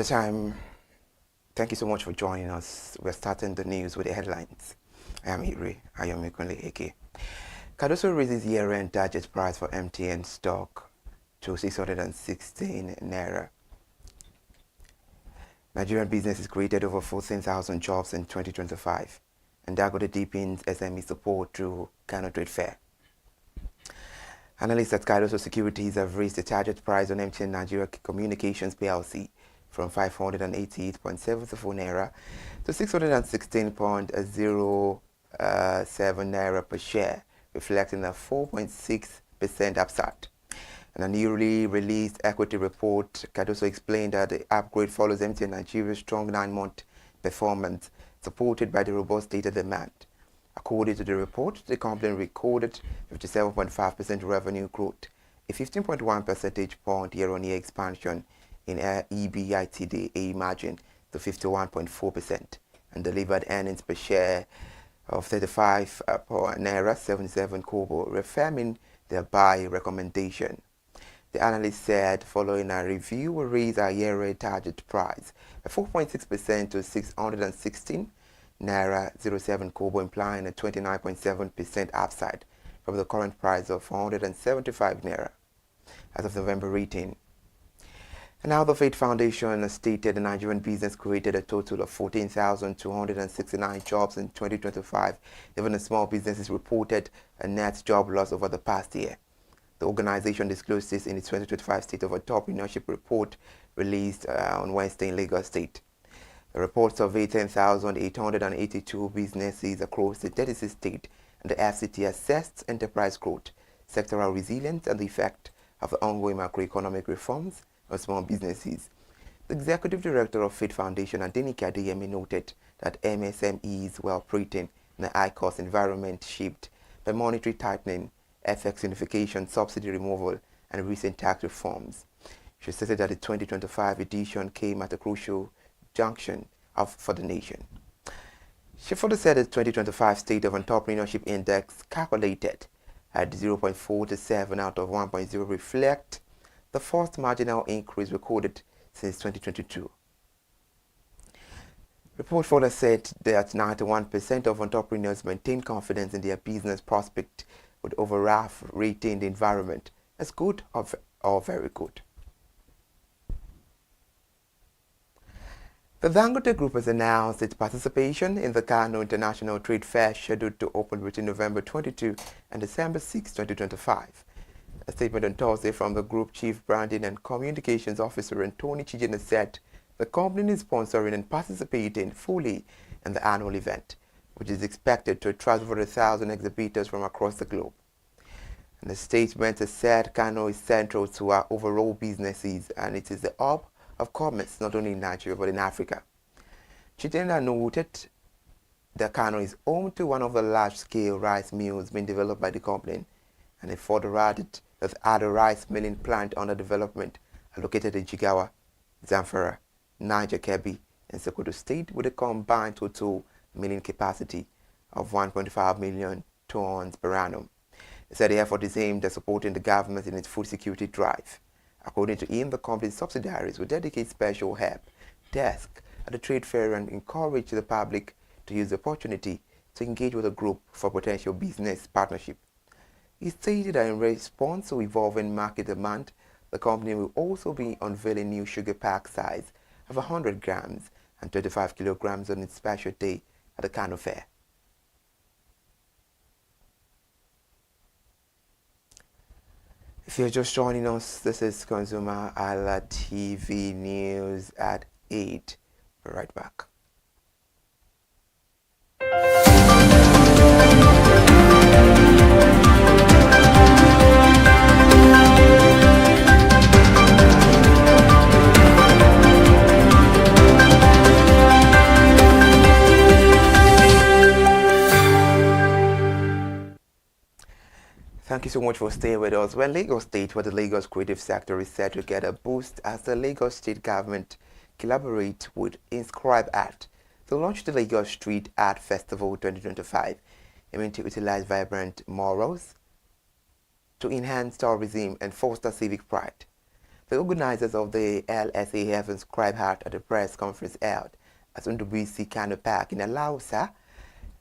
the time, thank you so much for joining us. We're starting the news with the headlines. I am Iri Ayomikunle Eke. Cardoso raises year-end target price for MTN stock to 616 naira. Nigerian businesses created over 14,000 jobs in 2025, and Dangote deepens SME support through Kano Trade Fair. Analysts at Cardoso Securities have raised the target price on MTN Nigeria Communications PLC from 588.74 naira to 616.07 naira per share, reflecting a 4.6% upside. In a newly released equity report, Cardoso explained that the upgrade follows MTN Nigeria's strong 9-month performance, supported by the robust data demand. According to the report, the company recorded 57.5% revenue growth, a 15.1 percentage point year-on-year expansion in EBITDA margin to 51.4%, and delivered earnings per share of 35 naira 77 kobo, reaffirming their buy recommendation. The analyst said, following a review, will raise our year-end target price by 4.6% to 616 naira 07 kobo, implying a 29.7% upside from the current price of 475 naira as of November 18. And now the Faith Foundation stated the Nigerian business created a total of 14,269 jobs in 2025. Even the small businesses reported a net job loss over the past year. The organization disclosed this in its 2025 State of Entrepreneurship report released on Wednesday in Lagos State. The report surveyed 10,882 businesses across the 36 states, and the FCT assessed enterprise growth, sectoral resilience, and the effect of the ongoing macroeconomic reforms on small businesses. The executive director of Faith Foundation, Adenike Adeyemi, noted that MSMEs were operating in a high-cost environment shaped by monetary tightening, FX unification, subsidy removal, and recent tax reforms. She stated that the 2025 edition came at a crucial junction for the nation. She further said the 2025 State of Entrepreneurship Index, calculated at 0.47 out of 1.0, reflect the first marginal increase recorded since 2022. Report further said that 91% of entrepreneurs maintain confidence in their business prospect, with over half rating the environment as good or very good. The Dangote Group has announced its participation in the Kano International Trade Fair, scheduled to open between November 22 and December 6, 2025. A statement on Thursday from the Group Chief Branding and Communications Officer Anthony Chijina said the company is sponsoring and participating fully in the annual event, which is expected to attract over 1,000 exhibitors from across the globe. And the statement has said Kano is central to our overall businesses, and it is the hub of commerce not only in Nigeria but in Africa. Chijina noted that Kano is home to one of the large-scale rice mills being developed by the company, and it further added that other rice milling plant under development are located in Jigawa, Zamfara, Niger, Kebbi, and Sokoto State, with a combined total milling capacity of 1.5 million tons per annum. He said the effort is aimed at supporting the government in its food security drive. According to him, the company's subsidiaries will dedicate special help desk at the trade fair and encourage the public to use the opportunity to engage with the group for potential business partnership. He stated that in response to evolving market demand, the company will also be unveiling new sugar pack size of 100 grams and 25 kilograms on its special day at the Kano Fair. If you're just joining us, this is ConsumerHallaTV News at 8. We're right back. Thank you so much for staying with us. Well, Lagos State, where the Lagos creative sector is set to get a boost as the Lagos State government collaborate with Inscribe Art to launch the Lagos Street Art Festival 2025, aiming to utilize vibrant murals to enhance tourism and foster civic pride. The organizers of the LSA have inscribed at the press conference held at Undubisi Kano Park in Alausa,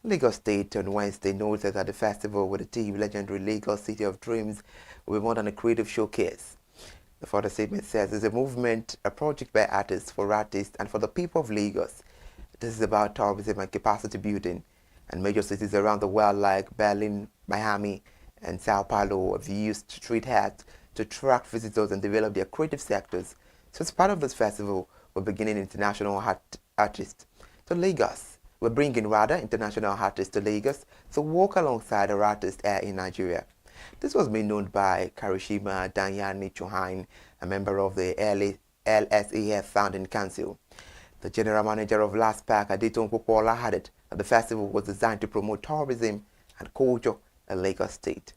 Lagos State on Wednesday noted that the festival with the theme legendary Lagos City of Dreams will be more than a creative showcase. The further statement says it's a movement, a project by artists, for artists, and for the people of Lagos. This is about tourism and capacity building, and major cities around the world like Berlin, Miami, and Sao Paulo have used street art to attract visitors and develop their creative sectors. So as part of this festival, we're beginning international artists to Lagos. We're bringing international artists to Lagos to work alongside our artists here in Nigeria. This was made known by Karishima Danyani Chohain, a member of the LSAF Founding Council. The general manager of LASPAC, Aditun Popola, added that the festival was designed to promote tourism and culture in Lagos State.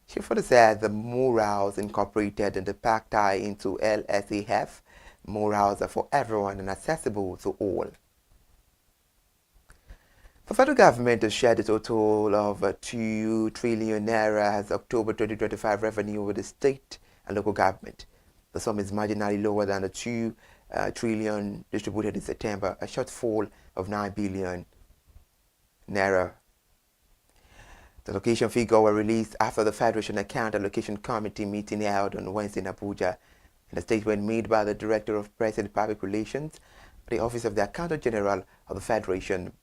She further said the murals incorporated in the park tie into LSAF. Murals are for everyone and accessible to all. The federal government has shared a total of 2 trillion naira as October 2025 revenue with the state and local government. The sum is marginally lower than the 2 trillion distributed in September, a shortfall of 9 billion naira. The allocation figure were released after the Federation Account Allocation Committee meeting held on Wednesday in Abuja. In a statement made by the Director of Press and Public Relations, the Office of the Accountant General of the Federation,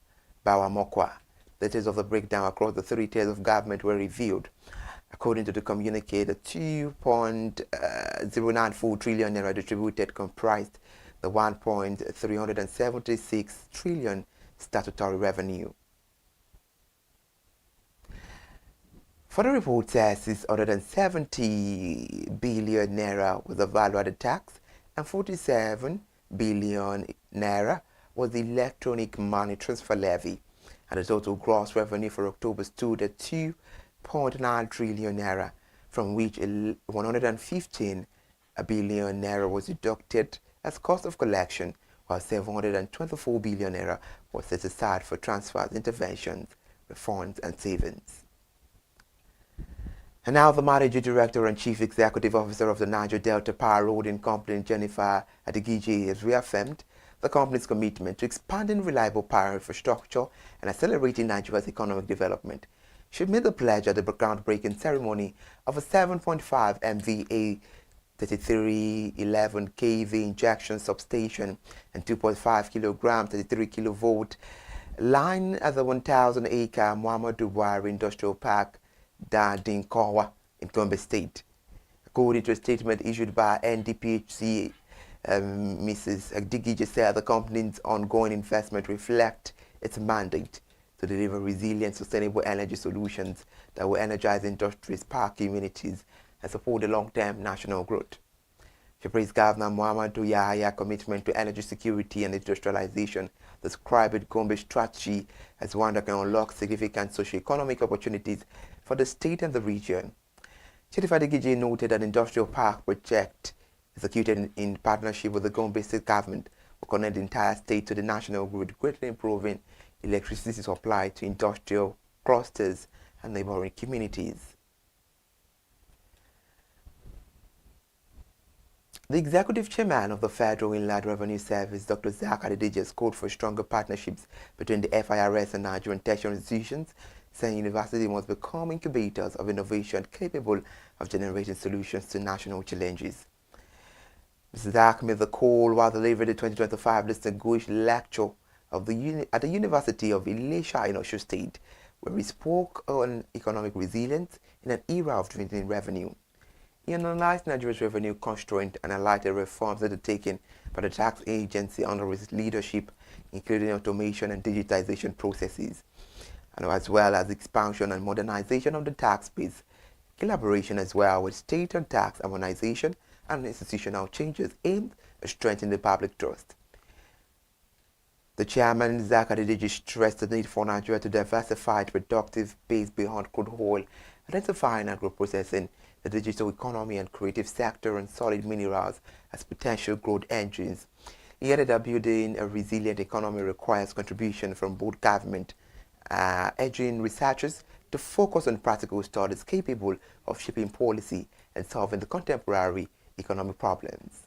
Bawa Mokwa, details of the breakdown across the 3 tiers of government were revealed. According to the communique, the 2.094 trillion naira distributed comprised the 1.376 trillion statutory revenue. Further report says 670 billion naira was the value-added tax and 47 billion naira was the electronic money transfer levy, and the total gross revenue for October stood at 2.9 trillion naira, from which 115 billion naira was deducted as cost of collection, while 724 billion naira was set aside for transfers, interventions, refunds, and savings. And now the Managing Director and Chief Executive Officer of the Niger Delta Power Holding Company, Jennifer Adigiji, has reaffirmed the company's commitment to expanding reliable power infrastructure and accelerating Nigeria's economic development. She made the pledge at the groundbreaking ceremony of a 7.5 MVA 3311 kV injection substation and 2.5 kilogram 33 kilovolt line at the 1,000-acre Muhammadu Buhari Industrial Park, Dinkowa in Gombe State. According to a statement issued by NDPHC, Mrs. Adigiji said the company's ongoing investment reflect its mandate to deliver resilient, sustainable energy solutions that will energize industries, power communities, and support the long-term national growth. She praised Governor Muhammadu Yahaya's commitment to energy security and industrialization, described Gombe's strategy as one that can unlock significant socio-economic opportunities for the state and the region. Jennifer Adigiji noted an industrial park project executed in partnership with the Gombe State government will connect the entire state to the national grid, greatly improving electricity supply to industrial clusters and neighboring communities. The executive chairman of the Federal Inland Revenue Service, Dr. Zach Adediji, has called for stronger partnerships between the FIRS and Nigerian tertiary institutions, saying universities must become incubators of innovation capable of generating solutions to national challenges. Mr. Zach made the call while delivering the 2025 distinguished lecture at the University of Ilesha in Osun State, where he spoke on economic resilience in an era of dwindling revenue. He analyzed Nigeria's revenue constraint and highlighted reforms undertaken by the tax agency under his leadership, including automation and digitization processes, and as well as expansion and modernization of the tax base, collaboration as well with state and tax harmonization and institutional changes aimed at strengthening the public trust. The chairman, Zach Adediji, stressed the need for Nigeria to diversify its productive base beyond crude oil, identifying agro-processing, the digital economy and creative sector, and solid minerals as potential growth engines. He added that building a resilient economy requires contribution from both government, urging researchers to focus on practical studies capable of shaping policy and solving the contemporary economic problems.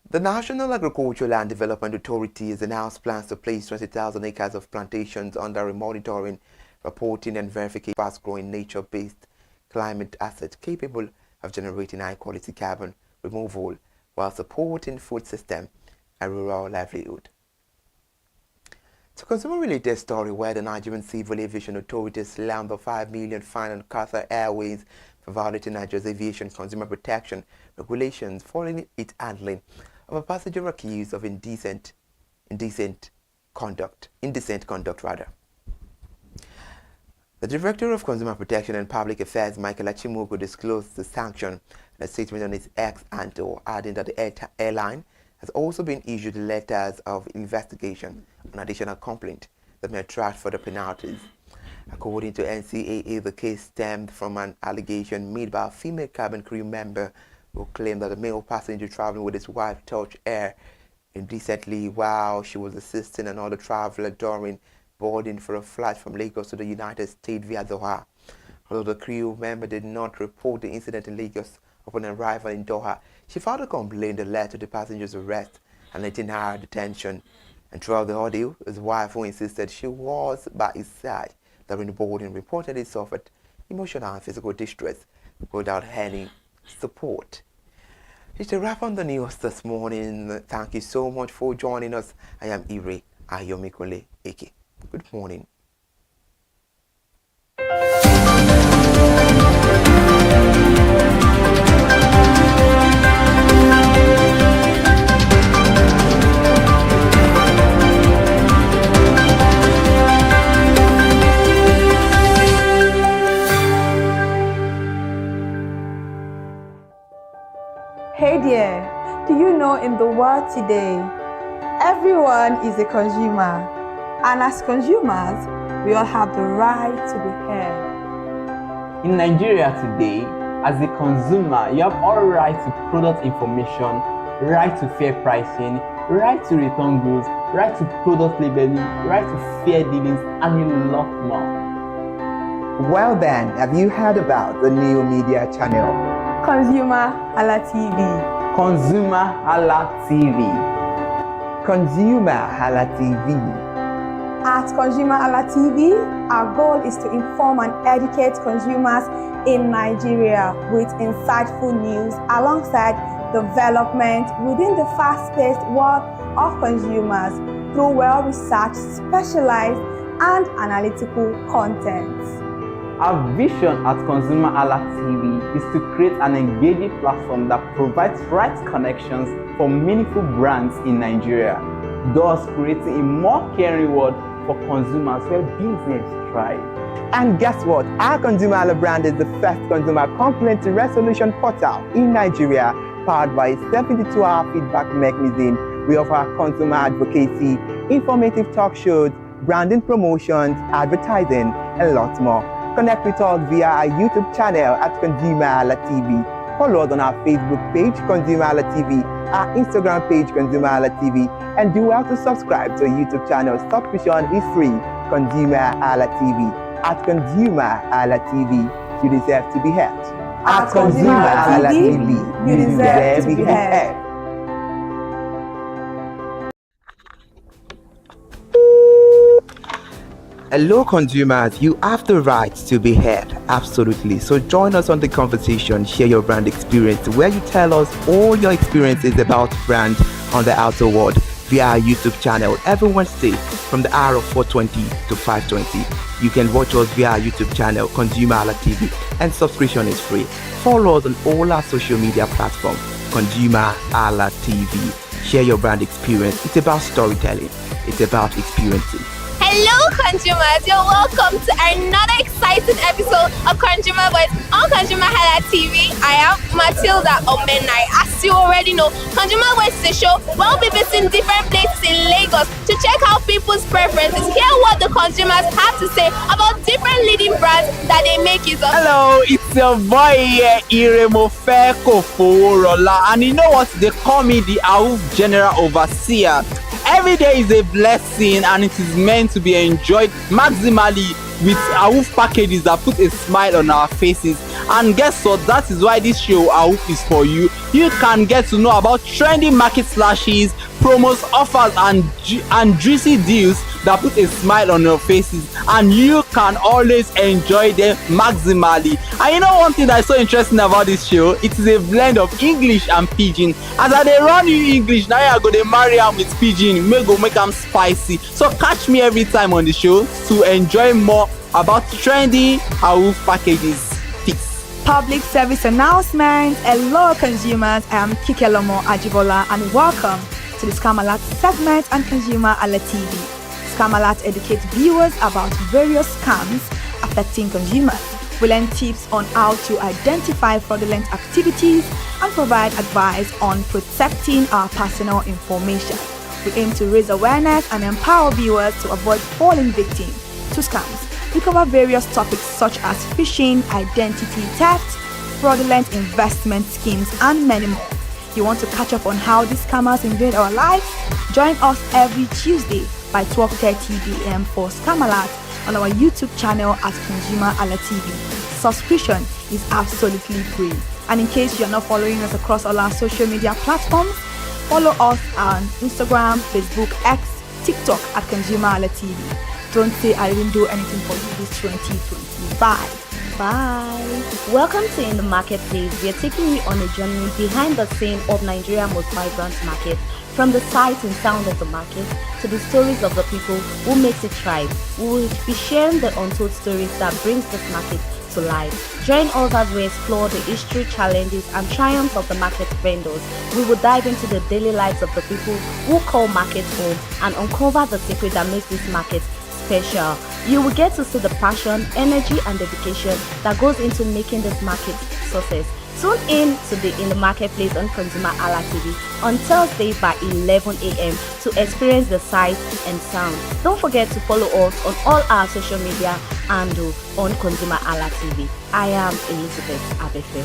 The National Agricultural Land Development Authority has announced plans to place 20,000 acres of plantations under a monitoring, reporting and verification fast-growing nature-based climate asset capable of generating high-quality carbon removal while supporting food system and rural livelihood. To consumer-related story where the Nigerian Civil Aviation Authority slammed the 5 million fine on Qatar Airways for violating Nigeria's aviation consumer protection regulations following its handling of a passenger accused of indecent conduct. The Director of Consumer Protection and Public Affairs, Michael Achimoko, disclosed the sanction in a statement on its X handle, adding that the airline has also been issued letters of investigation on additional complaint that may attract further penalties. According to NCAA, the case stemmed from an allegation made by a female cabin crew member who claimed that a male passenger traveling with his wife touched her indecently while she was assisting another traveler during boarding for a flight from Lagos to the United States via Doha. Although the crew member did not report the incident in Lagos upon arrival in Doha, she filed a complaint that led to the passenger's arrest and 18-hour detention. And throughout the ordeal, his wife, who insisted she was by his side during the boarding, reportedly suffered emotional and physical distress without any support. It's a wrap on the news this morning. Thank you so much for joining us. I am Ire Ayomikole Eke. Good morning. Hey there, do you know in the world today, everyone is a consumer, and as consumers, we all have the right to be heard. In Nigeria today, as a consumer, you have all right to product information, right to fair pricing, right to return goods, right to product labeling, right to fair dealings, and a lot more. Well then, have you heard about the new media channel? ConsumerHallaTV. ConsumerHallaTV. ConsumerHallaTV. At ConsumerHallaTV, our goal is to inform and educate consumers in Nigeria with insightful news alongside development within the fast-paced world of consumers through well-researched, specialized, and analytical content. Our vision at ConsumerHallaTV is to create an engaging platform that provides right connections for meaningful brands in Nigeria, thus creating a more caring world for consumers where business thrives. And guess what? Our ConsumerHalla brand is the first consumer complaint resolution portal in Nigeria, powered by a 72-hour feedback mechanism. We offer consumer advocacy, informative talk shows, branding promotions, advertising, and lots more. Connect with us via our YouTube channel at ConsumerHallaTV. Follow us on our Facebook page, ConsumerHallaTV, our Instagram page, ConsumerHallaTV, and do well to subscribe to our YouTube channel. Subscription is free. ConsumerHallaTV. At ConsumerHallaTV, you deserve to be heard. At ConsumerHallaTV, you deserve to be heard. Hello consumers, you have the right to be heard, absolutely. So join us on the conversation, share your brand experience, where you tell us all your experiences about brand on the outer world via our YouTube channel every Wednesday from the hour of 4:20 to 5:20. You can watch us via our YouTube channel, ConsumerHallaTV, and subscription is free. Follow us on all our social media platforms, ConsumerHallaTV. Share your brand experience. It's about storytelling. It's about experiences. Hello consumers, you're welcome to another exciting episode of Consumer Voice on ConsumerHallaTV. I am Matilda Omenai. As you already know, Consumer Voice is a show where we'll be visiting different places in Lagos to check out people's preferences, hear what the consumers have to say about different leading brands that they make use of. Hello, it's your boy Iremofeko Foworola, and you know what? They call me the AWUF General Overseer. Every day is a blessing and it is meant to be enjoyed maximally with AWUF packages that put a smile on our faces. And guess what? That is why this show I hope is for you. You can get to know about trendy market slashes, promos, offers, and juicy deals that put a smile on your faces, and you can always enjoy them maximally. And you know one thing that is so interesting about this show? It is a blend of English and Pidgin. As I dey run you English, now I go dey marry am with Pidgin, make am spicy. So catch me every time on the show to enjoy more about trendy Awoof packages. Peace. Public service announcement. Hello consumers, I am Kikelomo Ajibola and welcome to the Scam Alert segment on ConsumerHalla TV. Scam Alert educates viewers about various scams affecting consumers. We learn tips on how to identify fraudulent activities and provide advice on protecting our personal information. We aim to raise awareness and empower viewers to avoid falling victim to scams. We cover various topics such as phishing, identity theft, fraudulent investment schemes, and many more. You want to catch up on how these scammers invade our lives? Join us every Tuesday by 12:30 p.m. for Scam Alert on our YouTube channel at ConsumerHalla TV. Subscription is absolutely free. And in case you are not following us across all our social media platforms, follow us on Instagram, Facebook, X, TikTok at ConsumerHalla TV. Don't say I didn't do anything for you this 2025. Bye. Welcome to In the Marketplace. We are taking you on a journey behind the scene of Nigeria's most vibrant market. From the sight and sound of the market to the stories of the people who makes it thrive, we will be sharing the untold stories that brings this market to life. Join us as we explore the history, challenges, and triumphs of the market vendors. We will dive into the daily lives of the people who call markets home and uncover the secret that makes this market special. You will get to see the passion, energy, and dedication that goes into making this market success. Tune in to the In the Marketplace on ConsumerHalla TV on Thursday by 11 a.m. to experience the sight and sound. Don't forget to follow us on all our social media and on ConsumerHalla TV. I am Elizabeth Abefe.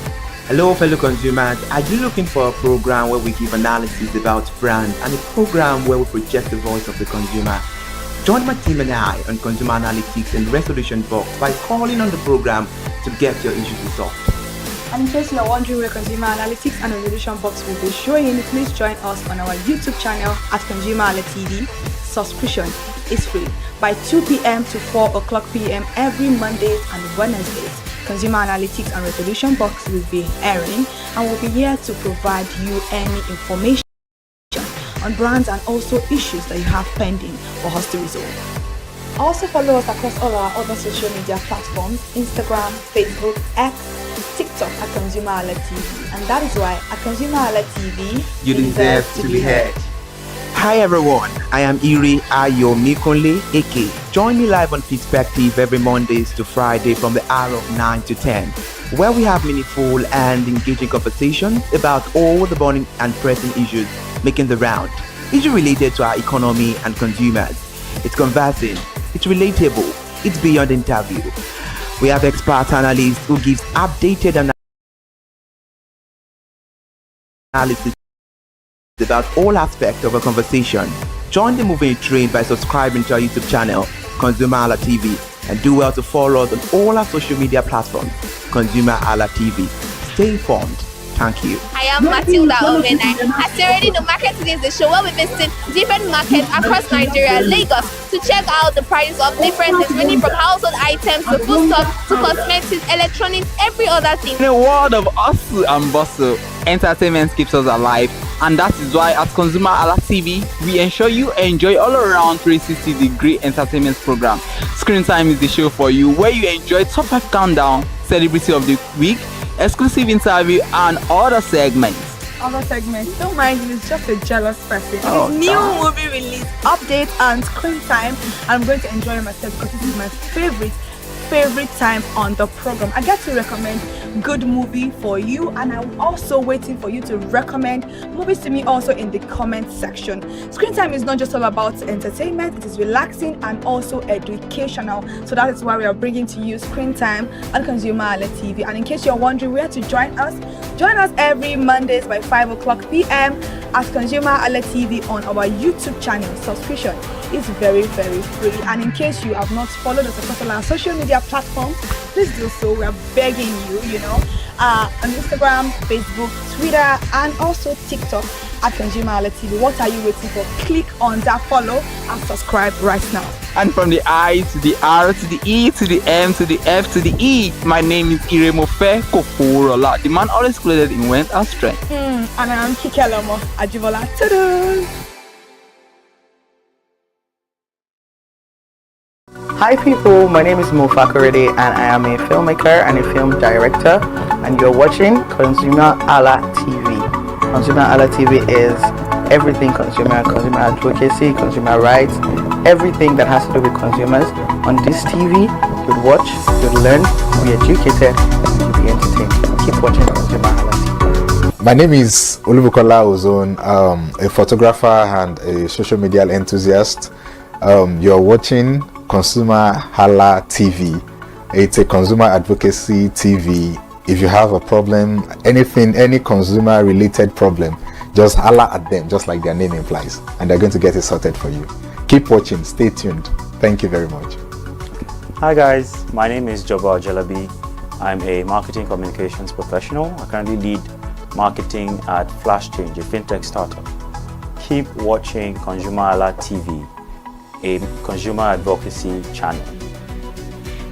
Hello fellow consumers, are you looking for a program where we give analysis about brands and a program where we project the voice of the consumer? Join my team and I on Consumer Analytics and Resolution Box by calling on the program to get your issues resolved. And in case you are wondering where Consumer Analytics and Resolution Box will be showing, please join us on our YouTube channel at ConsumerHalla TV. Subscription is free by 2 p.m. to 4 o'clock p.m. every Mondays and Wednesdays. Consumer Analytics and Resolution Box will be airing and will be here to provide you any information on brands and also issues that you have pending for us to resolve. Also follow us across all our other social media platforms, Instagram, Facebook, X, TikTok at ConsumerHalla TV. And that is why at ConsumerHalla TV, You deserve to be heard. Hi everyone, I am Iri Ayomikunle Eke. Join me live on Perspective every Mondays to Friday from the hour of 9 to 10, where we have meaningful and engaging conversations about all the burning and pressing issues making the round. Issues related to our economy and consumers. It's conversing, it's relatable, it's beyond interview. We have expert analysts who gives updated analysis about all aspects of a conversation. Join the moving train by subscribing to our YouTube channel, ConsumerHalla TV, and do well to follow us on all our social media platforms, ConsumerHalla TV. Stay informed. Thank you. I am Matilda Omenai. As you already know, Market Today is the show where we visit different markets across Nigeria, Lagos, to check out the prices of different things, ranging from household items to foodstuffs to cosmetics, electronics, every other thing. In a world of hustle and bustle, entertainment keeps us alive, and that is why at ConsumerHalla TV, we ensure you enjoy all around 360-degree entertainment program. Screen Time is the show for you, where you enjoy top 5 countdown, celebrity of the week, exclusive interview, and other segments. Don't mind me, it's just a jealous person. Oh, New God. movie release, update, and screen time. I'm going to enjoy myself because this is my favorite time on the program. I get to recommend good movie for you, and I'm also waiting for you to recommend movies to me also in the comment section. Screen time is not just all about entertainment, it is relaxing and also educational. So that is why we are bringing to you Screen Time on ConsumerHalla TV. And in case you're wondering where to join us every Mondays by 5 o'clock p.m. at ConsumerHallaTV on our YouTube channel. Subscription is very, very free. And in case you have not followed us across all our social media platforms, please do so. We are begging you, on Instagram, Facebook, Twitter, and also TikTok at ConsumerHallaTV. What are you waiting for? Click on that follow and subscribe right now. And from the I to the R to the E to the M to the F to the E, my name is Iremofe Koforola, the man always clothed in wealth and strength. And I'm Kikelomo Ajibola. Ta-da! Hi people, my name is Mo Fakorede and I am a filmmaker and a film director, and you're watching ConsumerHalla TV. ConsumerHalla TV is everything consumer advocacy, consumer rights, everything that has to do with consumers. On this TV, you'll watch, you'll learn, you'll be educated, and you'll be entertained. Keep watching ConsumerHalla TV. My name is Olubukola Ozone, a photographer and a social media enthusiast. You're watching ConsumerHalla TV. It's a consumer advocacy TV. If you have a problem, any consumer related problem, just holla at them, just like their name implies, and they're going to get it sorted for you. Keep watching, stay tuned. Thank you very much. Hi guys, my name is Joba Jalabi. I'm a marketing communications professional. I currently lead marketing at Flash Change, a fintech startup. Keep watching ConsumerHalla TV, a consumer advocacy channel.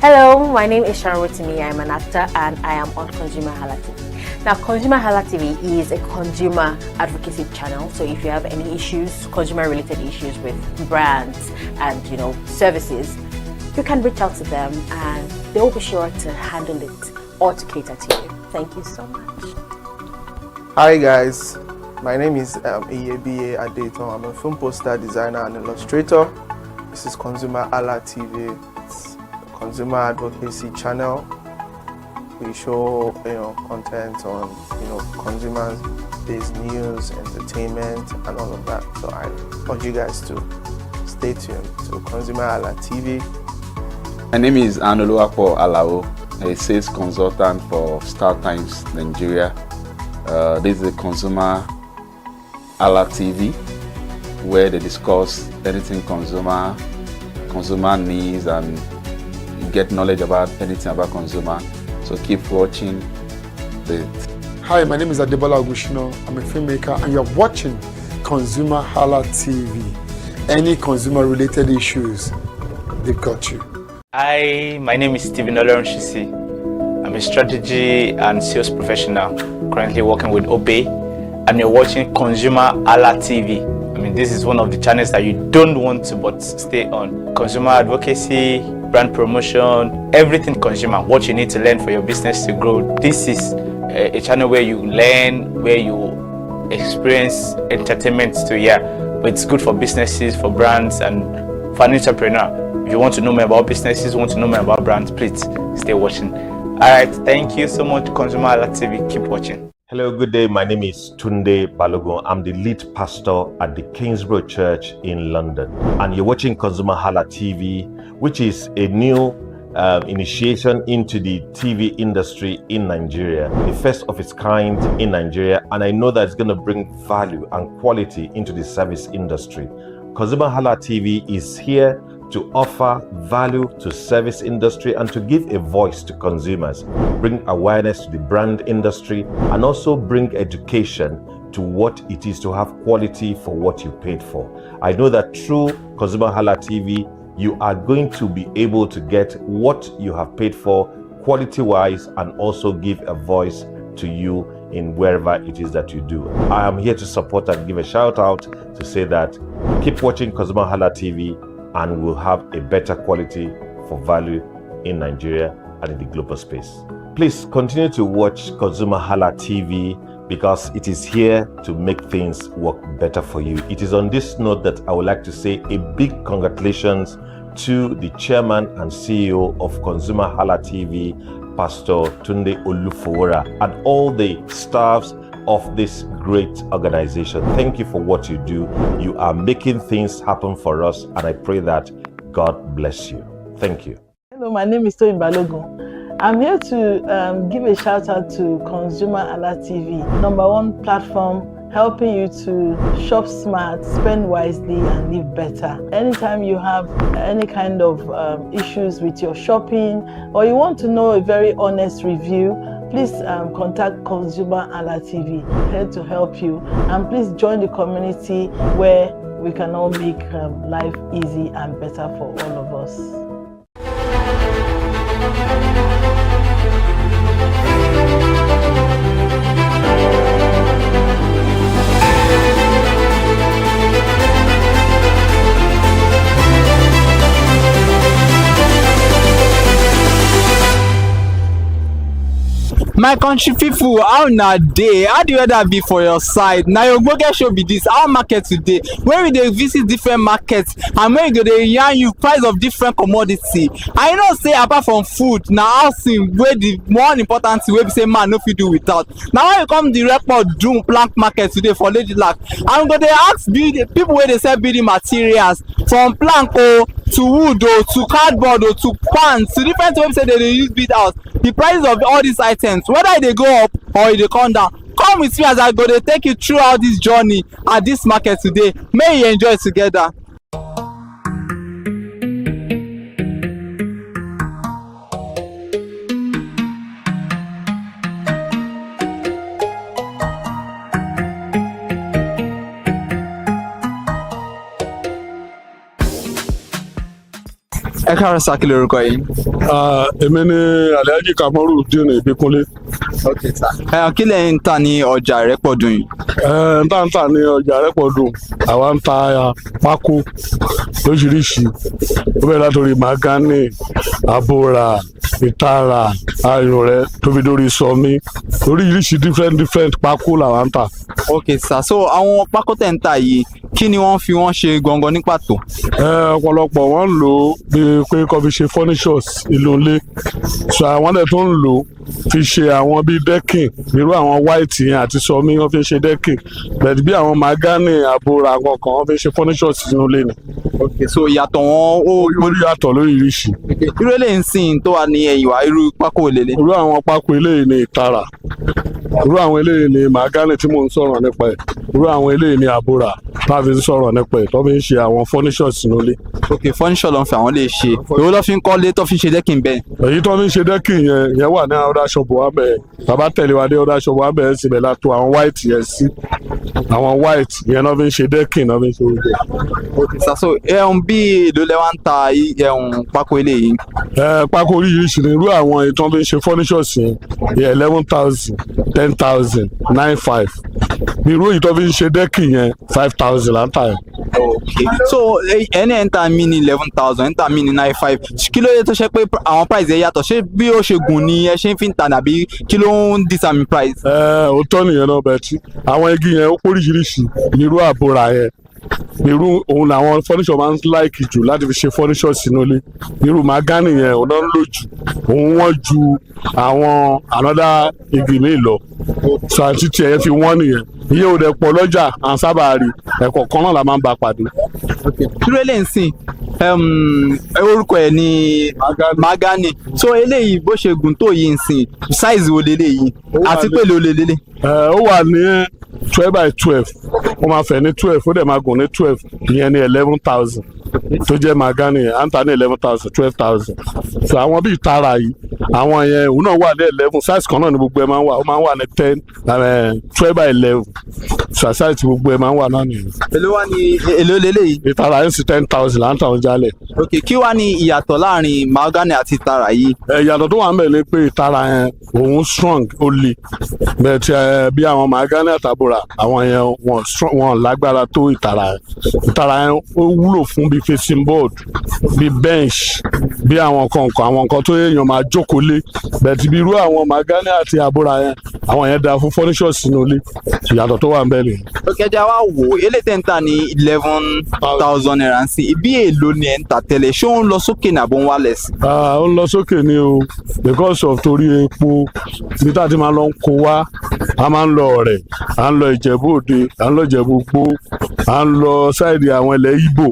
Hello, my name is Sharon Rotimi. I'm an actor and I am on ConsumerHalla TV. Now, ConsumerHalla TV is a consumer advocacy channel. So if you have any issues, consumer-related issues with brands and services, you can reach out to them and they'll be sure to handle it or to cater to you. Thank you so much. Hi guys, my name is Iyebiye Adeton. I'm a film poster designer and illustrator. This is ConsumerHalla TV. It's a consumer advocacy channel. We show content on consumers-based news, entertainment, and all of that. So I want you guys to stay tuned to ConsumerHalla TV. My name is Anoluwapo Alao, a sales consultant for Star Times Nigeria. This is a ConsumerHalla TV, where they discuss anything consumer needs, and you get knowledge about anything about consumer. So keep watching Hi, my name is Adebola Ogushino. I'm a filmmaker and you're watching ConsumerHalla TV. Any consumer related issues, they've got you. Hi, my name is Stephen Olorunshisi. I'm a strategy and sales professional currently working with Obey, and you're watching ConsumerHalla TV. I mean, this is one of the channels that you don't want to but stay on. Consumer advocacy, brand promotion, everything consumer, what you need to learn for your business to grow. This is a channel where you learn, where you experience entertainment too, but it's good for businesses, for brands, and for an entrepreneur. If you want to know more about businesses, want to know more about brands, please stay watching. Alright, thank you so much, ConsumerHalla TV. Keep watching. Hello, good day. My name is Tunde Balogun. I'm the lead pastor at the Kingsborough Church in London. And you're watching ConsumerHalla TV, which is a new initiation into the TV industry in Nigeria, the first of its kind in Nigeria. And I know that it's going to bring value and quality into the service industry. ConsumerHalla TV is here to offer value to service industry and to give a voice to consumers, bring awareness to the brand industry, and also bring education to what it is to have quality for what you paid for. I know that through ConsumerHalla TV, you are going to be able to get what you have paid for quality-wise, and also give a voice to you in wherever it is that you do. I am here to support and give a shout out to say that keep watching ConsumerHalla TV, and we'll have a better quality for value in Nigeria and in the global space. Please continue to watch ConsumerHalla TV, because it is here to make things work better for you. It is on this note that I would like to say a big congratulations to the chairman and CEO of ConsumerHalla TV, Pastor Tunde Olufowora, and all the staffs of this great organization. Thank you for what you do. You are making things happen for us, and I pray that God bless you. Thank you. Hello, my name is Toyin Balogun. I'm here to give a shout out to ConsumerHalla TV, #1 platform helping you to shop smart, spend wisely, and live better. Anytime you have any kind of issues with your shopping, or you want to know a very honest review, please contact ConsumerHalla TV, here to help you. And please join the community where we can all make life easy and better for all of us. My country people, how na dey? How the weather be for your side? Na your ogbonge show be this. How market today? Where we dey visit different markets and where we go dey yarn you price of different commodity. I know say apart from food, na housing wey the more important thing wey be say man no fit do without. Na why you come the record do plank market today for Lady Lac. And we go dey ask people wey dey sell building materials from plank to wood to cardboard to pan to different ways say they dey use build house. The prices of all these items, whether they go up or they come down, come with me as I go to take you throughout this journey at this market today. May you enjoy it together. Ẹ káàárọ̀ sá, kí lorúkọ yín? Èmi ni Alhaji Kamaru Dini Ibikunle. Okay sá. Kí lẹ̀ ń tà ní ọjà Ìrẹ́pọ̀dùn yìí? N tá ń tà ní ọjà Ìrẹ́pọ̀dùn, àwa ń ta pákó lóríṣiríṣi. Ó bẹ̀rẹ̀ látòrí màgánì, àbòrà, ìtara, ayùnrẹ́, tóbi dórí sọmí. Oríṣiríṣi different pákó làwa ń tà. Okay sá, so àwọn pákó tẹ̀ ń tà yìí, kí ni wọ́n fi wọ́n ṣe gangan ní pàtó? Ọ̀pọ̀lọpọ̀ wọ́n ń lò ó bíi pé kó fi ṣe furnitures ìlú ilé. So àwọn dẹ̀ tó ń lò ó fi ṣe àwọn bíi decking, irú àwọn white yẹn àti sọmí wọ́n fi ṣe decking. Bẹ̀ẹ̀ bí àwọn magani, àbòrà kankan wọ́n fi ṣe furnitures ìlú ilé ni. Okay, so ìyàtọ̀ wọn ó yàtọ̀ lóríṣiríṣi. Irú eléyìí ń sìn tó wà ní ẹ̀yìn wa, irú pákó lélẹ̀. Irú àwọn pákó eléyìí ni ìtara. Irú àwọn eléyìí ni magani tí mò ń sọ̀rọ̀ nípa ẹ̀. Irú àwọn eléyìí ni àbòrà tá a fi ń sọ̀rọ̀ nípa ẹ̀ tó fi ń ṣe àwọn furnitures ìlú ilé. Okay, furniture ló ń fi àwọn lè ṣe. Èwo ló fi ń kọ́lé tó fi ń ṣe decking bẹ́ẹ̀? Èyí tó fi ń ṣe decking yẹn wà ní other shop wa bẹ́ẹ̀. Bàbá tẹ̀lé wa dé other shop wa bẹ́ẹ̀ síbẹ̀ la tò àwọn white yẹn sí. Àwọn white yẹn náà fi ń ṣe decking náà fi ń ṣe oúnjẹ. Okay sir, so bí èlò lẹ wá ń ta pákó eléyìí? Pákó oríṣiríṣi ni irú àwọn èyí tó fi ń ṣe furnitures yẹn 11,000, 10,000, 9,500. Irú èyí tó fi ń ṣe decking yẹn 5,000 là ń tà yẹn. Okay, so ẹni ẹ̀ ń ta mí ní 11,000, ẹ̀ ń ta mí ní 9,500. Kí ló yẹ tó ṣe pé àwọn price yẹn yàtọ̀? Ṣé bí ó ṣe gùn ni ẹ ṣe ń fi ń ta nàbí kí ló ń determine price? Òótọ́ nìyẹn náà bẹ́ẹ̀ tí àwọn igi yẹn ó póríṣiríṣi nírú àbòrà yẹn. Irú òun làwọn furniture máa ń like jù láti fi ṣe furniture sínú ilé. Irú magani yẹn òun náà ń lò jù, òun wọ́n ju àwọn another igi míì lọ. So àti tí ẹ̀yẹ fi wọ́n nìyẹn. Iye ò dẹ̀ pọ̀ lọ́jà à ń sábà rí, ẹ̀kọ̀ kan náà la máa ń bá pàdé. Irú eléyìí ń sìn, orúkọ ẹ̀ ní magani. So eléyìí bó ṣe gùn tó yìí ń sìn, size wo leléyìí àti pé ló lélẹ̀? Ó wà ní 12 by 12, ó máa fẹ̀ ní 12, ó dẹ̀ máa gùn ní 12, ìyẹn ní 11,000 tó jẹ́ magani yẹn, à ń ta ní 11,000, 12,000. So àwọn bíi tara yìí, àwọn yẹn òun náà wà ní 11, size kan náà ni gbogbo ẹ̀ máa ń wà, ó máa ń wà ní 12 by 11, so size tí gbogbo ẹ̀ máa ń wà náà nìyẹn. Èló leléyìí? Ìtara yẹn sì 10,000 là ń ta wọn jálẹ̀. Okay, kí wá ní ìyàtọ̀ láàrin magani àti ìtara yìí? Ìyàtọ̀ tó wà ń bẹ̀ ni pé ìtara yẹn òun strong, ó le, bẹ́ẹ̀ tí bí àwọn magani àtàbòrà àwọn yẹn wọn lágbára tó ìtara yẹn. Ìtara yẹn ó wúlò fún bí facing board, bí bench, bí àwọn nǹkan tó èèyàn máa jókòó lé, bẹ́ẹ̀ tí bí irú àwọn magani àti àbòrà yẹn àwọn yẹn dáa fún furnitures sínú ilé. Ìyàtọ̀ tó wà ń bẹ̀ ni. Okay, ẹ wá wò eléyìí tẹ́ ń tà ní 11,000 naira sí ibi èlò ni ẹ̀ ń tà tẹ́lẹ̀, ṣé ó ń lọ sókè ní àbọ̀ ń wálẹ̀ sí? Ó ń lọ sókè ni o, because of torí epo bí tá a ti máa lọ ń kó wá, a máa ń lọ Ọ̀rẹ́, à ń lọ Ìjẹ̀bú Òde, à ń lọ Ìjẹ̀bú Gbó, à ń lọ sáìdì àwọn ilẹ̀ Ìgbò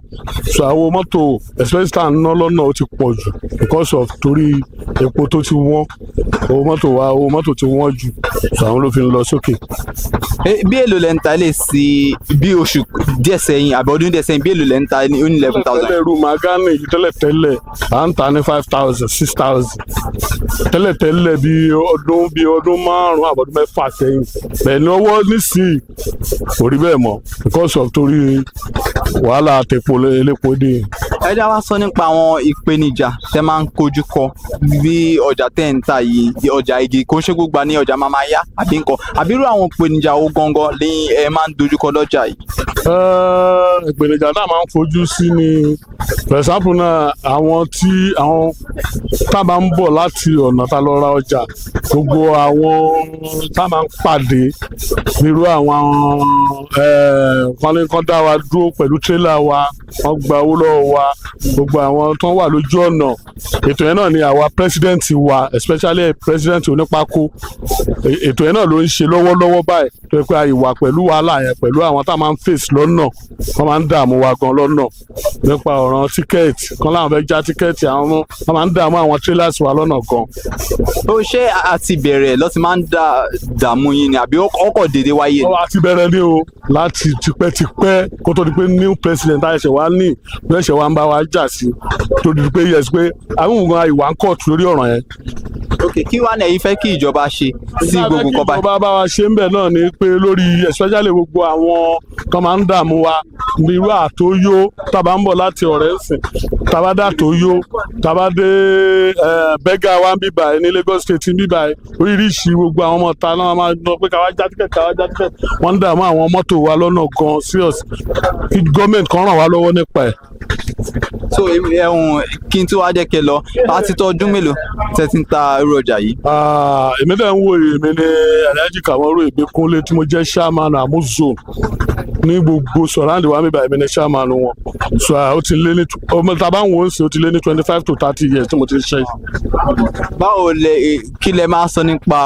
so àwọn mọ́tò especially tá à ń ná lọ́nà ó ti pọ̀ jù because of torí epo tó ti wọ́n owó mọ́tò ti wọ́n jù so àwọn ló fi ń lọ sókè. Bí èlò lẹ́ ń ta lè sí bí oṣù díẹ̀ sẹ́yìn àbí ọdún díẹ̀ sẹ́yìn bí èlò lẹ́ ń ta ní 11,000. tẹ́lẹ̀ ru magani tẹ́lẹ̀ à ń ta ní 5,000 6,000 tẹ́lẹ̀ bí ọdún márùn-ún àbọ̀dún mẹ́fà sẹ́yìn bẹ́ẹ̀ ni ọwọ́ nísìnyí kò rí bẹ́ẹ̀ mọ́ because of torí wàhálà àtẹ̀pọ̀ elépo dé. Ẹ já wá sọ nípa àwọn ìpèníjà tẹ́ máa ń kojú kọ bí ọjà tẹ́ ń ta yìí ọjà igi kò ń ṣe gbogbo ní ọjà máa yá àbí nǹkan àbí irú àwọn ìpèníjà wo gangan ni ẹ máa ń dojú kọ lọ́jà yìí. Ìpèníjà náà máa ń fojú sí ni for example náà àwọn tá a máa ń bọ̀ láti ọ̀nà tá a lọ ra ọjà gbogbo àwọn tá a máa ń pàdé irú àwọn kan dá wa dúró pẹ̀lú tírélà wa wọ́n gba owó lọ́wọ́ wa gbogbo àwọn tó wà lójú ọ̀nà ètò yẹn náà ni àwa president wa especially president onípákó ètò yẹn náà ló ń ṣe lọ́wọ́lọ́wọ́ báyìí tó yẹ pé àìwà pẹ̀lú wàhálà yẹn pẹ̀lú àwọn tá a máa ń face lọ́nà wọ́n máa ń dààmú wa gan lọ́nà nípa ọ̀ràn tíkẹ́ẹ̀tì kan láwọn fẹ́ já tíkẹ́ẹ̀tì àwọn wọ́n máa ń dààmú àwọn trailers wa lọ́nà gan. ó ṣe àti bẹ̀rẹ̀ ló ti máa ń dààmú yín ni àbí ọkọ̀ dédé wáyé. àti bẹ̀rẹ̀ ni o láti tipẹ́tipẹ́ kó tó di pé new president àìṣẹ̀ wa ní ẹ̀ṣẹ̀ wa ń bá wa jà sí tó di pé yes pé àwọn òun ìwà ń kọ̀ọ̀tù lórí ọ̀ràn yẹn. ok kí wàá nẹ̀yìn fẹ́ kí ìjọba ṣe sí gbogbo kọ́ báyìí. ìjọba bá wa ṣe ń bẹ̀ náà ni pé lórí especially gbogbo àwọn kan máa ń dààmú wa bí irú àtóyó tàbá ń bọ̀ láti ọ̀rẹ́ sìn tàbá dà tóyó tàbá dé bẹ́gà wa ń bíbà ní Lagos State ń bíbà oríṣiríṣi gbogbo àwọn ọmọ ta náà máa lọ pé káwá já tíkẹ́ẹ̀tì wọ́n ń dààmú àwọn mọ́tò wa lọ́nà gan serious kí gọ́ọ̀mẹ̀ntì kan ràn wá lọ́wọ́ nípa ẹ̀. so kí n tí wàá jẹ́ kẹ́ lọ láti tó ọdún mélòó tẹ́ ti ń ta irú ọjà yìí. èmi dẹ̀ ń wo èmi ní Alhaji Kamoru Ìgbékúnlé tí mo jẹ́ chairman Amuzo ní gbogbo sọ̀ráǹdì wa mi bá èmi ní chairman wọn so ó ti lé ní ọmọ tá a bá ń wò ó sí ó ti lé ní 25 to 30 years tí mo ti ṣe. báwo kí lẹ máa sọ nípa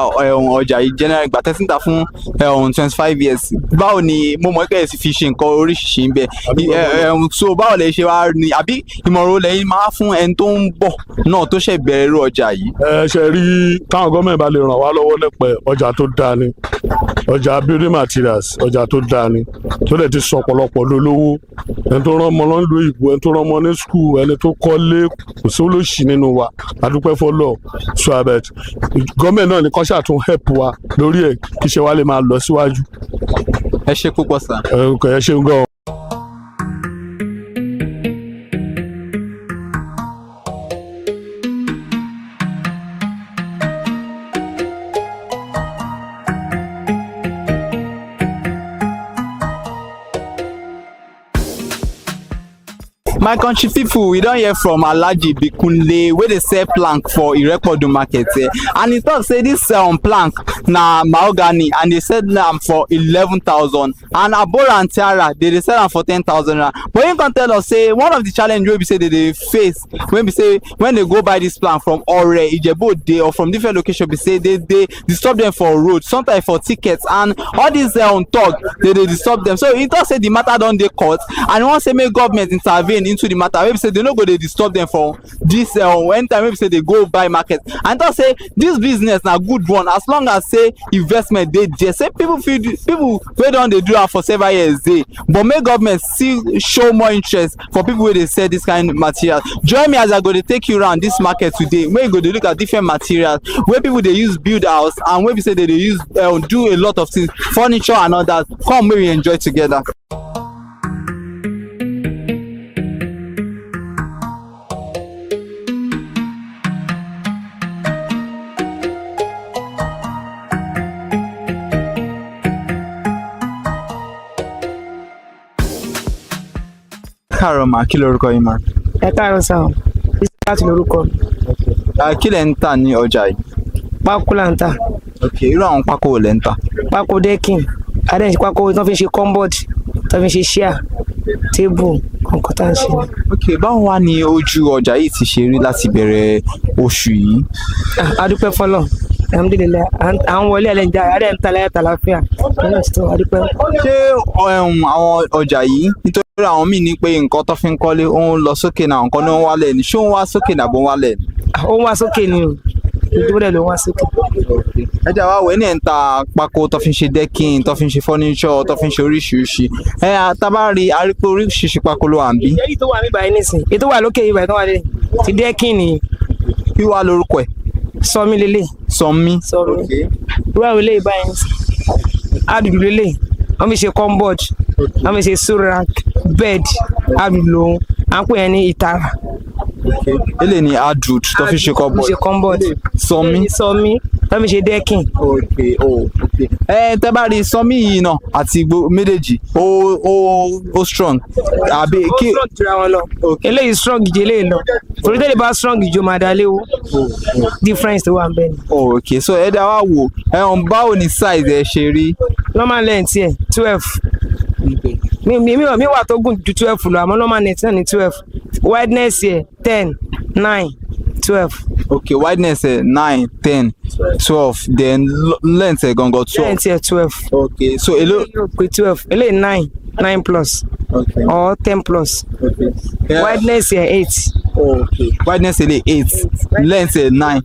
ọjà yìí general ìgbà tẹ́sí ń ta fún 25 years báwo ni mo mọ̀ kẹ́ ẹ̀ sì fi ṣe nǹkan oríṣiríṣi ń bẹ so báwo lẹ ṣe wá ní àbí ìmọ̀ràn lẹ́yìn máa fún ẹni tó ń bọ̀ náà tó ṣẹ̀ bẹ̀rẹ̀ irú ọjà yìí. ṣe rí táwọn gọ́ọ̀mẹ̀ntì bá lè ràn wá lọ́wọ́ lẹ́pẹ́ ọjà tó dáa ni ọjà building materials ọjà tó dáa ni tó lè ti sọ ọ̀pọ̀lọpọ̀ lólówó ẹni tó rán ọmọ lọ́nlọ́ ìbò ẹni tó rán ọmọ ní skul ẹni tó kọ́lé kò sí olóṣì nínú wa adúpẹ́ fọlọ́ so abet gọ́ọ̀mẹ̀ntì náà ni kọ́ ṣàtún help wa lórí ẹ̀ kí iṣẹ́ wa lè máa lọ síwájú. ẹ ṣe púpọ̀ sà. ẹ ṣeun gan. My country people, we don hear from Alhaji Ìgbékúnlé wey dey sell plank for Irepodu market and he talk say this plank na mahogany and they sell am for 11,000 and abora and tiara they dey sell am for 10,000 naira. But him come tell us say one of the challenge wey be say they dey face when be say when they go buy this plank from Ore, Ijebu-Ode or from different location be say they disturb them for road, sometimes for tickets and all these talk they disturb them. So he talk say the matter don dey court and he wan say make government intervene into the matter wey be say they no go dey disturb them for this anytime wey be say they go buy market and talk say this business na good one as long as say investment dey there. Say people wey don dey do am for several years dey but make government still show more interest for people wey dey sell this kind of material. Join me as I go dey take you round this market today wey you go dey look at different materials wey people dey use build house and wey be say they dey use do a lot of things, furniture and all that. Come make we enjoy together. káàárọ̀ mà kí lorúkọ yín mà. ẹ káàárọ̀ sá o láti lórúkọ. kí lẹ̀ ń tà ní ọjà yìí. pákó là ń tà. ok irú àwọn pákó wo lẹ̀ ń tà. pákó dẹ́kìn adẹ́sí pákó tó fi ṣe kọ́ńbọ̀dì tó fi ṣe ṣíà tébù nǹkan tá à ń ṣe. ok báwo wá ni ojú ọjà yìí ti ṣe rí láti bẹ̀rẹ̀ oṣù yìí. a dúpẹ́ fọlọ́ alhamdulilayi àwọn wọlé ẹlẹ́njà adé ń talẹ́ tàlàfíà nínú ìsìtò àdúpẹ́. ṣé àwọn ọjà yìí nítorí àwọn míì ní pé nǹkan tó fi ń kọ́lé ó ń lọ sókè náà nǹkan ní ó ń wálẹ̀ ni ṣé ó ń wá sókè nàbó ń wálẹ̀ ni. ó ń wá sókè ni o ìdúró ló ń wá sókè. ẹ jẹ́ àwa wẹ̀ ní ẹ̀ ń ta pákó tó fi ń ṣe dẹ́kìn tó fi ń ṣe fọ́níṣọ́ tó fi ń ṣe oríṣiríṣi tábàárí arípé oríṣiríṣi pákó ló wà ń bí. èyí tó wà mí báyìí nísìn èyí tó wà lókè yìí báyìí tó wà lé ti dẹ́kìn ni. kí wàá lórúkọ ẹ̀. Sọmi lélẹ̀. Sọmi. irú àwọn eléyìí báyìí àdùdù lélẹ̀ wọ́n fi ṣe cupboard wọ́n fi ṣe surak bed àdùdù lòun à ń pè yẹn ní ìtara. eléyìí ni adùd tó fi ṣe cupboard. Sọmi. Wọ́n fi ṣe dẹ́kìn. Tẹ́ bá rí Sọmi yìí náà àti méjèèjì ó strong. àbí kí ó strong jura wọn lọ eléyìí strong jù eléyìí lọ torí tẹ́lẹ̀ bá strong jù máa dá léwu difference tó wà ń bẹ ni. ok so ẹ dá wá wò báwo ni size ẹ ṣe rí. normal length ẹ 12 mi wà tó gùn ju 12 lọ àmọ́ normal length náà ní 12 wideness ẹ 10 9 12. okay wideness ẹ 9 10 12 then length ẹ gangan 12. length ẹ 12. okay so èló. pé 12 eléyìí 9 plus. okay. or 10 plus. okay. wideness ẹ 8. okay. wideness ẹ 8 length ẹ 9.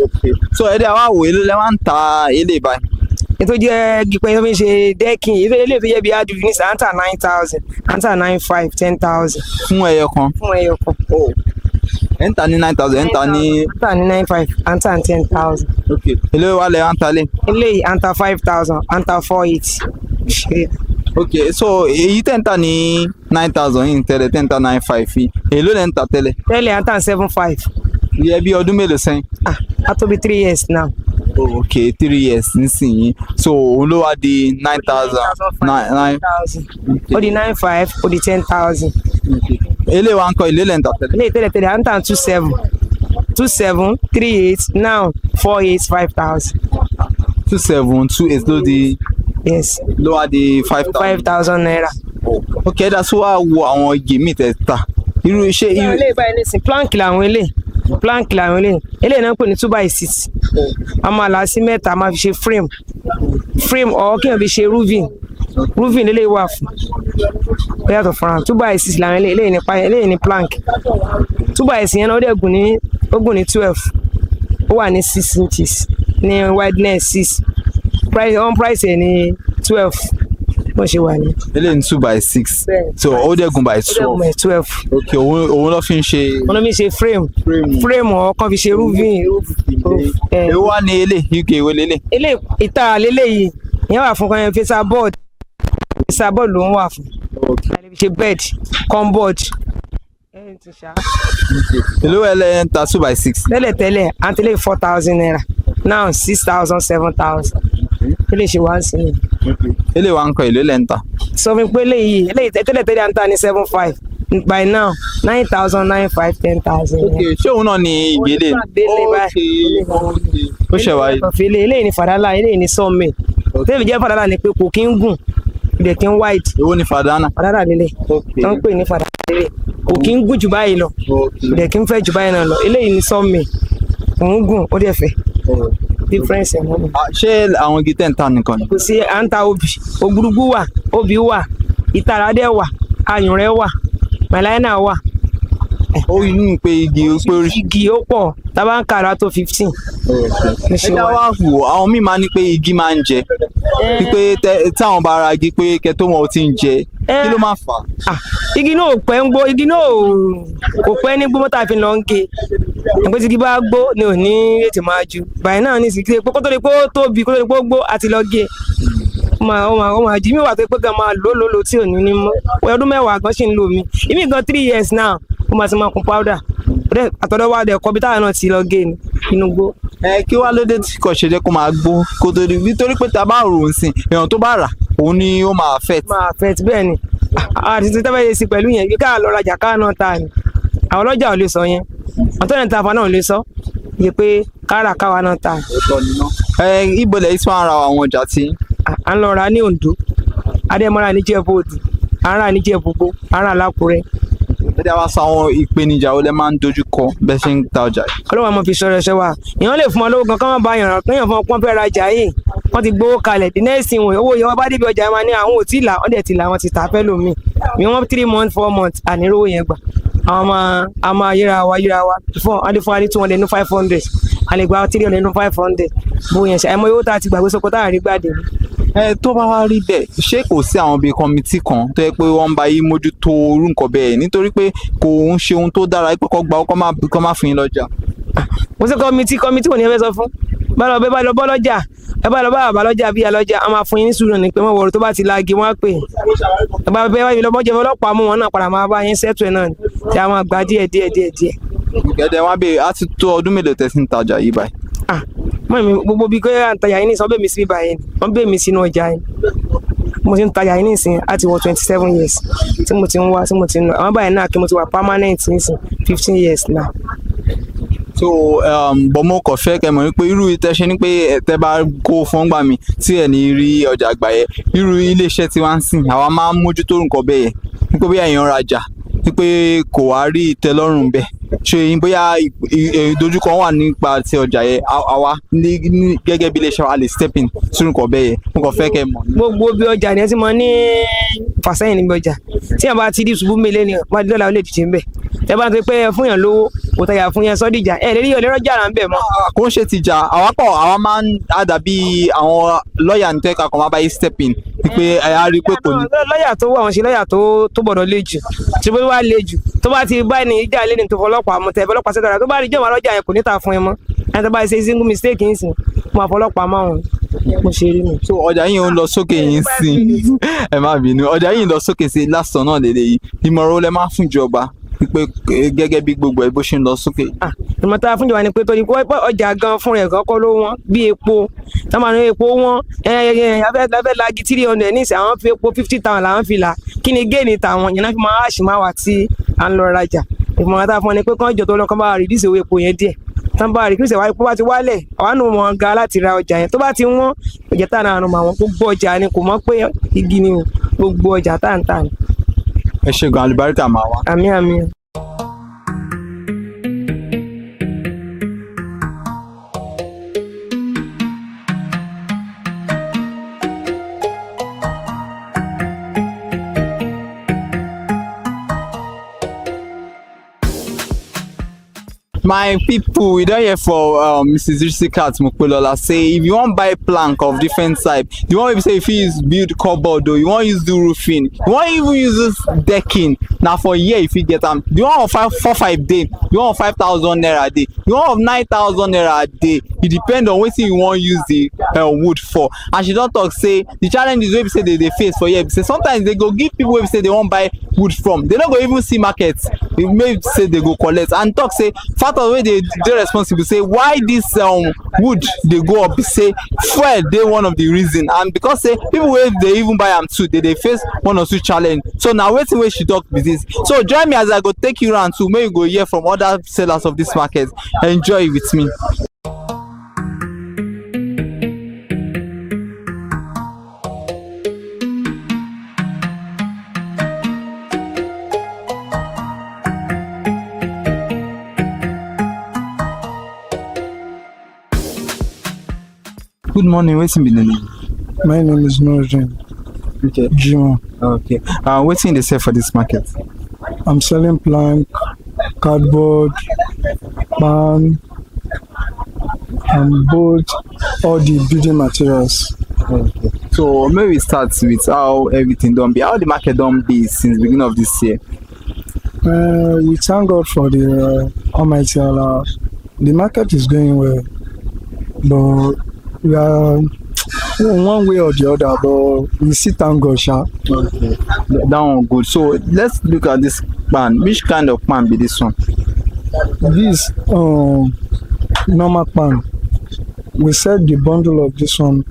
okay. so ẹ dẹ́ wá wò èló lẹ́ wá ń ta ilé báyìí. ètò jẹ́ gípẹ́ tó fi ń ṣe dẹ́kìn ilé tó jẹ́ bí adùn ní sàǹtà 9,000 àǹtà 9,500 10,000. fún ẹyọ kan. fún ẹyọ kan. ẹ̀ ń ta ní 9,000 ẹ̀ ń ta ní. àǹtà ní 9,500 àǹtà 10,000. ok èló wà lẹ́ àǹtà lé. eléyìí àǹtà 5,000 àǹtà 480. ok so èyí tẹ̀ ń ta ní 9,000 yìí tẹ́lẹ̀ tẹ̀ ń ta 9,500 yìí èló lẹ́ ń ta tẹ́lẹ̀. tẹ́lẹ̀ àǹtà 7,500. yẹ bí ọdún mélòó sẹ́yìn. a tó bí 3 years now. ok 3 years nísìnyí so òun ló wá di 9,000. 9,000 ó di 9,500 ó di 10,000. ilé wa ń kọ́ ilé lẹ́ńtà tẹ́lẹ̀. ilé tẹ́lẹ̀ à ń tà 27 38 now 48 5,000. 27 28 ló di. yes. ló wá di 5,000 naira. ok ẹ̀dá sí wàá wo àwọn igi míì tẹ̀ ta irú iṣẹ́ irú. ilé ìbáyìí nísìnyí plank làwọn eléyìí eléyìí náà ń pè ní 2x6 a máa là á sí mẹ́ta a máa fi ṣe frame or kí wọ́n fi ṣe roofing eléyìí wà fún ó yàtọ̀ fúnra 2x6 làwọn eléyìí ní plank 2x6 yẹn náà ó dẹ̀ gùn ní 12 ó wà ní 6 inches ní wideness 6 price ẹ̀ ní 12 bó ṣe wà ní. eléyìí ní 2x6 so ó dẹ̀ gùn by 12. ok òun ló fi ń ṣe. òun ló fi ń ṣe frame ọkàn fi ṣe roofing. èwo wá ní uk èwo lélẹ̀. ilé ìta lélẹ́yìí ìyẹn wà fún kan fisa board ló ń wà fún. ṣe bed cupboard. èló ẹ ń ta 2x6. tẹ́lẹ̀ àǹtẹ̀lẹ̀ 4,000 naira now 6,000 7,000 ilé ṣe wá ń sin ni. ilé wa ń kọ èlò lẹ́ ń ta. sọ fún pé eléyìí tẹ́lẹ̀ à ń ta ní 7,500 by now 9,000 9,500 10,000. ok ṣé òun náà ni ìgbélé. ó ṣe wáyé. eléyìí ni fàdálà eléyìí ni sọ́ọ̀mẹ̀ tẹ́lẹ̀ jẹ́ fàdálà ni pé kò kí ń gùn ìdẹ̀ kí ń wide. èwo ni fàdánà. fàdálà lélẹ̀ tó ń pè ní fàdálà lélẹ̀ kò kí ń gùn jù báyìí lọ ìdẹ̀ kí ń fẹ́ jù báyìí náà lọ eléyìí ni sọ́ọ̀mẹ̀ òun gùn ó dẹ̀ fẹ́ difference ẹ̀ mọ́ mi. ṣé àwọn igi tẹ̀ ń ta nìkan ni. kò sí à ń ta obì ògbúrúgbú wà obì wà ìtara dẹ̀ wà ayùnrẹ́ wà màláìnà wà. ó ní pé igi ó pé oríṣi. igi ó pọ̀ tábà ń kàrà tó 15. ẹ dá wá wò àwọn míì máa ní pé igi máa ń jẹ pípé táwọn bá ra igi pé kẹtó wọn ò ti ń jẹ kí ló máa fà á. igi náà ò pẹ́ ń gbó igi náà kò pẹ́ ní gbó mọ́tà fi lọ ń ge ẹgbẹ́ tí igi bá gbó ni ò ní ètò máa ju báyìí náà ní ìsìnkú pé kó tó di pé ó tóbi kó tó di pé ó gbó àti lọ gé ó máa jí mi wà tó pé gan máa lò tí ò ní mọ́ ọdún mẹ́wàá gan ṣì ń lò mí ìmí gan 3 years now ó máa ti máa kun powder àtọ̀dọ̀ wa dẹ̀ kọ́ bí táwọn náà ti lọ gé inú gbó. kí wàá lóde tí kò ṣe jẹ́ kó máa gbó kó tó di nítorí pé tá a bá rò ó sìn èèyàn tó bá rà òun ni ó máa affect. máa affect bẹ́ẹ̀ ni àti tí tẹ́fẹ́ yé sí pẹ̀lú yẹn ká lọ rajà ká náà ta ni àwọn ọlọ́jà ò lè sọ yẹn àwọn tó yẹn ta fa náà ò lè sọ yẹ pé kára káwa náà ta. ibo lẹ́yìn tí wọ́n ra àwọn ọjà tí. à ń lọ ra ní Oǹdó adémọ́ra ní Jẹ̀bú Òdù à ń rà ní Jẹ̀bú Igbó à ń rà l'Ákúrẹ́ There wá sọ àwọn ìpèníjà wo lẹ máa ń dojú kọ bẹ́ẹ̀ ṣe ń ta ọjà yìí. Ọlọ́run àmọ́ fi sọ̀rọ̀ ṣẹ́ wa èèyàn lè fún ọ lówó gan kán bá yàn kéèyàn fún ọ pọ́n fẹ́ rajà yìí wọ́n ti gbowó kalẹ̀ the next thing owó yẹn wọ́n bá débi ọjà yẹn máa ní àwọn ò tí ì là wọ́n dẹ̀ ti là wọ́n ti tà fẹ́ lómi mi wọ́n 3 months 4 months ànírówó yẹn gbà àwọn máa yíra wa fún adé fún adé 200 ní 500 a lè gba 300 ní 500 bó yẹn ṣe àìmọ̀ yóò tá a ti gbàgbé sọ́kọ́ tá a rí gbàdé. Tó bá wá rí bẹ́ẹ̀ ṣé kò sí àwọn bíi kọ́mítì kan tó yẹ pé wọ́n ń bá yín mójútó irú nǹkan bẹ́ẹ̀ nítorí pé kò ń ṣe ohun tó dára pé kó gba ọkọ má fún yín lọ́jà. Mo ṣe kọ́mítì kò ní ẹ fẹ́ sọ fún bá lọ bọ́ lọ́jà ẹ bá lọ bá bàbá lọ́jà bí alọ́jà a máa fún yín ní sùúrù ní pé wọ́n wọ̀rọ̀ tó bá ti láagi wọ́n á pè ẹ bá bẹ́ẹ̀ wáyé lọ́mọ́jẹ́ ọlọ́pàá mú wọn náà padà máa bá yín sẹ́tù ẹ̀ náà tí a máa gbà díẹ̀. Gẹ̀dẹ̀ wọn bèèrè á ti tó ọdún mélòó tẹ́ sí ń tajà yìí báyìí. Mọ̀ mi gbogbo bíi kó yára ń tajà yín nísìnyí wọ́n bẹ̀ mí sí bíbá yẹn wọ́n bẹ̀ mí sínú ọjà yẹn mo ti ń tajà yín nísìnyí láti wọ 27 years tí mo ti ń wá tí mo ti ń lọ àwọn báyìí náà kí mo ti wà permanent nísìnyí 15 years now. So bọ́ mo kàn fẹ́ kẹ́ mọ̀ wípé irú ìtẹ́ṣe ní pé tẹ́ bá kó fún gbà mí tí ẹ̀ ní rí ọjà àgbà yẹn irú iléeṣẹ́ tí wọ́n ń sìn àwa máa ń mójútó nǹkan bẹ́ẹ̀ yẹn wípé bí èèyàn rajà wípé kò wá rí ìtẹ́lọ́rùn bẹ́ẹ̀ ṣe bóyá ìdojúkọ wà nípa ti ọjà yẹn àwa gẹ́gẹ́ bí iléeṣẹ́ wa lè step in sínú nǹkan bẹ́ẹ̀ yẹn mo kàn fẹ́ kẹ́ mọ̀. Gbogbo bí ọjà ni ẹ ti mọ ní fàsẹ́yìn níbi ọjà tí yàn bá ti di ṣubú mélé ni wọ́n ti dọ́là ó lè dìde ń bẹ̀ ẹ bá ti pé fún yàn lówó kò tẹ̀yà fún yàn sọ́díjà ẹ lè rí ọlẹ́rọ̀jà là ń bẹ̀ mọ́. Kò ń ṣe tìjà àwa máa ń dàbí àwọn lọ́ọ̀yà ní tẹ́ka kan máa bá yí step in pé a rí i pé kò ní. Lọ́ọ̀yà tó wà wọ́n ṣe lọ́ọ̀yà tó gbọ́dọ̀ le jù tí bó wá le jù tó bá ti bá ní ìjà lé ní tó fọlọ́pàá mú tẹ̀ fọlọ́pàá sẹ́dọ̀rà tó bá rí jọ̀wọ́ lọ́jà yẹn kò ní ta fún ẹ mọ́ ẹni tó bá ṣe single mistake yín sìn mo àfọlọ́pàá máa wọn mo ṣe rí mi. So ọjà yìí ń lọ sókè yín sí ẹ má bínú ọjà yìí ń lọ sókè sí lásán náà lélẹ̀ yìí ìmọ̀ràn ó lẹ máa fún ìjọba pé gẹ́gẹ́ bí gbogbo ẹ̀ bó ṣe ń lọ sókè. ìmọ̀ tá a fún ìjọba ni pé torí pé ọjà gan fún rẹ̀ kọ́kọ́ ló wọ́n bí epo tá máa ní epo wọ́n afẹ́ lagi 300 ní ìsìn àwọn fi epo 50,000 làwọn fi là kí ni géènì tàwọn yẹn náà fi máa ṣì máa wà tí à ń lọ rajà ìmọ̀ràn tá a fún ni pé kán jọ tó lọ́kàn bá rìdíìsì owó epo yẹn díẹ̀ tán bá rìdíìsì owó epo bá ti wálẹ̀ àwa nù wọn ga láti ra ọjà yẹn tó bá ti wọ́n ọjà tá à ń ràn àwọn gbogbo ọjà ni kò mọ̀ pé igi ni gbogbo ọjà tá à ń tà ní. Ẹ ṣe gan alùbáríkà máa wá. Àmín. My people, we don't hear for Mrs. Risikat Mukulola say if you want buy plank of different type, you want to say if you use build cupboard or you want use do roofing, you want even use this decking. Now for a year if you get them, you want 5 day, you want 5,000 naira a day, you want 9,000 naira a day. It depends on what you want use the wood for. And she don't talk say the challenges wey be say they face for here. Say sometimes they go give people wey be say they want buy wood from. They don't go even see markets. They may say they go collect and talk say factors wey dey responsible say why this wood dey go up be say fuel dey one of the reason and because say people wey dey even buy am too dey face one or two challenge. So na wetin wey she talk be this. So join me as I go take you round too make you go hear from other sellers of this market. Enjoy with me. Good morning, wetin be the name? My name is Nordin. Okay. Jimo. Okay. Wetin dey sell for this market? I'm selling plank, cardboard, pan, and board, all the building materials. Okay. So maybe we start with how everything done be. How the market done be since beginning of this year? We thank God for the Almighty Allah. The market is going well, but we are one way or the other, but we still thank God, sha. Okay. That one good. So let's look at this pan. Which kind of pan be this one? This normal pan. We sell the bundle of this one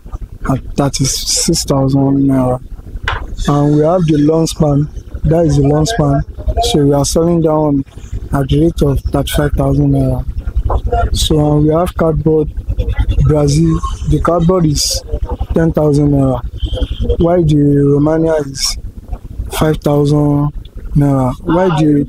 at 36,000 naira, and we have the long span. That is the long span. So we are selling that one at the rate of 35,000 naira. So we have cardboard Brazil. The cardboard is 10,000 naira, while the Romania is 5,000 naira. Why the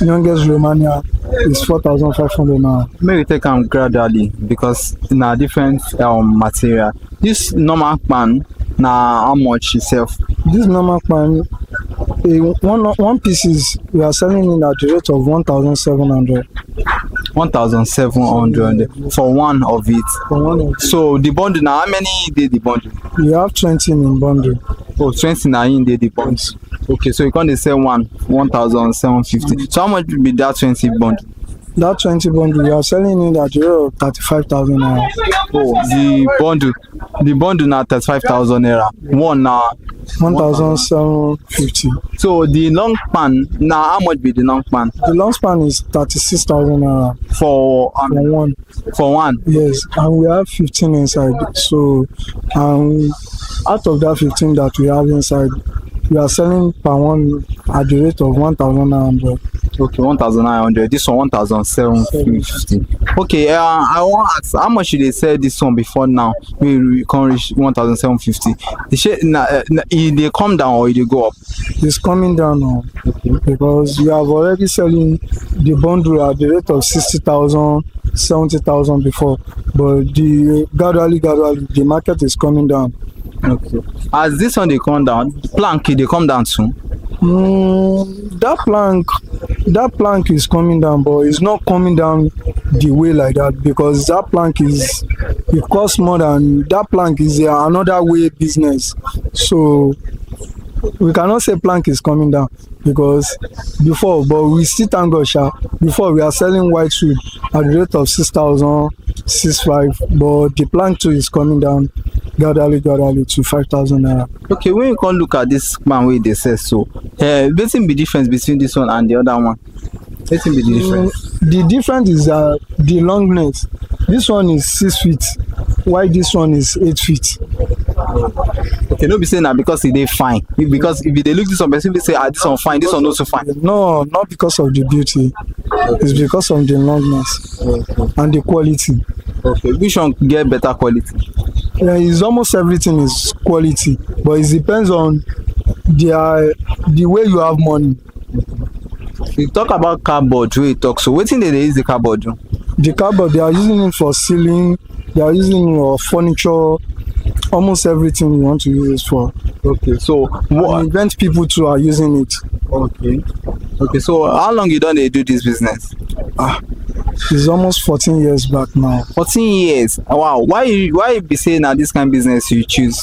youngest Romania is 4,500 naira? Maybe take them gradually because in a different material. This normal pan now how much itself? This normal pan, one pieces we are selling it at the rate of 1,700. 1,700 for one of it. For one of it. So the bundle now, how many did the bundle? We have 20 in bundle. Oh, 20 now in the bundle. Yes. Okay, so you can't sell 1,750. So how much will be that 20 bundle? That 20 bundle we are selling it at the rate of 35,000 naira. Oh, the bundle now 35,000 naira. One now 1,750. So the long pan now, how much be the long pan? The long span is 36,000 naira for one. For one. Yes, and we have 15 inside. So, out of that 15 that we have inside, we are selling per one at the rate of 1,900. Okay, 1,900. This one 1,750. Okay, I want to ask how much did they sell this one before now? We can reach 1,750. They come down or they go up? It's coming down now. Okay. Because we have already selling the bundle at the rate of 60,000, 70,000 before, but gradually the market is coming down. Okay. As this one they come down, plank they come down soon. That plank is coming down, but it's not coming down the way like that because that plank it costs more than that plank is another way business. So we cannot say plank is coming down because before, but we still thank God, before we are selling white wood at the rate of 6,000, 6,500, but the plank too is coming down gradually to 5,000 naira. Okay, when you can look at this man where they say so, what's the difference between this one and the other one? What's the difference? The difference is the longness. This one is 6 feet, while this one is 8 feet. Okay, no be saying that because they fine. Because if they look this one, person will say, this one fine, this one also fine. No, not because of the beauty. It's because of the longness and the quality. Okay, which one get better quality? It's almost everything is quality, but it depends on the way you have money. You talk about cardboard, we talk. So, what thing they use the cardboard? The cardboard they are using it for ceiling, they are using it for furniture, almost everything you want to use it for. Okay, so what event people too are using it. Okay. Okay, so how long you done they do this business? It's almost 14 years back now. 14 years. Wow. Why you be saying that this kind of business you choose?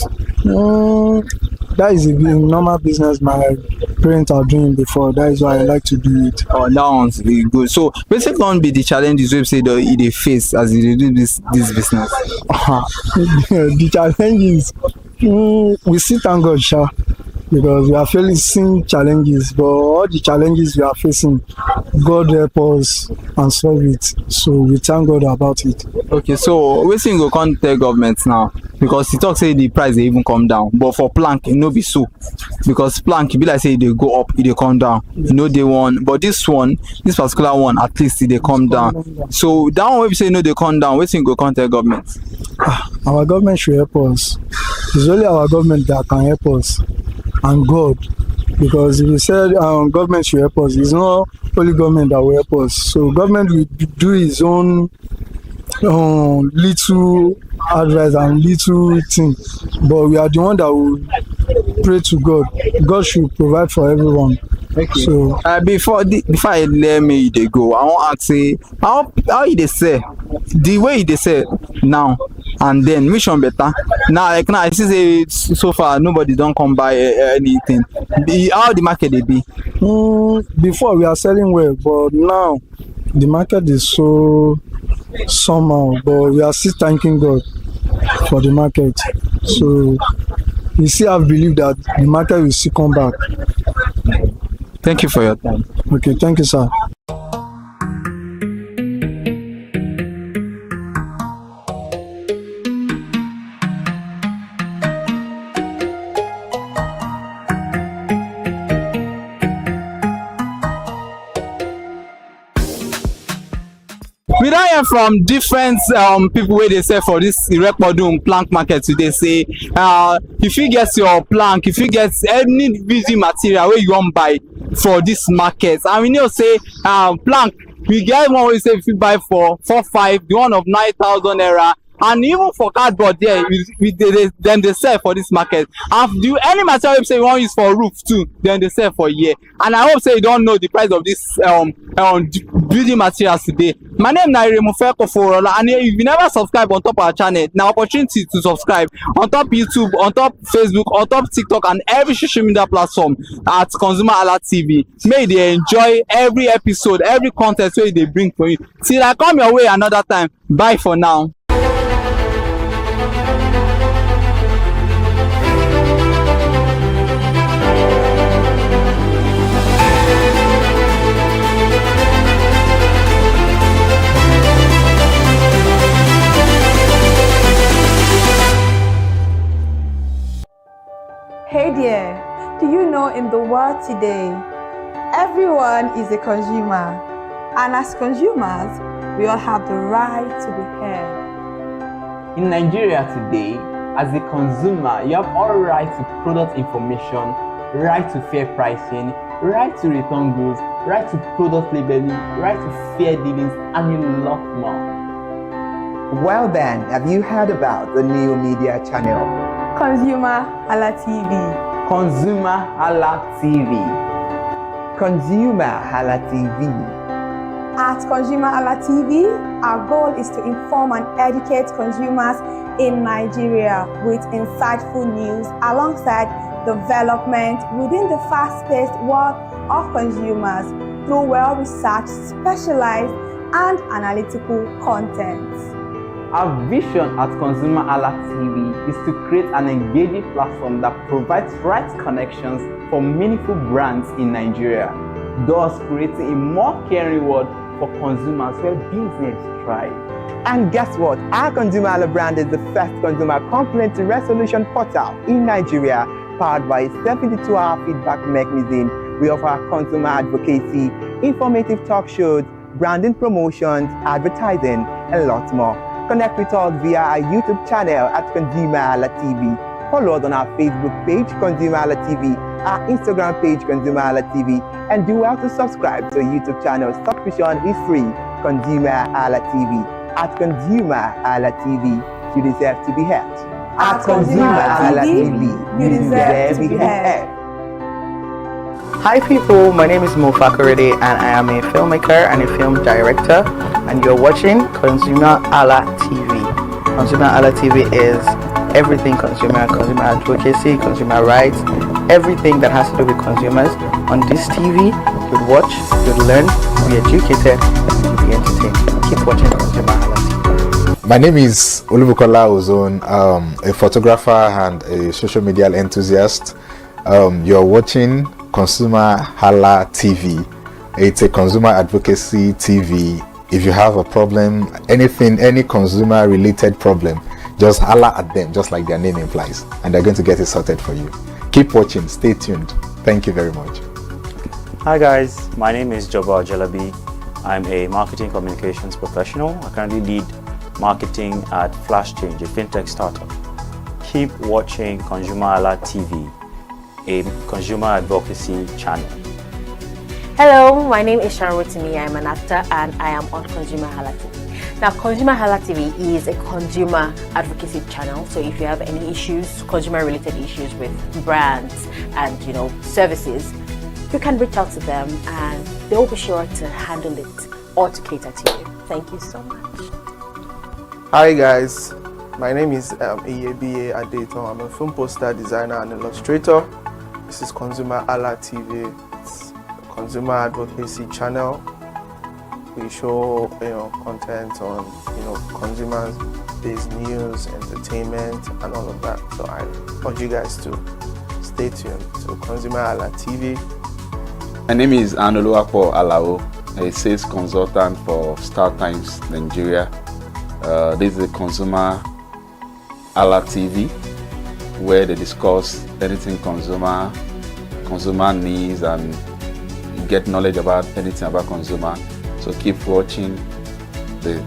That is a normal business my parents are doing before. That is why I like to do it. Oh, that one's really good. So basically going to be the challenges we say that they face as they do this business. The challenges we still thank God, because we are facing challenges, but all the challenges we are facing, God help us and solve it. So we thank God about it. Okay, so we think we can't tell government now because he talk say the price they even come down, but for plank it no be so because plank be like say they go up, they come down. You know they want, but this particular one at least they come down. So that one we say no they come down. We think we can't tell government. Our government should help us. It's only our government that can help us. And God, because if you said government should help us, it's not only government that will help us. So government will do his own little advice and little thing, but we are the one that will pray to God. God should provide for everyone. Okay. So before I let me they go, I want to say how they say the way they say now and then which one better? Now I see say so far nobody don't come buy anything. How the market they be? Before we are selling well, but now the market is so somehow. But we are still thanking God for the market. So we still have belief that the market will still come back. Thank you for your time. Okay, thank you, sir. We don't hear hear from different people where they sell for this Irekpodun plank market today. Say if you get your plank, if you get any building material where you want buy for this market, and we know say plank, we get one wey say if you buy for 4-5, the one of 9,000 naira. And even for cardboard there, then they sell for this market. And do any material say you want use for roof too, then they sell for a year. And I hope say you don't know the price of this building materials today. My name is Forola, and if you never subscribe on top our channel, now opportunity to subscribe on top YouTube, on top Facebook, on top TikTok, and every social media platform at ConsumerHalla TV. May they enjoy every episode, every content where they bring for you. Till I come your way another time. Bye for now. Hey there, do you know in the world today, everyone is a consumer, and as consumers, we all have the right to be heard. In Nigeria today, as a consumer, you have all right to product information, right to fair pricing, right to return goods, right to product labeling, right to fair dealings, and a lot more. Well then, have you heard about the new media channel? ConsumerHalla TV. ConsumerHalla TV. ConsumerHalla TV. At ConsumerHalla TV, our goal is to inform and educate consumers in Nigeria with insightful news alongside development within the fast-paced world of consumers through well-researched, specialized, and analytical content. Our vision at ConsumerHalla TV is to create an engaging platform that provides right connections for meaningful brands in Nigeria, thus creating a more caring world for consumers where business thrive. And guess what? Our ConsumerHalla brand is the first consumer complaint resolution portal in Nigeria, powered by a 72-hour feedback mechanism. We offer consumer advocacy, informative talk shows, branding promotions, advertising, and lots more. Connect with us via our YouTube channel at ConsumerHalla TV. Follow us on our Facebook page, ConsumerHalla TV, our Instagram page, ConsumerHalla TV, and do well to subscribe to our YouTube channel. Subscription is free. ConsumerHalla TV. At ConsumerHalla TV, you deserve to be heard. At ConsumerHalla TV, you deserve to be heard. Hi people, my name is Mofakorede and I am a filmmaker and a film director, and you're watching ConsumerHalla TV. ConsumerHalla TV is everything consumer advocacy, consumer rights, everything that has to do with consumers. On this TV, you'll watch, you'll learn, you'll be educated, and you'll be entertained. Keep watching ConsumerHalla TV. My name is Olubukola Ozone, a photographer and a social media enthusiast. You're watching ConsumerHalla TV. It's a consumer advocacy TV. If you have a problem, anything, any consumer related problem, just holla at them, just like their name implies, and they're going to get it sorted for you. Keep watching, stay tuned. Thank you very much. Hi guys, my name is Jobal Jalabi. I'm a marketing communications professional. I currently lead marketing at Flash Change, a fintech startup. Keep watching ConsumerHalla TV, a consumer advocacy channel. Hello, my name is ConsumerHalla. I'm an actor and I am on ConsumerHalla TV. Now, ConsumerHalla TV is a consumer advocacy channel. So if you have any issues, consumer-related issues with brands and services, you can reach out to them and they will be sure to handle it or to cater to you. Thank you so much. Hi guys, my name is Iyebiye Adeton. I'm a film poster designer and illustrator. This is ConsumerHalla TV. It's a consumer advocacy channel. We show content on consumers-based news, entertainment, and all of that. So I urge you guys to stay tuned to ConsumerHalla TV. My name is Anoluwapo Alao, a sales consultant for Star Times Nigeria. This is a ConsumerHalla TV, where they discuss anything consumer needs and get knowledge about anything about consumer. So keep watching the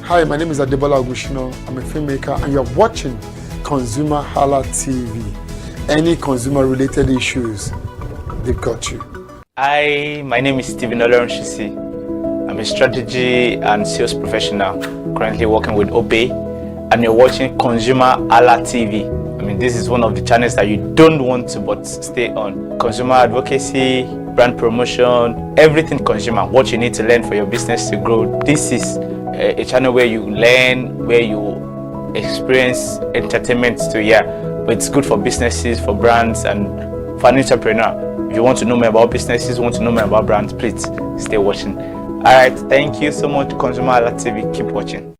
Hi, my name is Adebola Ogushino. I'm a filmmaker and you're watching ConsumerHalla TV. Any consumer-related issues, they've got you. Hi, my name is Stephen Olorunshisi. I'm a strategy and sales professional, currently working with Obey, and you're watching ConsumerHalla TV. I mean, this is one of the channels that you don't want to but stay on. Consumer advocacy, brand promotion, everything consumer, what you need to learn for your business to grow. This is a channel where you learn, where you experience entertainment too, yeah. But it's good for businesses, for brands, and for an entrepreneur. If you want to know more about businesses, want to know more about brands, please stay watching. All right, thank you so much, ConsumerHalla TV. Keep watching.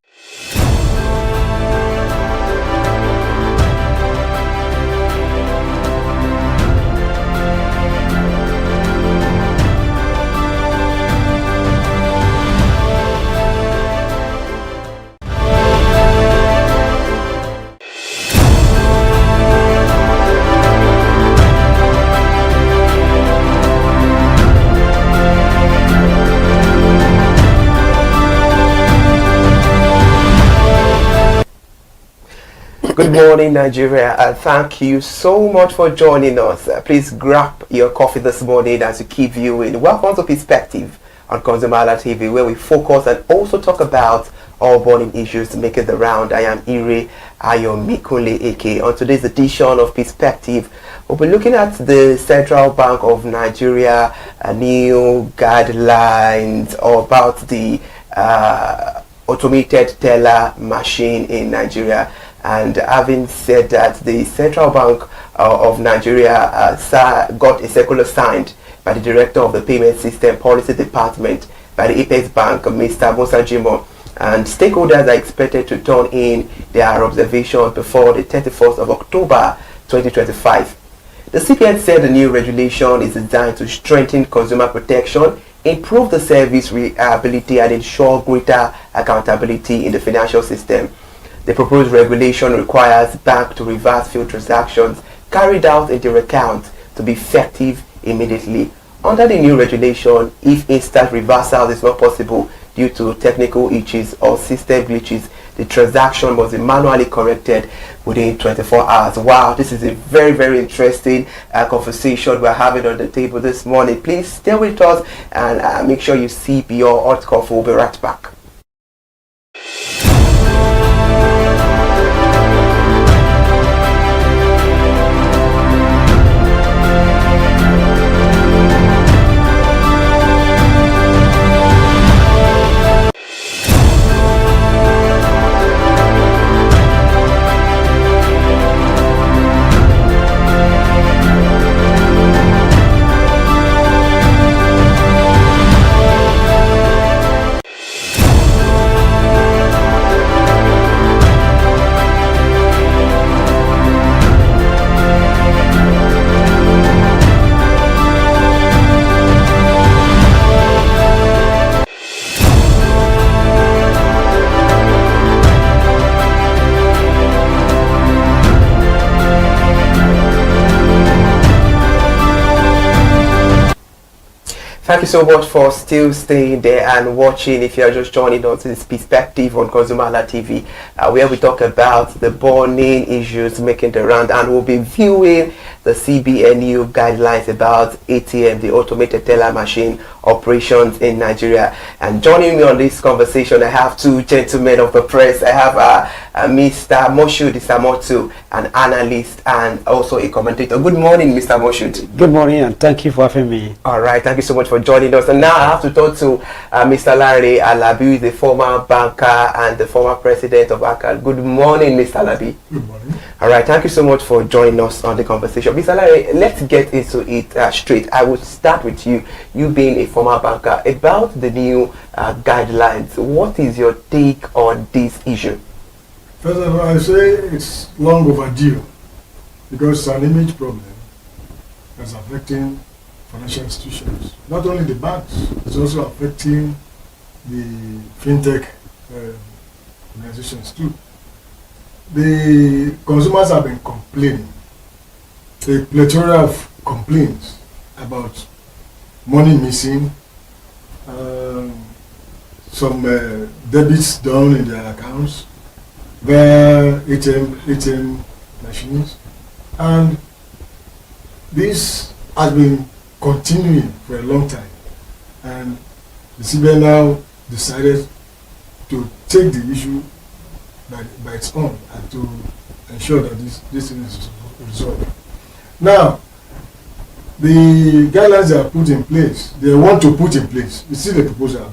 Good morning, Nigeria, and thank you so much for joining us. Please grab your coffee this morning as you keep viewing. Welcome to Perspective on ConsumerHalla TV, where we focus and also talk about all burning issues making the round. I am Ire Ayomikunle Eke. On today's edition of Perspective, we'll be looking at the Central Bank of Nigeria new guidelines about the automated teller machine in Nigeria. And having said that, the Central Bank of Nigeria got a circular signed by the Director of the Payment System Policy Department by the Apex Bank, Mr. Musa Jimo, and stakeholders are expected to turn in their observations before the 31st of October 2025. The CBN said the new regulation is designed to strengthen consumer protection, improve the service reliability, and ensure greater accountability in the financial system. The proposed regulation requires banks to reverse failed transactions carried out in their account to be effective immediately. Under the new regulation, if instant reversal is not possible due to technical issues or system glitches, the transaction must be manually corrected within 24 hours. Wow, this is a very, very interesting conversation we're having on the table this morning. Please stay with us and make sure you sip your hot coffee. We'll be right back. Thank you so much for still staying there and watching. If you're just joining us, this Perspective on ConsumerHalla TV, where we talk about the burning issues making the round, and we'll be viewing the CBNU guidelines about ATM, the automated teller machine operations in Nigeria. And joining me on this conversation, I have two gentlemen of the press. I have Mr. Moshood Isamotu, an analyst and also a commentator. Good morning, Mr. Moshood. Good morning, and thank you for having me. All right, thank you so much for joining us. And now I have to talk to Mr. Larry Alabi, the former banker and the former president of ACAL. Good morning, Mr. Alabi. Good morning. All right, thank you so much for joining us on the conversation. Mr. Larry, let's get into it straight. I will start with you, you being a former banker, about the new guidelines. What is your take on this issue? First of all, I say it's long overdue because it's an image problem that's affecting financial institutions. Not only the banks, it's also affecting the fintech organizations too. The consumers have been complaining, a plethora of complaints about money missing, some debits done in their accounts via ATM machines, and this has been continuing for a long time, and the CBN now decided to take the issue by its own and to ensure that this thing is resolved. Now, the guidelines they are put in place, they want to put in place, you see the proposal.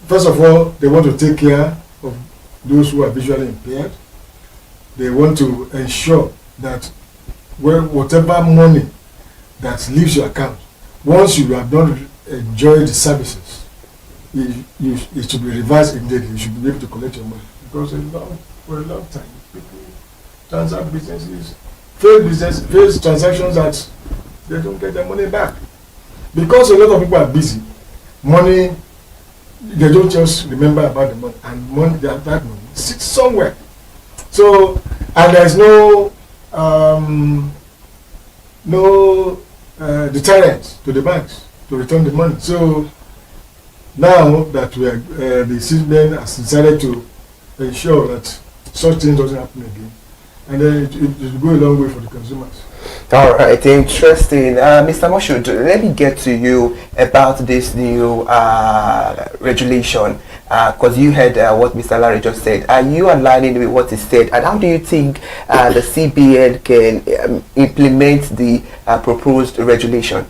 First of all, they want to take care of those who are visually impaired. They want to ensure that whatever money that leaves your account, once you have not enjoyed the services, it should be reversed immediately. You should be able to collect your money. Because for a long time, people transact businesses, failed transactions that they don't get their money back. Because a lot of people are busy, money, they don't just remember about the money, and that money sits somewhere. So, and there's no deterrent to the banks to return the money. So now that the CBN has decided to ensure that such things doesn't happen again, and then it will go a long way for the consumers. All right, interesting. Mr. Moshood, let me get to you about this new regulation, because you heard what Mr. Larry just said. Are you aligning with what he said, and how do you think the CBN can implement the proposed regulation?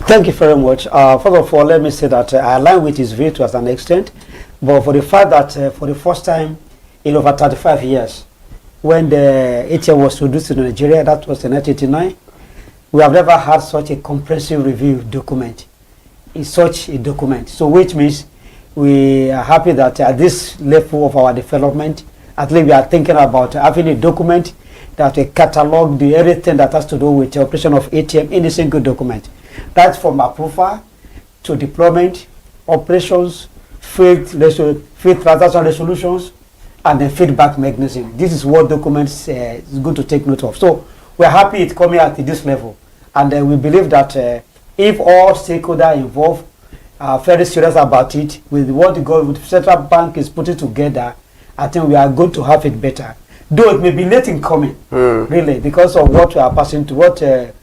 Thank you very much. First of all, let me say that I align with his view to an extent, but for the fact that for the first time in over 35 years, when the ATM was introduced in Nigeria, that was in 1989, we have never had such a comprehensive review document. It's such a document. So which means we are happy that at this level of our development, at least we are thinking about having a document that will catalog everything that has to do with the operation of ATM in a single document. That's from approval to deployment, operations, field transaction resolutions, and the feedback mechanism. This is what documents is good to take note of. So we're happy it's coming at this level, and we believe that if all stakeholders involved are very serious about it, with what the central bank is putting together, I think we are going to have it better. Though it may be late in coming, really, because of what we are passing to, what the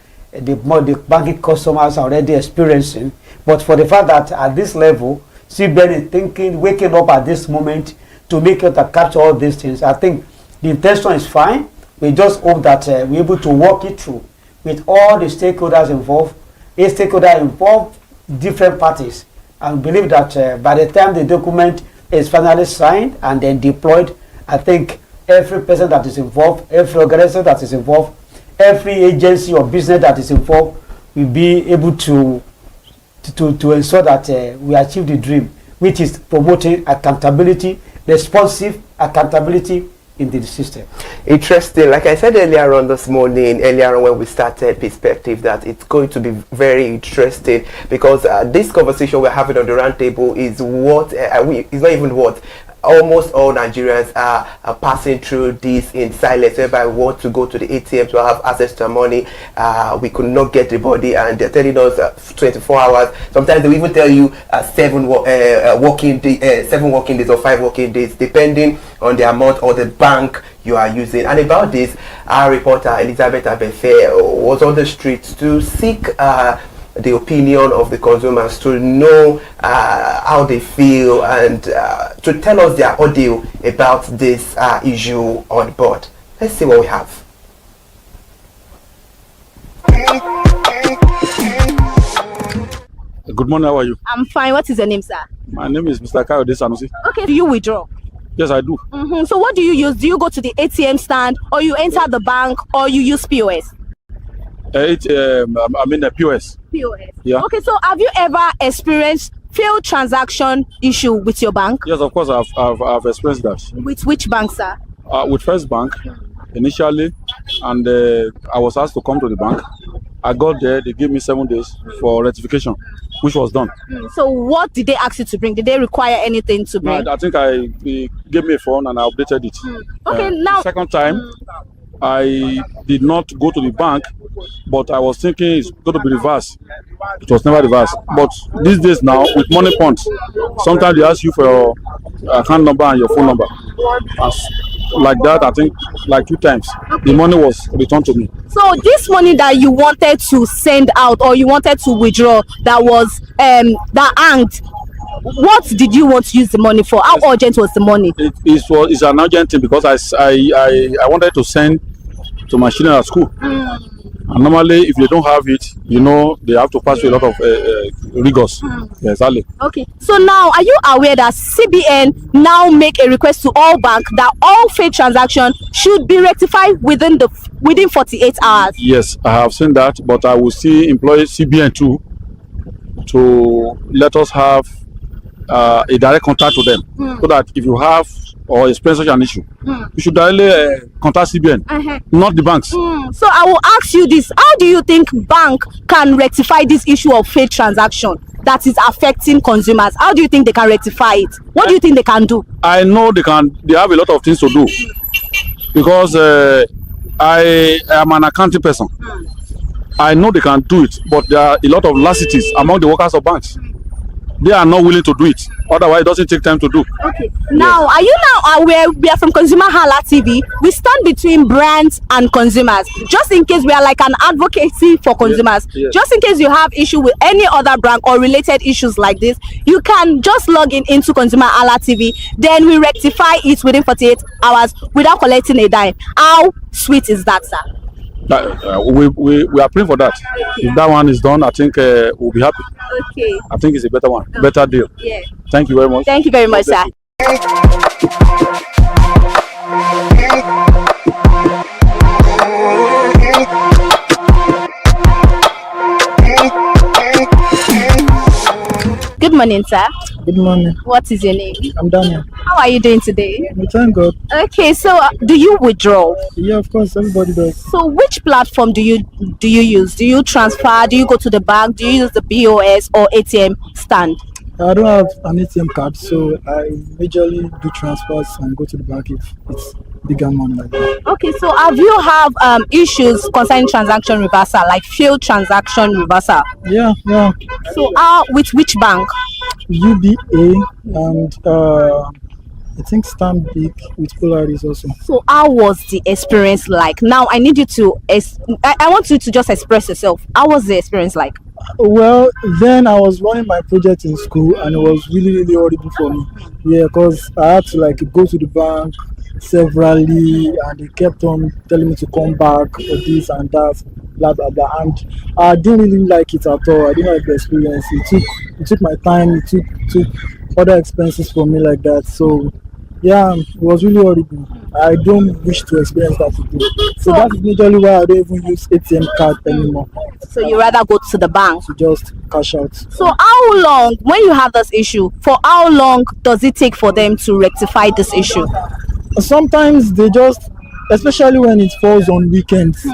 banking customers are already experiencing. But for the fact that at this level, CBN is thinking, waking up at this moment to make it to capture all these things, I think the intention is fine. We just hope that we're able to work it through with all the stakeholders involved. A stakeholder involved different parties, and believe that by the time the document is finally signed and then deployed, I think every person that is involved, every organization that is involved, every agency or business that is involved will be able to ensure that we achieve the dream, which is promoting accountability, responsive accountability in the system. Interesting. Like I said earlier on this morning, when we started Perspective, that it's going to be very interesting, because this conversation we're having on the round table is what it's not even what almost all Nigerians are passing through this in silence. Whereby we want to go to the ATM to have access to money, we could not get the body, and they're telling us 24 hours. Sometimes they will even tell you 7 working days or 5 working days, depending on the amount or the bank you are using. And about this, our reporter Elizabeth Abefe was on the streets to seek the opinion of the consumers, to know how they feel, and to tell us their audio about this issue on board. Let's see what we have. Good morning, how are you? I'm fine. What is your name, sir? My name is Mr. Kayode Sanusi. Okay, do you withdraw? Yes, I do. So what do you use? Do you go to the ATM stand, or you enter the bank, or you use POS? I mean the POS. POS. Yeah. Okay, so have you ever experienced failed transaction issue with your bank? Yes, of course, I've experienced that. With which bank, sir? With First Bank, initially, and I was asked to come to the bank. I got there, they gave me 7 days for rectification, which was done. So what did they ask you to bring? Did they require anything to bring? No, I think they gave me a phone and I updated it. Okay, now... Second time, I did not go to the bank, but I was thinking it's going to be reversed. It was never reversed. But these days now, with money points, sometimes they ask you for your account number and your phone number. As, like that, I think like 2 times, the money was returned to me. So this money that you wanted to send out or you wanted to withdraw that was that hanged, what did you want to use the money for? How urgent was the money? It's an urgent thing because I wanted to send to my children at school. And normally, if they don't have it, you know, they have to pass through a lot of rigors. Yeah, exactly. Okay. So now, are you aware that CBN now make a request to all banks that all fake transactions should be rectified within 48 hours? Yes, I have seen that, but I will still employ CBN too to let us have a direct contact to them, so that if you have or experience such an issue, you should directly contact CBN, not the banks. So I will ask you this: how do you think bank can rectify this issue of fake transaction that is affecting consumers? How do you think they can rectify it? What do you think they can do? I know they can. They have a lot of things to do because I am an accounting person. I know they can do it, but there are a lot of laxities among the workers of banks. They are not willing to do it. Otherwise, it doesn't take time to do. Okay. Now, are you now aware? We are from ConsumerHalla TV. We stand between brands and consumers. Just in case we are like an advocacy for consumers. Yes. Just in case you have issue with any other brand or related issues like this, you can just log into ConsumerHalla TV. Then we rectify it within 48 hours without collecting a dime. How sweet is that, sir? We are praying for that. If that one is done, I think we'll be happy. Okay. I think it's a better one, better deal. Yeah. Thank you very much. Thank you very much, sir. Good morning, sir. Good morning. What is your name? I'm Daniel. How are you doing today? Thank God. Okay, so do you withdraw? Yeah, of course, everybody does. So which platform do you use? Do you transfer? Do you go to the bank? Do you use the POS or ATM stand? I don't have an ATM card, so I majorly do transfers and go to the bank if it's bigger money like that. Okay, so have you have issues concerning transaction reversal, like failed transaction reversal? Yeah. So with which bank? UBA and I think Stanbic with Polaris also. So how was the experience like? Now I need you to I want you to just express yourself. How was the experience like? Well, then I was running my project in school and it was really horrible for me. Yeah, because I had to like go to the bank severally and they kept on telling me to come back for this and that, blah blah blah, and I didn't really like it at all. I didn't like the experience. It took my time, it took other expenses for me like that. So yeah, it was really horrible. I don't wish to experience that again. So that's majorly why I don't even use ATM card anymore. So you rather go to the bank to just cash out. So how long, when you have this issue, for how long does it take for them to rectify this issue? Sometimes they just, especially when it falls on weekends,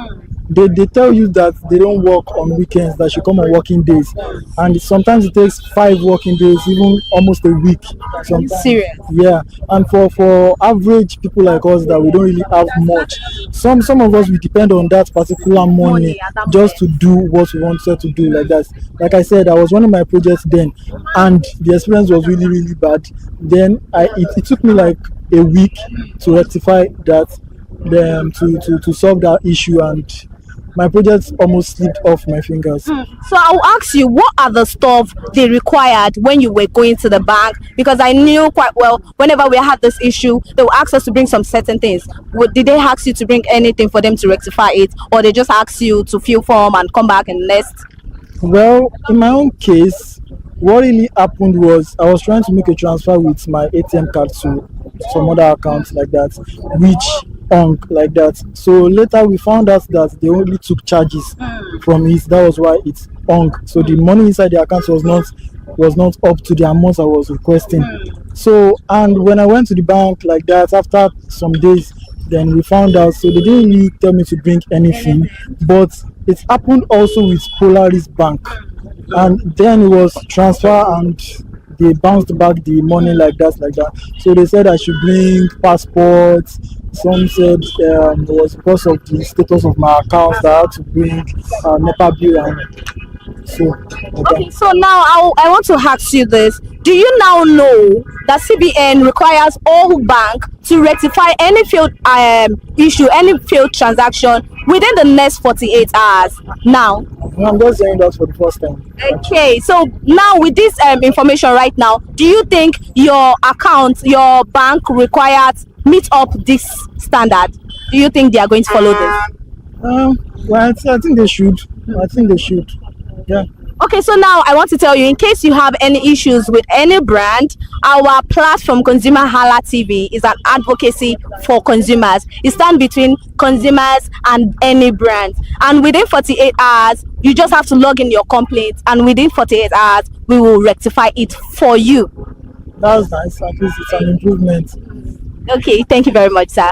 they tell you that they don't work on weekends, that should come on working days, and sometimes it takes 5 working days, even almost a week. Sometimes. Serious? Yeah, and for average people like us that we don't really have much, some of us we depend on that particular money just to do what we wanted to do like that. Like I said, I was running my project then, and the experience was really bad. Then it took me like a week to rectify that, to solve that issue, and my project almost slipped off my fingers. So I'll ask you, what are the stuff they required when you were going to the bank? Because I knew quite well, whenever we had this issue, they would ask us to bring some certain things. Did they ask you to bring anything for them to rectify it, or they just ask you to fill form and come back and next? Well, in my own case, what really happened was I was trying to make a transfer with my ATM card to some other accounts like that, which like that. So later we found out that they only took charges from it. That was why it's so the money inside the account was not up to the amount I was requesting. So, and when I went to the bank like that, after some days, then we found out, so they didn't really tell me to bring anything, but it happened also with Polaris Bank, and then it was transfer and they bounced back the money like that. So they said I should bring passports, Some said it was because of the status of my account that I had to bring NEPA bill and so. Okay, so now I want to ask you this. Do you now know that CBN requires all bank to rectify any failed issue, any failed transaction within the next 48 hours now? I'm just saying that for the first time. Okay, so now with this information right now, do you think your account, your bank requires meet up this standard? Do you think they are going to follow this? Well, I think they should. I think they should. Yeah. Okay, so now I want to tell you, in case you have any issues with any brand, our platform ConsumerHallaTV is an advocacy for consumers. It stands between consumers and any brand. And within 48 hours, you just have to log in your complaint, and within 48 hours, we will rectify it for you. That's nice. At least it's an improvement. Okay, thank you very much, sir.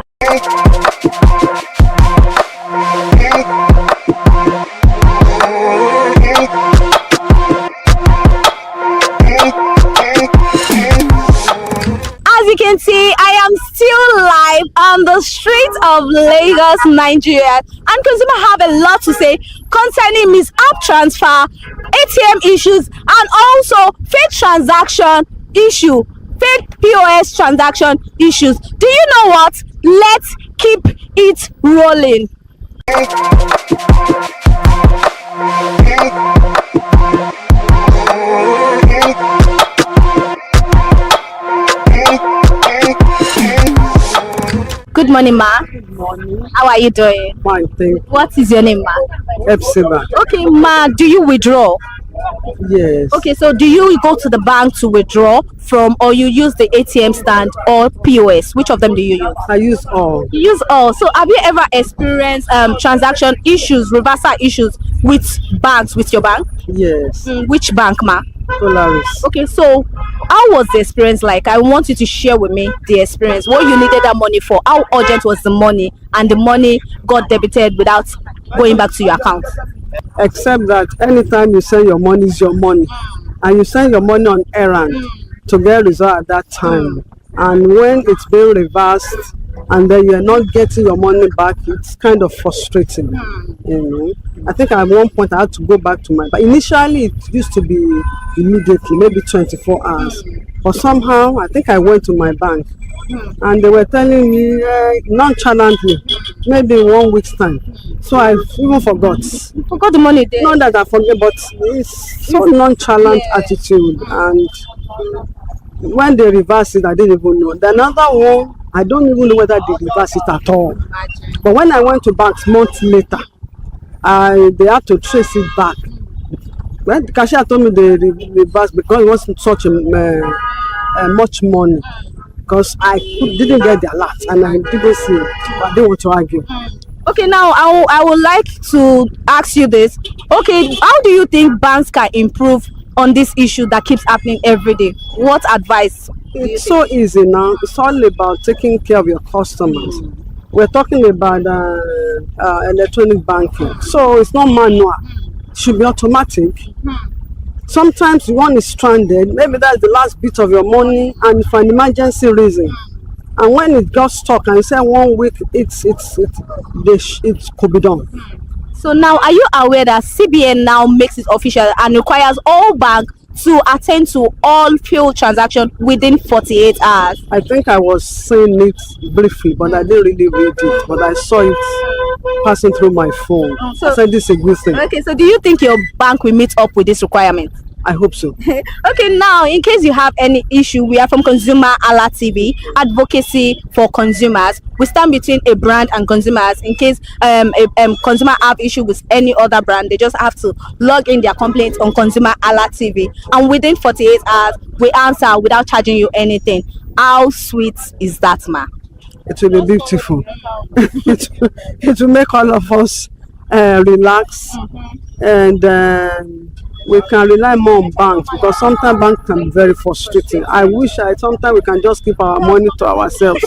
As you can see, I am still live on the streets of Lagos, Nigeria, and consumers have a lot to say concerning mis-app transfer, ATM issues, and also fake transaction issue, fake POS transaction issues. Do you know what? Let's keep it rolling. Good morning, ma. Good morning. How are you doing? Fine, thank you. What is your name, ma? Epsilon. Okay, ma, do you withdraw? Yes. Okay, so do you go to the bank to withdraw from, or you use the ATM stand or POS? Which of them do you use? I use all. You use all. So have you ever experienced transaction issues, reversal issues with banks, with your bank? Yes. Which bank, ma? Polaris. Okay, so how was the experience like? I want you to share with me the experience. What you needed that money for? How urgent was the money? And the money got debited without going back to your account? Except that anytime you send your money is your money, and you send your money on errand to get result at that time, and when it's being reversed and then you're not getting your money back, it's kind of frustrating. You know, I think at one point I had to go back to my bank. Initially it used to be immediately, maybe 24 hours, but somehow I think I went to my bank and they were telling me nonchalantly, maybe 1 week's time. So I even forgot. Forgot the money there. Not that I forget, but it's so nonchalant attitude. And when they reverse it, I didn't even know. The another one, I don't even know whether they reverse it at all. But when I went to banks months later, they had to trace it back. When the cashier told me they reversed because it wasn't such much money. Because I didn't get the alert and I didn't see it, but I didn't want to argue. Okay, now I would like to ask you this. Okay, how do you think banks can improve on this issue that keeps happening every day? What advice? It's so easy now. It's all about taking care of your customers. We're talking about electronic banking, so it's not manual. It should be automatic. Sometimes one is stranded, maybe that's the last bit of your money and for an emergency reason. And when it got stuck and you say 1 week, it could be done. So now, are you aware that CBN now makes it official and requires all banks to attend to all failed transactions within 48 hours? I think I was saying it briefly, but I didn't really read it. But I saw it passing through my phone. So I said this is a good thing. Okay, so do you think your bank will meet up with this requirement? I hope so. Okay, now in case you have any issue, we are from ConsumerHallaTV, advocacy for consumers. We stand between a brand and consumers. In case a consumer have issue with any other brand, they just have to log in their complaint on ConsumerHallaTV, and within 48 hours we answer without charging you anything. How sweet is that, ma? It will be beautiful. It will make all of us relax, and we can rely more on banks, because sometimes banks can be very frustrating. I wish sometimes we can just keep our money to ourselves.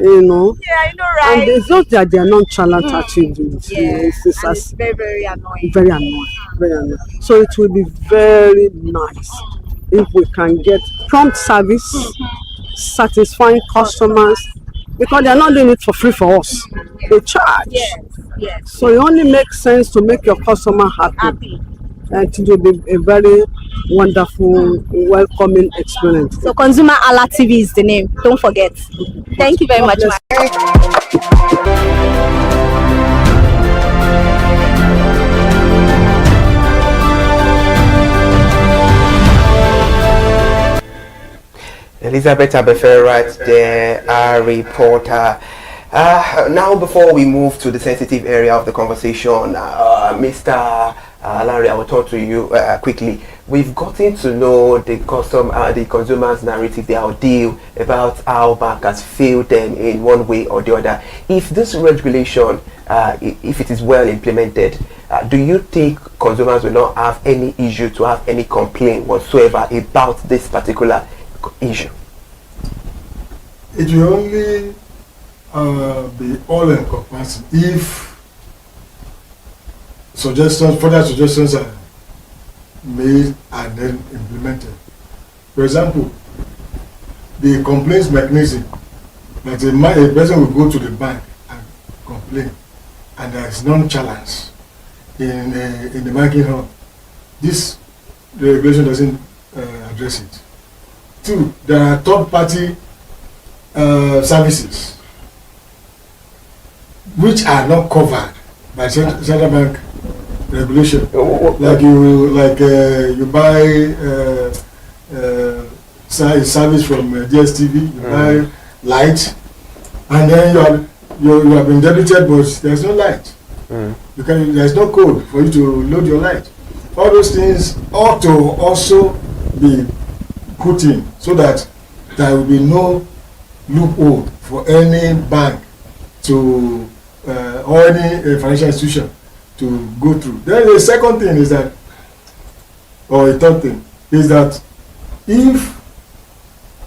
You know. Yeah, I know, right? And it's not that they are nonchalant attitudes. Yeah, it's very, very annoying. Very annoying. Very annoying. So it will be very nice if we can get prompt service, satisfying customers. because they are not doing it for free for us. They charge. Yes. So it only makes sense to make your customer happy. And it will be a very wonderful, welcoming experience. So ConsumerHalla TV is the name. Don't forget. Thank you very much, ma'am. Elizabeth Abefe right there, our reporter. Now, before we move to the sensitive area of the conversation, Mr. Larry, I will talk to you quickly. We've gotten to know the consumer's narrative, their ordeal about how bank has failed them in one way or the other. If this regulation, if it is well implemented, do you think consumers will not have any issue to have any complaint whatsoever about this particular issue? It will only be all-encompassing if further suggestions are made and then implemented. For example, the complaints mechanism, that a person will go to the bank and complain, and there is non-challenge in the banking hall. The regulation doesn't address it. 2, there are third-party services which are not covered by central bank regulation. Like you buy a service from DSTV, you buy light, and then you have been debited, but there's no light. There's no code for you to load your light. All those things ought to also be put in so that there will be no loophole for any bank to or any financial institution to go through. Then the second thing is that, or a third thing, is that if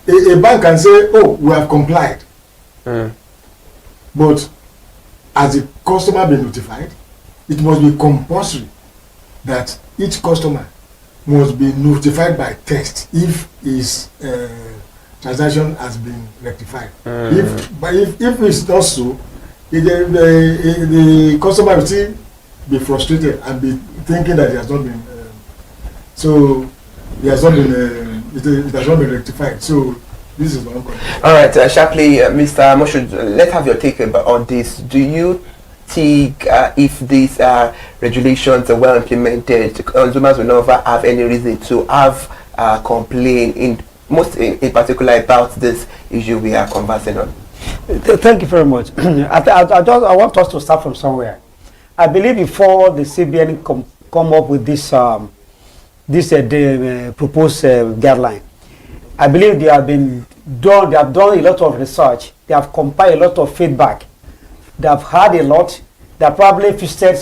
a bank can say, oh, we have complied, but as a customer be notified, it must be compulsory that each customer must be notified by text if his transaction has been rectified. If it's not so, the customer will still be frustrated and be thinking that it has not been it has not been rectified. So this is one point. All right, sharply, Mr. Moshood, let's have your take on this. Do you think if these regulations are well implemented, consumers will never have any reason to have complaint in particular about this issue we are conversing on? Thank you very much. I want us to start from somewhere. I believe before the CBN come up with this proposed guideline, I believe they have done a lot of research. They have compiled a lot of feedback. They have heard a lot. They have probably visited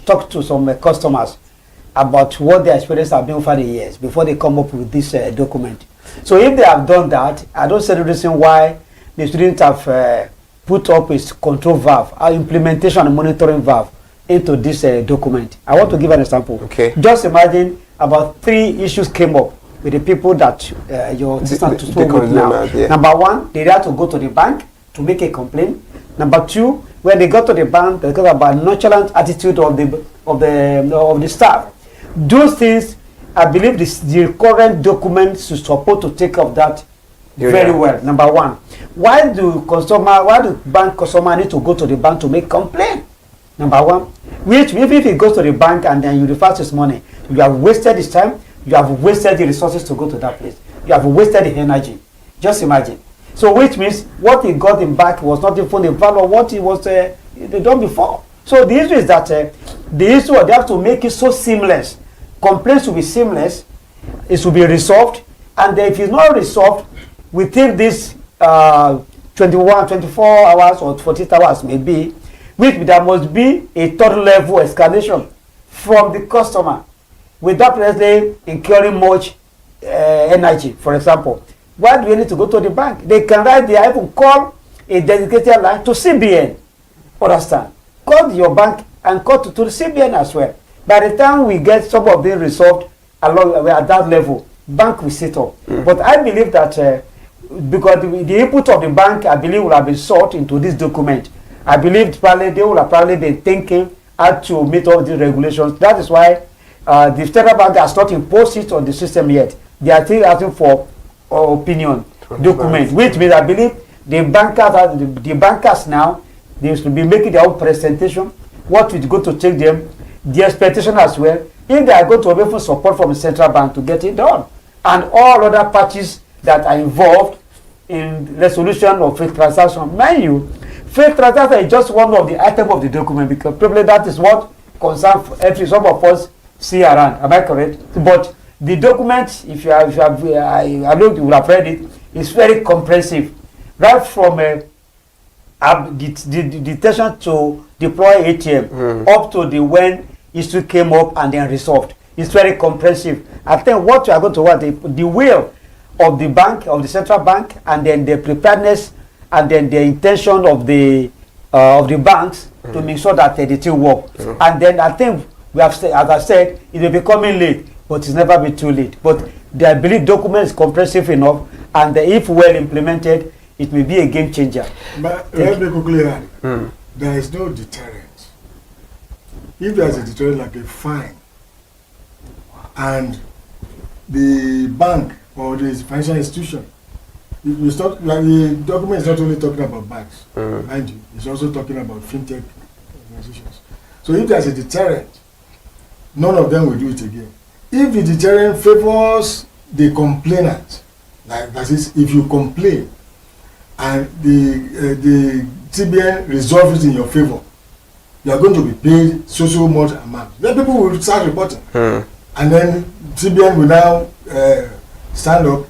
talked to some customers about what their experience have been over the years before they come up with this document. So if they have done that, I don't see the reason why the students have put up a control valve, our implementation and monitoring valve into this document. I want to give an example. Okay. Just imagine about 3 issues came up with the people that your assistant spoke with now. Yeah. Number 1, they had to go to the bank to make a complaint. Number 2, when they got to the bank, they got about nonchalant attitude of the staff. Those things, I believe the current documents is supposed to take up that very well. Number 1, why do bank customer need to go to the bank to make complaint? Number 1, which if he goes to the bank and then you reverse his money, you have wasted his time, you have wasted the resources to go to that place, you have wasted the energy. Just imagine. So which means what he got in back was not even the value of what he was done before. So the issue is that they have to make it so seamless. Complaints will be seamless, it will be resolved, and if it's not resolved within this 24 hours or 48 hours maybe, which there must be a third level escalation from the customer without presently incurring much energy. For example, why do you need to go to the bank? They can write there, even call a dedicated line to CBN. Understand? Call your bank and call to the CBN as well. By the time we get some of them resolved at that level, bank will sit up. But I believe that because the input of the bank, I believe, will have been sought into this document. I believe probably they will have probably been thinking how to meet all these regulations. That is why the Federal Bank has not imposed it on the system yet. They are still asking for opinion document, which means I believe the bankers now, they should be making their own presentation, what is going to take them, the expectation as well, if they are going to have support from the central bank to get it done. And all other parties that are involved in resolution of fake transaction. Mind you, fake transaction is just one of the items of the document, because probably that is what concerns every some of us see around. Am I correct? But the document, if you have I know you will have read it, is very comprehensive, right from the detention to deploy ATM up to the when issue came up and then resolved. It's very comprehensive. I think what you are going to want, the will of the bank, of the central bank, and then the preparedness, and then the intention of the banks to make sure that they still work. And then I think we have, as I said, it will be coming late, but it's never been too late. But I believe document is comprehensive enough, and if well implemented, it may be a game changer. But let me quickly add, there is no deterrent. If there is a deterrent like a fine, and the bank or the financial institution, you start, like the document is not only talking about banks, mind you, it's also talking about fintech organizations. So if there's a deterrent, none of them will do it again. If the deterrent favors the complainant, like that is, if you complain and the CBN resolves it in your favor, you are going to be paid so much amount. Then people will start reporting, and then CBN will now stand up,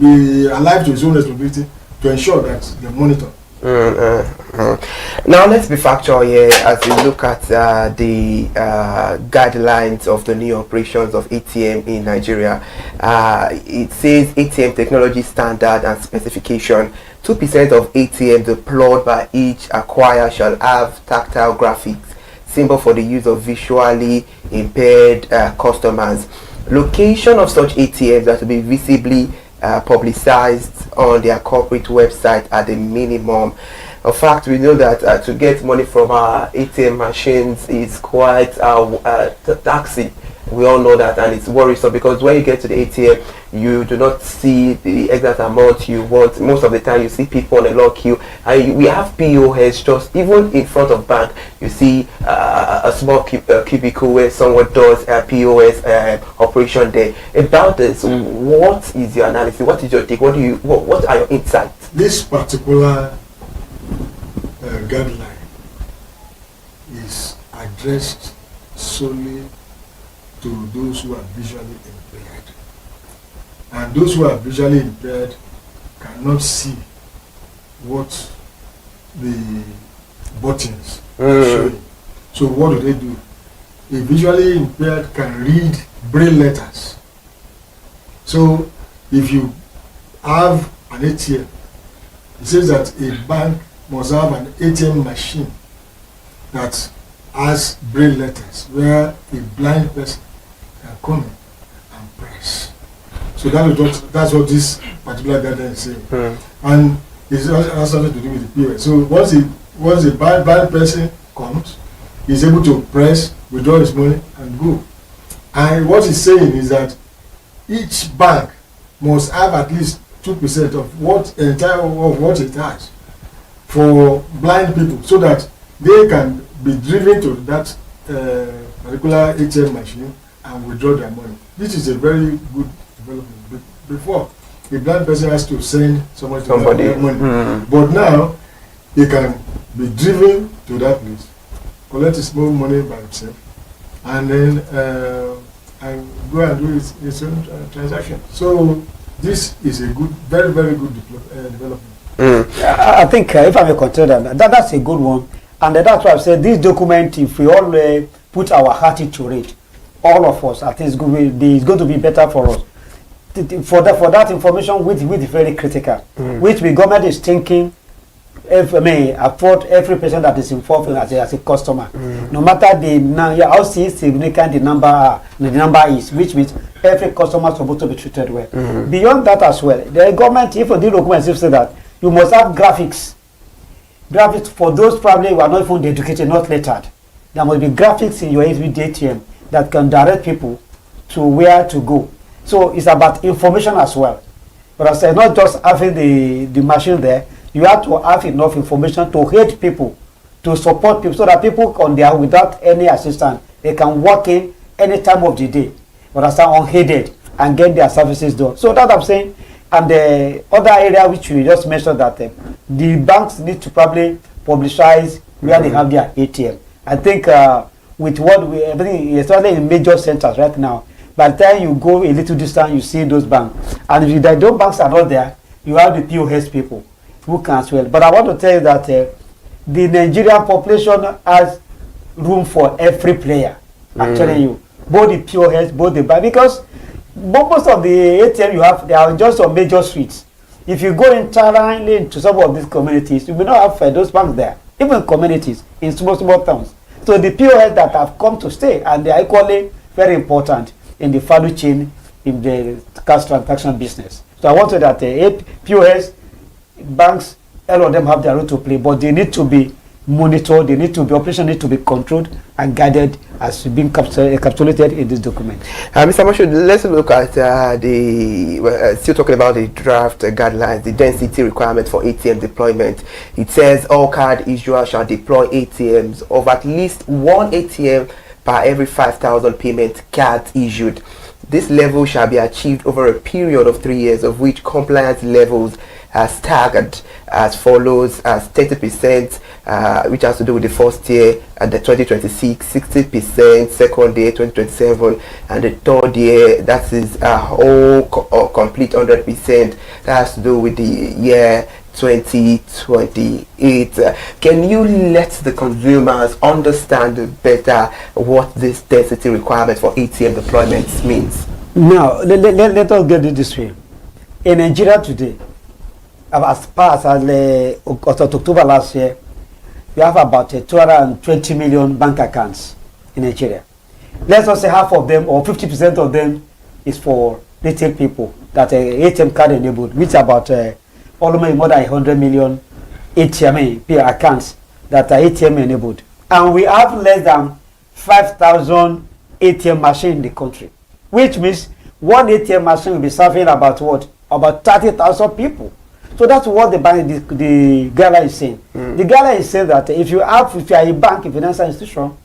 be alive to its own responsibility to ensure that they monitor. Now let's be factual here as we look at the guidelines of the new operations of ATM in Nigeria. It says ATM technology standard and specification. 2% of ATM deployed by each acquirer shall have tactile graphics, symbol for the use of visually impaired customers. Location of such ATMs are to be visibly publicized on their corporate website at the minimum. In fact, we know that to get money from our ATM machines is quite taxi. We all know that, and it's worrisome because when you get to the ATM, you do not see the exact amount you want. Most of the time, you see people on a long queue, and we have POS just even in front of bank. You see a small cubicle where someone does a POS operation there. About this, what is your analysis? What is your take? What are your insights? This particular guideline is addressed solely to those who are visually impaired, and those who are visually impaired cannot see what the buttons are showing. So what do? A visually impaired can read braille letters. So if you have an ATM, it says that a bank must have an ATM machine that has braille letters where a blind person can come in and press. So that's what this particular guideline is saying. And it has something to do with the POS. So once a blind person comes, he's able to press, withdraw his money, and go. And what he's saying is that each bank must have at least 2% of what it has for blind people, so that they can be driven to that particular ATM machine and withdraw their money. This is a very good development. Before, the blind person has to send somebody to get money, but now he can be driven to that place, collect his small money by himself, and then and go and do his own transaction. So this is a good, very, very good development. I think if I may consider that's a good one, and that's why I said this document, if we all put our heart into it, all of us, I think it's going to be better for us. For that information, which is very critical, which the government is thinking afford every person that is involved as a customer. No matter how significant the number is, which means every customer is supposed to be treated well. Beyond that as well, the government, if the documents say that you must have graphics for those probably who are not even educated, not lettered. There must be graphics in your ATM that can direct people to where to go. So it's about information as well. But I said, not just having the machine there, you have to have enough information to aid people, to support people, so that people on there without any assistance, they can walk in any time of the day, but I said unaided, and get their services done. So that I'm saying, and the other area which you just mentioned, that the banks need to probably publicize where they have their ATM. I think with what everything, especially in major centers right now, by the time you go a little distance, you see those banks. And if those banks are not there, you have the POS people who can as well. But I want to tell you that the Nigerian population has room for every player. I'm telling you, both the POS, both the bank, because most of the ATM you have, they are just on major streets. If you go entirely into some of these communities, you will not have those banks there, even communities in small towns. So the POS that have come to stay, and they are equally very important in the value chain in the cash transaction business. So I want to say that POS, banks, all of them have their role to play, but they need to be monitored, they need to be, operation need to be controlled and guided as being encapsulated in this document. Mr. Marshall, let's look at still talking about the draft guidelines, the density requirement for ATM deployment. It says all card issuers shall deploy ATMs of at least one ATM per every 5,000 payment cards issued. This level shall be achieved over a period of 3 years, of which compliance levels are staggered as follows: as 30%, which has to do with the first year, and the 2026, 60%, second year 2027, and the third year, that is a whole complete 100%. That has to do with the year 2028. Can you let the consumers understand better what this density requirement for ATM deployments means? Now, let us get it this way. In Nigeria today, as far as October last year, we have about 220 million bank accounts in Nigeria. Let's just say half of them, or 50% of them, is for retail people that are ATM card enabled, which about almost more than 100 million ATM accounts that are ATM enabled. And we have less than 5,000 ATM machines in the country, which means one ATM machine will be serving about what? About 30,000 people. So that's what the guideline is saying. The guideline is saying that if you are a bank, a financial institution,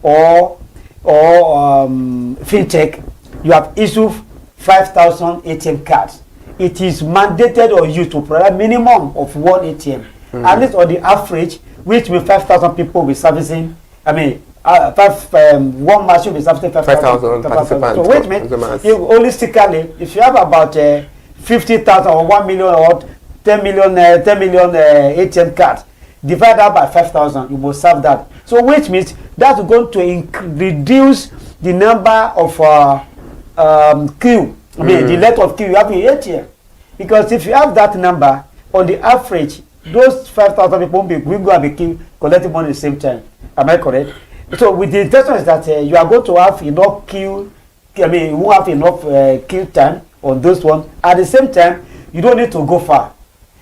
or fintech, you have issued 5,000 ATM cards. It is mandated on you to provide minimum of one ATM, at least on the average, which means 5,000 people will be servicing. I mean, one machine will be servicing 5,000 participants. So which means, holistically, if you have about 50,000 or 1 million or 10 million ATM cards, divide that by 5,000, you must serve that. So which means that's going to reduce the number of queue. I mean, the length of queue you have in ATM. Because if you have that number, on the average, those 5,000 people will go and be queue collecting money at the same time. Am I correct? So with the intention is that you are going to have enough queue, I mean, you won't have enough queue time on those ones. At the same time, you don't need to go far,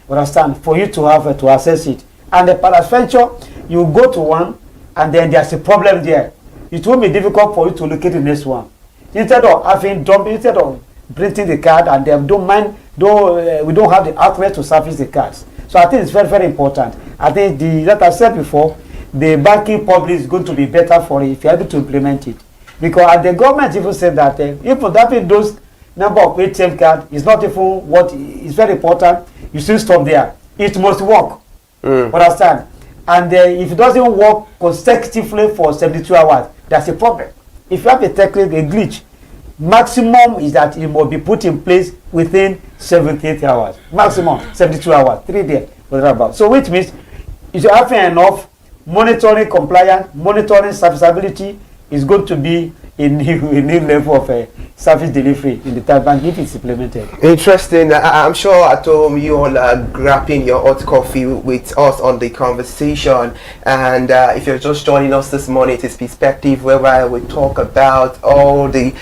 understand, for you to have to access it. And the peradventure, you go to one, and then there's a problem there. It will be difficult for you to locate the next one. Instead of instead of printing the card, and they don't mind, we don't have the outlet to service the cards. So I think it's very, very important. I think that I said before, the banking public is going to be better for it if you're able to implement it. Because the government even said that if having those number of ATM cards is not even what is very important, you still stop there. It must work. Understand? And if it doesn't work consecutively for 72 hours, that's a problem. If you have a technical glitch, maximum is that it must be put in place within 78 hours. Maximum 72 hours, 3 days. So which means if you're having enough monitoring compliance, monitoring serviceability is going to be new level of service delivery in the type bank if it's implemented. Interesting. I'm sure at home you all are grabbing your hot coffee with us on the conversation. And if you're just joining us this morning, it is Perspective, where we talk about all the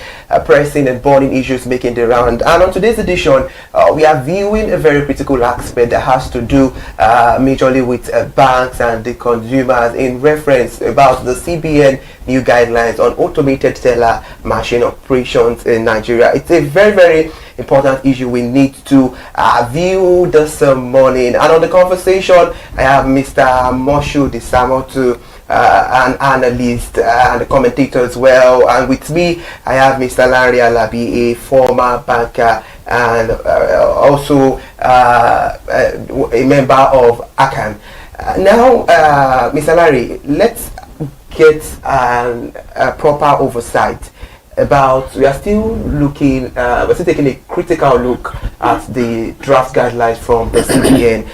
pressing and burning issues making the round. And on today's edition, we are viewing a very critical aspect that has to do majorly with banks and the consumers in reference about the CBN new guidelines on automated teller machine operations in Nigeria. It's a very, very important issue we need to view this morning. And on the conversation, I have Mr. Moshu Disamotu, an analyst and a commentator as well. And with me, I have Mr. Larry Alabi, a former banker and also a member of ACAN. Now, Mr. Larry, let's get a proper oversight about, we are still looking, we're still taking a critical look at the draft guidelines from the CBN.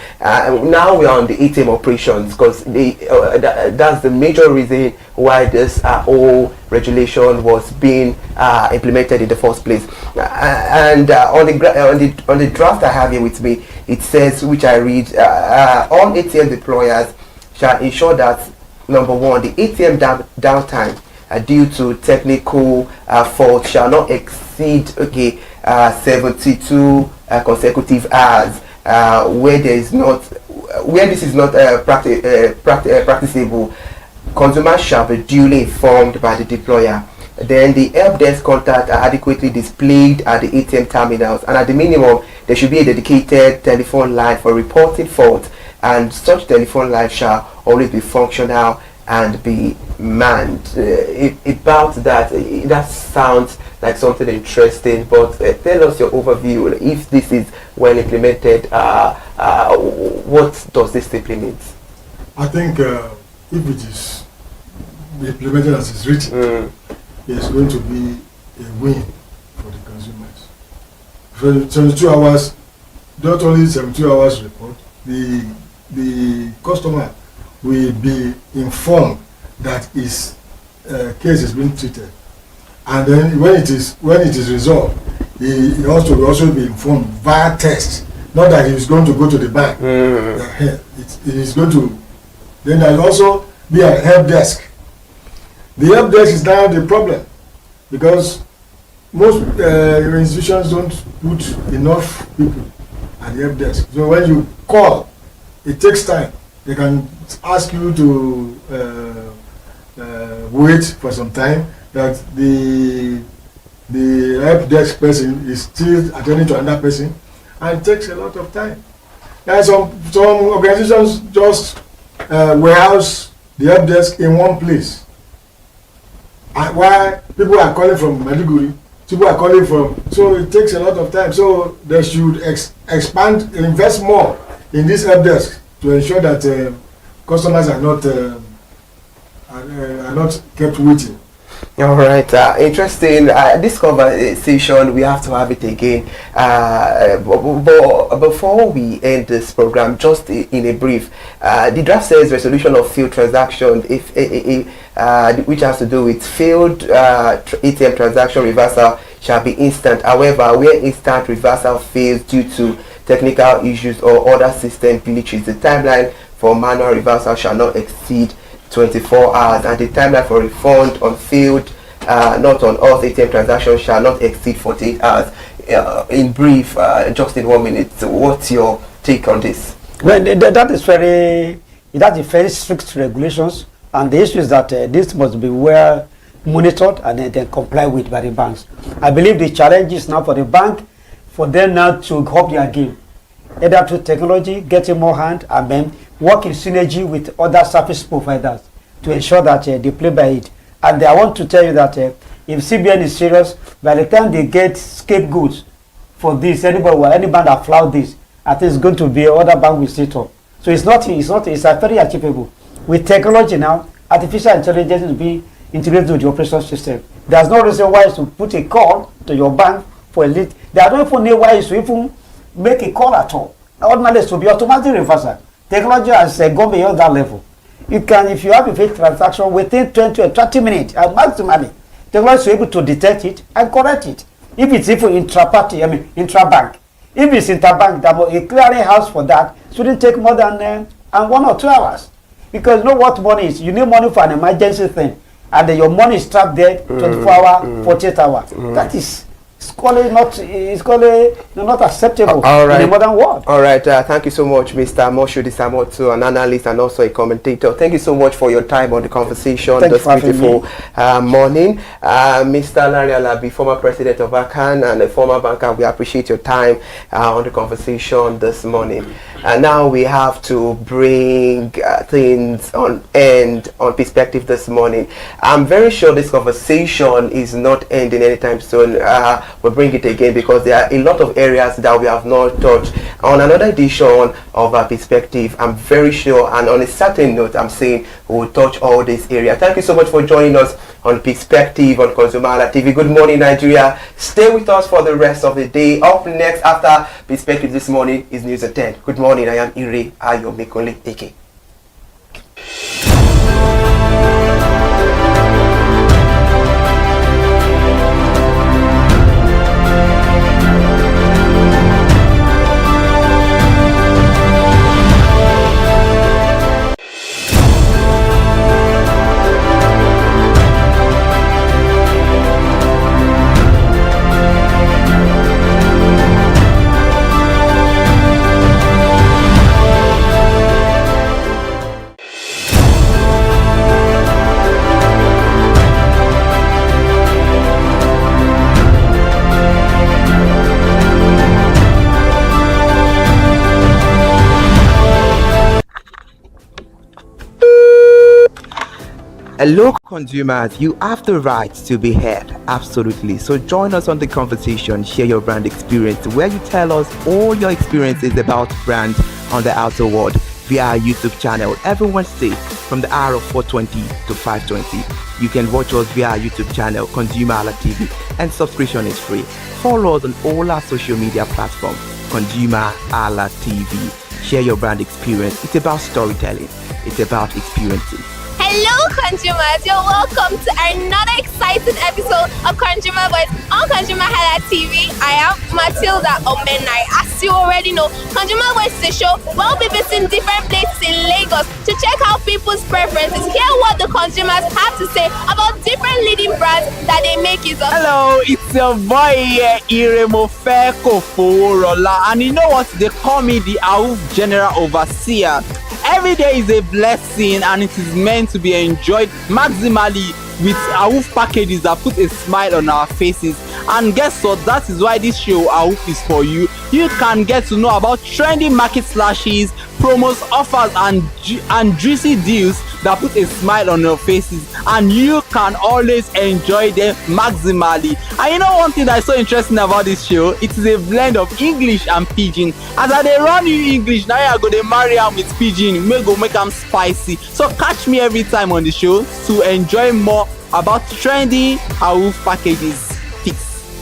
Now we are on the ATM operations, because that's the major reason why this whole regulation was being implemented in the first place. And on the draft I have here with me, it says, which I read, all ATM deployers shall ensure that, number one, the ATM downtime due to technical fault shall not exceed 72 consecutive hours, where this is not practicable. Consumers shall be duly informed by the deployer. Then the help desk contact are adequately displayed at the ATM terminals, and at the minimum there should be a dedicated telephone line for reporting fault, and such telephone line shall always be functional and be manned. About that, that sounds like something interesting, but tell us your overview. If this is well implemented, what does this simply mean? I think if it is implemented as it's written, it's going to be a win for the consumers. For 72 hours, not only 72 hours report, the customer will be informed that his case is being treated, and then when it is resolved, he also will also be informed via text. Not that he is going to go to the bank. It is going to. Then there will also be a help desk. The help desk is now the problem, because most institutions don't put enough people at the help desk. So when you call, it takes time. They can ask you to wait for some time, that the help desk person is still attending to another person, and it takes a lot of time. And some organizations just warehouse the help desk in one place. And while people are calling from Maiduguri, people are calling from, so it takes a lot of time. So they should expand, invest more in this help desk to ensure that customers are not kept waiting. All right, interesting. This conversation, we have to have it again. But before we end this program, just in a brief, the draft says resolution of failed transaction, which has to do with failed ATM transaction reversal, shall be instant. However, where instant reversal fails due to technical issues or other system glitches, the timeline for manual reversal shall not exceed 24 hours, and the timeline for refund on failed, not on all ATM transactions, shall not exceed 48 hours. In brief, just in 1 minute, what's your take on this? Well, that is very strict regulations, and the issue is that this must be well monitored and then complied with by the banks. I believe the challenge is now for the bank, for them now to up their game, either through technology, getting more hand, and then work in synergy with other service providers to ensure that they play by it. And I want to tell you that if CBN is serious, by the time they get scapegoats for this, any bank that flout this, I think it's going to be other bank will sit up. So it's very achievable. With technology now, artificial intelligence will be integrated with the operation system. There's no reason why you should put a call to your bank for a lead. There are no even know why you should even make a call at all. Ordinarily, it should be automatic reversal. Technology has gone beyond that level. You can, if you have a fake transaction within 20 or 30 minutes, maximally technology is able to detect it and correct it. If it's even intra-party, intra-bank. If it's interbank, a clearing house for that shouldn't take more than 1 or 2 hours. Because you know what money is? You need money for an emergency thing. And then your money is trapped there 24 hours, 48 hours. That is not acceptable in the modern world. All right. Thank you so much, Mr. Moshudi Samoto, an analyst and also a commentator. Thank you so much for your time on the conversation this beautiful morning. Mr. Larry Alabi, former president of ACAN and a former banker, we appreciate your time on the conversation this morning. And now we have to bring things on perspective this morning. I'm very sure this conversation is not ending anytime soon. We'll bring it again because there are a lot of areas that we have not touched on another edition of our perspective. I'm very sure, and on a certain note, I'm saying we will touch all this area. Thank you so much for joining us on Perspective on ConsumerHallaTV. Good morning, Nigeria. Stay with us for the rest of the day. Up next after Perspective this morning is News at 10. Good morning. I am Ire Ayomekole Eke. Hello consumers, you have the right to be heard, absolutely. So join us on the conversation, share your brand experience, where you tell us all your experiences about brands on the outer world via our YouTube channel every Wednesday from the hour of 4:20 to 5:20. You can watch us via our YouTube channel, ConsumerHallaTV, and subscription is free. Follow us on all our social media platforms, ConsumerHallaTV. Share your brand experience. It's about storytelling. It's about experiences. Hello consumers, you're welcome to another exciting episode of Consumer Voice on ConsumerHallaTV. I am Matilda Omenai. As you already know, Consumer Voice is a show where we'll be visiting different places in Lagos to check out people's preferences, hear what the consumers have to say about different leading brands that they make use of. Hello, it's your boy Iremofeko Foworola, and you know what? They call me the AUF General Overseer. Every day is a blessing and it is meant to be enjoyed maximally with AUF packages that put a smile on our faces. And guess what? That is why this show AUF is for you. You can get to know about trendy market slashes, promos, offers and juicy deals that put a smile on your faces, and you can always enjoy them maximally. And you know one thing that is so interesting about this show? It is a blend of English and Pidgin. As I dey run you English, now I go dey marry am with Pidgin, make am spicy. So catch me every time on the show to enjoy more about trendy AUF packages.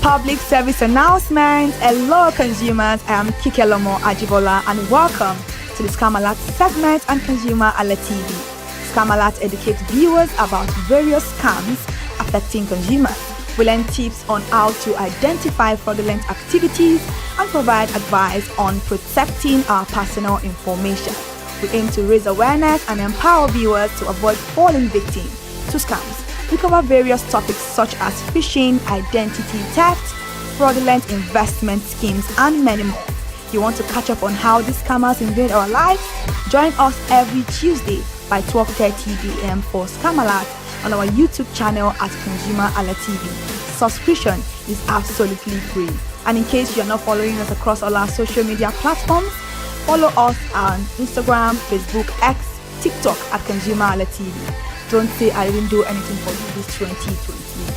Public service announcement. Hello consumers, I am Kikelomo Ajibola and welcome to the Scam Alert segment on ConsumerHallaTV. Scam Alert educates viewers about various scams affecting consumers. We learn tips on how to identify fraudulent activities and provide advice on protecting our personal information. We aim to raise awareness and empower viewers to avoid falling victim to scams. We cover various topics such as phishing, identity theft, fraudulent investment schemes, and many more. You want to catch up on how these scammers invade our lives? Join us every Tuesday by 12:30 a.m. for Scam Alert on our YouTube channel at ConsumerHallaTV. Subscription is absolutely free. And in case you're not following us across all our social media platforms, follow us on Instagram, Facebook, X, TikTok at ConsumerHallaTV. Don't say I didn't do anything for you this 2025.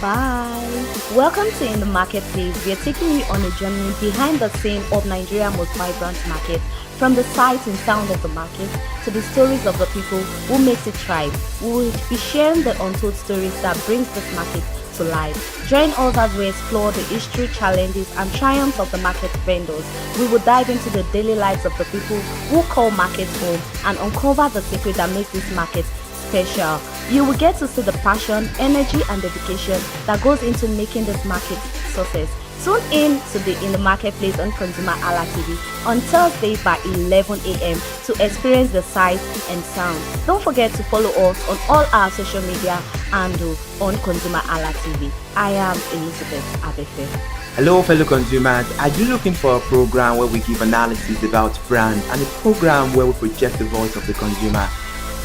Bye. Welcome to In the Marketplace. We are taking you on a journey behind the scene of Nigeria's most vibrant market, from the sight and sound of the market to the stories of the people who makes it thrive. We will be sharing the untold stories that brings this market to life. Join us as we explore the history, challenges, and triumphs of the market vendors. We will dive into the daily lives of the people who call markets home and uncover the secret that makes this market special. You will get to see the passion, energy and dedication that goes into making this market success. Tune in to be in the marketplace on ConsumerHalla TV on Thursday by 11 a.m. to experience the sight and sound. Don't forget to follow us on all our social media handle on ConsumerHalla TV. I am Elizabeth Abefe. Hello fellow consumers, are you looking for a program where we give analysis about brands and a program where we project the voice of the consumer?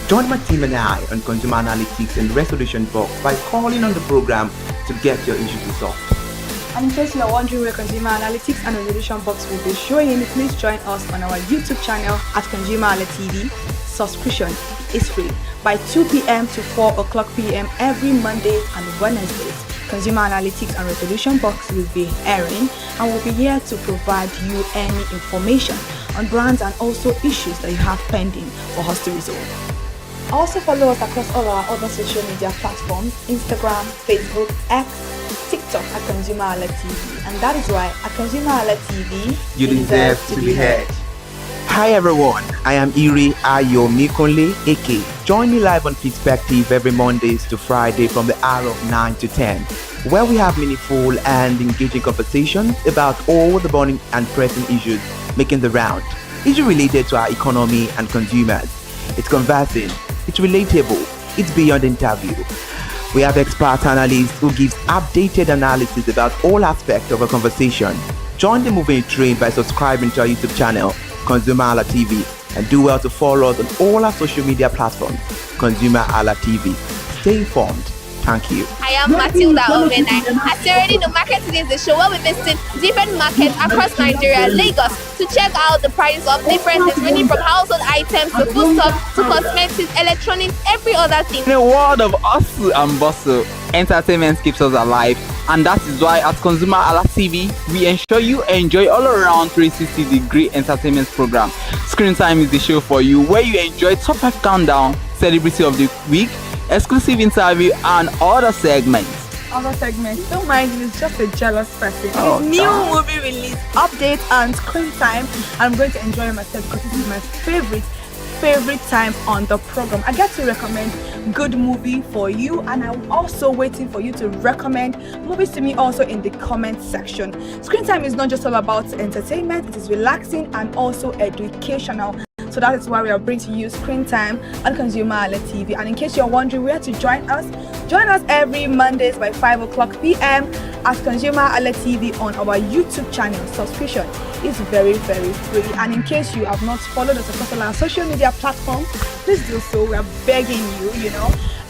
Join my team and I on Consumer Analytics and Resolution Box by calling on the program to get your issues resolved. And in case you are wondering where Consumer Analytics and Resolution Box will be showing, please join us on our YouTube channel at ConsumerHallaTV. Subscription is free by 2 p.m. to 4 o'clock p.m. every Monday and Wednesdays. Consumer Analytics and Resolution Box will be airing and will be here to provide you any information on brands and also issues that you have pending for us to resolve. Also follow us across all our other social media platforms, Instagram, Facebook, X, TikTok at ConsumerHallaTV. And that is why at ConsumerHallaTV, you deserve to be heard. Hi everyone, I am Iri Ayomikunle Eke. Join me live on Perspective every Mondays to Friday from the hour of 9 to 10, where we have meaningful and engaging conversations about all the burning and pressing issues making the round. Issues related to our economy and consumers. It's conversing, it's relatable, it's beyond interview. We have expert analysts who gives updated analysis about all aspects of a conversation. Join the moving train by subscribing to our YouTube channel, ConsumerHalla TV, and do well to follow us on all our social media platforms, ConsumerHalla TV. Stay informed. Thank you. I am Matilda Omenai. As you already know, Marketing is the show where we visit different markets across Nigeria, Lagos, to check out the prices of differences ranging from household items to foodstuffs to cosmetics, electronics, every other thing. In a world of hustle and bustle, entertainment keeps us alive, and that is why at ConsumerHalla TV, we ensure you enjoy all around 360-degree entertainment program. Screen Time is the show for you, where you enjoy top 5 countdown, celebrity of the week, exclusive interview and other segments. Don't mind, it's just a jealous person. Oh, It's new movie release, update and screen time. I'm going to enjoy myself because this is my favorite time on the program. I get to recommend good movie for you, and I'm also waiting for you to recommend movies to me also in the comment section. Screen time is not just all about entertainment, it is relaxing and also educational. So that is why we are bringing to you Screen Time on ConsumerHalla TV. And in case you're wondering where to join us every Mondays by 5 o'clock p.m. at ConsumerHalla TV on our YouTube channel. Subscription is very, very free. And in case you have not followed us across all our social media platforms, please do so. We are begging you,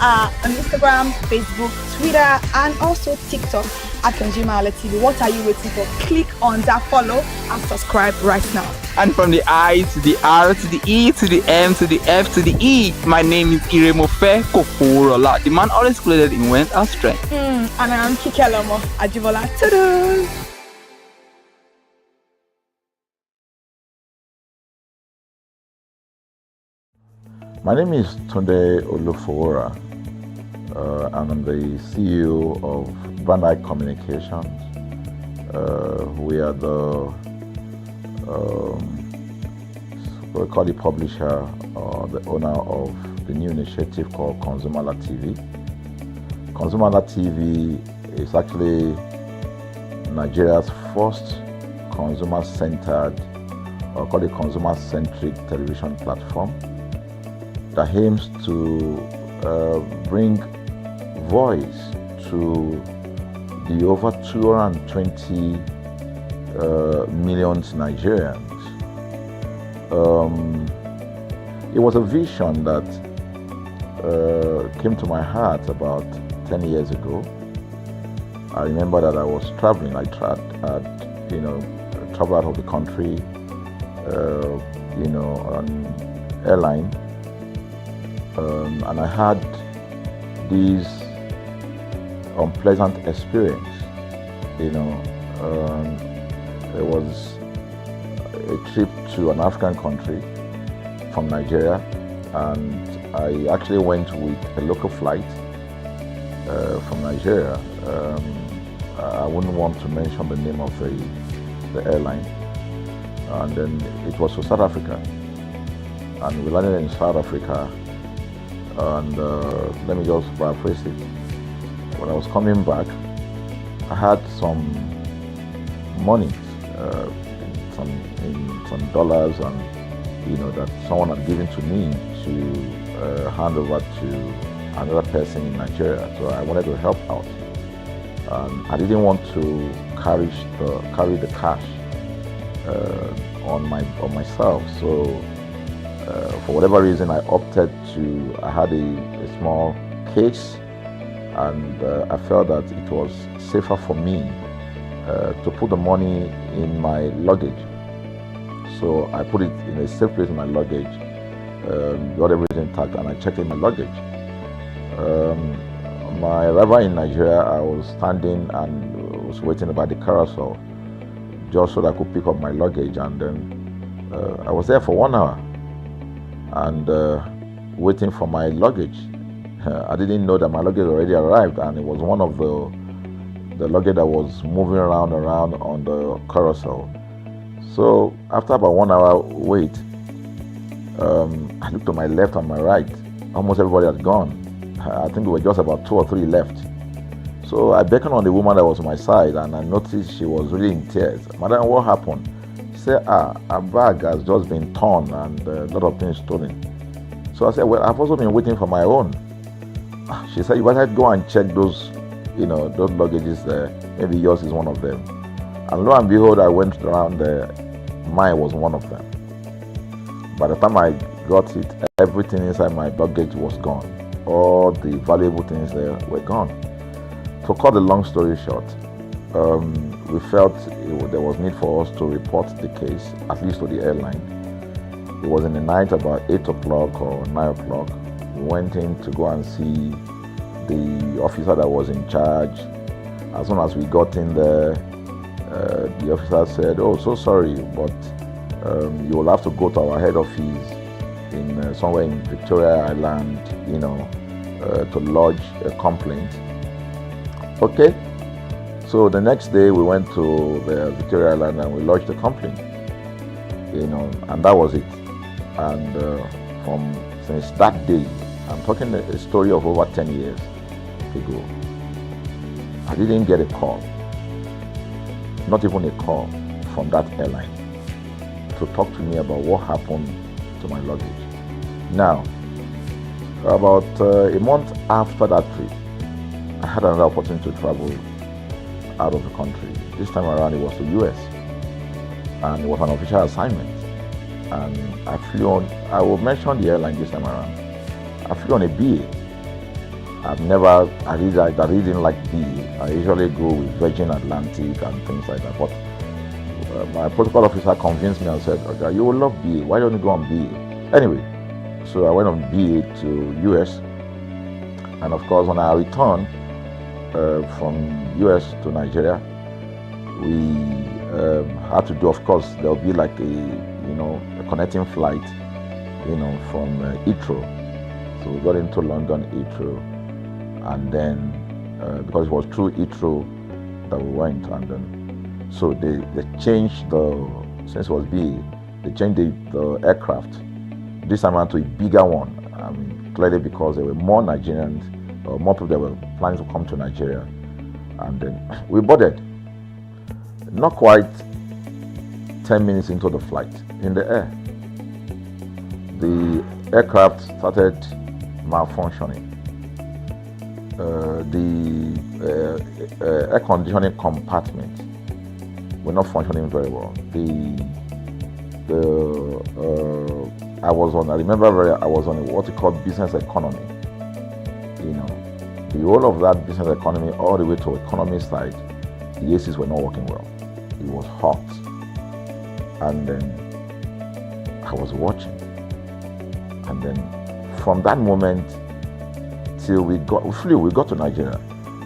on Instagram, Facebook, Twitter, and also TikTok at ConsumerHalla TV. What are you waiting for? Click on that follow and subscribe right now. And from the I to the R to the E to the M to the F to the E, my name is Iremofe Koforola, the man always clothed in wealth and strength. And I am Kike Alomo Ajibola. Ta-da! My name is Tunde Olufowora. I'm the CEO of Brand Eye Communications. We are we call the publisher or the owner of the new initiative called ConsumerHalla TV. ConsumerHalla TV is actually Nigeria's first consumer-centered, or call it consumer-centric television platform that aims to bring voice to the over 220 million Nigerians. It was a vision that came to my heart about 10 years ago. I remember that I was traveling. I traveled out of the country, on airline, and I had this unpleasant experience. It was a trip to an African country from Nigeria, and I actually went with a local flight from Nigeria. I wouldn't want to mention the name of the airline, and then it was to South Africa, and we landed in South Africa And let me just paraphrase it. When I was coming back, I had some money, in some dollars, and that someone had given to me to hand over to another person in Nigeria. So I wanted to help out. I didn't want to carry the cash on myself. So for whatever reason, I opted to. I had a small case, and I felt that it was safer for me to put the money in my luggage. So I put it in a safe place in my luggage, got everything intact, and I checked in my luggage. My arrival in Nigeria, I was standing and was waiting about the carousel just so that I could pick up my luggage, and then I was there for 1 hour and waiting for my luggage. I didn't know that my luggage already arrived, and it was one of the luggage that was moving around on the carousel. So after about 1 hour wait, I looked to my left and my right. Almost everybody had gone. I think there were just about 2 or 3 left. So I beckoned on the woman that was on my side, and I noticed she was really in tears. Madam, what happened? She said, her bag has just been torn and a lot of things stolen. So I said, well, I've also been waiting for my own. She said, you better go and check those, those luggages there. Maybe yours is one of them. And lo and behold, I went around there. Mine was one of them. By the time I got it, everything inside my luggage was gone. All the valuable things there were gone. To cut the long story short, we felt there was need for us to report the case, at least to the airline. It was in the night, about 8 o'clock or 9 o'clock. We went in to go and see the officer that was in charge. As soon as we got in there, the officer said, "Oh, so sorry, but you will have to go to our head office in somewhere in Victoria Island, to lodge a complaint." Okay. So the next day we went to the Victoria Island and we lodged a complaint, and that was it. And since that day, I'm talking a story of over 10 years ago, I didn't get a call, not even a call from that airline to talk to me about what happened to my luggage. Now, about a month after that trip, I had another opportunity to travel out of the country. This time around it was to US, and it was an official assignment. And I flew on, I will mention the airline this time around. I flew on a BA. I really didn't like BA. I usually go with Virgin Atlantic and things like that. But my protocol officer convinced me and said, "Okay, you will love BA. Why don't you go on BA?" Anyway, so I went on BA to US. And of course, when I returned from US to Nigeria, we had to do, of course, there'll be like a connecting flight, from Heathrow. So we got into London Heathrow, and then because it was through Heathrow that we went, and then so they changed since it was BA, they changed the aircraft this time around to a bigger one. I mean, clearly because there were more Nigerians, or more people that were planning to come to Nigeria, and then we boarded. Not quite 10 minutes into the flight, in the air, the aircraft started malfunctioning. The air conditioning compartment were not functioning very well. I was on what we call business economy. The whole of that business economy, all the way to economy side, the ACs were not working well. It was hot. And then I was watching. And then from that moment till we got to Nigeria.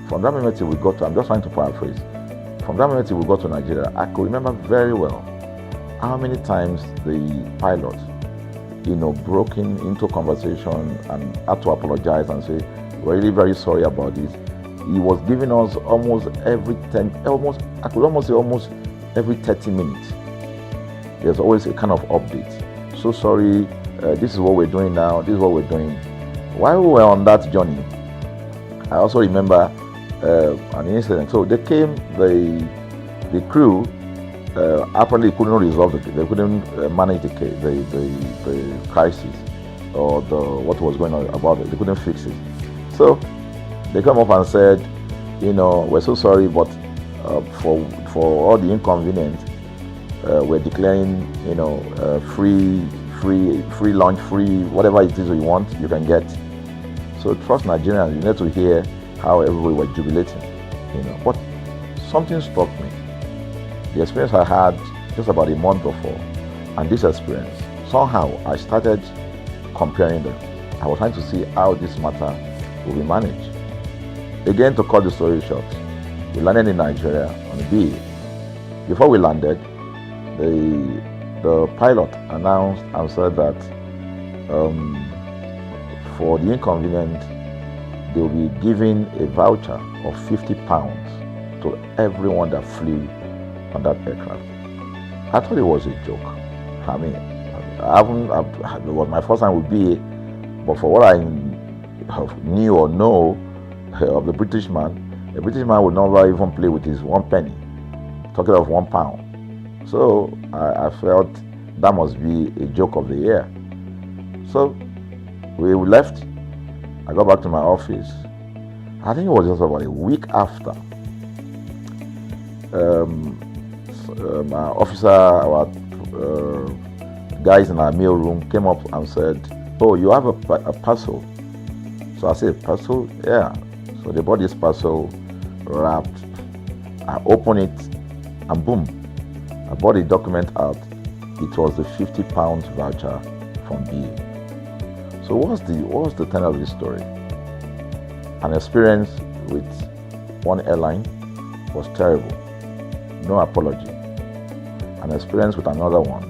From that moment till we got to, I'm just trying to paraphrase. From that moment till we got to Nigeria, I could remember very well how many times the pilot, broke into conversation and had to apologize and say, "We're really very sorry about this." He was giving us almost every 30 minutes. There's always a kind of update. "So sorry, this is what we're doing now, this is what we're doing." while we were on that journey, I also remember an incident. So they came, the crew apparently couldn't resolve it. They couldn't manage the crisis or what was going on about it. They couldn't fix it. So they come up and said, we're so sorry, but for all the inconvenience, we're declaring, free lunch, free whatever it is you want, you can get. So trust Nigerians, you need to hear how everybody was jubilating, But something struck me. The experience I had just about a month before, and this experience, somehow I started comparing them. I was trying to see how this matter will be managed. Again, to cut the story short, we landed in Nigeria on a BA. Before we landed, the pilot announced and said that for the inconvenience, they will be giving a voucher of £50 to everyone that flew on that aircraft. I thought it was a joke. I mean, it was my first time with BA, but for what I knew or know of the British man would never even play with his 1 penny, talking of £1. So I felt that must be a joke of the year. So we left. I got back to my office. I think it was just about a week after. My officer, our guys in our mail room came up and said, "Oh, you have a parcel." So I said, "Parcel? Yeah." So they bought this parcel wrapped. I opened it and boom, I bought the document out. It was the £50 voucher from BA. So what's the tenor of this story? An experience with one airline was terrible. No apology. An experience with another one,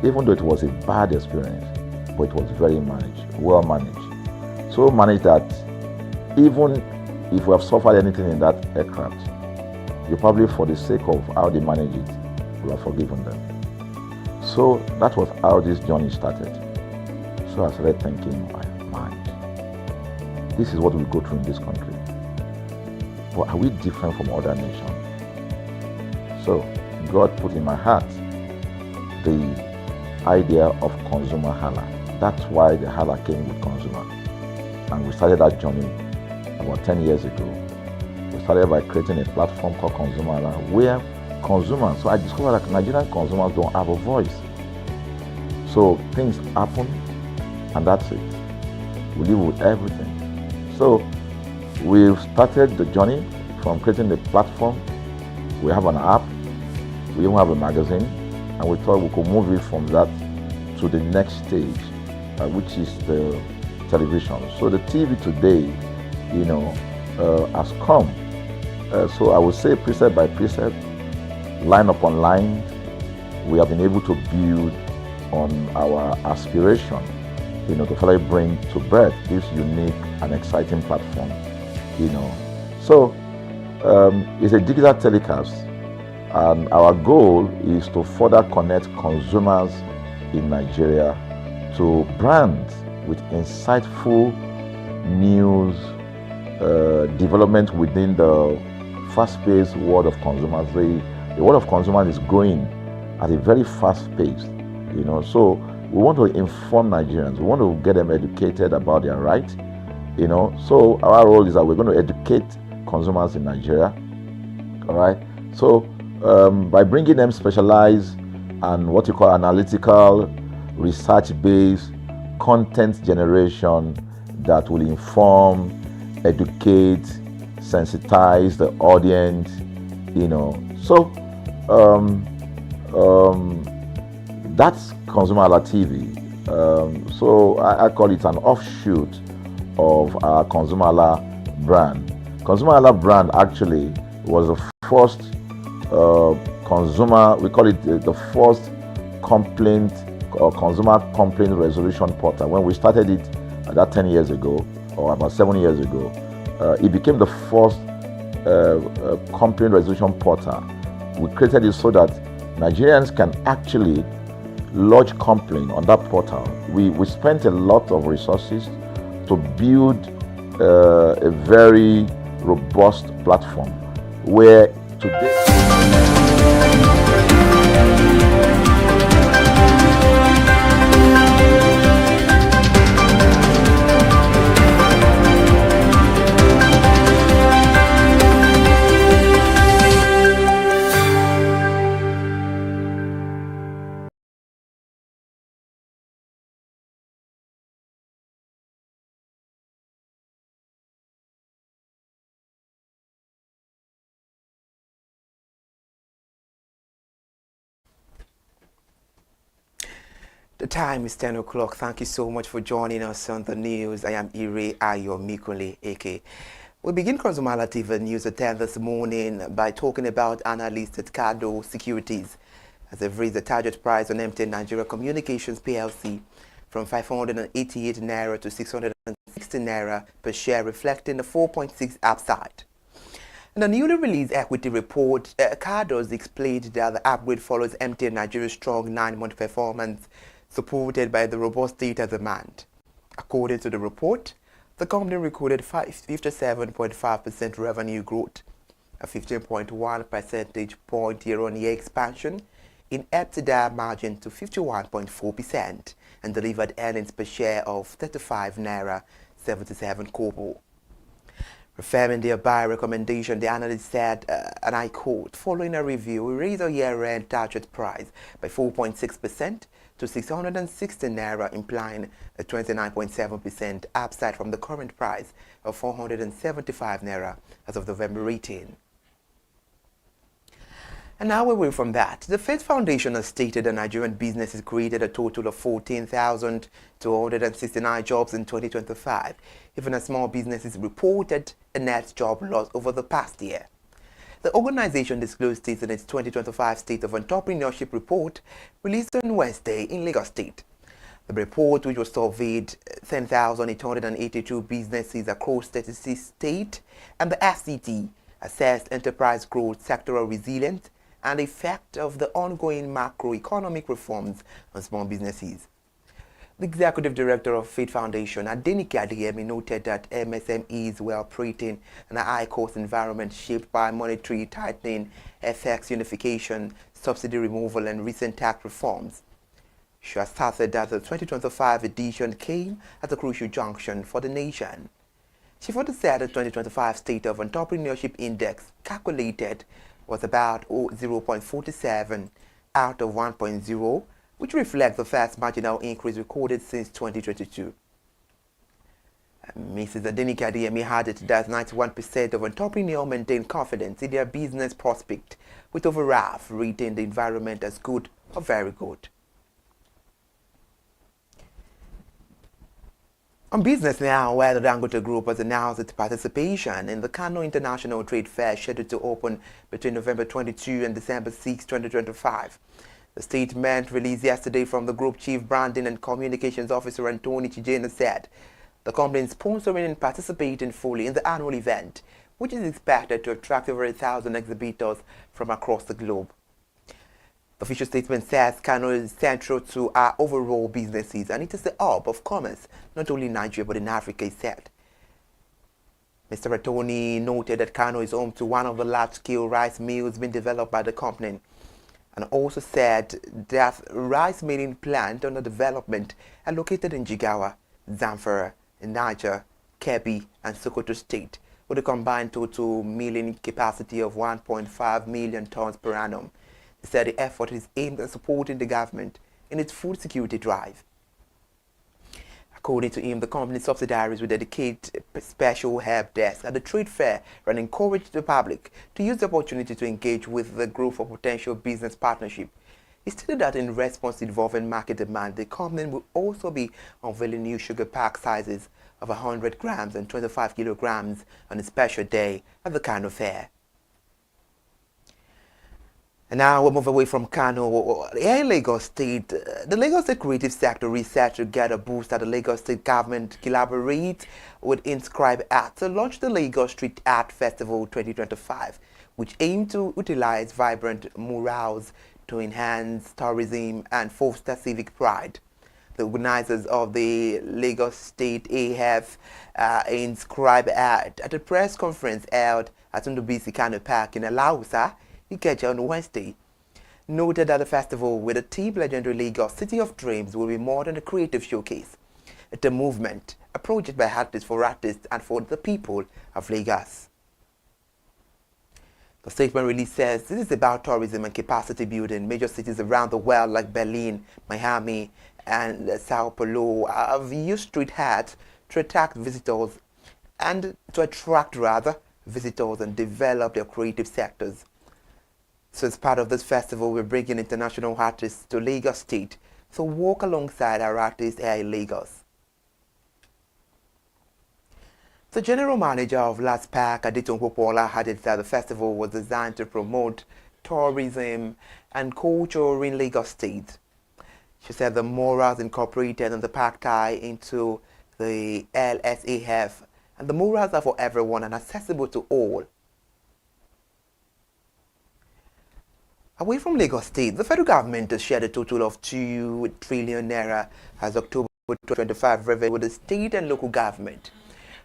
even though it was a bad experience, but it was very well managed. So managed that even if we have suffered anything in that aircraft, you probably, for the sake of how they manage it, will have forgiven them. So that was how this journey started. So I started thinking, my mind, this is what we go through in this country. But are we different from other nations? So God put in my heart the idea of ConsumerHalla. That's why the Hala came with consumer. And we started that journey about 10 years ago. We started by creating a platform called ConsumerHalla, where consumers, so I discovered that Nigerian consumers don't have a voice. So things happen, and that's it. We live with everything. So we've started the journey from creating the platform. We have an app, we even have a magazine, and we thought we could move it from that to the next stage, which is the television. So the TV today, has come. So I would say precept by precept, line upon line, we have been able to build on our aspiration, to finally bring to birth this unique and exciting platform, So it's a digital telecast, and our goal is to further connect consumers in Nigeria to brands with insightful news, development within the fast-paced world of consumers. The world of consumers is growing at a very fast pace, So we want to inform Nigerians. We want to get them educated about their rights, So our role is that we're going to educate consumers in Nigeria, all right? So by bringing them specialized and what you call analytical, research-based content generation that will inform, educate, sensitize the audience, So that's ConsumerHalla TV. So I call it an offshoot of our ConsumerHalla brand. ConsumerHalla brand actually was the first we call it the first complaint or consumer complaint resolution portal. When we started it about 10 years ago, or about 7 years ago, it became the first complaint resolution portal. We created it so that Nigerians can actually lodge complaint on that portal. We spent a lot of resources to build a very robust platform where today. The time is 10 o'clock. Thank you so much for joining us on the news. I am Ire Ayomikule Eke. We begin ConsumerHalla TV news at 10 this morning by talking about analysts at Cardo Securities as they've raised the target price on MTN Nigeria Communications PLC from 588 Naira to 660 Naira per share, reflecting a 4.6 upside. In a newly released equity report, Cardos explained that the upgrade follows MTN Nigeria's strong 9-month performance, supported by the robust data demand. According to the report, the company recorded 57.5% revenue growth, a 15.1 percentage point year-on-year expansion in EBITDA margin to 51.4%, and delivered earnings per share of 35 Naira 77 kobo. Referring their buy recommendation, the analyst said, and I quote, following a review, we raised our year-end target price by 4.6% to 660 Naira, implying a 29.7% upside from the current price of 475 Naira as of November 18. And now away from that, the Faith Foundation has stated that Nigerian businesses created a total of 14,269 jobs in 2025, even as small businesses reported a net job loss over the past year. The organization disclosed this in its 2025 State of Entrepreneurship report released on Wednesday in Lagos State. The report, which was surveyed 10,882 businesses across 36 states, and the FCT assessed enterprise growth, sectoral resilience, and the effect of the ongoing macroeconomic reforms on small businesses. The Executive Director of Faith Foundation, Adenike Adeyemi, noted that MSMEs were operating in a high-cost environment shaped by monetary tightening, FX unification, subsidy removal, and recent tax reforms. She asserted that the 2025 edition came at a crucial junction for the nation. She further said the 2025 State of Entrepreneurship Index calculated was about 0.47 out of 1.0, which reflects the first marginal increase recorded since 2022. Mrs. Adenike Adeyemi added that 91% of entrepreneurs maintain confidence in their business prospect, with over half rating the environment as good or very good. On business now, where the Dangote Group has announced its participation in the Kano International Trade Fair scheduled to open between November 22 and December 6, 2025. The statement released yesterday from the Group Chief Branding and Communications Officer Anthony Chijena said the company is sponsoring and participating fully in the annual event, which is expected to attract over 1,000 exhibitors from across the globe. The official statement says Kano is central to our overall businesses and it is the hub of commerce, not only in Nigeria but in Africa, he said. Mr. Ratoni noted that Kano is home to one of the large-scale rice mills being developed by the company, and also said that rice milling plant under development are located in Jigawa, Zamfara, Niger, Kebbi, and Sokoto State, with a combined total milling capacity of 1.5 million tons per annum. He said the effort is aimed at supporting the government in its food security drive. According to him, the company's subsidiaries will dedicate a special help desk at the trade fair and encourage the public to use the opportunity to engage with the group for potential business partnership. He stated that in response to evolving market demand, the company will also be unveiling new sugar pack sizes of 100 grams and 25 kilograms on a special day at the Kano Fair. And now we'll move away from Kano. Here in Lagos State, the Lagos State creative sector research to get a boost that the Lagos State government collaborate with Inscribe Art to launch the Lagos Street Art Festival 2025, which aim to utilize vibrant murals to enhance tourism and foster civic pride. The organizers of the Lagos State AF inscribed at a press conference held at Ndubisi Kano Park in Alausa, Ikeja on Wednesday, noted that the festival with the theme legendary Lagos City of Dreams will be more than a creative showcase. It's a movement, a project by artists for artists and for the people of Lagos. The statement release says this is about tourism and capacity building. Major cities around the world like Berlin, Miami, and Sao Paulo have used street art to attract visitors and develop their creative sectors. So as part of this festival, we're bringing international artists to Lagos State to walk alongside our artists here in Lagos. The general manager of Las Park, Aditun Popola, added that the festival was designed to promote tourism and culture in Lagos State. She said the murals incorporated in the park tie into the LSAF, and the murals are for everyone and accessible to all. Away from Lagos State, the federal government has shared a total of 2 trillion naira as October 2025 revenue with the state and local government.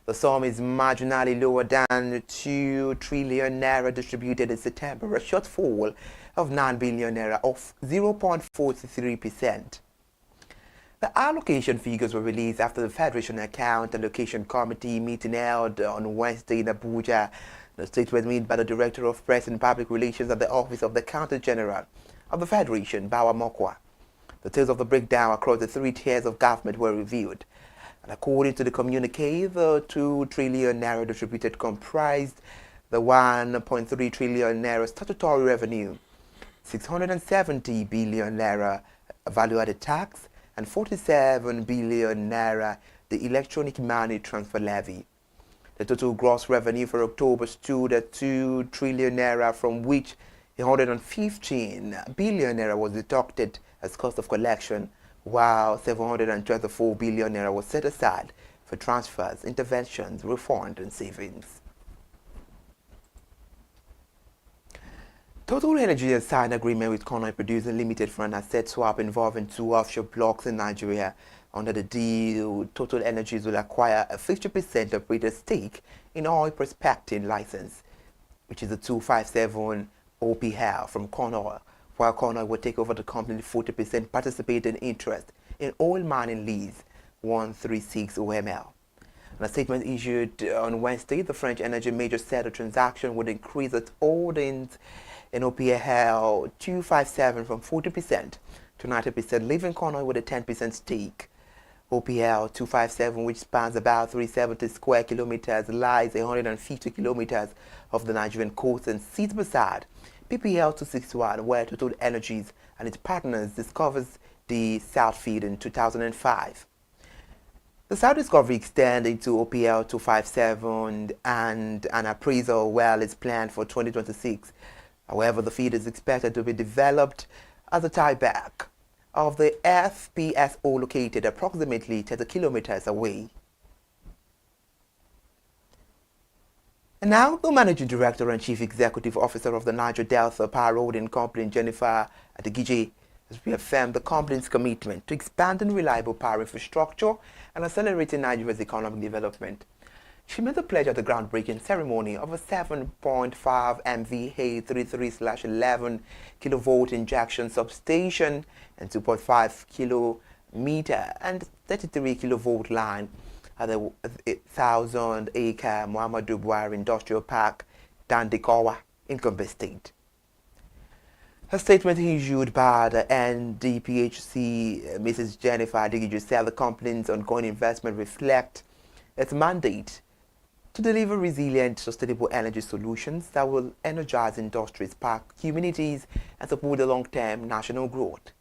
The sum is marginally lower than 2 trillion naira distributed in September, a shortfall of 9 billion naira of 0.43%. The allocation figures were released after the Federation Account Allocation Committee meeting held on Wednesday in Abuja. The statement made by the Director of Press and Public Relations at the Office of the Accountant General of the Federation, Bawa Mokwa. The details of the breakdown across the 3 tiers of government were reviewed. And according to the communique, the 2 trillion naira distributed comprised the 1.3 trillion naira statutory revenue, 670 billion naira value-added tax, and 47 billion naira the electronic money transfer levy. The total gross revenue for October stood at 2 trillion naira, from which 115 billion naira was deducted as cost of collection, while 724 billion naira was set aside for transfers, interventions, refund, and savings. Total Energy has signed an agreement with Connoy Producing Limited for an asset swap involving 2 offshore blocks in Nigeria. Under the deal, Total Energies will acquire a 50% operator stake in oil prospecting license, which is a 257 OPL from Connoy, while Connoy will take over the company's 40% participating interest in oil mining lease 136 OML. In a statement issued on Wednesday, the French energy major said the transaction would increase its holdings in OPL 257 from 40% to 90%, leaving Connoy with a 10% stake. OPL 257, which spans about 370 square kilometers, lies 150 kilometers off the Nigerian coast and sits beside PPL 261, where Total Energies and its partners discovers the South Field in 2005. The South discovery extends into OPL 257 and an appraisal well is planned for 2026. However, the field is expected to be developed as a tieback of the FPSO located approximately 30 kilometers away. And now, the Managing Director and Chief Executive Officer of the Niger Delta Power Holding Company, Jennifer Adigije, has reaffirmed the company's commitment to expanding reliable power infrastructure and accelerating Nigeria's economic development. She made the pledge at the groundbreaking ceremony of a 7.5 MVA 33/11 kilovolt injection substation and 2.5 kilometer and 33 kilovolt line at the 1,000-acre Muhammadu Buhari Industrial Park, Dandikowa, in Gombe State. Her statement issued by the NDPHC, Mrs. Jennifer Adigije, said the company's ongoing investment reflect its mandate to deliver resilient, sustainable energy solutions that will energize industries, spark communities, and support the long-term national growth.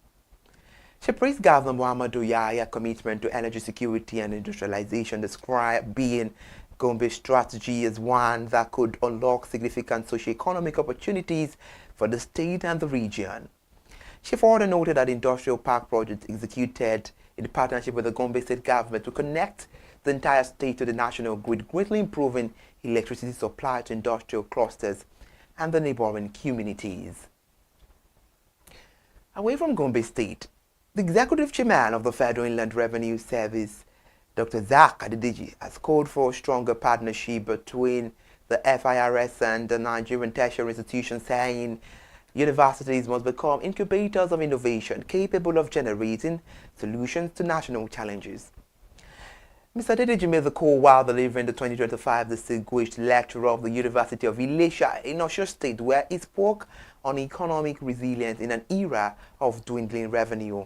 She praised Governor Muhammadu Yaya's commitment to energy security and industrialization, describing Gombe's strategy as one that could unlock significant socio-economic opportunities for the state and the region. She further noted that the industrial park project executed in partnership with the Gombe state government to connect the entire state to the national grid, greatly improving electricity supply to industrial clusters and the neighboring communities. Away from Gombe State, The executive chairman of the Federal Inland Revenue Service, Dr. Zach Adediji, has called for a stronger partnership between the FIRS and the Nigerian tertiary institutions, saying universities must become incubators of innovation capable of generating solutions to national challenges. Mr. Adediji made the call while delivering the 2025 Distinguished Lecturer of the University of Ilesha in Osun State, where he spoke on economic resilience in an era of dwindling revenue.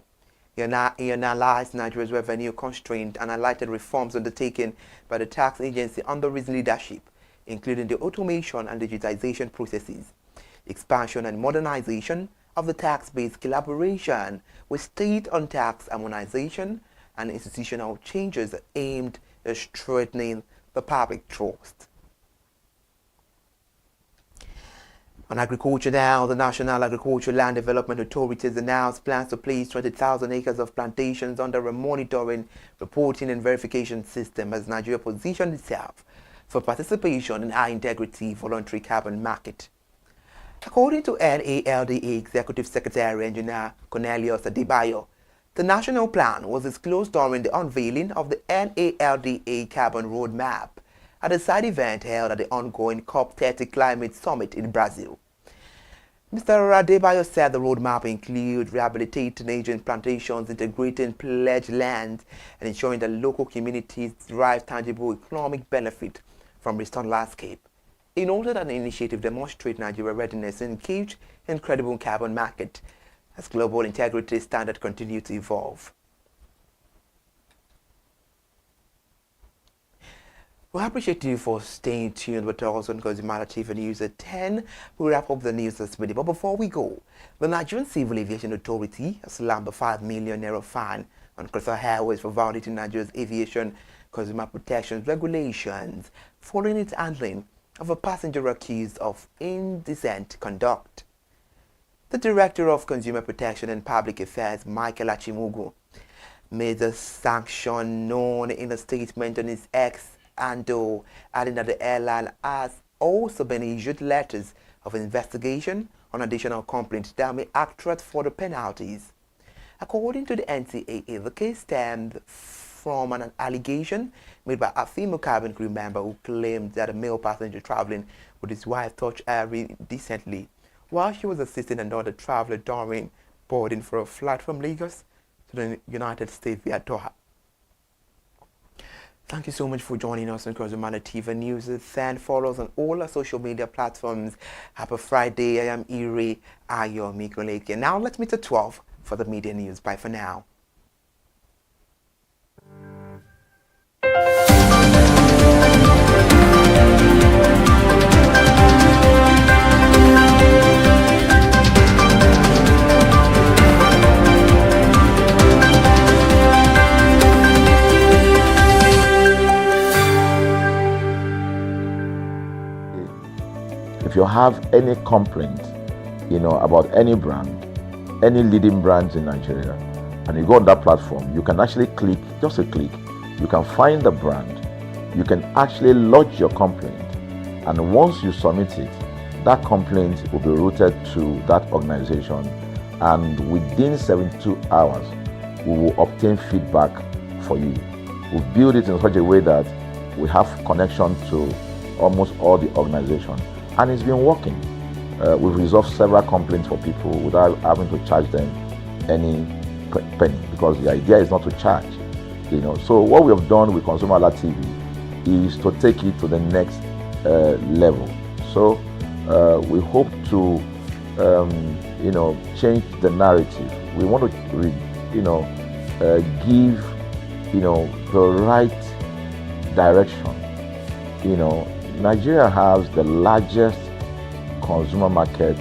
He analyzed Nigeria's revenue constraint and highlighted reforms undertaken by the tax agency under his leadership, including the automation and digitization processes, expansion and modernization of the tax-based collaboration with state on tax harmonization, and institutional changes aimed at strengthening the public trust. On agriculture now, the National Agricultural Land Development Authority has announced plans to place 20,000 acres of plantations under a monitoring, reporting and verification system as Nigeria positioned itself for participation in high-integrity voluntary carbon market. According to NALDA Executive Secretary Engineer Cornelius Adebayo, the national plan was disclosed during the unveiling of the NALDA Carbon Roadmap at a side event held at the ongoing COP30 Climate Summit in Brazil. Mr. Adebayo said the roadmap includes rehabilitating aging plantations, integrating pledged land, and ensuring that local communities derive tangible economic benefit from restored landscape. In order that the initiative demonstrate Nigeria's readiness to engage in credible carbon market as global integrity standards continue to evolve. We appreciate you for staying tuned with us on ConsumerHallaTV News at 10. We wrap up the news this minute. But before we go, the Nigerian Civil Aviation Authority has slammed a 5 million naira fine on Crystal Airways for violating Nigeria's aviation consumer protection regulations following its handling of a passenger accused of indecent conduct. The Director of Consumer Protection and Public Affairs, Michael Achimugu, made the sanction known in a statement on his X handle, adding that the airline has also been issued letters of investigation on additional complaints that may attract further penalties. According to the NCAA, the case stemmed from an allegation made by a female cabin crew member who claimed that a male passenger traveling with his wife touched her indecently while she was assisting another traveler during boarding for a flight from Lagos to the United States via Doha. Thank you so much for joining us on ConsumerHallaTV News. And follow us on all our social media platforms. Happy Friday. I am Ire Ayomikoleke. Now let's meet at 12 for the media news. Bye for now. If you have any complaint, about any brand, any leading brands in Nigeria, and you go on that platform, you can actually click, just a click, you can find the brand, you can actually lodge your complaint, and once you submit it, that complaint will be routed to that organization, and within 72 hours, we will obtain feedback for you. We've built it in such a way that we have connection to almost all the organizations. And it's been working. We've resolved several complaints for people without having to charge them any penny, because the idea is not to charge. So what we have done with ConsumerHallaTV is to take it to the next level. So we hope to, change the narrative. We want to, give, the right direction. Nigeria has the largest consumer market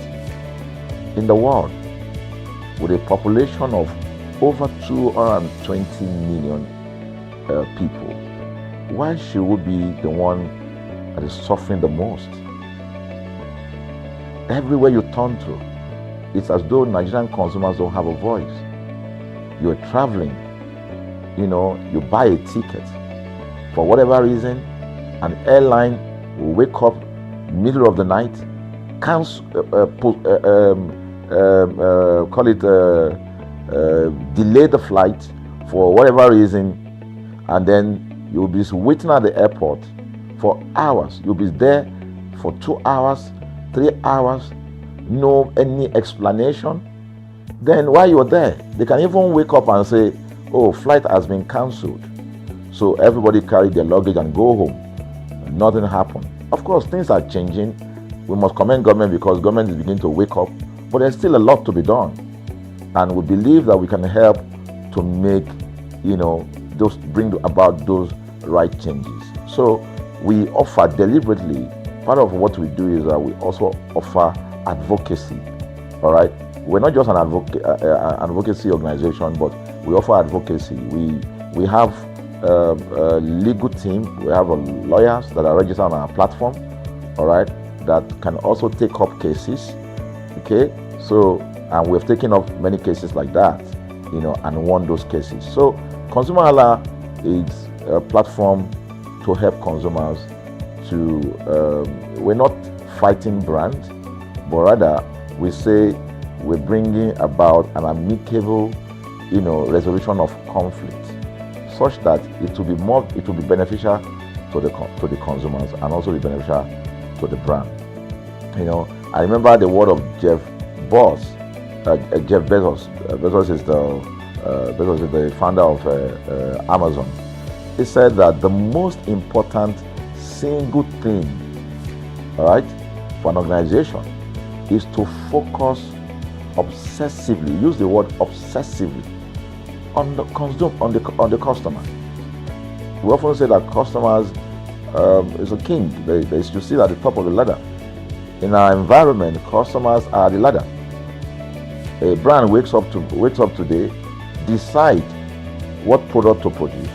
in the world, with a population of over 220 million people. Why should we be the one that is suffering the most? Everywhere you turn to, it's as though Nigerian consumers don't have a voice. You're traveling, you buy a ticket. For whatever reason, an airline will wake up middle of the night, delay the flight for whatever reason, and then you'll be waiting at the airport for hours. You'll be there for 2 hours, 3 hours, no any explanation. Then while you're there, they can even wake up and say, oh, flight has been cancelled. So everybody carry their luggage and go home. Nothing happened. Of course, things are changing. We must commend government because government is beginning to wake up, but there's still a lot to be done. And we believe that we can help to make, those bring about those right changes. So we offer deliberately, part of what we do is that we also offer advocacy, all right? We're not just an advocacy organization, but we offer advocacy. We have a legal team, we have lawyers that are registered on our platform, all right, that can also take up cases, okay? So, and we've taken up many cases like that, and won those cases. So, ConsumerHalla is a platform to help consumers to, we're not fighting brands, but rather we say we're bringing about an amicable, resolution of conflict, such that it will be beneficial to the consumers and also be beneficial to the brand. I remember the word of Jeff Bezos. Bezos is the founder of Amazon. He said that the most important single thing, all right, for an organization is to focus obsessively, use the word obsessively, on the customer. We often say that customers is a king. They should sit at the top of the ladder. In our environment, customers are the ladder. A brand wakes up today, decide what product to produce.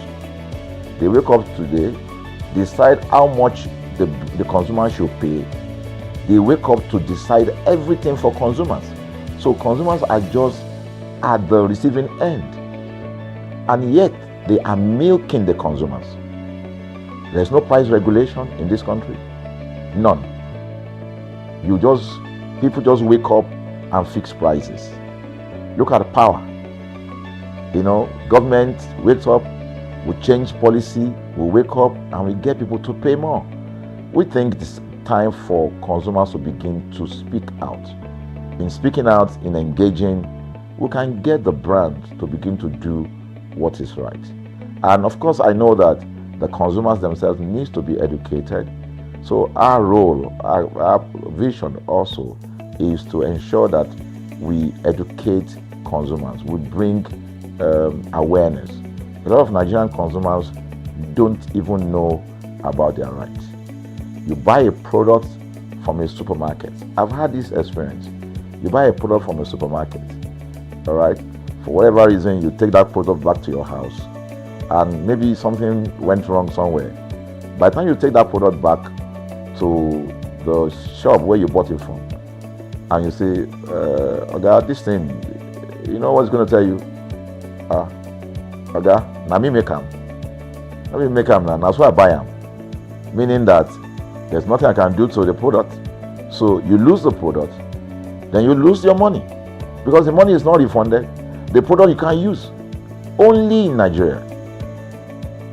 They wake up today, decide how much the consumer should pay. They wake up to decide everything for consumers. So consumers are just at the receiving end, and yet they are milking the consumers. There's no price regulation in this country, none. People just wake up and fix prices. Look at the power. Government wakes up, we change policy, we wake up and we get people to pay more. We think it's time for consumers to begin to speak out. In speaking out, in engaging, we can get the brand to begin to do what is right. And of course, I know that the consumers themselves need to be educated. So our role, our vision also is to ensure that we educate consumers, we bring awareness. A lot of Nigerian consumers don't even know about their rights. You buy a product from a supermarket. I've had this experience. You buy a product from a supermarket, all right? For whatever reason, you take that product back to your house, and maybe something went wrong somewhere. By the time you take that product back to the shop where you bought it from, and you say, Oga, this thing, you know what's going to tell you? Oga, na me make am. Na me make am now. That's why I buy am. Meaning that there's nothing I can do to the product. So you lose the product, then you lose your money, because the money is not refunded. The product you can't use. Only in Nigeria.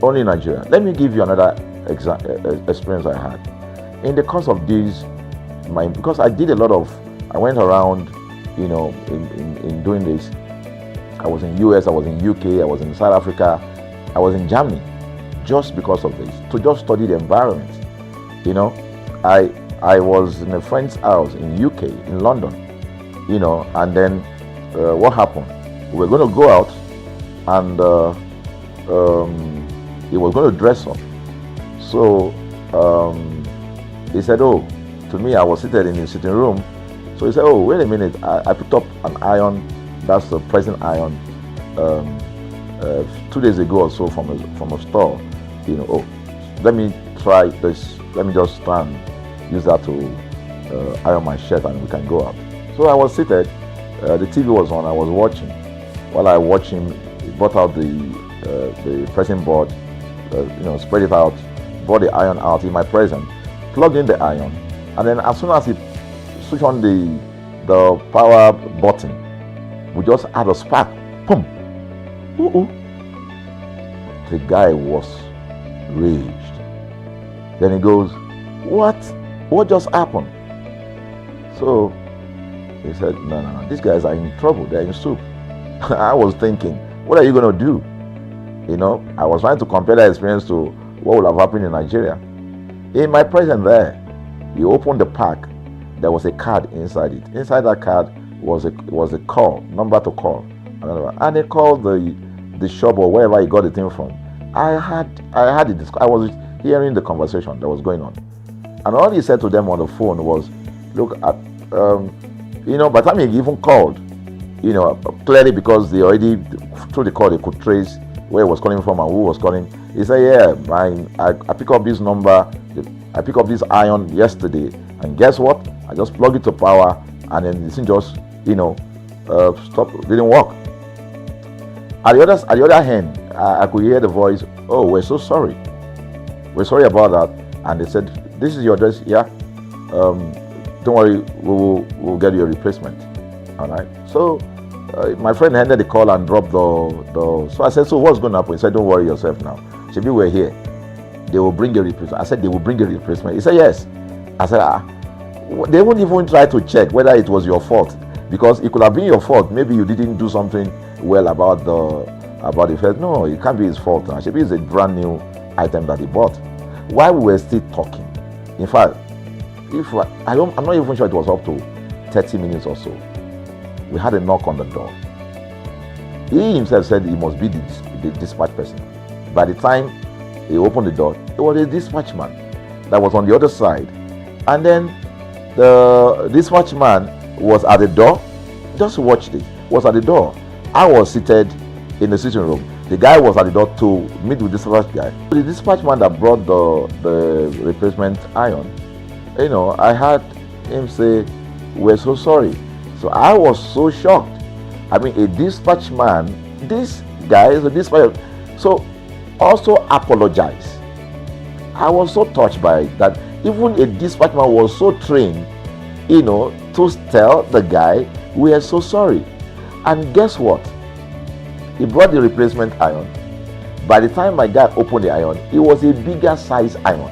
Only in Nigeria. Let me give you another experience I had. In the course of this, because I went around, in doing this. I was in US, I was in UK, I was in South Africa, I was in Germany, just because of this, to just study the environment. I was in a friend's house in UK, in London, and then what happened? We were going to go out, and he was going to dress up. So he said, oh, to me, I was seated in his sitting room. So he said, oh, wait a minute, I picked up an iron, that's the present iron, 2 days ago or so from a store. Oh, let me try this, let me just try and use that to iron my shirt and we can go out. So I was seated, the TV was on, I was watching. While I watched him, he brought out the pressing board, spread it out, brought the iron out in my presence, plugged in the iron, and then as soon as he switched on the power button, we just had a spark Boom. The guy was raged. Then he goes, what just happened? So he said, no, these guys are in trouble, they're in soup. I was thinking, what are you going to do? You know, I was trying to compare that experience to what would have happened in Nigeria. In my presence there, he opened the pack. There was a card inside it. Inside that card was a call, number to call. And he called the shop or wherever he got the thing from. I was hearing the conversation that was going on. And all he said to them on the phone was, look, by the time he even called, clearly because they already, through the call, they could trace where he was calling from and who was calling. He said, I picked up this number, I picked up this iron yesterday, and guess what? I just plugged it to power, and then this thing just, stopped, didn't work. At the other hand, I could hear the voice, oh, we're so sorry. We're sorry about that. And they said, this is your address, yeah. Don't worry, we'll get you a replacement. All right. So my friend ended the call and dropped the. So I said, so what's going to happen? He said, don't worry yourself now. Shebi, we're here. They will bring a replacement. I said, they will bring a replacement. He said, yes. I said, they won't even try to check whether it was your fault, because it could have been your fault. Maybe you didn't do something well about the first. No, it can't be his fault. Shebi, it's a brand new item that he bought. While we were still talking, in fact, I'm not even sure it was up to 30 minutes or so, we had a knock on the door. He himself said he must be the dispatch person. By the time he opened the door, it was a dispatch man that was on the other side. And then the dispatch man was at the door. Just watch this. Was at the door. I was seated in the sitting room. The guy was at the door to meet with the dispatch guy. The dispatch man that brought the replacement iron, I heard him say, we're so sorry. So I was so shocked. I mean, a dispatch man, this guy is a dispatch, so also apologize. I was so touched by it that even a dispatch man was so trained, to tell the guy, we are so sorry. And guess what? He brought the replacement iron. By the time my guy opened the iron, it was a bigger size iron.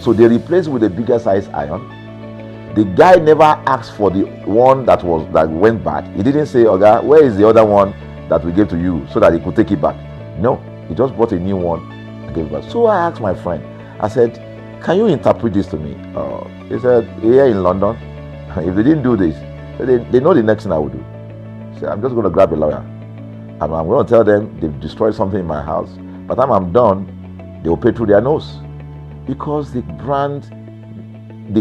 So they replaced with a bigger size iron. The guy never asked for the one that went bad. He didn't say, okay, where is the other one that we gave to you so that he could take it back? No, he just brought a new one and gave it back. So I asked my friend, I said, can you interpret this to me? He said, here in London, if they didn't do this, they know the next thing I would do. He said, I'm just going to grab a lawyer. And I'm going to tell them they've destroyed something in my house. By the time I'm done, they will pay through their nose. Because the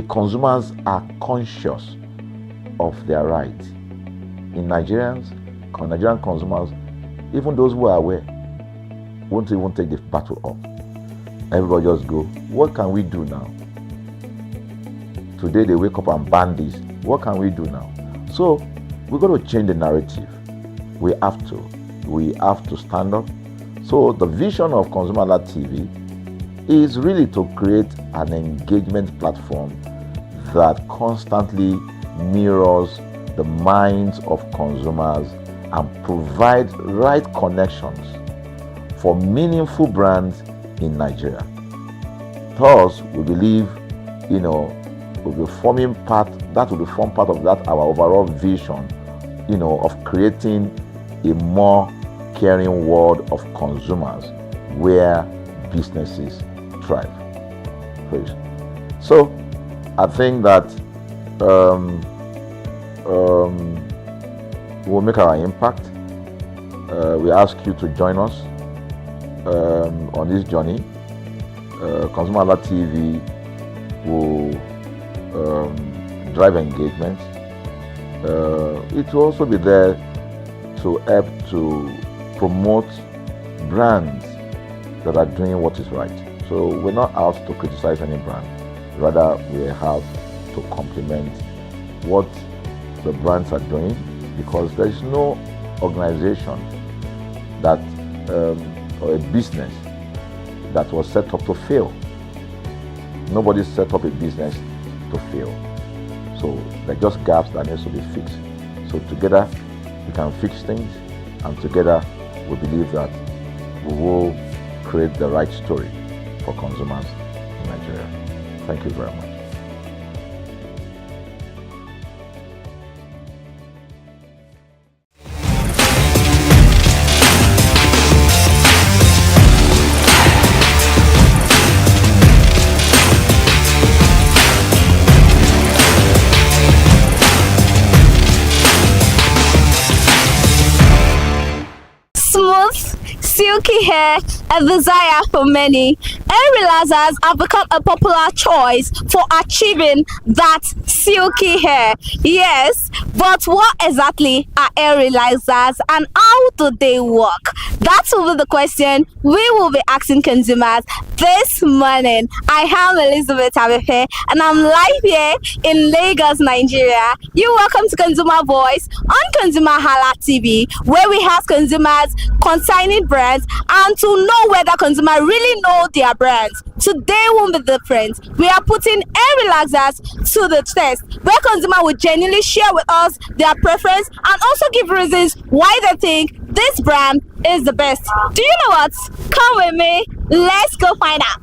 consumers are conscious of their rights. In Nigerian consumers, even those who are aware, won't even take the battle up. Everybody just go, what can we do now? Today they wake up and ban this. What can we do now? So we're going to change the narrative. We have to stand up. So the vision of ConsumerHallaTV is really to create an engagement platform that constantly mirrors the minds of consumers and provide right connections for meaningful brands in Nigeria. Thus, we believe, will be forming part of that our overall vision, of creating a more caring world of consumers where businesses thrive. So I think that we'll make our impact. We ask you to join us on this journey. ConsumerHallaTV will drive engagement. It will also be there to help to promote brands that are doing what is right. So we're not out to criticize any brand. Rather, we have to complement what the brands are doing, because there is no organization that or a business that was set up to fail. Nobody set up a business to fail. So there are just gaps that needs to be fixed. So together we can fix things And together, we believe that we will create the right story for consumers in Nigeria. Thank you very much. Smooth, silky hair, a desire for many. Hair relaxers have become a popular choice for achieving that silky hair. Yes, but what exactly are hair relaxers and how do they work? That will be the question we will be asking consumers this morning. I am Elizabeth Abefe and I'm live here in Lagos, Nigeria. You're welcome to Consumer Voice on ConsumerHalla TV, where we ask consumers concerning brands and to know whether consumers really know their brands. Today won't be different. We are putting hair relaxers to the test, where consumers will genuinely share with us their preference and also give reasons why they think this brand is the best. Do you know what? Come with me. Let's go find out.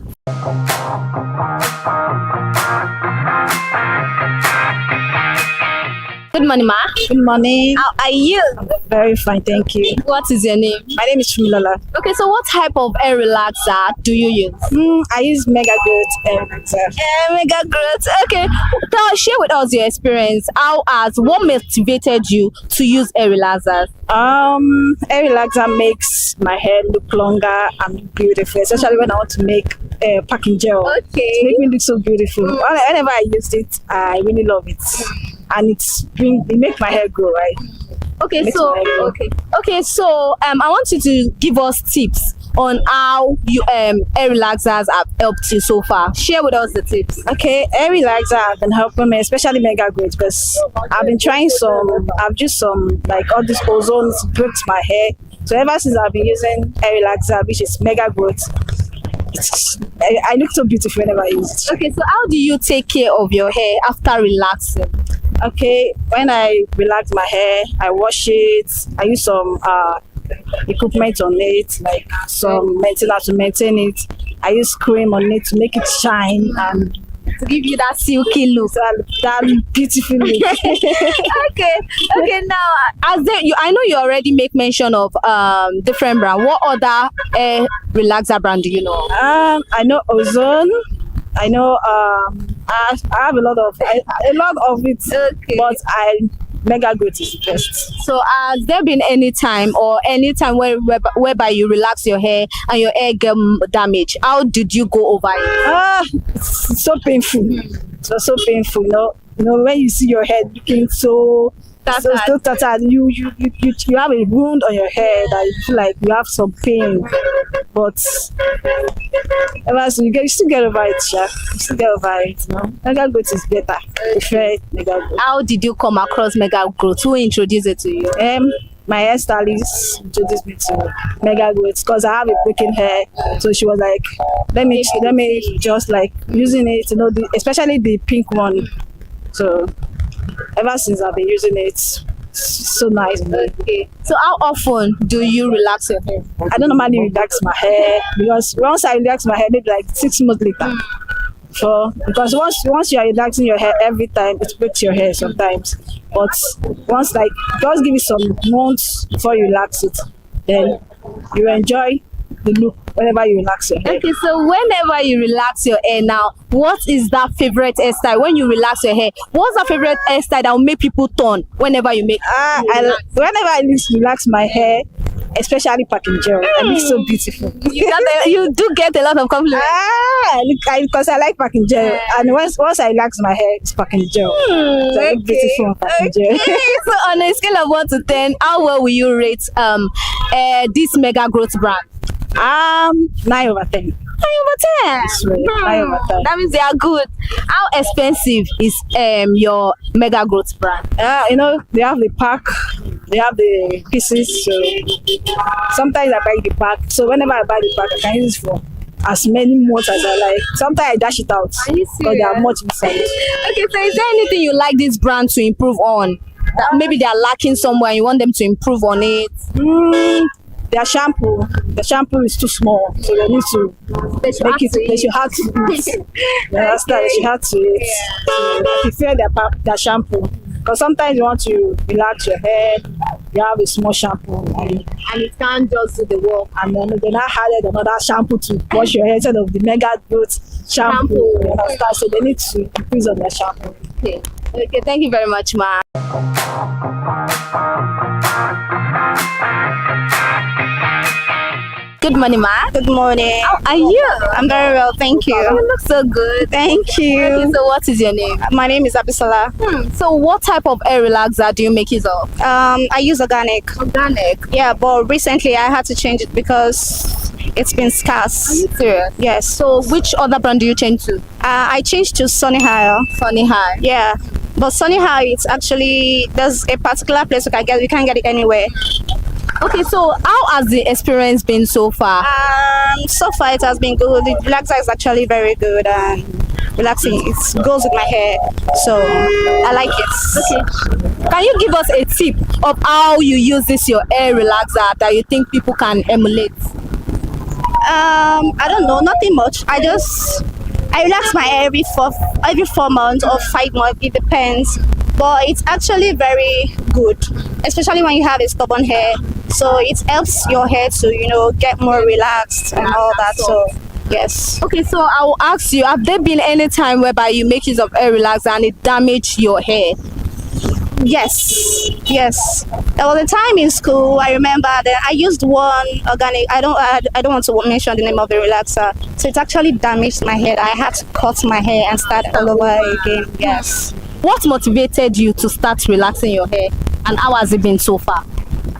Good morning, ma. Good morning. How are you? Very fine, thank you. What is your name? My name is Chumilala. Okay, so what type of hair relaxer do you use? I use Mega Growth hair relaxer. Mega Growth. Okay, share with us your experience. What motivated you to use hair relaxers? Hair relaxer makes my hair look longer and beautiful, especially when I want to make packing gel. Okay. To make me look so beautiful. Whenever I use it, I really love it. And it makes my hair grow, right? Okay, so I want you to give us tips on how you hair relaxers have helped you so far. Share with us the tips. Okay, hair relaxer have been helping me, especially Mega Growth, because I've been trying I've used some like all these ozones growth my hair. So ever since I've been using hair relaxer, which is Mega Growth, I look so beautiful whenever I use it. Okay, so how do you take care of your hair after relaxing? Okay, when I relax my hair, I wash it. I use some equipment on it, like some maintenance to maintain it. I use cream on it to make it shine and to give you that silky look, that beautiful look. okay. Now, I know you already make mention of different brand. What other hair relaxer brand do you know? I know Ozone. I know I have a lot of it, but Mega Growth is the best. So has there been any time whereby you relax your hair and your hair get damaged? How did you go over it? It's so painful. It was so painful, you know when you see your hair looking so tattered, you have a wound on your hair that you feel like you have some pain, but ever since you still get over it, you still get over it. Mega Growth is better. I prefer Mega Growth. How did you come across Mega Growth? Who introduced it to you? My hairstylist introduced me to Mega Growth because I have a breaking hair, so she was like, let me just like using it, especially the pink one. So ever since I've been using it, it's so nice. Okay. So how often do you relax your hair? I don't normally relax my hair because once I relax my hair, maybe like 6 months later. Because once you are relaxing your hair every time, it breaks your hair sometimes. But once just give it some months before you relax it, then you enjoy the look whenever you relax your hair. Okay, so whenever you relax your hair now, what is that favorite hairstyle? When you relax your hair, what's that favorite hairstyle that will make people turn whenever you make whenever I relax my hair, especially packing gel, I look so beautiful. You do get a lot of compliments. Because I like packing gel, and once I relax my hair, it's packing gel. So I look beautiful on packing gel. So on a scale of 1 to 10, how well will you rate this Mega Growth brand? 9 over 10. 9 over 10. 9 over 10. That means they are good. How expensive is your Mega Growth brand? They have the pack, they have the pieces. So sometimes I buy the pack. So whenever I buy the pack, I can use it for as many months as I like. Sometimes I dash it out because they are much inside. Okay, so is there anything you like this brand to improve on? that maybe they are lacking somewhere and you want them to improve on it? Their shampoo is too small, so they need to they should have to eat. They should have to eat. I prefer their shampoo, because sometimes you want to relax your hair, you have a small shampoo and it can't just do the work, and then they now added another shampoo to wash your hair instead of the mega growth shampoo. You understand? So they need to increase on their shampoo. Okay, thank you very much, ma. Good morning, ma. Good morning. How are you? I'm very well, thank you. You look so good. Thank you. Okay, so what is your name? My name is Abisola. So what type of hair relaxer do you make use of? I use organic. Organic? Yeah, but recently I had to change it because it's been scarce. Are you serious? Yes. So which other brand do you change to? I changed to ConsumerHalla. ConsumerHalla? Yeah. But ConsumerHalla, it's actually, there's a particular place you can't get it anywhere. Okay, so how has the experience been so far? So far it has been good. The relaxer is actually very good and relaxing. It goes with my hair, so I like it. Okay. Can you give us a tip of how you use your hair relaxer that you think people can emulate? I don't know, nothing much. I relax my hair every 4 months or 5 months. It depends. But it's actually very good, especially when you have a stubborn hair. So it helps your hair to, get more relaxed and all that. So yes. Okay, so I will ask you, have there been any time whereby you make use of hair relaxer and it damaged your hair? Yes. There was a time in school, I remember that I used one organic. I don't want to mention the name of the relaxer. So it actually damaged my hair. I had to cut my hair and start all over again. Yes. What motivated you to start relaxing your hair, and how has it been so far?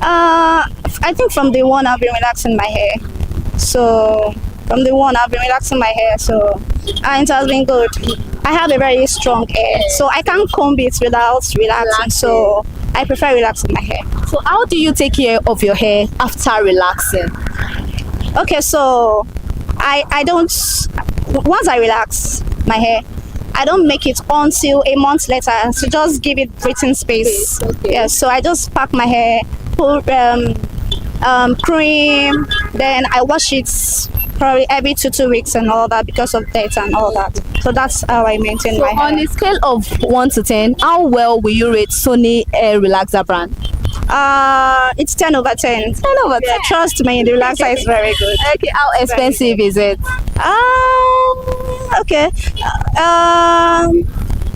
I think from day one I've been relaxing my hair. So and it has been good. I have a very strong hair, so I can't comb it without relaxing. So I prefer relaxing my hair. So how do you take care of your hair after relaxing? Okay, so I don't, once I relax my hair, I don't make it until a month later, so just give it breathing space. Okay. Yeah, so I just pack my hair, put cream, then I wash it probably every 2 weeks and all that because of dirt and all that. So that's how I maintain my hair. On a scale of 1 to 10, how well will you rate Sony Hair Relaxer brand? It's 10 over 10. 10 over 10. Yeah, trust me, the relaxer is very good. Okay, how expensive is it? Okay.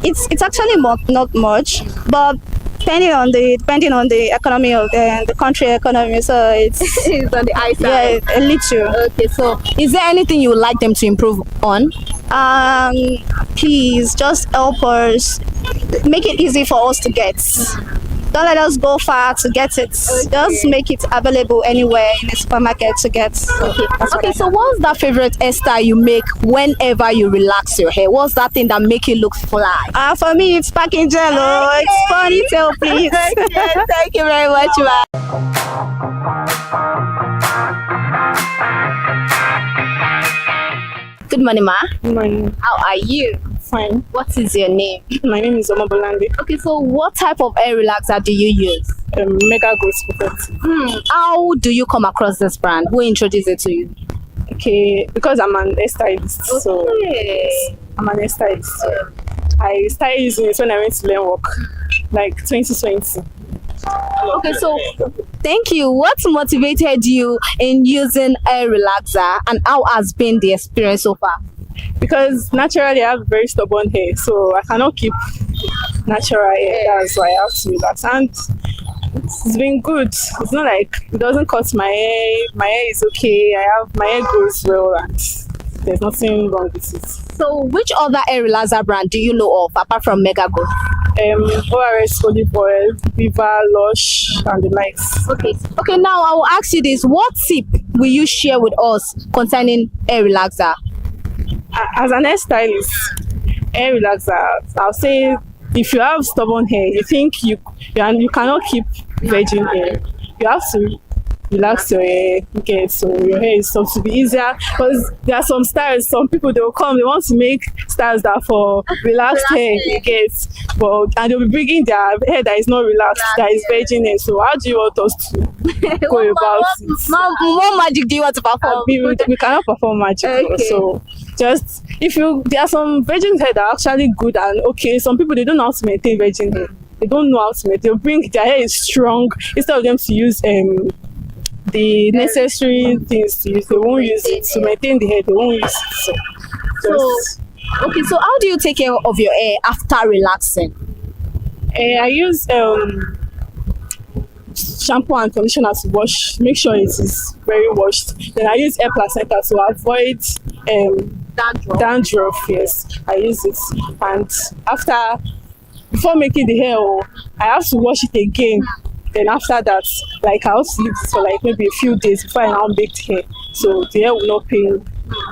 It's actually not much, but depending on the economy of the country economy, so it's it's on the high side. Yeah, a little. Okay, so is there anything you would like them to improve on? Please just help us, make it easy for us to get. Don't let us go far to get it. Okay. Just make it available anywhere in the supermarket to get. Okay, so what's that favorite hairstyle you make whenever you relax your hair? What's that thing that make you look fly? For me, it's packing jello. Okay. It's ponytail, please. Okay, thank you very much, ma. Good morning, ma. Good morning. How are you? Fine. What is your name? My name is Omobolande. Okay, so what type of hair relaxer do you use? Mega Growth Perfect. How do you come across this brand? Who introduced it to you? Okay, because I'm an hairstylist. Okay. So yes, I'm an hairstylist. I started using it when I went to learn work, like 2020. Okay, so thank you. What motivated you in using a relaxer, and how has been the experience so far? Because naturally I have very stubborn hair, so I cannot keep natural hair. That's why I have to relax, and it's been good. It's not like it doesn't cut my hair. My hair is okay. My hair grows well, and there's nothing wrong with it. So which other hair relaxer brand do you know of apart from Mega Growth? ORS, Olive Oil, Viva, Lush, and the likes. Okay, now I will ask you this. What tip will you share with us concerning hair relaxer? As an hairstylist, hair relaxer, I'll say if you have stubborn hair, you think you cannot keep virgin hair, you have to relax your hair, okay, so your hair is supposed to be easier, because there are some styles, some people they will come, they want to make styles that for relaxed hair, you get, but and they'll be bringing their hair that is not relaxed, that is virgin hair. So how do you want us to go about it? What magic do you want to perform? We cannot perform magic. Okay. So just there are some virgin hair that are actually good and okay. Some people they don't know how to maintain virgin hair. They don't know how to maintain. They'll bring their hair is strong instead of them to use the necessary things to use. They won't use it to maintain the hair. They won't use it. Okay, so how do you take care of your hair after relaxing? I use shampoo and conditioner to wash, make sure it is very washed. Then I use hair placenta to avoid dandruff. Yes, I use it, and before making the hair, I have to wash it again. Then after that, like I have to leave it for like maybe a few days before I now make the hair, so the hair will not pain.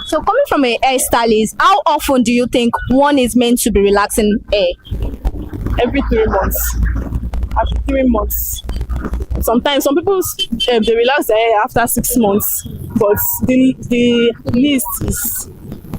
So coming from a hairstylist, how often do you think one is meant to be relaxing hair? Every 3 months. After 3 months. Sometimes some people they relax their hair after 6 months, but the least is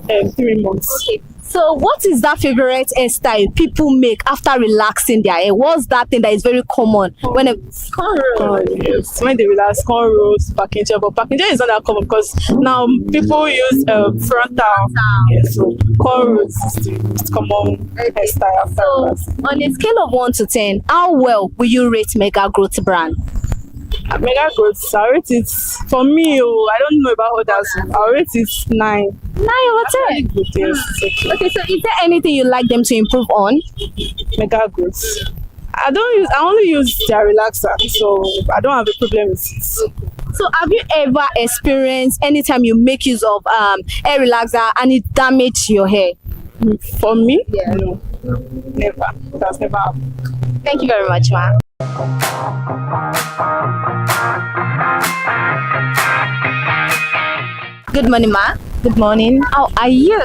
3 months. Okay. So what is that favorite hairstyle people make after relaxing their hair? What's that thing that is very common when cornrows? Yes, when they relax, cornrows, packing gel, but packing gel is not that common because now people use frontal. Yes, so cornrows is the common hairstyle after relax. On a scale of 1 to 10, how well will you rate Mega Growth brand? Mega Growth, I rate it, for me, I don't know about others, I rate it 9. 9 over 10? Good, yes. Okay, so is there anything you'd like them to improve on? Mega Growth. I only use their relaxer, so I don't have a problem with it. So have you ever experienced anytime you make use of hair relaxer and it damaged your hair? For me? Yeah. No, never. That's never happened. Thank you very much, ma'am. Good morning, ma. Good morning. How are you?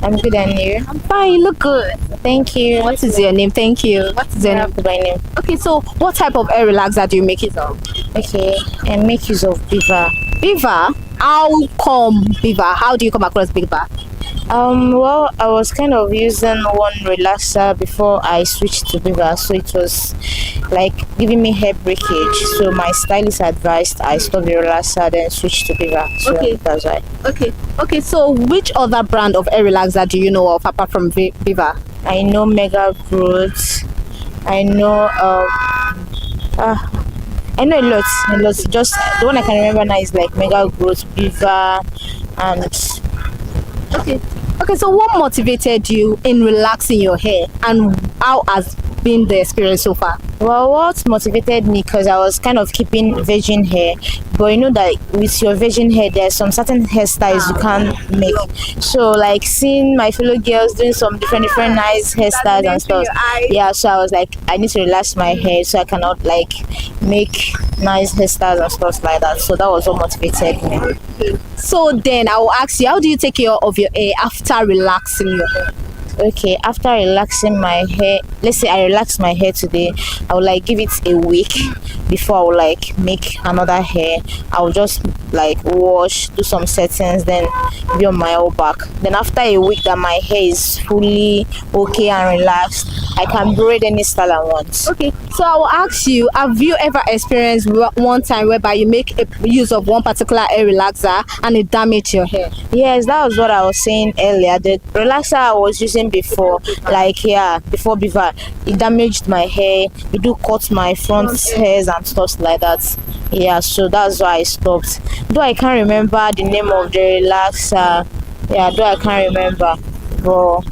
I'm good, and you? I'm fine. You look good. Thank you. What is your name? Thank you. What is your name? My name. Okay, so what type of hair relaxer do you make use of? Okay, I make use of Beaver. Beaver? How come Beaver? How do you come across Beaver? Well, I was kind of using one relaxer before I switched to Beaver, so it was like giving me hair breakage. So my stylist advised I stop the relaxer, then switch to Beaver. So Okay. that's why. Okay, so which other brand of hair relaxer do you know of apart from Beaver? I know Mega Growth. I know I know a lot. Just the one I can remember now is like Mega Growth, Beaver, and Okay, so what motivated you in relaxing your hair and how has been the experience so far? Well, what motivated me, because I was kind of keeping virgin hair, but you know that with your virgin hair there's some certain hairstyles you can't make. So like seeing my fellow girls doing some different nice hairstyles and stuff, yeah, so I was like, I need to relax my hair so I cannot like make nice hairstyles and stuff like that. So that was what motivated me. So then I will ask you, how do you take care of your hair after relaxing your hair? Okay, after relaxing my hair, let's say I relax my hair today, I will like give it a week before I will like make another hair. I will just like wash, do some settings, then be on my whole back. Then after a week that my hair is fully okay and relaxed, I can braid any style I want. Okay, so I will ask you, have you ever experienced one time whereby you make use of one particular hair relaxer and it damaged your hair? Yes, that was what I was saying earlier. The relaxer I was using before, before Beaver, it damaged my hair. It do cut my front hairs and stuff like that. Yeah, so that's why I stopped. Though I can't remember the name of the relaxer. Yeah, though I can't remember, but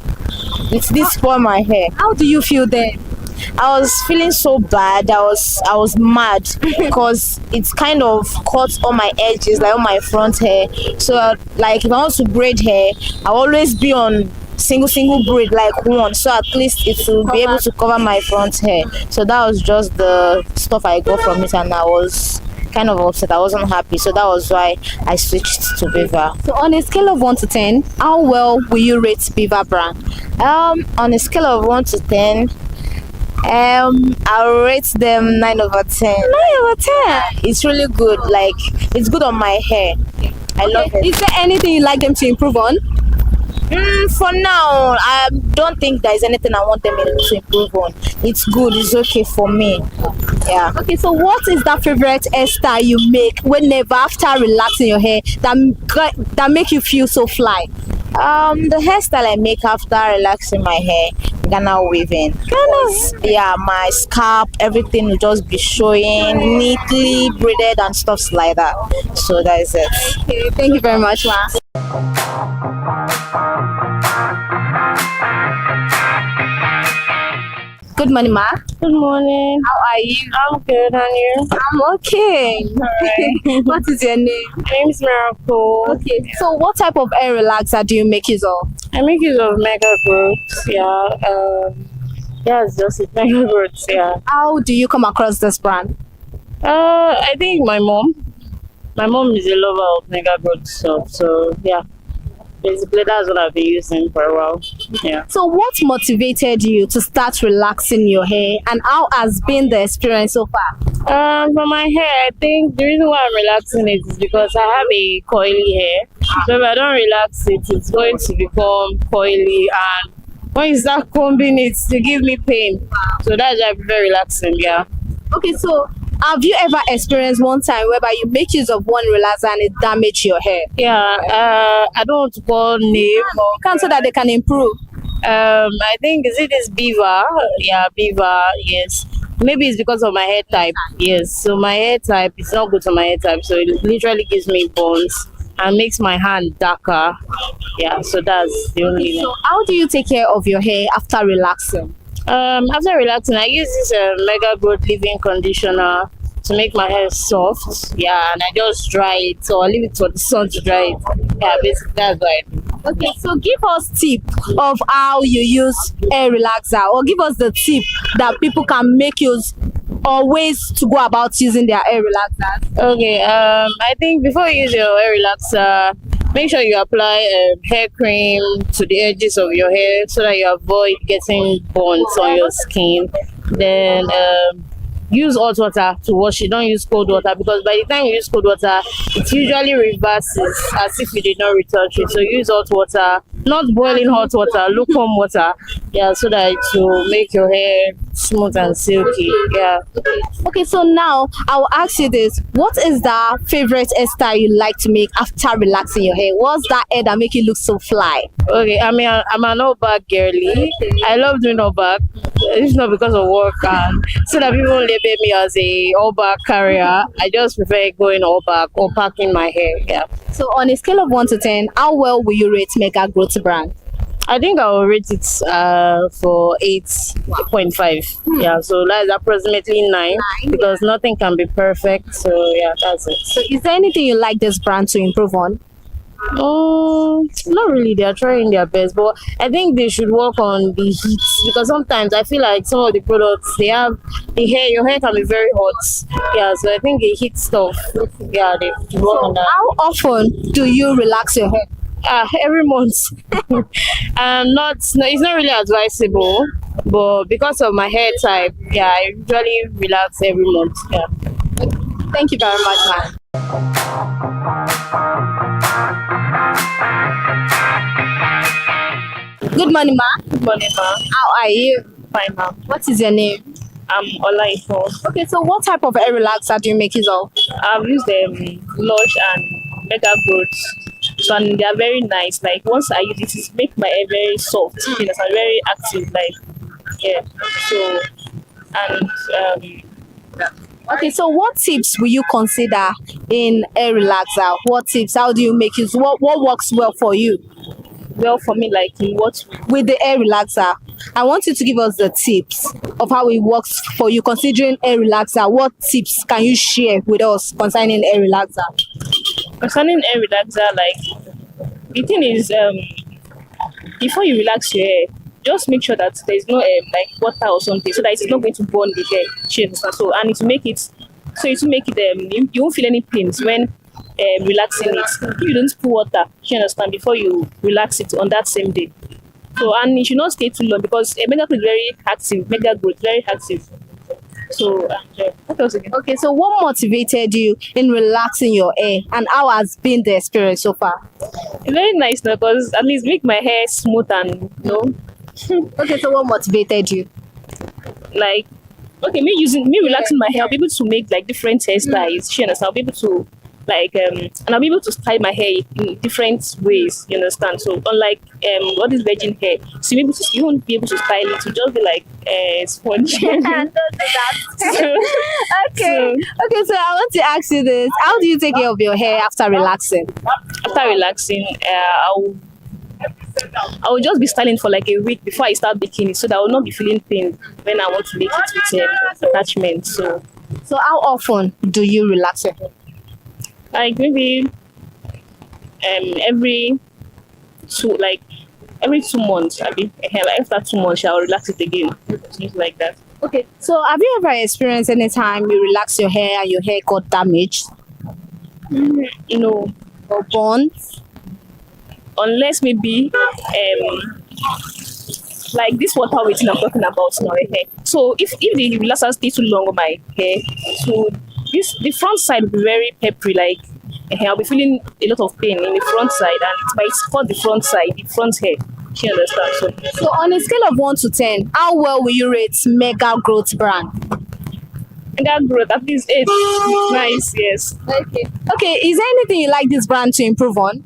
it did spoil my hair. How do you feel then? I was feeling so bad. I was mad because it's kind of cut all my edges, like all my front hair. So like if I want to braid hair, I'll always be on single braid, like one, so at least it will be able to cover my front hair. So that was just the stuff I got from it, and I was kind of upset. I wasn't happy, so that was why I switched to Beaver. So on a scale of 1 to 10, how well will you rate Beaver brand? On a scale of 1 to 10, I'll rate them 9 over 10. 9 over 10. It's really good. Like, it's good on my hair. I love it. Is there anything you'd like them to improve on? For now, I don't think there's anything I want them to improve on. It's good. It's okay for me. Yeah. Okay, so what is that favorite hairstyle you make whenever after relaxing your hair that make you feel so fly? The hairstyle I make after relaxing my hair, Ghana weaving. Yeah, my scalp, everything will just be showing neatly braided and stuff like that. So that is it. Okay, thank you very much, ma. Good morning, ma. Good morning. How are you? I'm good, and you? I'm okay. Alright. What is your name? My name is Miracle. Okay. So what type of hair relaxer do you make use of? I make use of Mega Growth. Yeah. Yeah, it's just Mega Growth. Yeah. How do you come across this brand? I think my mom. My mom is a lover of Mega Growth stuff. So yeah. Basically, that's what I've been using for a while. Yeah. So what motivated you to start relaxing your hair, and how has been the experience so far? For my hair, I think the reason why I'm relaxing it is because I have a coily hair. So if I don't relax it, it's going to become coily, and when you start combing it, to give me pain. So that's why I prefer relaxing. Yeah. Okay, so have you ever experienced one time whereby you make use of one relaxer and it damaged your hair? Yeah, I don't want to call name. You can't say that they can improve. I think, is it this Beaver? Yeah, Beaver, yes. Maybe it's because of my hair type. Yes, so my hair type is not good for my hair type, so it literally gives me burns and makes my hand darker. Yeah, so that's the only. So how do you take care of your hair after relaxing? After relaxing, I use this Mega Growth leave-in conditioner to make my hair soft. Yeah, and I just dry it, so I leave it for the sun to dry it. Yeah, basically that's why. Okay, so give us tip of how you use hair relaxer, or give us the tip that people can make use or ways to go about using their hair relaxers. Okay, I think before you use your hair relaxer, make sure you apply hair cream to the edges of your hair so that you avoid getting burns on your skin. Then use hot water to wash it. Don't use cold water, because by the time you use cold water, it usually reverses as if you did not retouch it. So use hot water, not boiling hot water, lukewarm water. Yeah, so that it will make your hair smooth and silky. Yeah. Okay, so now I will ask you this: what is the favorite hairstyle you like to make after relaxing your hair? What's that hair that make you look so fly? Okay, I'm an all back girly. I love doing all back. It's not because of work, and so that people label me as a all back carrier. I just prefer going all back or packing my hair. Yeah. So on a scale of 1 to 10, how well will you rate Mega Growth brand? I think I will rate it for 8.5. Yeah, so that's approximately 9 because nothing can be perfect. So yeah, that's it. So is there anything you like this brand to improve on? Not really. They are trying their best, but I think they should work on the heat, because sometimes I feel like some of the products, they have the hair. Your hair can be very hot. Yeah, so I think the heat stuff. Yeah, they should work on that. How often do you relax your hair? Every month. It's not really advisable, but because of my hair type, yeah, I usually relax every month. Yeah. Thank you very much, ma'am. Good morning, ma. Good morning, ma. How are you? Fine, ma. What is your name? I'm Olaifo. Okay, so what type of hair relaxer do you make use of? I've used Lush and Mega Growth. So and they are very nice. Like once I use it make my hair very soft. Because I'm very active. Like yeah. So and Okay, so what tips will you consider in hair relaxer? What tips? How do you make use? What works well for you? Well, for me, like in what with the hair relaxer? I want you to give us the tips of how it works for you considering hair relaxer. What tips can you share with us concerning hair relaxer? Concerning hair relaxer, like the thing is, before you relax your hair, just make sure that there is no like water or something, so that it's not going to burn the hair. So and it will make it you won't feel any pains when relaxing it. If you don't put water, you understand, before you relax it on that same day. So, and it should not stay too long because a mega growth is very active. Mega growth, very active. So, what else again? Okay, so what motivated you in relaxing your hair, and how has been the experience so far? It's very nice now because at least make my hair smooth and Okay, so what motivated you? Like, okay, me relaxing my hair, I'll be able to make like different hairstyles. She understand? I'll be able to and I'll be able to style my hair in different ways. You understand? So unlike all this virgin hair, so you won't be able to style it. You just be like sponge. Don't do that. Okay, so I want to ask you this: how do you take care of your hair after relaxing? After relaxing, I will just be styling for like a week before I start baking it, so that I will not be feeling pain when I want to make it with attachment. So how often do you relax your hair? Like maybe every 2 months. I mean, after 2 months, I'll relax it again. Things like that. Okay, so have you ever experienced any time you relax your hair and your hair got damaged? No. Or burned? Unless maybe like this water waiting I'm talking about now, hair. So if the relaxer stays too long on my hair, so the front side will be very peppery, like I'll be feeling a lot of pain in the front side, and it might spot the front side, the front hair. She understands. So on a scale of 1 to 10, how well will you rate Mega Growth brand? Mega Growth, at least 8. Nice, yes. Okay, is there anything you like this brand to improve on?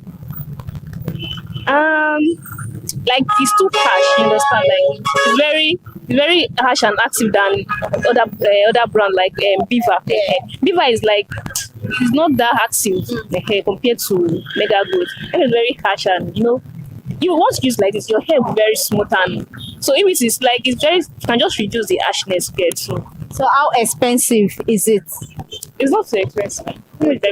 Like it's too harsh, you understand? Like it's very harsh and active than other brand like Beaver. Beaver is like it's not that active compared to Mega Growth. It's very harsh, and you want to use like this, your hair will be very smooth, and so if it is like it's very, you can just reduce the harshness get. So how expensive is it? It's not too expensive. It's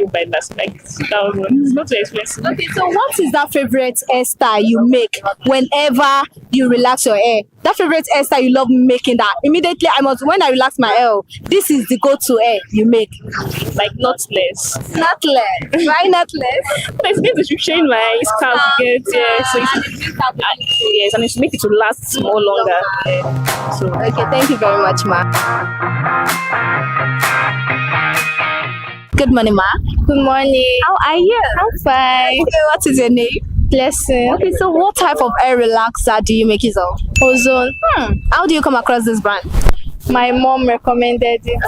not too expensive. Okay, so what is that favorite hairstyle you make whenever you relax your hair? That favorite hairstyle you love making that immediately when I relax my hair, this is the go-to hair you make. Like knotless. Knotless. Why knotless? It's going to shine my scalp get, so yes, and it's make it to last more longer. Okay, thank you very much, ma. Good morning, ma. Good morning. How are you? I'm fine. Okay, what is your name? Blessing. Okay, so what type of hair relaxer do you make use of? Ozone. How do you come across this brand? My mom recommended it.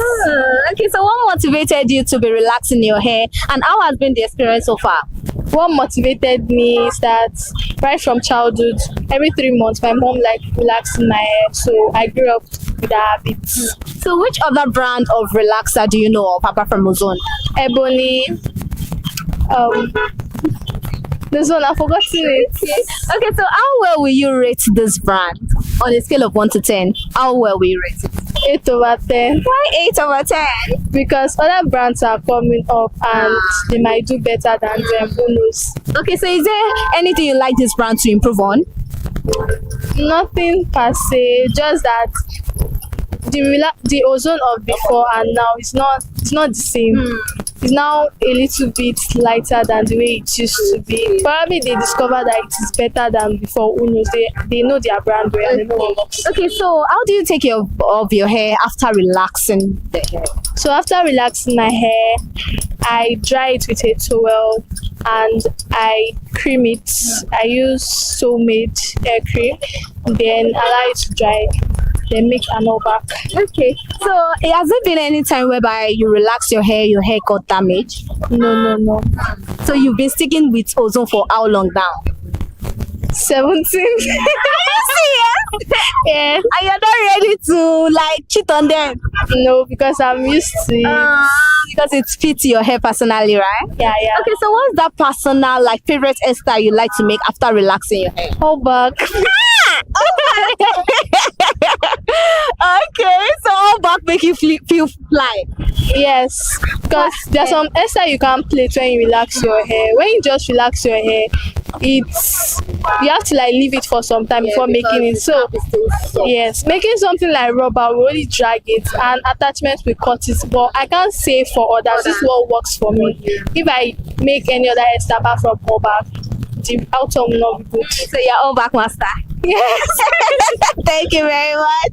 Okay, so what motivated you to be relaxing your hair, and how has been the experience so far? What motivated me is that right from childhood, every 3 months, my mom liked relaxing my hair, so I grew up with the habits. So which other brand of relaxer do you know of apart from Ozone? Ebony. This one, I've forgotten it. Okay, so how well will you rate this brand? On a scale of 1 to 10, how well will you rate it? 8/10. Why 8/10? Because other brands are coming up and they might do better than them. Who knows? Okay, so is there anything you like this brand to improve on? Nothing per se, just that the Ozone of before and now it's not the same. It's now a little bit lighter than the way it used to be. Probably they discovered that it is better than before. Who knows? They know their brand well. They know what works. Okay, so how do you take care of your hair after relaxing the hair? So after relaxing my hair, I dry it with a towel and I cream it. I use Soulmade hair cream, then allow it to dry. Then make another back. Okay, so has there been any time whereby you relax your hair got damaged? No. So you've been sticking with Ozone for how long now? 17. Yeah. And you're not ready to cheat on them? No, because I'm used to it. Because it fits your hair personally, right? Yeah. Okay, so what's that personal favorite hairstyle you like to make after relaxing your hair? All back. Okay, so all back make you feel fly. Yes, because there's some hairstyle you can't plait when you relax your hair. When you just relax your hair, you have to leave it for some time before making it. So yes, making something like rubber will only drag it and attachment will cut it. But I can't say for others. This is what works for me. If I make any other hairstyle apart from all back, the outcome will not be good. So you're all back master. Yes. Thank you very much.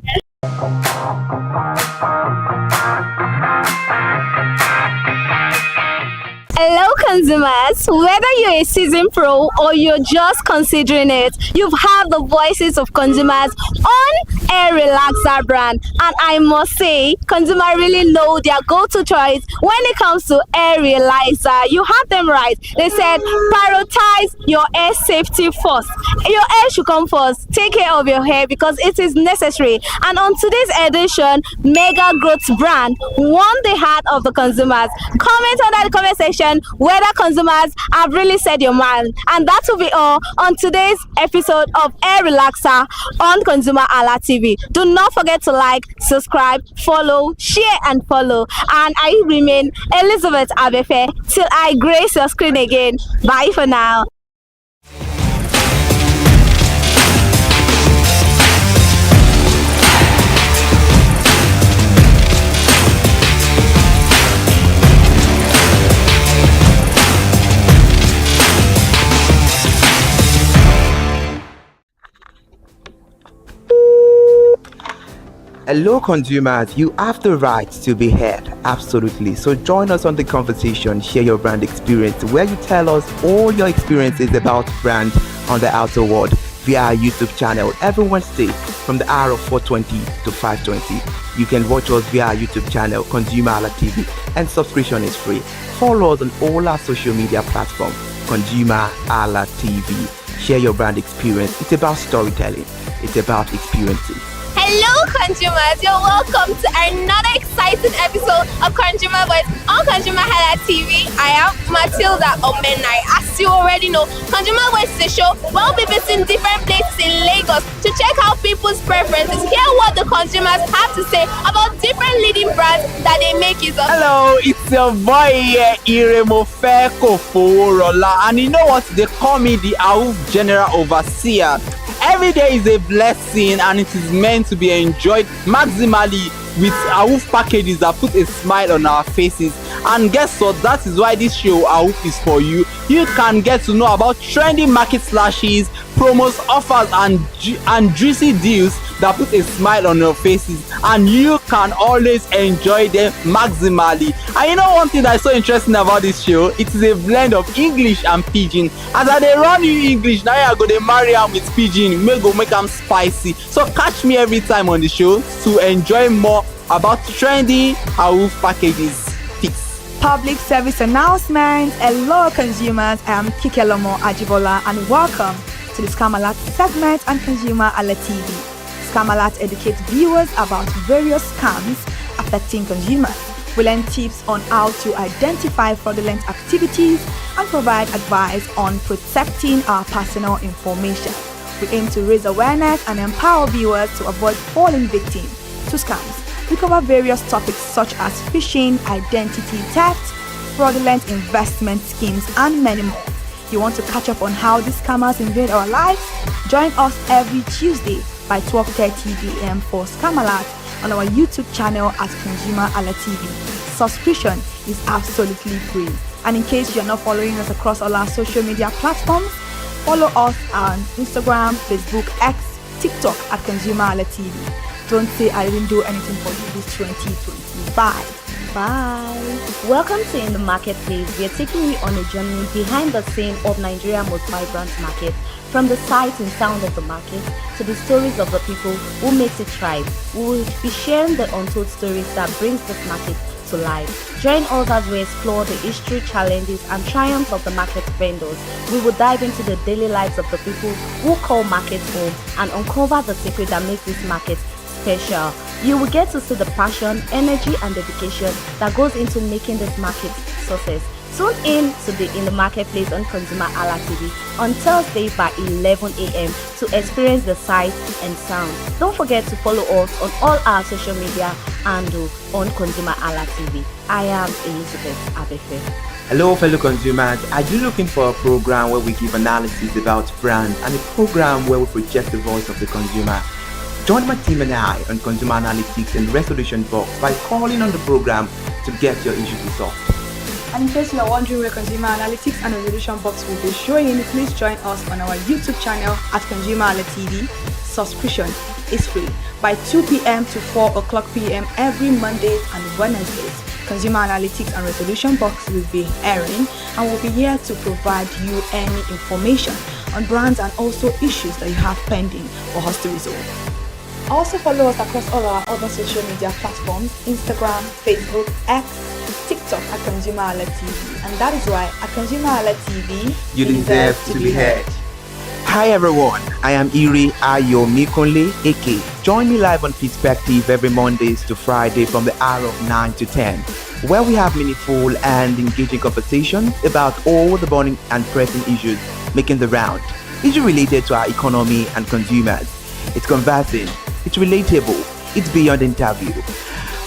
Hello consumers, whether you're a seasoned pro or you're just considering it, you've had the voices of consumers on Air Relaxer brand, and I must say, consumers really know their go-to choice when it comes to air relaxer. You have them right. They said prioritize your air safety first. Your air should come first. Take care of your hair because it is necessary. And on today's edition, Mega Growth brand won the heart of the consumers. Comment under the comment section whether consumers have really said your mind. And that will be all on today's episode of Air Relaxer on ConsumerHallaTV. Do not forget to like, subscribe, follow, share and follow. And I remain Elizabeth Abefe till I grace your screen again. Bye for now. Hello consumers, you have the right to be heard, absolutely. So join us on the conversation, share your brand experience, where you tell us all your experiences about brand on the outer world via our YouTube channel every Wednesday from the hour of 4:20 to 5:20. You can watch us via our YouTube channel, ConsumerHallaTV, and subscription is free. Follow us on all our social media platforms, ConsumerHallaTV. Share your brand experience. It's about storytelling. It's about experiences. Hello consumers, you're welcome to another exciting episode of Consumer Voice on ConsumerHallaTV. I am Matilda Omenai. As you already know, Consumer Voice is a show where we'll be visiting different places in Lagos to check out people's preferences, hear what the consumers have to say about different leading brands that they make use of. Hello, it's your boy Iremofe Koforola, and you know what? They call me the AUF General Overseer. Every day is a blessing and it is meant to be enjoyed maximally with AUF packages that put a smile on our faces. And guess what? That is why this show AUF is for you. You can get to know about trendy market slashes, promos, offers and juicy deals that put a smile on your faces, and you can always enjoy them maximally. And you know one thing that's so interesting about this show? It is a blend of English and Pidgin. As I dey run you English, now I go dey marry am with Pidgin, make am spicy. So catch me every time on the show to enjoy more about trendy AUF packages. Peace. Public service announcement. Hello consumers, I am Kikelomo Ajibola and welcome to the Scam Alert segment on ConsumerHallaTV. Scam Alert educates viewers about various scams affecting consumers. We learn tips on how to identify fraudulent activities and provide advice on protecting our personal information. We aim to raise awareness and empower viewers to avoid falling victim to scams. We cover various topics such as phishing, identity theft, fraudulent investment schemes, and many more. You want to catch up on how these scammers invade our lives? Join us every Tuesday by 12:30 p.m. for Scam Alert on our YouTube channel at ConsumerHallaTV. Subscription is absolutely free. And in case you're not following us across all our social media platforms, follow us on Instagram, Facebook, X, TikTok at ConsumerHallaTV. Don't say I didn't do anything for you this 2020. Bye. Bye. Welcome to In the Marketplace. We are taking you on a journey behind the scene of Nigeria's most vibrant market, from the sight and sound of the market to the stories of the people who makes it thrive. We will be sharing the untold stories that brings this market to life. Join us as we explore the history, challenges, and triumphs of the market vendors. We will dive into the daily lives of the people who call markets home and uncover the secret that makes this market special. You will get to see the passion, energy, and dedication that goes into making this market success. Tune in to the In the Marketplace on ConsumerHallaTV on Thursday by 11 a.m. to experience the sight and sound. Don't forget to follow us on all our social media and on ConsumerHallaTV. I am Elizabeth Abefe. Hello fellow consumers, are you looking for a program where we give analysis about brand and a program where we project the voice of the consumer? Join my team and I on Consumer Analytics and Resolution Box by calling on the program to get your issues resolved. And in case you are wondering where Consumer Analytics and Resolution Box will be showing, please join us on our YouTube channel at ConsumerHallaTV. Subscription is free by 2 p.m. to 4 o'clock p.m. every Mondays and Wednesdays. Consumer Analytics and Resolution Box will be airing and will be here to provide you any information on brands and also issues that you have pending for us to resolve. Also follow us across all our other social media platforms: Instagram, Facebook, X, TikTok at ConsumerHallaTV. And that is why at ConsumerHallaTV, you deserve to be heard. Hi everyone, I am Iri Ayomikunle Eke. Join me live on Perspective every Mondays to Friday from the hour of 9 to 10, where we have meaningful and engaging conversations about all the burning and pressing issues making the round. Issues related to our economy and consumers. It's conversing, it's relatable, it's beyond interview.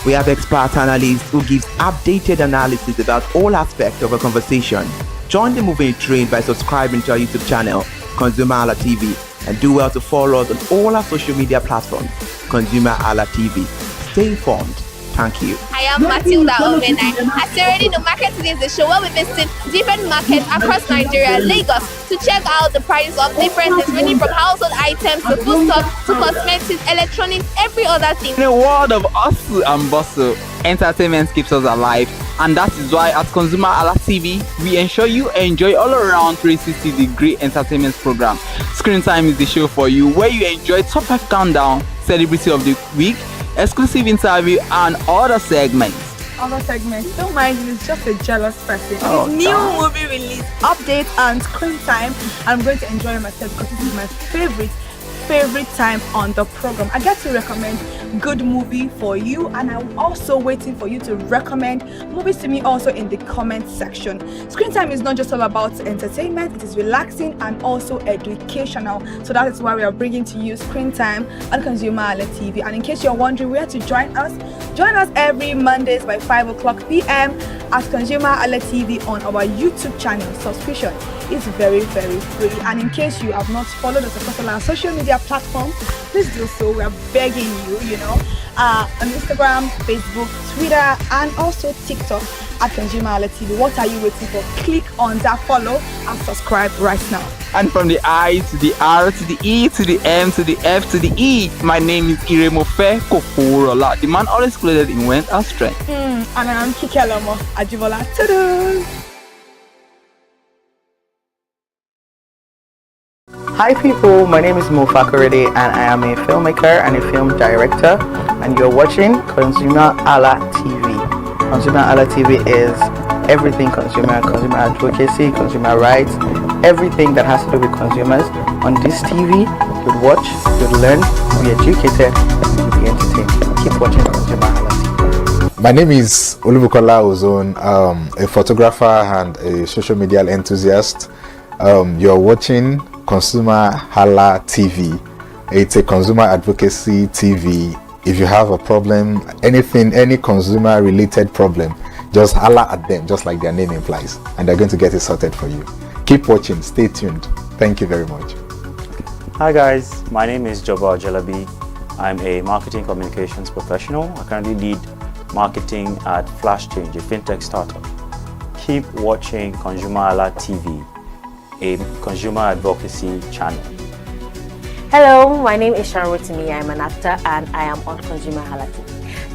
We have expert analysts who gives updated analysis about all aspects of a conversation. Join the moving train by subscribing to our YouTube channel, ConsumerHallaTV, and do well to follow us on all our social media platforms, ConsumerHallaTV. Stay informed. Thank you. I am Matilda Omenai. As you already know, Market Today is the show where we visit different markets across Nigeria, Lagos, to check out the prices of different things, ranging from household items to foodstuffs to cosmetics, electronics, every other thing. In a world of hustle and bustle, entertainment keeps us alive, and that is why at ConsumerHallaTV, we ensure you enjoy all around 360-degree entertainment program. Screen Time is the show for you, where you enjoy top 5 countdown, celebrity of the week, exclusive interview, and other segments. Don't mind him, he's just a jealous person. Oh, His new movie release, update, and Screen Time. I'm going to enjoy myself because this is my favorite time on the program. I get to recommend good movie for you, and I'm also waiting for you to recommend movies to me also in the comment section. Screen Time is not just all about entertainment, it is relaxing and also educational. So that is why we are bringing to you Screen Time on ConsumerHallaTV. And in case you're wondering where to join us every Mondays by 5 o'clock p.m. at ConsumerHallaTV on our YouTube channel. Subscription is very, very free. And in case you have not followed us across all our social media platforms, please do so. We are begging you, on Instagram, Facebook, Twitter, and also TikTok at ConsumerHallaTV. What are you waiting for? Click on that follow and subscribe right now. And from the I to the R to the E to the M to the F to the E, my name is Iremofe Koforola, the man always clothed in wealth and strength. And I am Kikelomo Ajibola. Ta-da! Hi people, my name is Mo Fakorede and I am a filmmaker and a film director, and you're watching ConsumerHallaTV. ConsumerHallaTV is everything consumer advocacy, consumer rights, everything that has to do with consumers. On this TV, you'll watch, you'll learn, you'll be educated, and you'll be entertained. Keep watching ConsumerHallaTV. My name is Olubukola Ozone, a photographer and a social media enthusiast. You're watching ConsumerHallaTV. It's a consumer advocacy TV. If you have a problem, any consumer related problem, just holla at them, just like their name implies, and they're going to get it sorted for you. Keep watching, stay tuned. Thank you very much. Hi guys, my name is Joba Jalabi. I'm a marketing communications professional. I currently lead marketing at Flash Change, a fintech startup. Keep watching ConsumerHallaTV, a consumer advocacy channel. Hello, my name is ConsumerHalla. I'm an actor and I am on ConsumerHallaTV.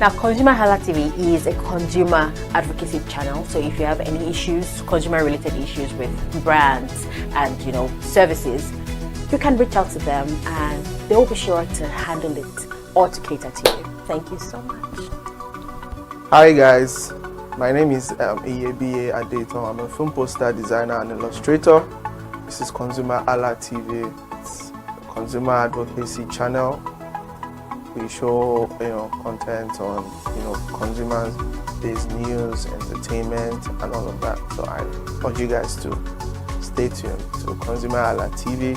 Now, ConsumerHallaTV is a consumer advocacy channel. So if you have any issues, consumer-related issues with brands and services, you can reach out to them and they will be sure to handle it or to cater to you. Thank you so much. Hi guys, my name is Iyebiye Adeton. I'm a film poster designer and illustrator. This is ConsumerHallaTV. It's a consumer advocacy channel. We show content on consumers-based news, entertainment, and all of that. So I urge you guys to stay tuned to ConsumerHallaTV.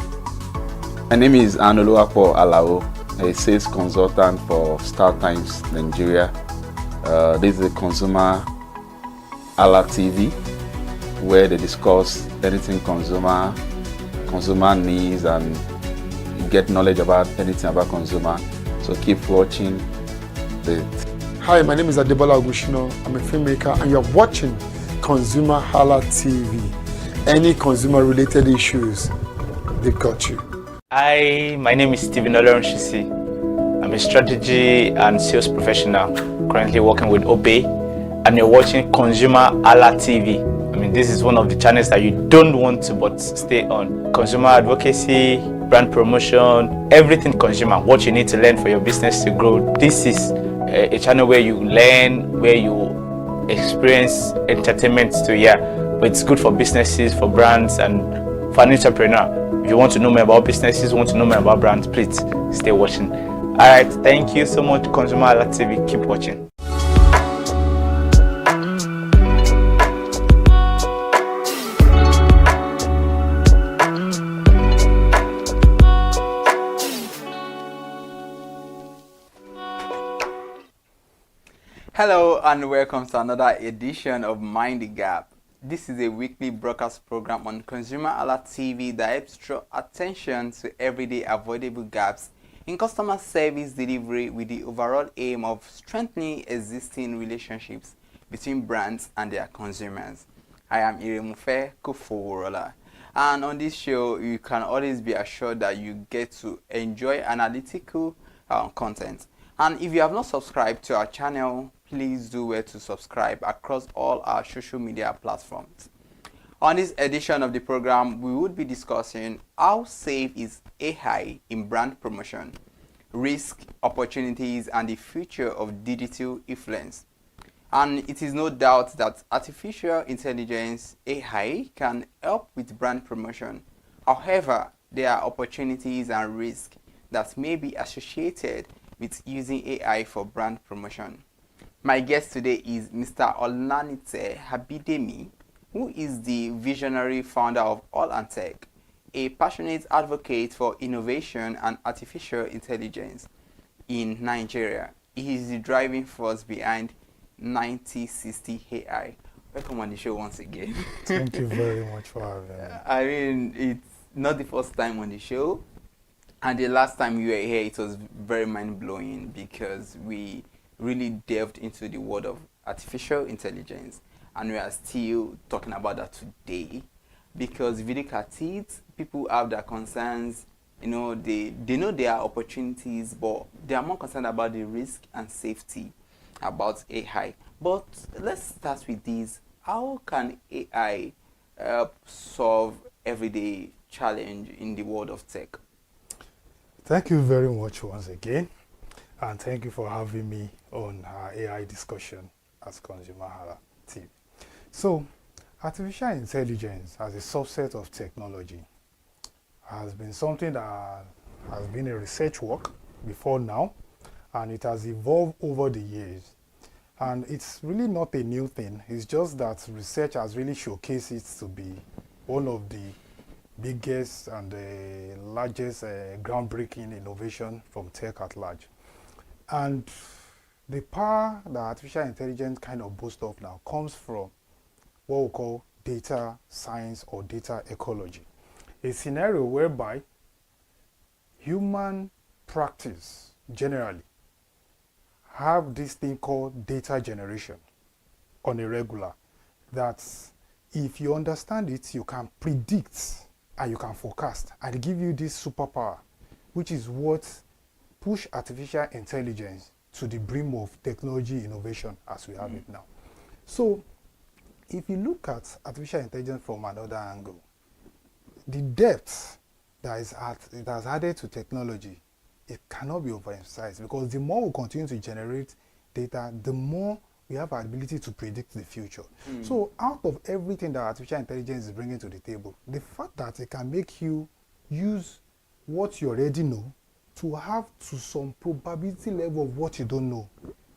My name is Anoluwapo Alao, a sales consultant for Star Times Nigeria. This is a ConsumerHallaTV, where they discuss anything consumer needs and get knowledge about anything about consumer. So keep watching it. Hi, my name is Adebola Ogushino. I'm a filmmaker and you're watching ConsumerHalla TV. Any consumer related issues, they've got you. Hi, my name is Stephen Olorunshisi. I'm a strategy and sales professional currently working with Obey, and you're watching ConsumerHalla TV. I mean, this is one of the channels that you don't want to but stay on. Consumer advocacy, brand promotion, everything consumer, what you need to learn for your business to grow. This is a channel where you learn, where you experience entertainment too, yeah. But it's good for businesses, for brands, and for an entrepreneur. If you want to know more about businesses, want to know more about brands, please stay watching. All right, thank you so much, ConsumerHalla TV. Keep watching. Hello and welcome to another edition of Mind the Gap. This is a weekly broadcast program on ConsumerHalla TV that helps draw attention to everyday avoidable gaps in customer service delivery with the overall aim of strengthening existing relationships between brands and their consumers. I am Iremufe Kufoworola, and on this show you can always be assured that you get to enjoy analytical content. And if you have not subscribed to our channel, please do well to subscribe across all our social media platforms. On this edition of the program, we would be discussing how safe is AI in brand promotion, risk, opportunities, and the future of digital influence. And it is no doubt that artificial intelligence, AI, can help with brand promotion. However, there are opportunities and risks that may be associated with using AI for brand promotion. My guest today is Mr. Olanite Habidemi, who is the visionary founder of All and Tech, a passionate advocate for innovation and artificial intelligence in Nigeria. He is the driving force behind 9060 AI. Welcome on the show once again. Thank you very much for having me. I mean, it's not the first time on the show, and the last time you were here, it was very mind-blowing because we really delved into the world of artificial intelligence, and we are still talking about that today because if you look at it, people have their concerns. You know, they know there are opportunities, but they are more concerned about the risk and safety about AI. But let's start with this. How can AI help solve everyday challenge in the world of tech? Thank you very much once again, and thank you for having me on our AI discussion at ConsumerHalla TV. So, artificial intelligence as a subset of technology has been something that has been a research work before now, and it has evolved over the years. And it's really not a new thing. It's just that research has really showcased it to be one of the biggest and the largest groundbreaking innovation from tech at large. And the power that artificial intelligence kind of boasts of now comes from what we call data science or data ecology, a scenario whereby human practice generally have this thing called data generation on a regular, that if you understand it, you can predict and you can forecast and give you this superpower, which is what push artificial intelligence to the brim of technology innovation as we have it now. So if you look at artificial intelligence from another angle, the depth that it has added to technology, it cannot be overemphasized, because the more we continue to generate data, the more we have our ability to predict the future. So out of everything that artificial intelligence is bringing to the table, the fact that it can make you use what you already know to have to some probability level of what you don't know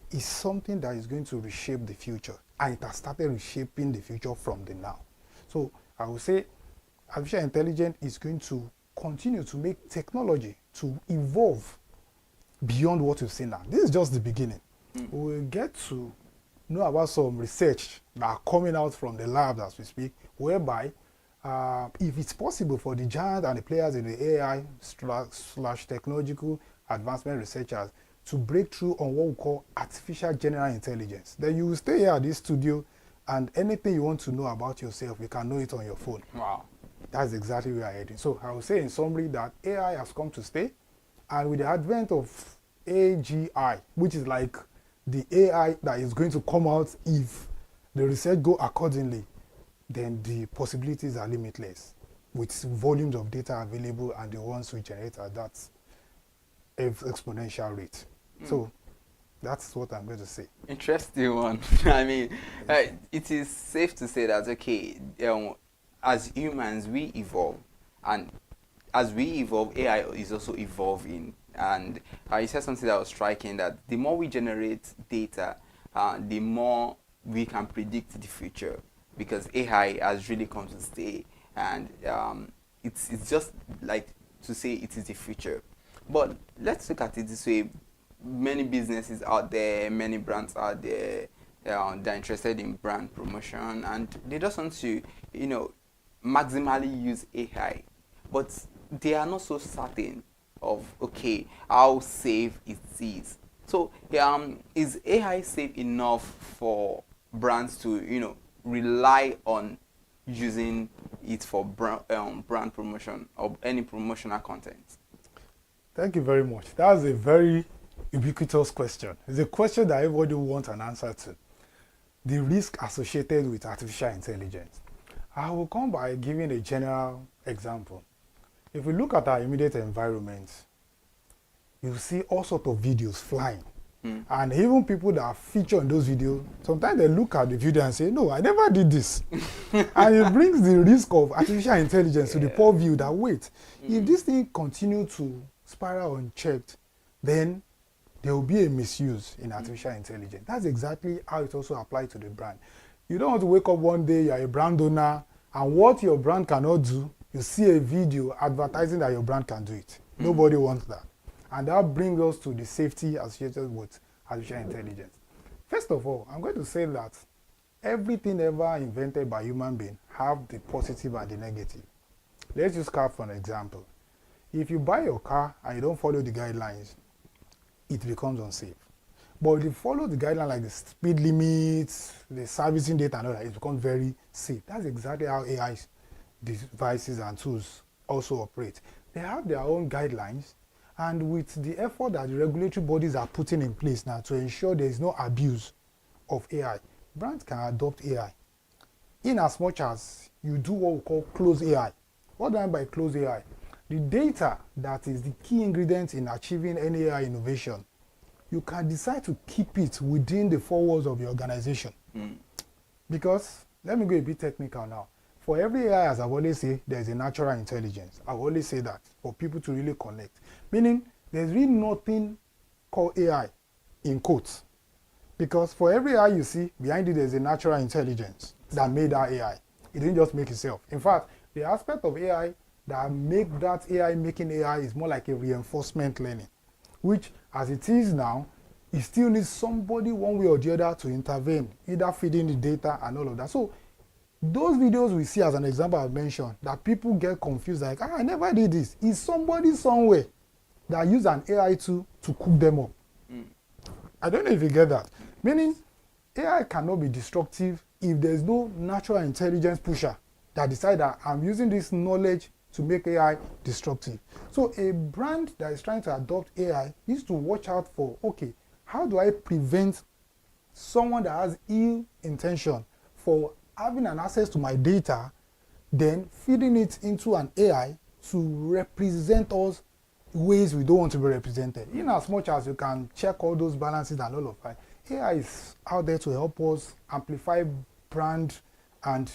is something that is going to reshape the future, and it has started reshaping the future from the now. So I would say artificial intelligence is going to continue to make technology to evolve beyond what we've seen now. This is just the beginning. We will get to know about some research that are coming out from the lab as we speak, whereby if it's possible for the giant and the players in the AI / technological advancement researchers to break through on what we call artificial general intelligence, then you will stay here at this studio And anything you want to know about yourself, you can know it on your phone. Wow. That's exactly where we are heading. So I would say in summary that AI has come to stay. And with the advent of AGI, which is like the AI that is going to come out if the research go accordingly, then the possibilities are limitless with volumes of data available and the ones we generate at that exponential rate. So that's what I'm going to say. Interesting one. I mean, it is safe to say that, okay, as humans, we evolve. And as we evolve, AI is also evolving. And you said something that was striking, that the more we generate data, the more we can predict the future, because AI has really come to stay. And it's just like to say it is the future. But let's look at it this way. Many businesses out there, many brands out there, they're interested in brand promotion, and they just want to, maximally use AI. But they are not so certain of, okay, how safe it is. So is AI safe enough for brands to, rely on using it for brand promotion or any promotional content? Thank you very much. That's a very ubiquitous question. It's a question that everybody wants an answer to. The risk associated with artificial intelligence. I will come by giving a general example. If we look at our immediate environment, you see all sorts of videos flying. And even people that are featured in those videos, sometimes they look at the video and say, no, I never did this. And it brings the risk of artificial intelligence to the poor view that, wait, if this thing continues to spiral unchecked, then there will be a misuse in artificial intelligence. That's exactly how it also applies to the brand. You don't want to wake up one day, you're a brand owner, and what your brand cannot do, you see a video advertising that your brand can do it. Nobody wants that. And that brings us to the safety associated with artificial intelligence. First of all, I'm going to say that everything ever invented by human beings have the positive and the negative. Let's use car for an example. If you buy your car and you don't follow the guidelines, it becomes unsafe. But if you follow the guidelines like the speed limits, the servicing data and all that, it becomes very safe. That's exactly how AI devices and tools also operate. They have their own guidelines, and with the effort that the regulatory bodies are putting in place now to ensure there is no abuse of AI, brands can adopt AI. In as much as you do what we call close AI. What do I mean by close AI? The data that is the key ingredient in achieving any AI innovation, you can decide to keep it within the four walls of your organization. Because, let me go a bit technical now. For every AI, as I've always said, there's a natural intelligence. I've always said that for people to really connect. Meaning, there's really nothing called AI in quotes. Because for every AI you see, behind it there's a natural intelligence that made that AI. It didn't just make itself. In fact, the aspect of AI that make that AI making AI is more like a reinforcement learning, which as it is now, it still needs somebody one way or the other to intervene, either feeding the data and all of that. So those videos we see as an example I've mentioned, that people get confused like, I never did this. Is somebody somewhere that use an AI to cook them up. I don't know if you get that. Meaning, AI cannot be destructive if there's no natural intelligence pusher that decide that I'm using this knowledge to make AI destructive. So a brand that is trying to adopt AI needs to watch out for, okay, how do I prevent someone that has ill intention for having an access to my data, then feeding it into an AI to represent us ways we don't want to be represented. In as much as you can check all those balances and all of that, AI is out there to help us amplify brand and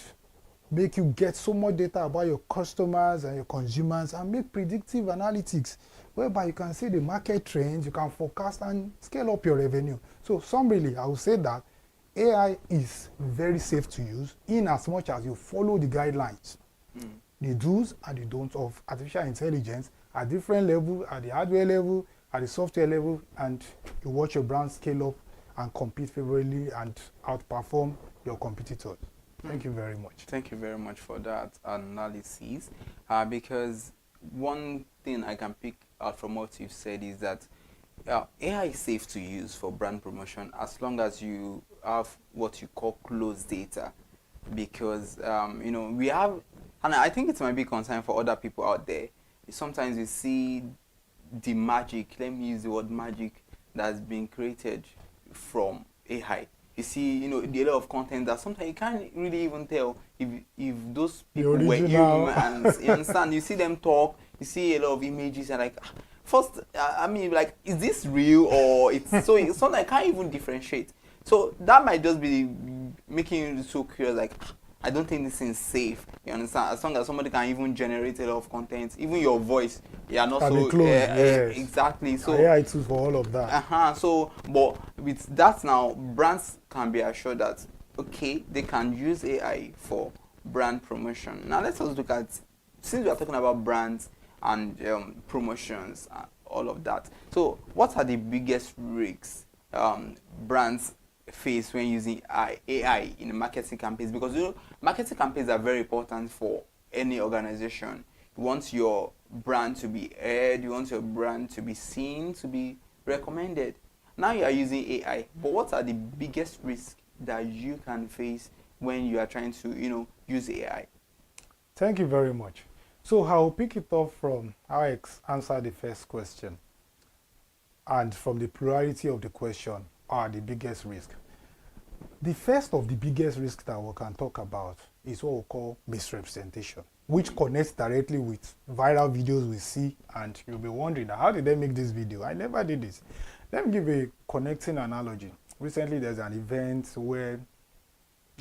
make you get so much data about your customers and your consumers and make predictive analytics whereby you can see the market trends, you can forecast and scale up your revenue. So summarily, I would say that AI is very safe to use in as much as you follow the guidelines, the do's and the don'ts of artificial intelligence at different levels, at the hardware level, at the software level, and you watch your brand scale up and compete favorably and outperform your competitors. Thank you very much. Thank you very much for that analysis. Because one thing I can pick out from what you've said is that AI is safe to use for brand promotion as long as you have what you call closed data, because we have, and I think it might be a concern for other people out there. Sometimes you see the magic, let me use the word magic, that's been created from AI. You see, the lot of content that sometimes you can't really even tell if those people were humans. You understand? You see them talk, you see a lot of images, and like, first, I mean, like, is this real, or it's so sometimes I can't even differentiate. So that might just be making you so curious, like, I don't think this is safe. You understand? As long as somebody can even generate a lot of content, even your voice, you are not so yes. Exactly. So AI tools for all of that. So, but with that now, brands can be assured that okay, they can use AI for brand promotion. Now let's also look at, since we are talking about brands and promotions, all of that. So, what are the biggest risks brands face when using AI in marketing campaigns? Because marketing campaigns are very important for any organization. You want your brand to be heard, you want your brand to be seen, to be recommended. Now you are using AI, but what are the biggest risks that you can face when you are trying to use AI? Thank you very much. So I'll pick it up from how I answered the first question, and from the plurality of the question are the biggest risk. The first of the biggest risks that we can talk about is what we call misrepresentation, which connects directly with viral videos we see, and you'll be wondering, how did they make this video? I never did this. Let me give a connecting analogy. Recently there's an event where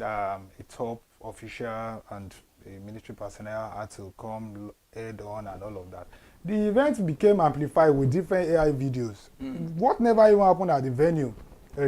a top official and a military personnel had to come head on and all of that. The event became amplified with different AI videos. What never even happened at the venue,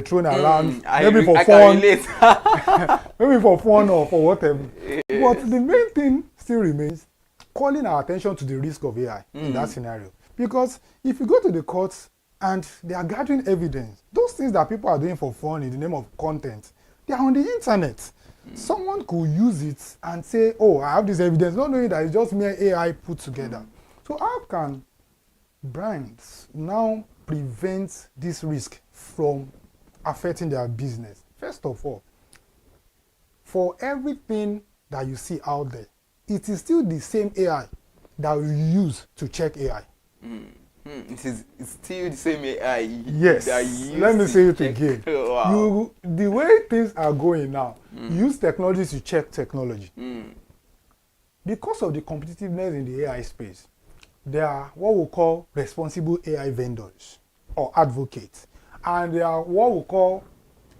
thrown around, maybe for fun, maybe for fun or for whatever. But the main thing still remains calling our attention to the risk of AI in that scenario. Because if you go to the courts and they are gathering evidence, those things that people are doing for fun in the name of content, they are on the internet. Someone could use it and say, oh, I have this evidence, not knowing that it's just mere AI put together. So how can brands now prevent this risk from affecting their business? First of all, for everything that you see out there, it is still the same AI that you use to check AI. It's still the same AI. Yes. Let me say it again. Wow. The way things are going now, use technology to check technology. Because of the competitiveness in the AI space, there are what we call responsible AI vendors or advocates, and there are what we call,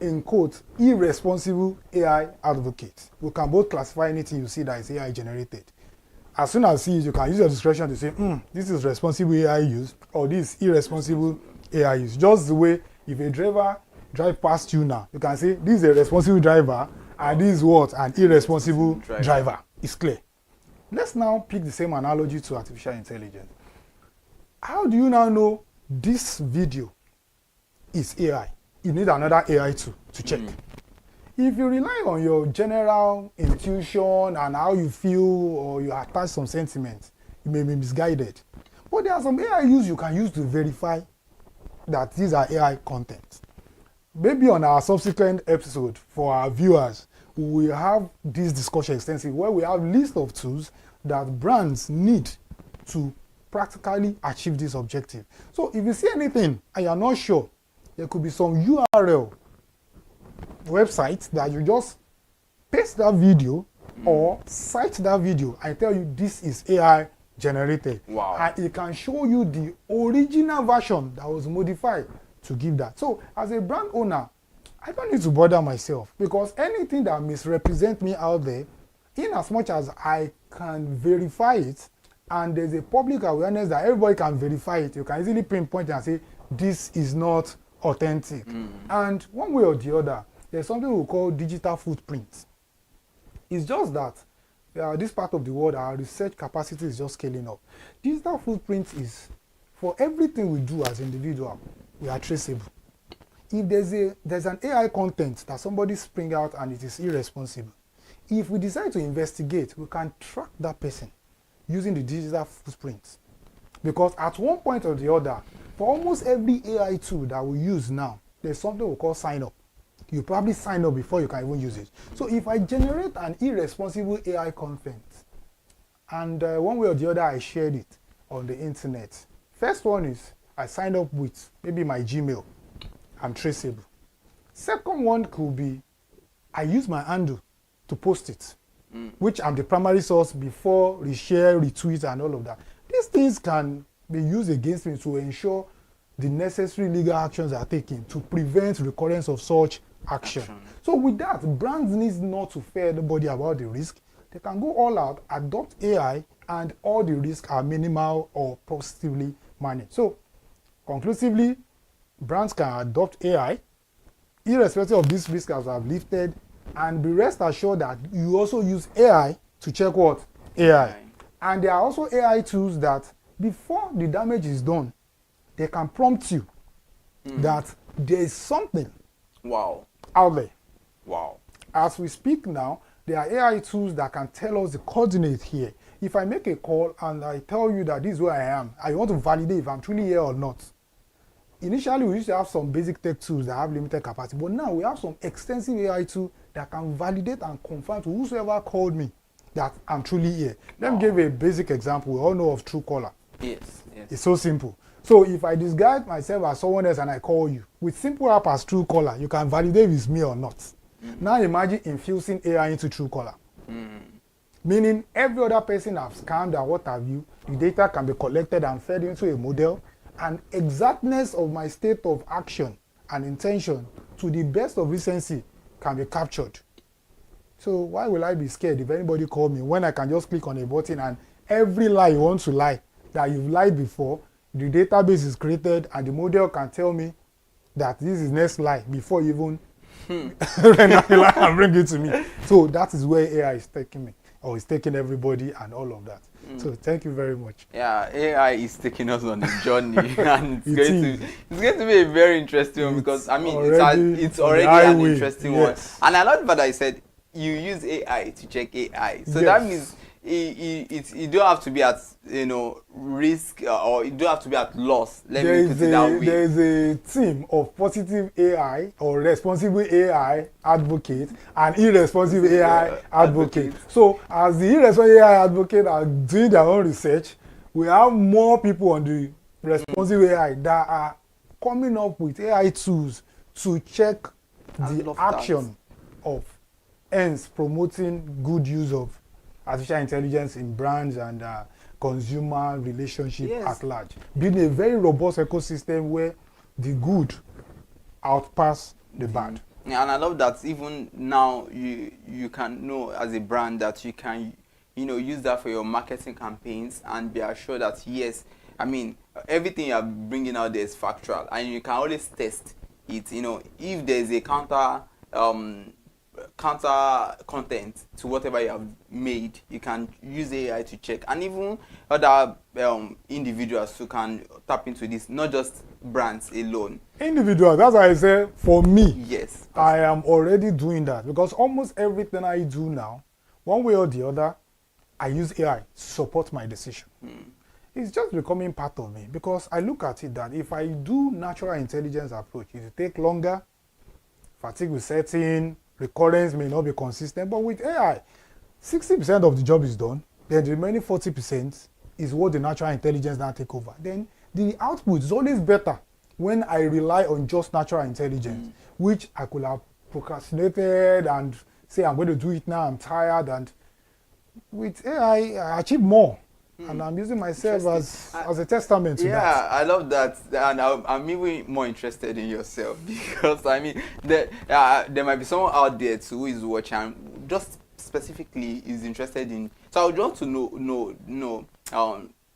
in quotes, irresponsible AI advocates. We can both classify anything you see that is AI generated. As soon as you see it, you can use your discretion to say, this is responsible AI use, or this is irresponsible AI use. Just the way if a driver drive past you now, you can say, this is a responsible driver, and this is what? An irresponsible driver. It's clear. Let's now pick the same analogy to artificial intelligence. How do you now know this video is AI? You need another AI to check. If you rely on your general intuition and how you feel, or you attach some sentiments, you may be misguided. But there are some AI you can use to verify that these are AI content. Maybe on our subsequent episode for our viewers, we will have this discussion extensive where we have a list of tools that brands need to practically achieve this objective. So if you see anything and you're not sure, there could be some URL website that you just paste that video or cite that video and tell you this is AI generated. Wow. And it can show you the original version that was modified to give that. So as a brand owner, I don't need to bother myself, because anything that misrepresents me out there, in as much as I can verify it, and there's a public awareness that everybody can verify it, you can easily pinpoint it and say, this is not authentic. And one way or the other, there's something we call digital footprint. It's just that this part of the world, our research capacity is just scaling up. Digital footprint is, for everything we do as individuals, we are traceable. If there's an AI content that somebody spring out and it is irresponsible, if we decide to investigate, we can track that person using the digital footprint. Because at one point or the other, for almost every AI tool that we use now, there's something we call sign up. You probably sign up before you can even use it. So if I generate an irresponsible AI content, and one way or the other I shared it on the internet, first one is I signed up with maybe my Gmail. I'm traceable. Second one could be I use my handle to post it, which I'm the primary source before reshare, retweet, and all of that. These things can be used against me to ensure the necessary legal actions are taken to prevent recurrence of such action. So with that, brands need not to fear anybody about the risk. They can go all out, adopt AI, and all the risks are minimal or positively managed. So conclusively, brands can adopt AI, irrespective of these risks as I've lifted, and be rest assured that you also use AI to check what? AI. And there are also AI tools that before the damage is done, they can prompt you that there is something out there. As we speak now, there are AI tools that can tell us the coordinate here. If I make a call and I tell you that this is where I am, I want to validate if I'm truly here or not. Initially, we used to have some basic tech tools that have limited capacity, but now we have some extensive AI tools that can validate and confirm to whosoever called me that I'm truly here. Let me give a basic example. We all know of Truecaller. Yes. It's so simple. So if I disguise myself as someone else and I call you, with simple app as Truecaller, you can validate if it's me or not. Now imagine infusing AI into Truecaller. Meaning every other person have scammed and what have you, the data can be collected and fed into a model, and exactness of my state of action and intention to the best of recency can be captured. So why will I be scared if anybody call me when I can just click on a button and every lie you want to lie that you've lied before, the database is created and the model can tell me that this is next lie before you even lie and bring it to me. So that is where AI is taking me, or is taking everybody and all of that. So thank you very much. Yeah, AI is taking us on a journey, and it's going to be a very interesting one, because I mean it's already an interesting one. And I love that I said you use AI to check AI, so that means you don't have to be at risk, or you don't have to be at loss. Let me put it that way. There is a team of positive AI or responsible AI advocates and irresponsible AI advocates. So as the irresponsible AI advocates are doing their own research, we have more people on the responsible AI that are coming up with AI tools to check the action of ends promoting good use of artificial intelligence in brands and consumer relationship at large. Building a very robust ecosystem where the good outpass the bad. Yeah, and I love that even now you can know as a brand that you can use that for your marketing campaigns and be assured that yes, I mean everything you're bringing out there is factual, and you can always test it. If there's a counter content to whatever you have made, you can use AI to check, and even other individuals who can tap into this, not just brands alone. Individuals, that's why I say for me, yes, I am already doing that, because almost everything I do now, one way or the other, I use AI to support my decision. It's just becoming part of me, because I look at it that if I do natural intelligence approach, it will take longer, fatigue will set in, recurrence may not be consistent, but with AI, 60% of the job is done, then the remaining 40% is what the natural intelligence now take over. Then the output is always better when I rely on just natural intelligence, which I could have procrastinated and say, I'm going to do it now, I'm tired, and with AI, I achieve more. And I'm using myself as a testament to that. Yeah, I love that, and I'm even more interested in yourself, because I mean, there might be someone out there too who is watching, just specifically is interested in. So I would want to know,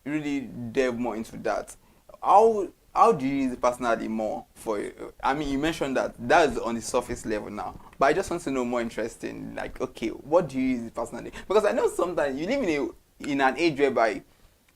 really delve more into that. How do you use it personally more for you? I mean, you mentioned that is on the surface level now, but I just want to know more interesting, like, okay, what do you use it personally? Because I know sometimes you live in an age whereby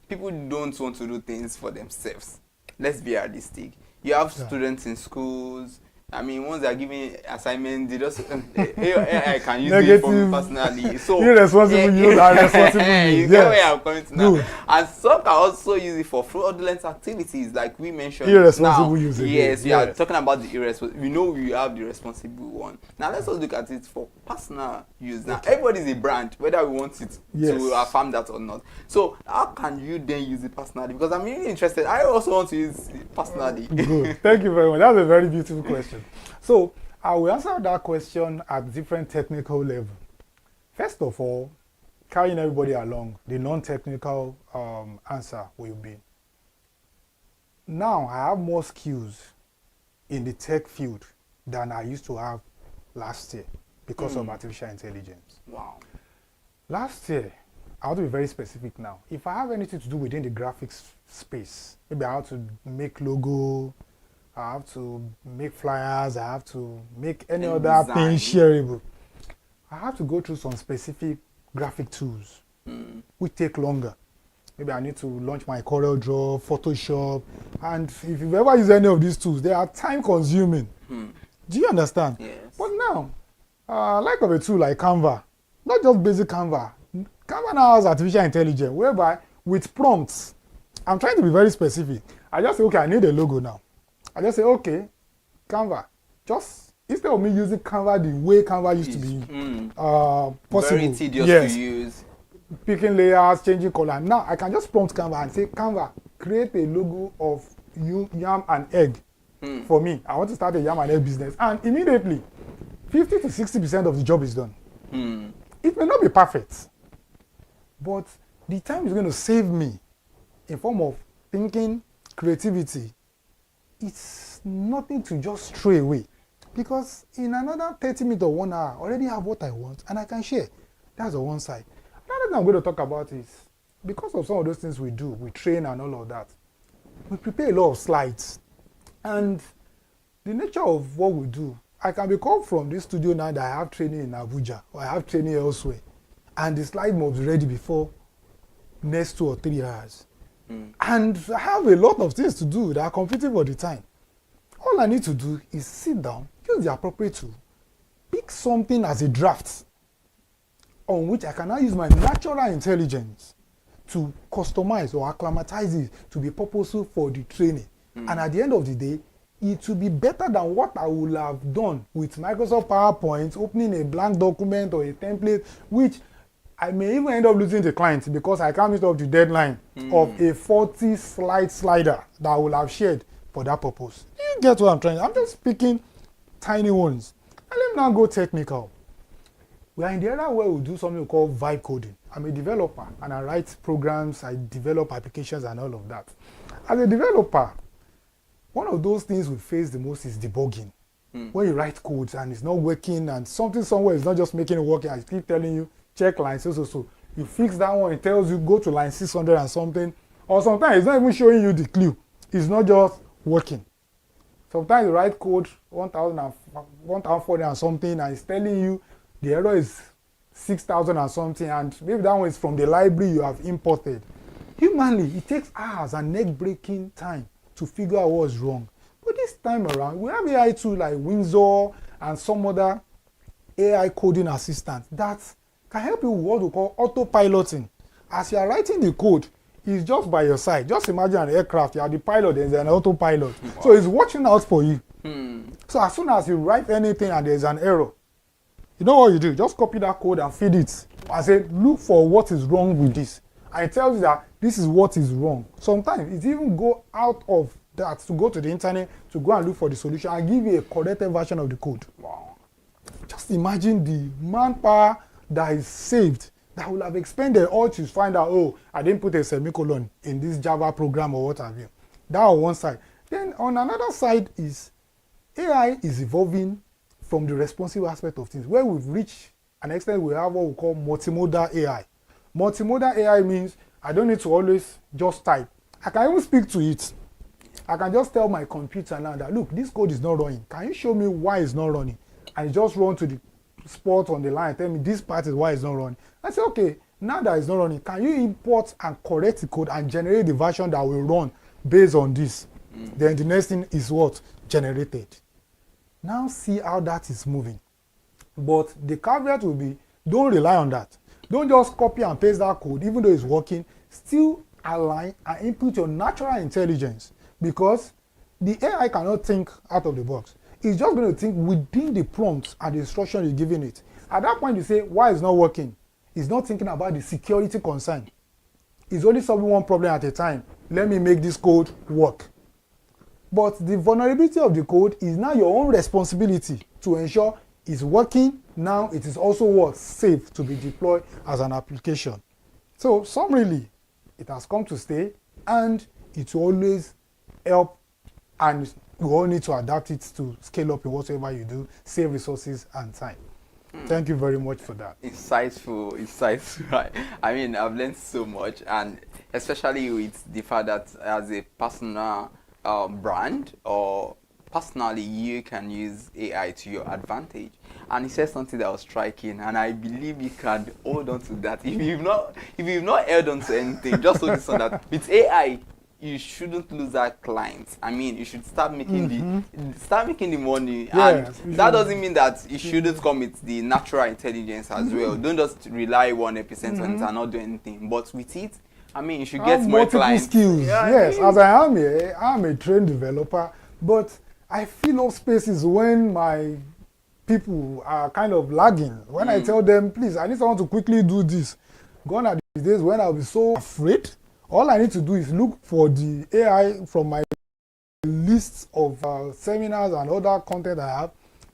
people don't want to do things for themselves. Let's be realistic. You have students in schools, I mean, once they are giving assignments, they just AI can use it for me personally. So irresponsible use and responsible use. You get where I'm coming to now. And some can also use it for fraudulent activities, like we mentioned. Irresponsible use. Yes, we are talking about the irresponsible. We know we have the responsible one. Now let's also look at it for personal use. Now everybody is a brand, whether we want it to affirm that or not. So how can you then use it personally? Because I'm really interested. I also want to use it personally. Good. Thank you very much. That's a very beautiful question. So I will answer that question at different technical level. First of all, carrying everybody along, the non-technical answer will be, now I have more skills in the tech field than I used to have last year because of artificial intelligence. Wow. Last year, I want to be very specific now. If I have anything to do within the graphics space, maybe I have to make logo, I have to make flyers, I have to make any other thing shareable. I have to go through some specific graphic tools which take longer. Maybe I need to launch my Corel Draw, Photoshop, and if you've ever used any of these tools, they are time consuming. Do you understand? Yes. But now, like of a tool like Canva, not just basic Canva. Canva now has artificial intelligence, whereby with prompts, I'm trying to be very specific. I just say, okay, I need a logo now. I just say, okay, Canva, just instead of me using Canva the way Canva used to be possible. Very tedious to use. Picking layers, changing color. Now I can just prompt Canva and say, Canva, create a logo of yam and egg for me. I want to start a yam and egg business. And immediately, 50 to 60% of the job is done. It may not be perfect, but the time is going to save me in form of thinking, creativity. It's nothing to just throw away, because in another 30 minutes or 1 hour, I already have what I want and I can share. That's on one side. Another thing I'm going to talk about is, because of some of those things we do, we train and all of that, we prepare a lot of slides. And the nature of what we do, I can be called from this studio now that I have training in Abuja or I have training elsewhere, and the slide must be ready before next 2 or 3 hours. And I have a lot of things to do that are competing for the time. All I need to do is sit down, use the appropriate tool, pick something as a draft on which I can now use my natural intelligence to customize or acclimatize it to be purposeful for the training. And at the end of the day, it will be better than what I would have done with Microsoft PowerPoint, opening a blank document or a template, which I may even end up losing the client because I can't meet up the deadline of a 40-slide slider that I will have shared for that purpose. You get what I'm trying? I'm just picking tiny ones. And let me now go technical. We are in the era where we do something we call vibe coding. I'm a developer and I write programs, I develop applications and all of that. As a developer, one of those things we face the most is debugging. When you write codes and it's not working and something somewhere is not just making it working, I keep telling you, check line so. You fix that one, it tells you go to line 600 and something. Or sometimes it's not even showing you the clue. It's not just working. Sometimes you write code 1,400 and something and it's telling you the error is 6,000 and something, and maybe that one is from the library you have imported. Humanly, it takes hours and neck-breaking time to figure out what's wrong. But this time around, we have AI tools like Windsor and some other AI coding assistants that can help you with what we call autopiloting. As you are writing the code, it's just by your side. Just imagine an aircraft, you are the pilot, there's an autopilot. Wow. So it's watching out for you. So as soon as you write anything and there's an error, you know what you do? Just copy that code and feed it. And say, look for what is wrong with this. And it tells you that this is what is wrong. Sometimes it even go out of that to go to the internet to go and look for the solution and give you a corrected version of the code. Wow. Just imagine the manpower that is saved that will have expended all to find out, oh, I didn't put a semicolon in this Java program or what have you. That on one side. Then on another side is AI is evolving from the responsive aspect of things, where we've reached an extent we have what we call multimodal AI. Multimodal AI means I don't need to always just type. I can even speak to it. I can just tell my computer now that, look, this code is not running. Can you show me why it's not running? And just run to the spot on the line, tell me this part is why it's not running. I say, okay, now that it's not running, can you import and correct the code and generate the version that will run based on this? Then the next thing is what? Generated. Now see how that is moving. But the caveat will be, don't rely on that. Don't just copy and paste that code, even though it's working. Still align and input your natural intelligence, because the AI cannot think out of the box. It's just going to think within the prompts and the instruction you're giving it. At that point, you say, why it's not working? It's not thinking about the security concern. It's only solving one problem at a time. Let me make this code work. But the vulnerability of the code is now your own responsibility to ensure it's working. Now it is also what? Safe to be deployed as an application. So summarily, it has come to stay, and it will always help, and you all need to adapt it to scale up in whatever you do, save resources and time. Thank you very much for that. Insightful. I mean, I've learned so much, and especially with the fact that as a personal brand, or personally, you can use AI to your advantage. And he said something that was striking, and I believe you can hold on to that. If you've not held on to anything, just hold this on that. With AI, you shouldn't lose that client. I mean, you should start making the money, and that doesn't mean that you shouldn't come with the natural intelligence as well. Don't just rely 100% on it and not do anything. But with it, I mean, you should get more clients. Skills. Yes, as I am here, I'm a trained developer, but I fill up spaces when my people are kind of lagging. When I tell them, please, I need someone to quickly do this. Gone are the days when I'll be so afraid. All I need to do is look for the AI from my list of seminars and other content I have,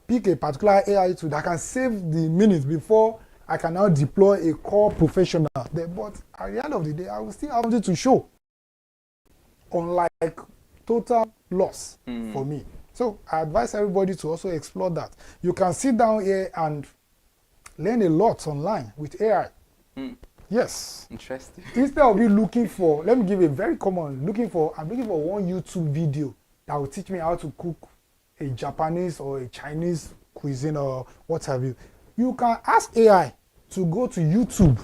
pick a particular AI tool that can save the minutes before I can now deploy a core professional. But at the end of the day, I will still have something to show. Unlike total loss for me. So I advise everybody to also explore that. You can sit down here and learn a lot online with AI. Yes. Interesting. Instead of you looking for, let me give a very common, I'm looking for one YouTube video that will teach me how to cook a Japanese or a Chinese cuisine or what have you. You can ask AI to go to YouTube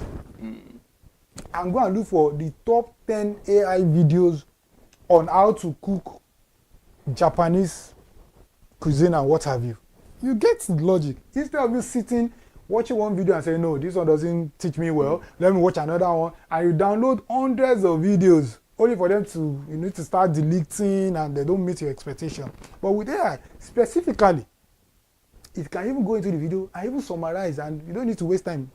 and go and look for the top 10 AI videos on how to cook Japanese cuisine and what have you. You get the logic. Instead of you sitting, watching one video and saying, no, this one doesn't teach me well, let me watch another one, and you download hundreds of videos only for them to, you need to start deleting and they don't meet your expectation. But with AI, specifically, it can even go into the video and even summarize, and you don't need to waste time.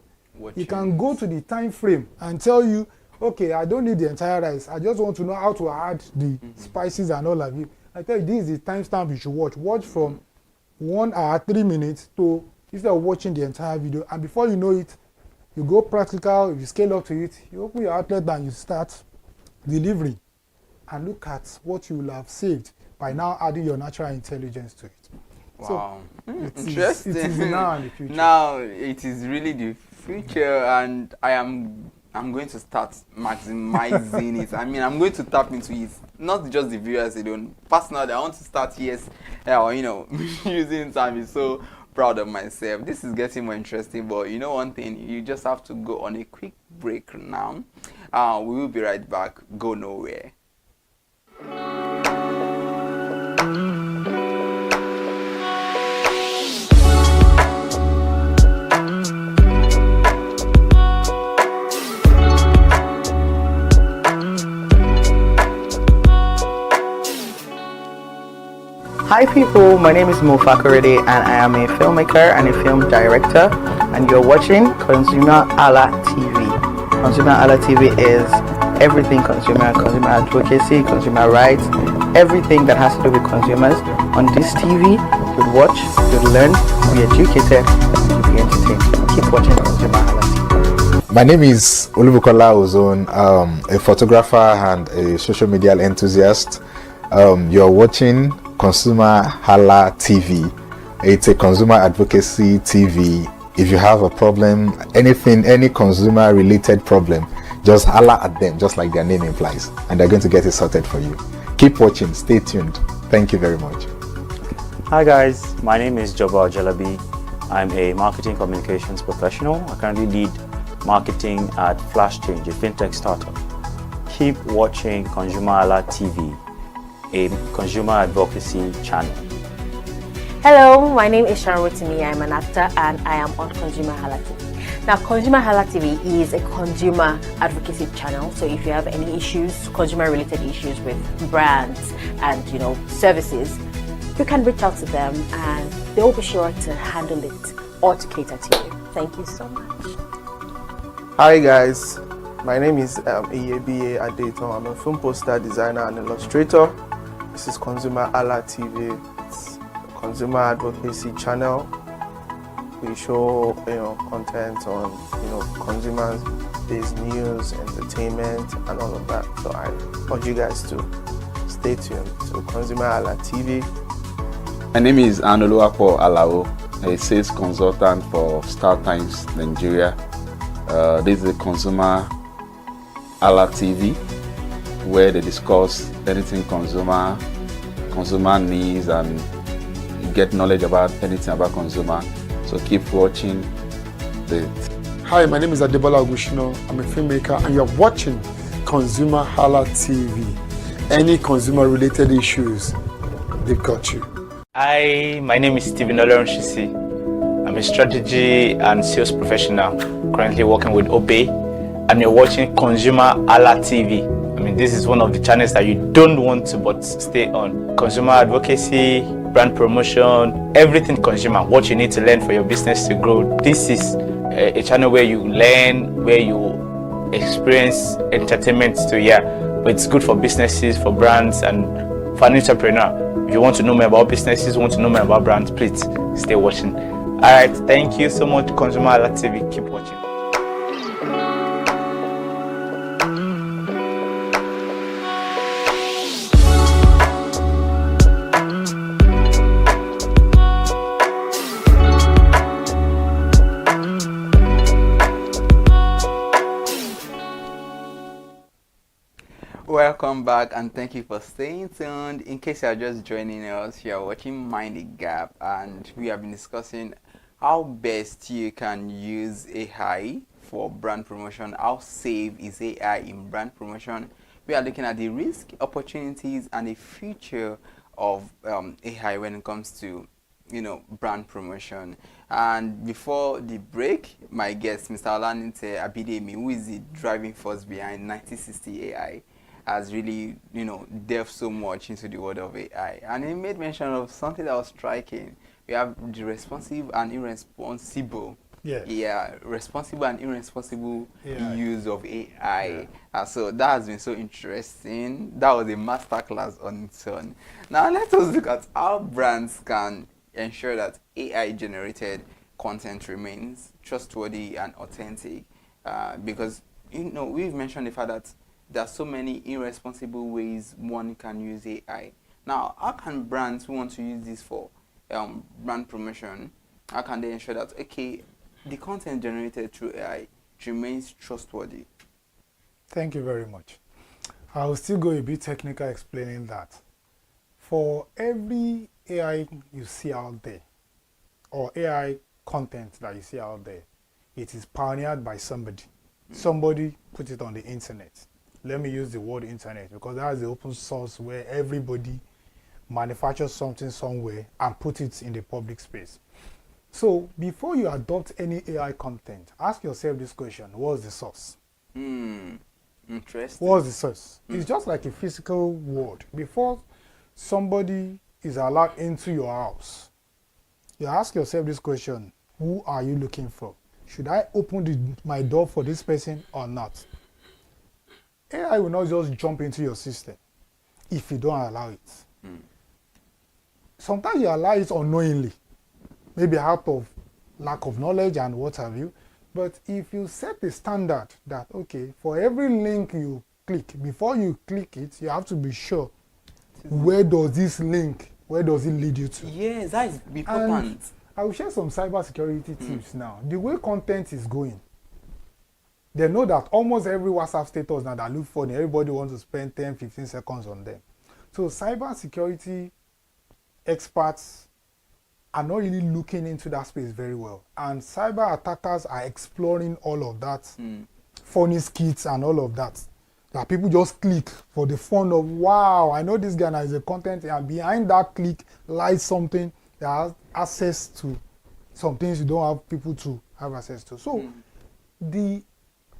You can go to the time frame and tell you, okay, I don't need the entire rice. I just want to know how to add the spices and all of it. I tell you, this is the timestamp you should watch. Watch from 1 hour, 3 minutes to, instead of watching the entire video. And before you know it, you go practical, you scale up to it, you open your outlet and you start delivering. And look at what you will have saved by now adding your natural intelligence to it. Wow. So interesting. It is now and the future. Now it is really the future, and I'm going to start maximizing it. I mean, I'm going to tap into it. Not just the viewers alone. Personally, I want to start using it. I'm so proud of myself. This is getting more interesting, but you know one thing, you just have to go on a quick break now. We will be right back. Go nowhere. Hi people, my name is Fakorede and I am a filmmaker and a film director, and you're watching ConsumerHalla TV. ConsumerHalla TV is everything consumer advocacy, consumer rights, everything that has to do with consumers. On this TV, you'll watch, you'll learn, you'll be educated, and you'll be entertained. Keep watching ConsumerHalla TV. My name is Olubukola Ozone, a photographer and a social media enthusiast. You're watching ConsumerHalla TV. It's a consumer advocacy TV. If you have a problem, any consumer related problem, just holla at them, just like their name implies, and they're going to get it sorted for you. Keep watching, stay tuned. Thank you very much. Hi guys, my name is Joba Jalabi. I'm a marketing communications professional. I currently lead marketing at Flash Change, a fintech startup. Keep watching ConsumerHalla TV, a consumer advocacy channel. Hello, my name is ConsumerHallaTV. I'm an actor and I am on ConsumerHallaTV. Now, ConsumerHallaTV is a consumer advocacy channel. So if you have any issues, consumer-related issues with brands and services, you can reach out to them and they'll be sure to handle it or to cater to you. Thank you so much. Hi guys, my name is Advocacy. I'm a film poster designer and illustrator. This is ConsumerHallaTV. It's a consumer advocacy channel. We show content on consumers-based news, entertainment, and all of that. So I urge you guys to stay tuned to ConsumerHallaTV. My name is Advocacy, a sales consultant for Star Times Nigeria. This is a ConsumerHalla TV, where they discuss anything consumer needs and get knowledge about anything about consumer. So keep watching. Hi, my name is Adebola Ogushino. I'm a filmmaker and you're watching ConsumerHalla TV. Any consumer-related issues, they've got you. Hi, my name is Stephen Olorunshisi. I'm a strategy and sales professional, currently working with Obey, and you're watching ConsumerHalla TV. I mean, this is one of the channels that you don't want to but stay on. Consumer advocacy, brand promotion, everything consumer, what you need to learn for your business to grow. This is a channel where you learn, where you experience entertainment too, yeah. But it's good for businesses, for brands, and for an entrepreneur. If you want to know more about businesses, want to know more about brands, please stay watching. Alright, thank you so much, ConsumerHalla TV. Keep watching. Welcome back and thank you for staying tuned. In case you are just joining us, you are watching Mind the Gap and we have been discussing how best you can use AI for brand promotion. How safe is AI in brand promotion? We are looking at the risk, opportunities and the future of AI when it comes to brand promotion. And before the break, my guest, Mr. Olanite Abidemi, who is the driving force behind 1960 AI, has really, delved so much into the world of AI. And he made mention of something that was striking. We have the responsive and irresponsible. Yes. Yeah, responsible and irresponsible use of AI. So that has been so interesting. That was a masterclass on its own. Now let us look at how brands can ensure that AI-generated content remains trustworthy and authentic. Because, we've mentioned the fact that there are so many irresponsible ways one can use AI. Now, how can brands who want to use this for brand promotion, how can they ensure that, okay, the content generated through AI remains trustworthy? Thank you very much. I will still go a bit technical explaining that. For every AI you see out there, or AI content that you see out there, it is pioneered by somebody. Somebody put it on the internet. Let me use the word internet because that is the open source where everybody manufactures something somewhere and put it in the public space. So before you adopt any AI content, ask yourself this question: what's the source? Interesting. What's the source? It's just like a physical world. Before somebody is allowed into your house, you ask yourself this question: who are you looking for? Should I open my door for this person or not? AI will not just jump into your system if you don't allow it. Sometimes you allow it unknowingly, maybe out of lack of knowledge and what have you. But if you set the standard that, okay, for every link you click, before you click it, you have to be sure where does this link, where does it lead you to? Yes, that is important. And I will share some cybersecurity tips now. The way content is going, they know that almost every WhatsApp status now that look funny, everybody wants to spend 10, 15 seconds on them. So cybersecurity experts are not really looking into that space very well. And cyber attackers are exploring all of that, funny skits and all of that. That people just click for the fun of, wow, I know this guy now is a content, and behind that click lies something that has access to some things you don't have people to have access to. So the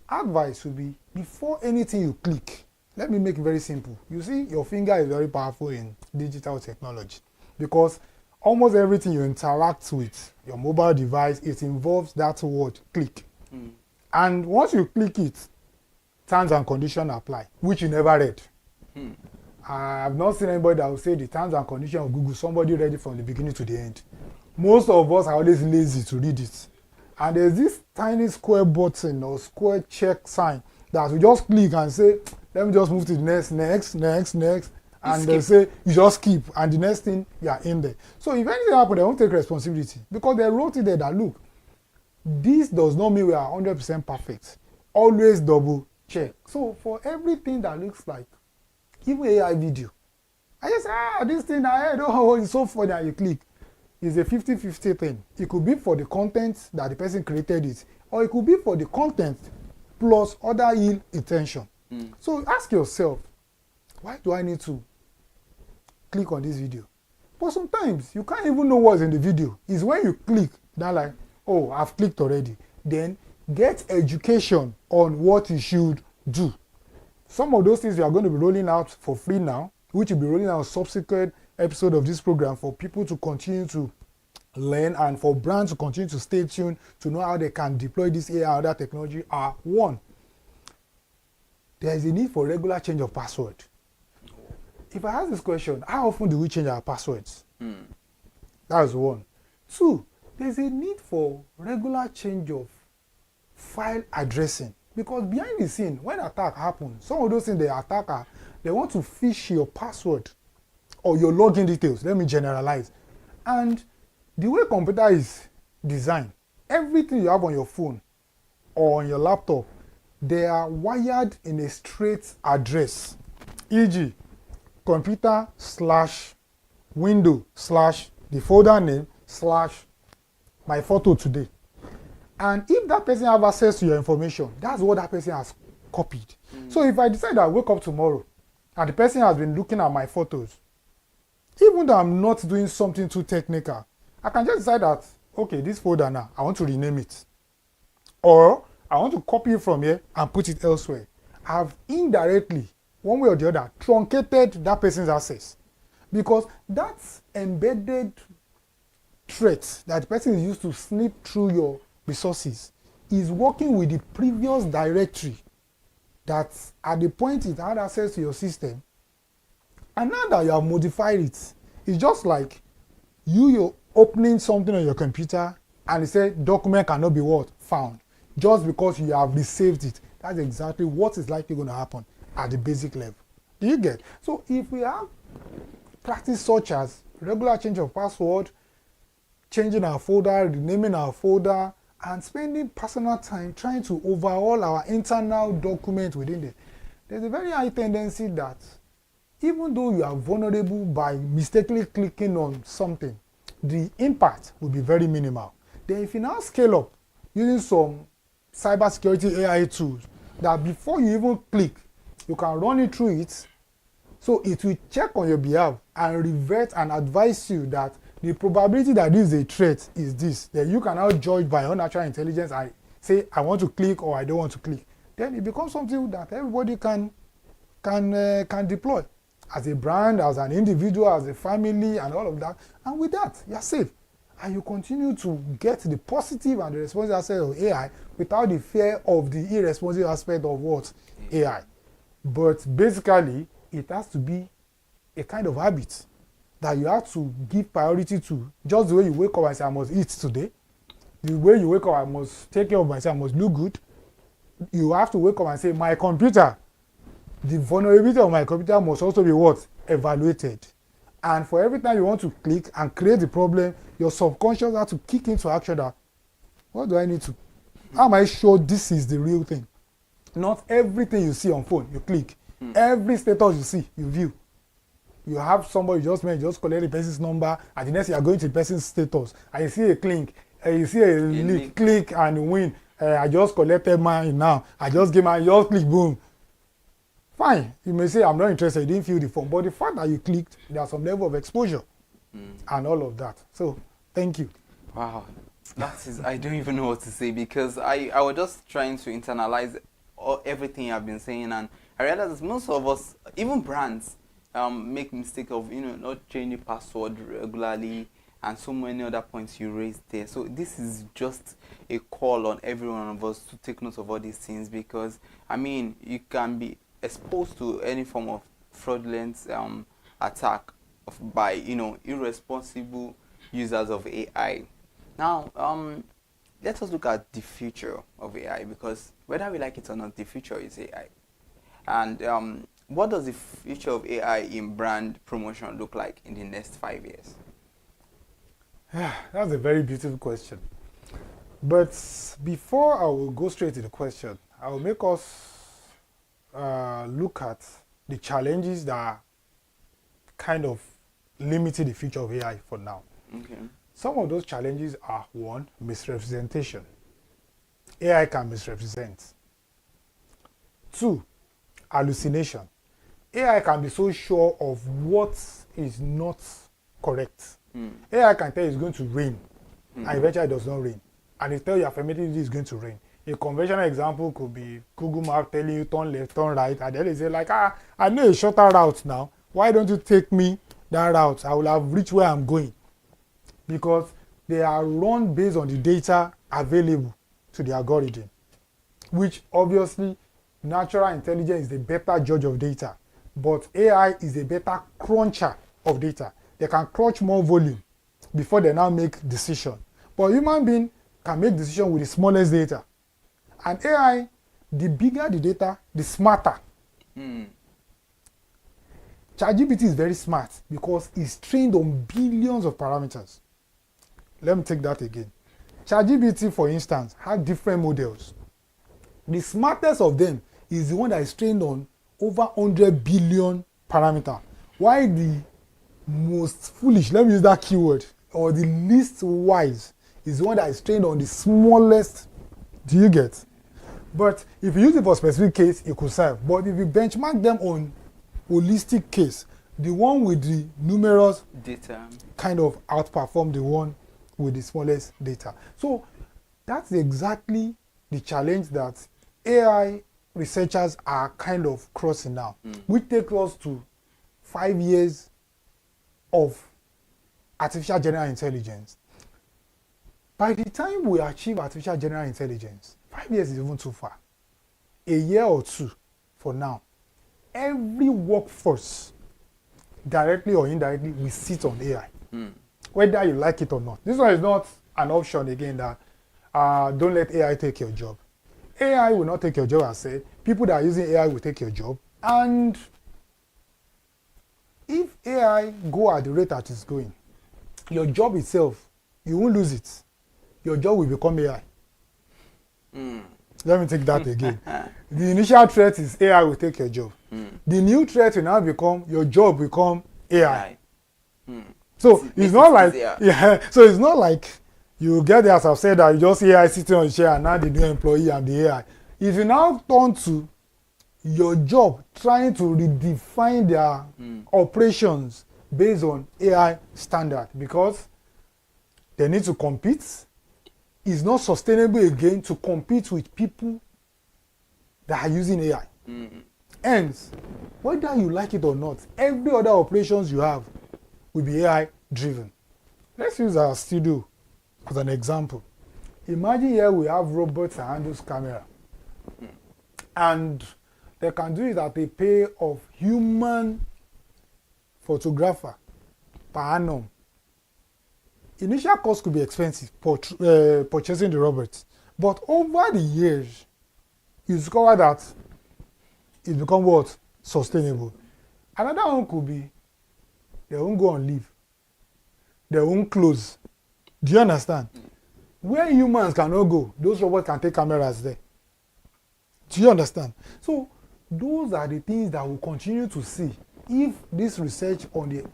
advice would be, before anything you click, let me make it very simple. You see, your finger is very powerful in digital technology because almost everything you interact with, your mobile device, it involves that word, click. And once you click it, terms and conditions apply, which you never read. I have not seen anybody that will say the terms and conditions of Google, somebody read it from the beginning to the end. Most of us are always lazy to read it. And there's this tiny square button or square check sign that we just click and say, let me just move to the next. And they say, you just skip. And the next thing, you are in there. So if anything happens, they won't take responsibility. Because they wrote it there that, look, this does not mean we are 100% perfect. Always double check. So for everything that looks like, even AI video, I just say, this thing I heard, oh, it's so funny, and you click. It's a 50-50 thing. It could be for the content that the person created it, or it could be for the content plus other ill intention. So ask yourself, why do I need to click on this video? But sometimes you can't even know what's in the video. It's when you click that like, oh, I've clicked already. Then get education on what you should do. Some of those things we are going to be rolling out for free now, which will be rolling out subsequent episode of this program for people to continue to learn and for brands to continue to stay tuned to know how they can deploy this AI and other technology are: one, there is a need for regular change of password. If I ask this question, how often do we change our passwords? That is one. Two, there's a need for regular change of file addressing. Because behind the scene, when attack happens, some of those things, the attacker, they want to phish your password or your login details. Let me generalize. And the way computer is designed, everything you have on your phone or on your laptop, they are wired in a straight address. E.g., computer / window / the folder name / my photo today. And if that person has access to your information, that's what that person has copied. So if I decide I wake up tomorrow and the person has been looking at my photos, even though I'm not doing something too technical, I can just decide that, okay, this folder now, I want to rename it. Or I want to copy it from here and put it elsewhere. I've indirectly, one way or the other, truncated that person's access. Because that's embedded threat that the person is used to snip through your resources is working with the previous directory that at the point it had access to your system. And now that you have modified it, it's just like you're opening something on your computer and it said document cannot be what? Found. Just because you have resaved it. That's exactly what is likely going to happen at the basic level. Do you get? So if we have practice such as regular change of password, changing our folder, renaming our folder, and spending personal time trying to overhaul our internal document within there, there's a very high tendency that even though you are vulnerable by mistakenly clicking on something, the impact will be very minimal. Then if you now scale up using some cybersecurity AI tools that before you even click, you can run it through it, so it will check on your behalf and revert and advise you that the probability that this is a threat is this. Then you can now judge by your natural intelligence and say, I want to click or I don't want to click. Then it becomes something that everybody can deploy. As a brand, as an individual, as a family, and all of that. And with that, you're safe. And you continue to get the positive and the responsive aspect of AI without the fear of the irresponsible aspect of what? AI. But basically, it has to be a kind of habit that you have to give priority to. Just the way you wake up and say, I must eat today. The way you wake up, I must take care of myself, I must look good. You have to wake up and say, my computer, the vulnerability of my computer must also be what? Evaluated. And for every time you want to click and create the problem, your subconscious has to kick into action that, what do I need to? How am I sure this is the real thing? Not everything you see on phone, you click. Every status you see, you view. You have somebody you just met, you just collect the person's number, and the next you are going to the person's status, and you see a link, you see a link, click and win. I just collected mine now. I just gave mine, just click, boom. Fine. You may say, I'm not interested, you didn't fill the form. But the fact that you clicked, there's some level of exposure. and all of that. So, thank you. Wow, I don't even know what to say, because I was just trying to internalize everything I've been saying, and I realized that most of us, even brands, make mistake of not changing password regularly, and so many other points you raised there. So this is just a call on every one of us to take note of all these things, because I mean, you can be exposed to any form of fraudulent attack by irresponsible users of AI. Now, let us look at the future of AI, because whether we like it or not, the future is AI. And what does the future of AI in brand promotion look like in the next 5 years? That's a very beautiful question. But before I will go straight to the question, I will make us look at the challenges that are kind of limiting the future of AI for now. Okay. Some of those challenges are: one, misrepresentation. AI can misrepresent. Two, hallucination. AI can be so sure of what is not correct. AI can tell you it's going to rain, and eventually it does not rain. And it tells you affirmatively it's going to rain. A conventional example could be Google Maps telling you turn left, turn right, and then they say like, I know a shorter route now. Why don't you take me that route? I will have reached where I'm going. Because they are run based on the data available to the algorithm, which obviously natural intelligence is the better judge of data, but AI is a better cruncher of data. They can crunch more volume before they now make decision. But human being can make decision with the smallest data. And AI, the bigger the data, the smarter. ChatGPT is very smart because it's trained on billions of parameters. Let me take that again. ChatGPT, for instance, has different models. The smartest of them is the one that is trained on over 100 billion parameters. While the most foolish, let me use that keyword, or the least wise, is the one that is trained on the smallest. Do you get? But if you use it for a specific case, it could serve. But if you benchmark them on holistic case, the one with the numerous data kind of outperform the one with the smallest data. So that's exactly the challenge that AI researchers are kind of crossing now, which takes us to 5 years of artificial general intelligence. By the time we achieve artificial general intelligence, 5 years is even too far. A year or two for now, every workforce, directly or indirectly, will sit on AI. Whether you like it or not. This one is not an option again that don't let AI take your job. AI will not take your job, I said. People that are using AI will take your job. And if AI go at the rate that it's going, your job itself, you won't lose it. Your job will become AI. Let me take that again. The initial threat is AI will take your job. The new threat will now become your job become AI. So it's not like so it's not like you get there, as I've said, that you just AI sitting on the chair and now the new employee and the AI. If you now turn to your job trying to redefine their operations based on AI standard, because they need to compete, it's not sustainable again to compete with people that are using AI. Hence, whether you like it or not, every other operations you have will be AI driven. Let's use our studio as an example. Imagine here we have robots that handles camera. And they can do it at a pay of human photographer per annum. Initial cost could be expensive for purchasing the robots. But over the years, you discover that it becomes what? Sustainable. Another one could be they won't go on leave. They won't close. Do you understand? Where humans cannot go, those robots can take cameras there. Do you understand? So those are the things that we'll continue to see if this research on the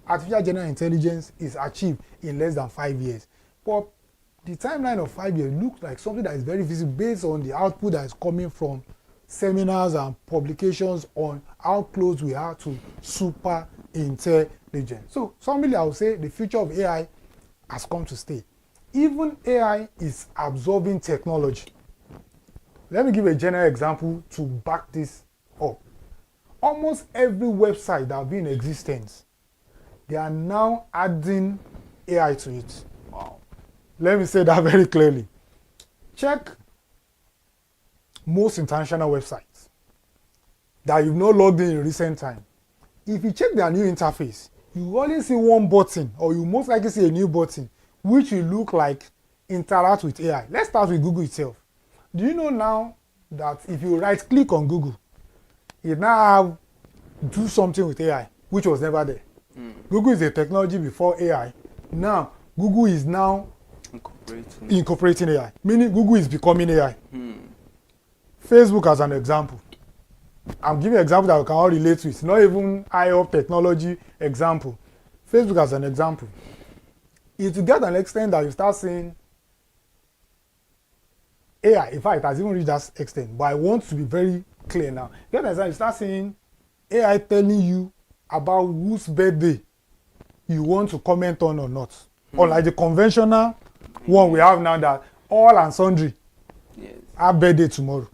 artificial general intelligence is achieved in less than 5 years. But the timeline of 5 years looks like something that is very visible based on the output that is coming from seminars and publications on how close we are to super intelligence. So somebody I would say the future of AI has come to stay. Even AI is absorbing technology. Let me give a general example to back this up. Almost every website that has been in existence, they are now adding AI to it. Wow. Let me say that very clearly. Check most international websites that you've not logged in recent time. If you check their new interface, you only see one button, or you most likely see a new button, which will look like interact with AI. Let's start with Google itself. Do you know now that if you right click on Google, it now have do something with AI, which was never there. Google is a technology before AI. Now, Google is now incorporating AI, meaning Google is becoming AI. Facebook as an example. I'm giving an example that we can all relate to. It's not even high-up technology example. Facebook as an example. If you get an extent that you start seeing AI, in fact, it has even reached that extent, but I want to be very clear now. Get an example, you start seeing AI telling you about whose birthday you want to comment on or not. Unlike the conventional one we have now that all and sundry have birthday tomorrow.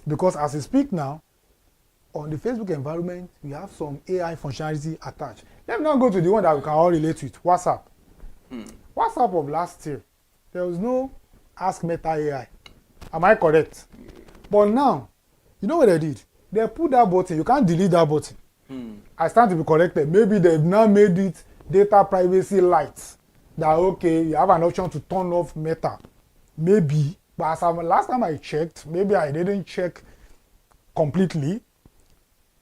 Because as we speak now, on the Facebook environment, we have some AI functionality attached. Let me now go to the one that we can all relate with, WhatsApp. WhatsApp of last year, there was no Ask Meta AI. Am I correct? But now, you know what they did? They put that button, you can't delete that button. I stand to be corrected. Maybe they've now made it data privacy light. That okay, you have an option to turn off Meta. Maybe, but as last time I checked, maybe I didn't check completely.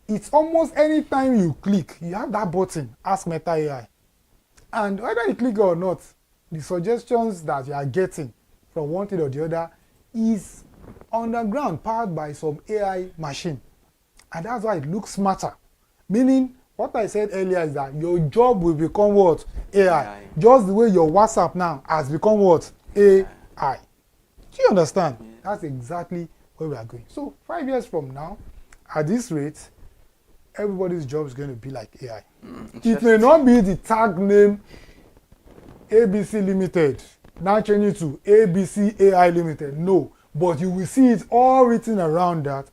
It's almost any time you click, you have that button, Ask Meta AI. And whether you click or not, the suggestions that you are getting from one thing or the other is underground, powered by some AI machine. And that's why it looks smarter. Meaning, what I said earlier is that your job will become what? AI. Just the way your WhatsApp now has become what? AI. Do you understand? Yeah. That's exactly where we are going. So 5 years from now, at this rate, everybody's job is going to be like AI. It may not be the tag name ABC Limited, now changing to ABC AI Limited. No, but you will see it all written around that.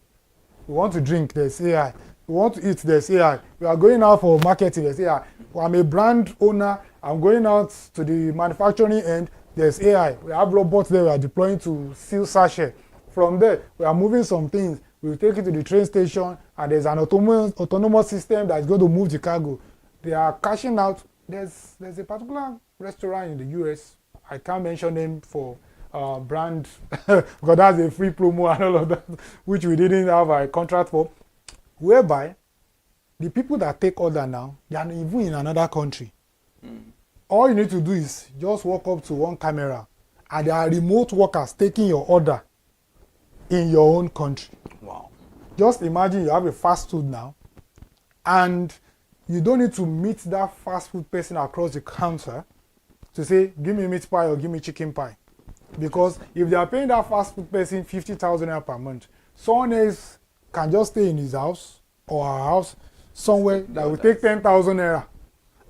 We want to drink, there's AI. We want to eat, there's AI. We are going out for marketing, there's AI. I'm a brand owner, I'm going out to the manufacturing end, there's AI. We have robots there we are deploying to seal sachet. From there, we are moving some things. We'll take it to the train station, and there's an autonomous system that's going to move the cargo. They are cashing out. There's a particular restaurant in the US. I can't mention them for brand because that's a free promo and all of that, which we didn't have a contract for. Whereby the people that take order now, they are even in another country. All you need to do is just walk up to one camera, and there are remote workers taking your order in your own country. Wow. Just imagine you have a fast food now, and you don't need to meet that fast food person across the counter to say, give me meat pie or give me chicken pie. Because if they are paying that fast food person 50,000 naira per month, someone else can just stay in his house or her house somewhere that will take 10,000 naira.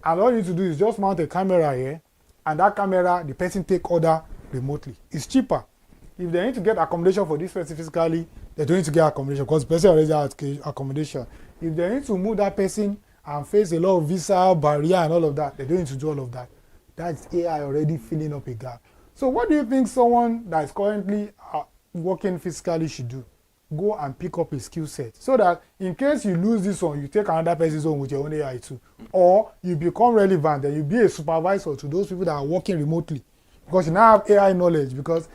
And all you need to do is just mount a camera here, and that camera, the person take order remotely. It's cheaper. If they need to get accommodation for this person physically, they don't need to get accommodation because the person already has accommodation. If they need to move that person and face a lot of visa barrier and all of that, they don't need to do all of that. That's AI already filling up a gap. So what do you think someone that is currently working physically should do? Go and pick up a skill set so that in case you lose this one, you take another person's own with your own AI too. Or you become relevant and you be a supervisor to those people that are working remotely because you now have AI knowledge. Because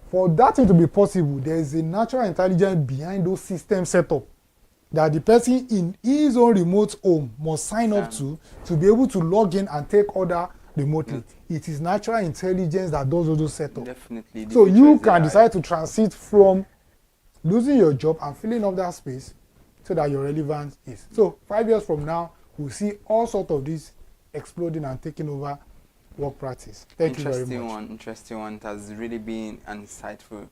for that thing to be possible, there is a natural intelligence behind those system setup that the person in his own remote home must sign up to be able to log in and take order remotely. It is natural intelligence that does all those setups. Definitely. So you can decide to transit from losing your job and filling up that space so that your relevance is. So 5 years from now, we'll see all sorts of this exploding and taking over work practice. Thank you very much. Interesting one. It has really been an insightful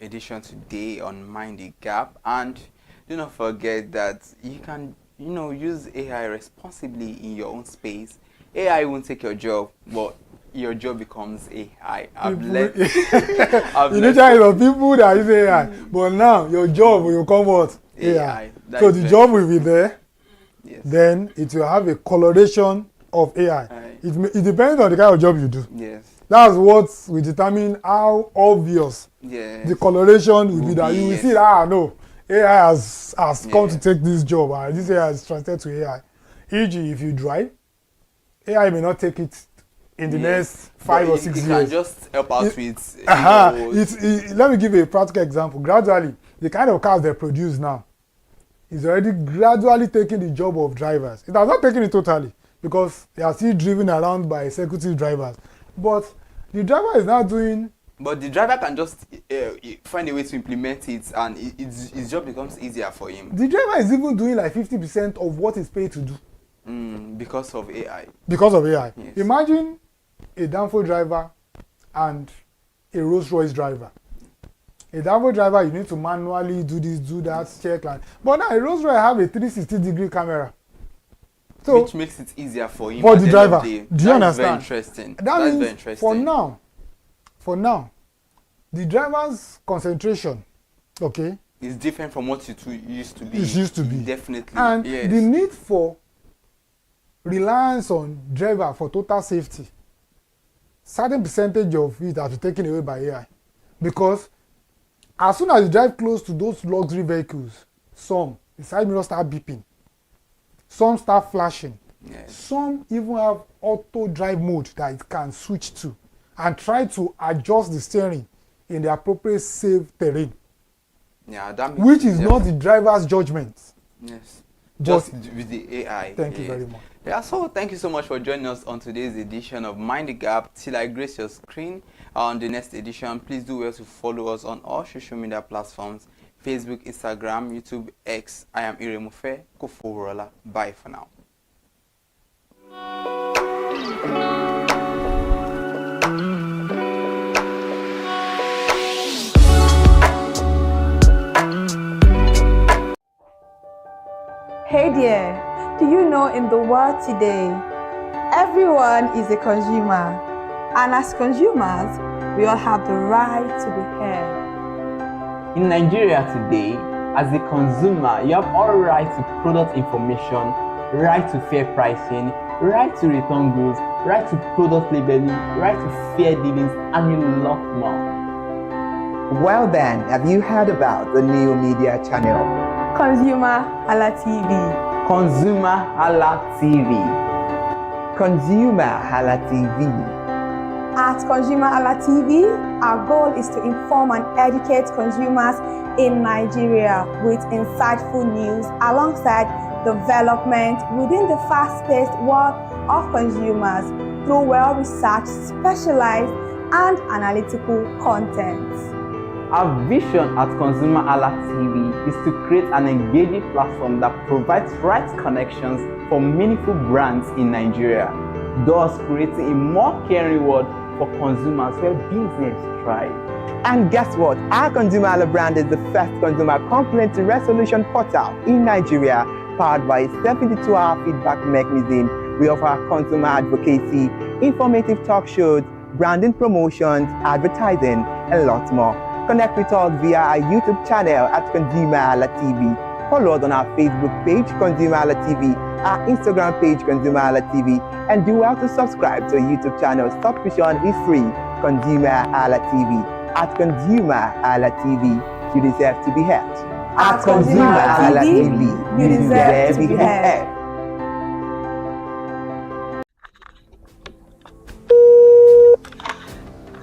edition today on Mind the Gap. And do not forget that you can use AI responsibly in your own space, AI won't take your job, but your job becomes AI. Initially, the people that use AI, but now your job will become what? AI. So the job will be there. Yes. Then it will have a coloration of AI. It depends on the kind of job you do. Yes. That's what will determine how obvious the coloration will be. That you will see that no, AI has come to take this job. This AI is transferred to AI. E.g., if you drive, AI may not take it in the next 5 or 6 years. It can just help out with. Let me give you a practical example. Gradually, the kind of cars they produce now is already gradually taking the job of drivers. It has not taken it totally because they are still driven around by executive drivers. But the driver is now doing. But the driver can just find a way to implement it, and his job becomes easier for him. The driver is even doing like 50% of what he's paid to do. Because of AI. Because of AI. Yes. Imagine a Danfo driver and a Rolls-Royce driver. A Danfo driver, you need to manually do this, do that, check. But now a Rolls-Royce have a 360-degree camera. So, which makes it easier for him. For the driver. Do you understand? That's very interesting. That's very interesting. For now, the driver's concentration, okay, is different from what it used to be. It used to be. Definitely. And the need for reliance on driver for total safety, certain percentage of it has been taken away by AI. Because as soon as you drive close to those luxury vehicles, the side mirrors start beeping. Some start flashing. Yes. Some even have auto drive mode that it can switch to and try to adjust the steering in the appropriate safe terrain. Yeah, that makes which is not the driver's judgment. Yes. Just with the AI. Thank you very much. Yeah, so thank you so much for joining us on today's edition of Mind the Gap. Till I grace your screen on the next edition, please do well to follow us on all social media platforms: Facebook, Instagram, YouTube, X. I am Iremufe Koforola. Bye for now. Hey there, do you know in the world today, everyone is a consumer, and as consumers, we all have the right to be heard. In Nigeria today, as a consumer, you have all right to product information, right to fair pricing, right to return goods, right to product labeling, right to fair dealings, and a lot more. Well then, have you heard about the new media channel? ConsumerHallaTV. ConsumerHallaTV. ConsumerHallaTV. At ConsumerHallaTV, our goal is to inform and educate consumers in Nigeria with insightful news alongside development within the fast-paced world of consumers through well-researched, specialized, and analytical content. Our vision at ConsumerHallaTV is to create an engaging platform that provides right connections for meaningful brands in Nigeria, thus creating a more caring world for consumers where business thrive. And guess what? Our ConsumerHalla brand is the first consumer complaint resolution portal in Nigeria, powered by a 72-hour feedback mechanism. We offer consumer advocacy, informative talk shows, branding promotions, advertising, and lots more. Connect with us via our YouTube channel at ConsumerHallaTV. Follow us on our Facebook page, ConsumerHallaTV, our Instagram page, ConsumerHallaTV, and do well to subscribe to our YouTube channel. Subscription is free. ConsumerHallaTV. At ConsumerHallaTV, you deserve to be heard. At ConsumerHallaTV, you deserve to be heard.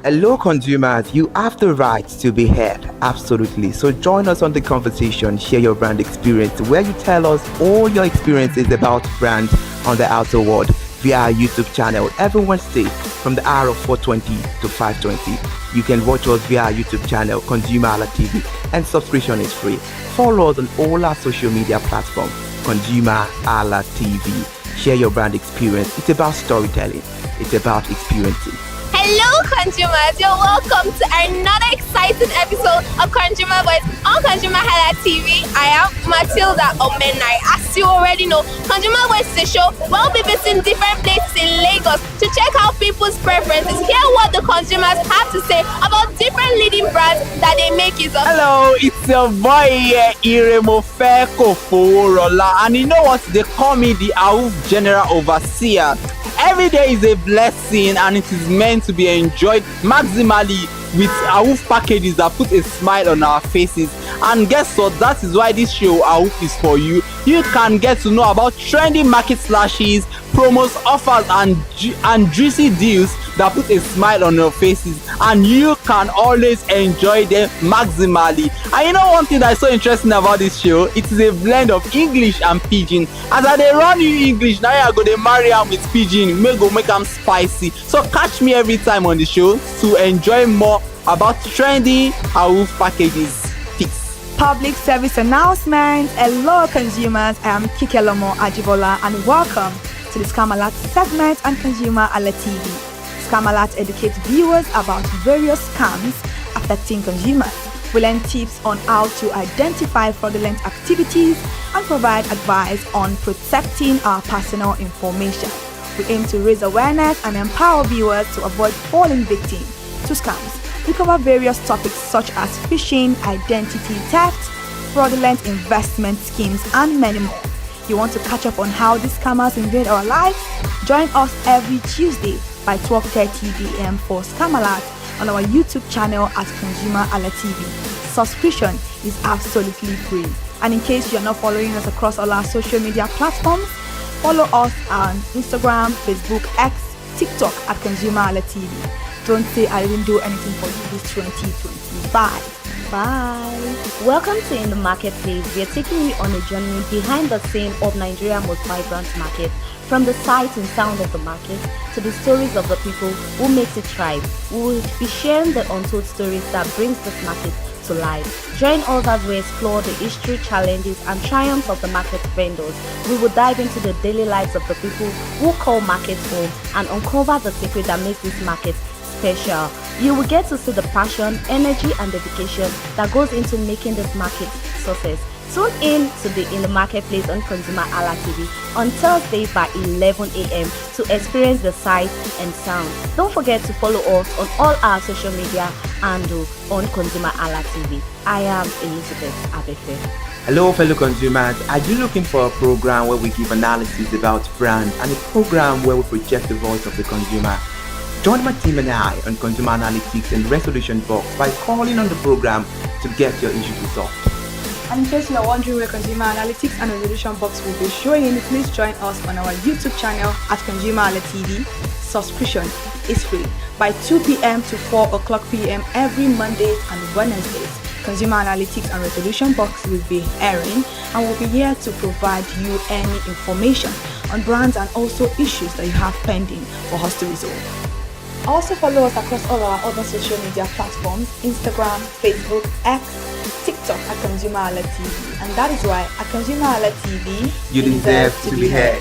Hello consumers, you have the right to be heard, absolutely. So join us on the conversation, share your brand experience, where you tell us all your experiences about brand on the outer world via our YouTube channel every Wednesday from the hour of 4:20 to 5:20. You can watch us via our YouTube channel, ConsumerHallaTV, and subscription is free. Follow us on all our social media platforms, ConsumerHallaTV. Share your brand experience. It's about storytelling. It's about experiences. Hello consumers, you're welcome to another exciting episode of Consumer Voice on ConsumerHalla TV. I am Matilda Omenai. As you already know, Consumer Voice is a show where we'll be visiting different places in Lagos to check out people's preferences, hear what the consumers have to say about different leading brands that they make use of. Hello, it's your boy Iremofeko Foworola, and you know what? They call me the AWUF General Overseer. Every day is a blessing and it is meant to be enjoyed maximally with AWUF packages that put a smile on our faces. And guess what? That is why this show AWUF is for you. You can get to know about trendy market slashes, promos, offers and juicy deals that put a smile on your faces, and you can always enjoy them maximally. And you know one thing that is so interesting about this show? It is a blend of English and Pidgin. As I dey run you English, now I go dey marry am with Pidgin, make am spicy. So catch me every time on the show to enjoy more about trendy AWUF packages. Peace. Public service announcement. Hello consumers, I am Kikelomo Ajibola and welcome to the Scam Alert segment on ConsumerHalla TV. Scam Alert educates viewers about various scams affecting consumers. We learn tips on how to identify fraudulent activities and provide advice on protecting our personal information. We aim to raise awareness and empower viewers to avoid falling victim to scams. We cover various topics such as phishing, identity theft, fraudulent investment schemes, and many more. You want to catch up on how these scammers invade our lives? Join us every Tuesday by 12:30 a.m. for Scam Alert on our YouTube channel at ConsumerHalla TV. Subscription is absolutely free. And in case you're not following us across all our social media platforms, follow us on Instagram, Facebook, X, TikTok at ConsumerHalla TV. Don't say I didn't do anything for you this 2025. Bye. Welcome to In the Marketplace. We are taking you on a journey behind the scene of Nigeria's most vibrant market, from the sight and sound of the market to the stories of the people who makes it thrive. We will be sharing the untold stories that brings this market to life. Join us as we explore the history, challenges, and triumphs of the market vendors. We will dive into the daily lives of the people who call markets home and uncover the secret that makes this market special. You will get to see the passion, energy, and dedication that goes into making this market success. Tune in to the In the Marketplace on ConsumerHalla TV on Thursday by 11 a.m. to experience the sight and sound. Don't forget to follow us on all our social media and on ConsumerHalla TV. I am Elizabeth Abefe. Hello fellow consumers, are you looking for a program where we give analysis about brands and a program where we project the voice of the consumer? Join my team and I on Consumer Analytics and Resolution Box by calling on the program to get your issues resolved. And in case you are wondering where Consumer Analytics and Resolution Box will be showing, please join us on our YouTube channel at ConsumerHalla TV. Subscription is free by 2 p.m. to 4 o'clock p.m. every Mondays and Wednesdays. Consumer Analytics and Resolution Box will be airing and will be here to provide you any information on brands and also issues that you have pending for us to resolve. Also follow us across all our other social media platforms, Instagram, Facebook, X, TikTok at ConsumerHalla TV. And that is why at ConsumerHalla TV, you deserve to be heard.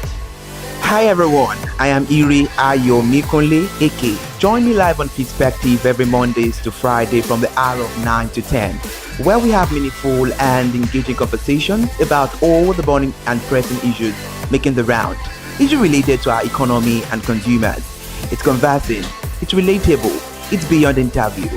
Hi everyone, I am Iri Ayomikunle Eke. Join me live on Perspective every Mondays to Friday from the hour of 9 to 10, where we have meaningful and engaging conversations about all the burning and pressing issues making the round. Issues related to our economy and consumers. It's conversing, it's relatable, it's beyond interview.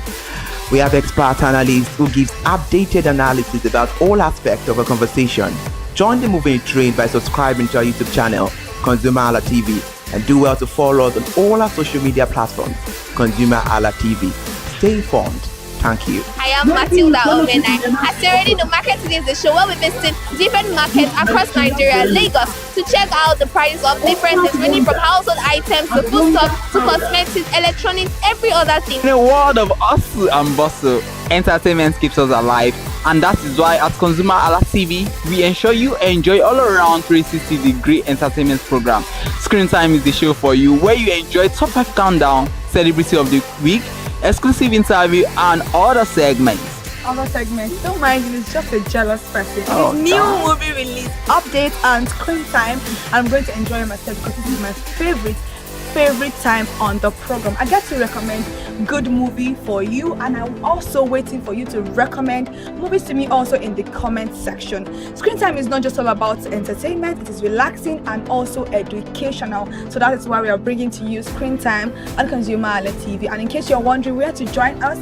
We have expert analysts who gives updated analysis about all aspects of a conversation. Join the moving train by subscribing to our YouTube channel, ConsumerHalla TV, and do well to follow us on all our social media platforms, ConsumerHalla TV. Stay informed. Thank you. I am Matilda Omenai. As you already know, Market Today is the show where we visit different markets across Nigeria, Lagos, to check out the prices of different things, ranging from household items to foodstuffs to cosmetics, electronics, every other thing. In a world of hustle and bustle, entertainment keeps us alive, and that is why at ConsumerHalla TV, we ensure you enjoy all around 360-degree entertainment program. Screen Time is the show for you, where you enjoy top 5 countdown, celebrity of the week, exclusive interview, and other segments. Don't mind him, he's just a jealous person. Oh, His new movie release, updates, and screen time. I'm going to enjoy myself because this is my favorite favorite time on the program. I get to recommend good movie for you, and I'm also waiting for you to recommend movies to me also in the comment section. Screen time is not just all about entertainment, it is relaxing and also educational. So that is why we are bringing to you Screen Time on ConsumerHalla TV. And in case you're wondering where to join us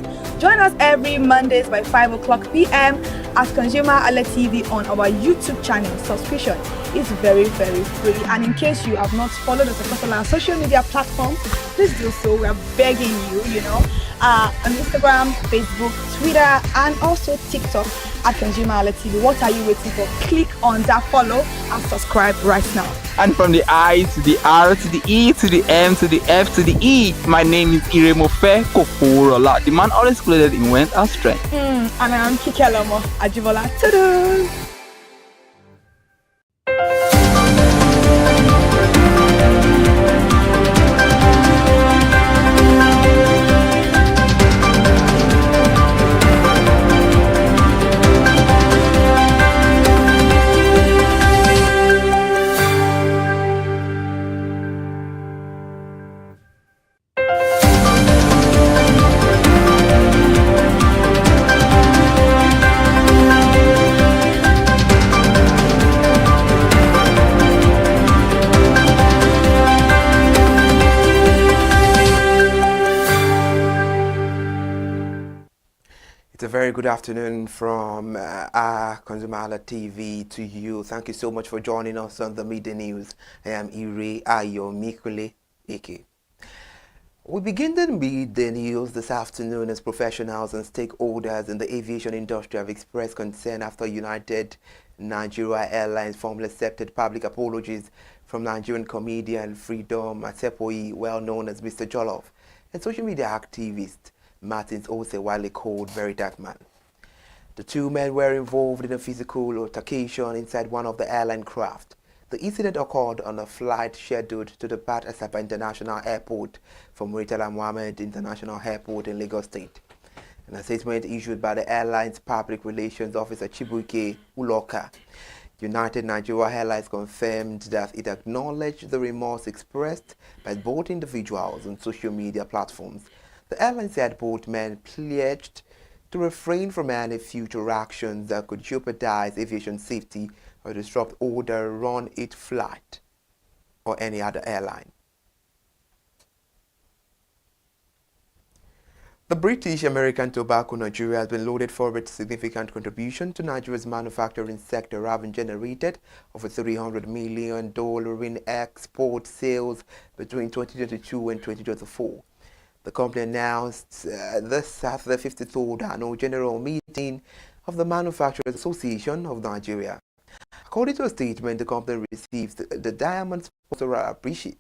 every Mondays by 5 o'clock p.m. at ConsumerHalla TV on our YouTube channel. Subscription is very, very free. And in case you have not followed us across all our social media platforms, please do so. We are begging you, on Instagram, Facebook, Twitter, and also TikTok at ConsumerHalla TV. What are you waiting for? Click on that follow and subscribe right now. And from the I to the R to the E to the M to the F to the E, my name is Iremofe Koporola, the man always clothed in wealth and strength. And I am Kikelomo Ajibola. Ta-da! It's a very good afternoon from our ConsumerHalla TV to you. Thank you so much for joining us on the Midday News. I am Ire Ayomikule Ike. We begin the Midday News this afternoon as professionals and stakeholders in the aviation industry have expressed concern after United Nigeria Airlines formally accepted public apologies from Nigerian comedian Freedom Atepoyi, well known as Mr. Jollof, and social media activist Martins Ose, widely called Very Dark Man. The two men were involved in a physical altercation inside one of the airline craft. The incident occurred on a flight scheduled to depart Asaba International Airport from Murtala Mohammed International Airport in Lagos State. In a statement issued by the airline's public relations officer Chibuike Uloka, United Nigeria Airlines confirmed that it acknowledged the remorse expressed by both individuals on social media platforms. The airline said both men pledged to refrain from any future actions that could jeopardize aviation safety or disrupt order run its flight or any other airline. The British American Tobacco Nigeria has been lauded for its significant contribution to Nigeria's manufacturing sector, having generated over $300 million in export sales between 2022 and 2024. The company announced this at the 53rd annual general meeting of the Manufacturers Association of Nigeria. According to a statement, the company received the Diamond Sponsor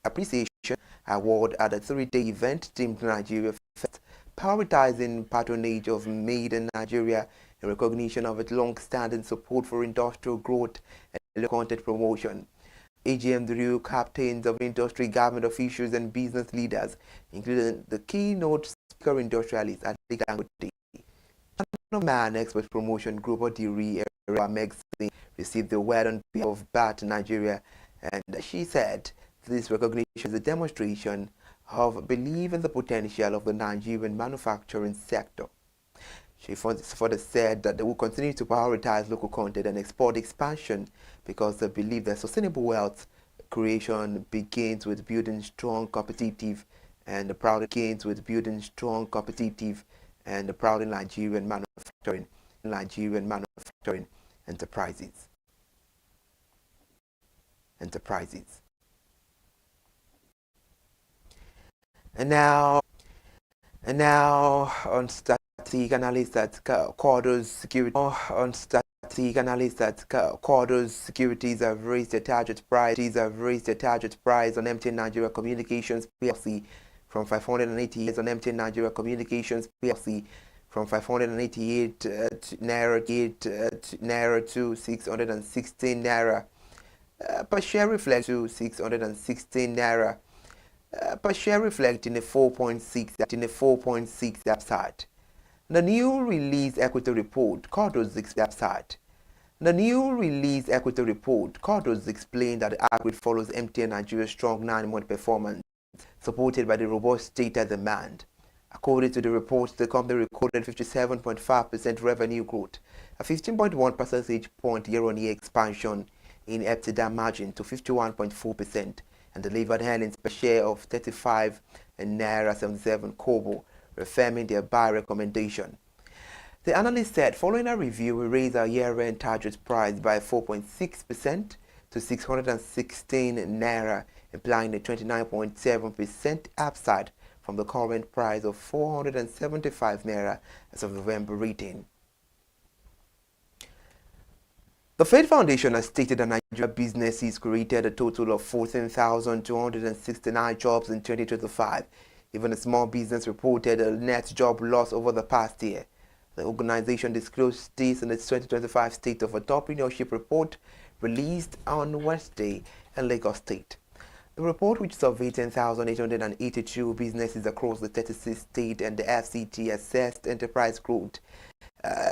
Appreciation Award at a 3-day event themed Nigeria Fest, prioritizing patronage of Made in Nigeria in recognition of its long-standing support for industrial growth and content promotion. AGM drew captains of industry, government officials, and business leaders, including the keynote speaker industrialist Adi Dangote. Man Expert Promotion Group or DRE Megazine received the award on behalf of BAT Nigeria, and she said this recognition is a demonstration of belief in the potential of the Nigerian manufacturing sector. She further said that they will continue to prioritize local content and export expansion because they believe that sustainable wealth creation begins with building strong, competitive, and proud Nigerian manufacturing enterprises. And now on static analysts at Cordos Securities have raised their target price on MTN Nigeria Communications PLC from 588 on MTN Nigeria Communications PLC from 588 naira to 616 naira per share, reflects to 616 naira per share, reflecting a 4.6 upside. The new released equity report, Cordos upside. The new released equity report, Cordos explained that the aggregate follows MTN Nigeria's strong 9-month performance supported by the robust data demand. According to the report, the company recorded 57.5% revenue growth, a 15.1 percentage point year-on-year expansion in EBITDA margin to 51.4%, and delivered earnings per share of 35 naira 77 kobo, reaffirming their buy recommendation. The analyst said, following a review, we raised our year-end target price by 4.6% to 616 naira, implying a 29.7% upside from the current price of 475 naira as of November reading. The Fed Foundation has stated that Nigeria businesses created a total of 14,269 jobs in 2025. Even a small business reported a net job loss over the past year. The organization disclosed this in its 2025 State of Entrepreneurship report released on Wednesday in Lagos State. The report, which surveyed 10,882 businesses across the 36 states and the FCT assessed enterprise growth,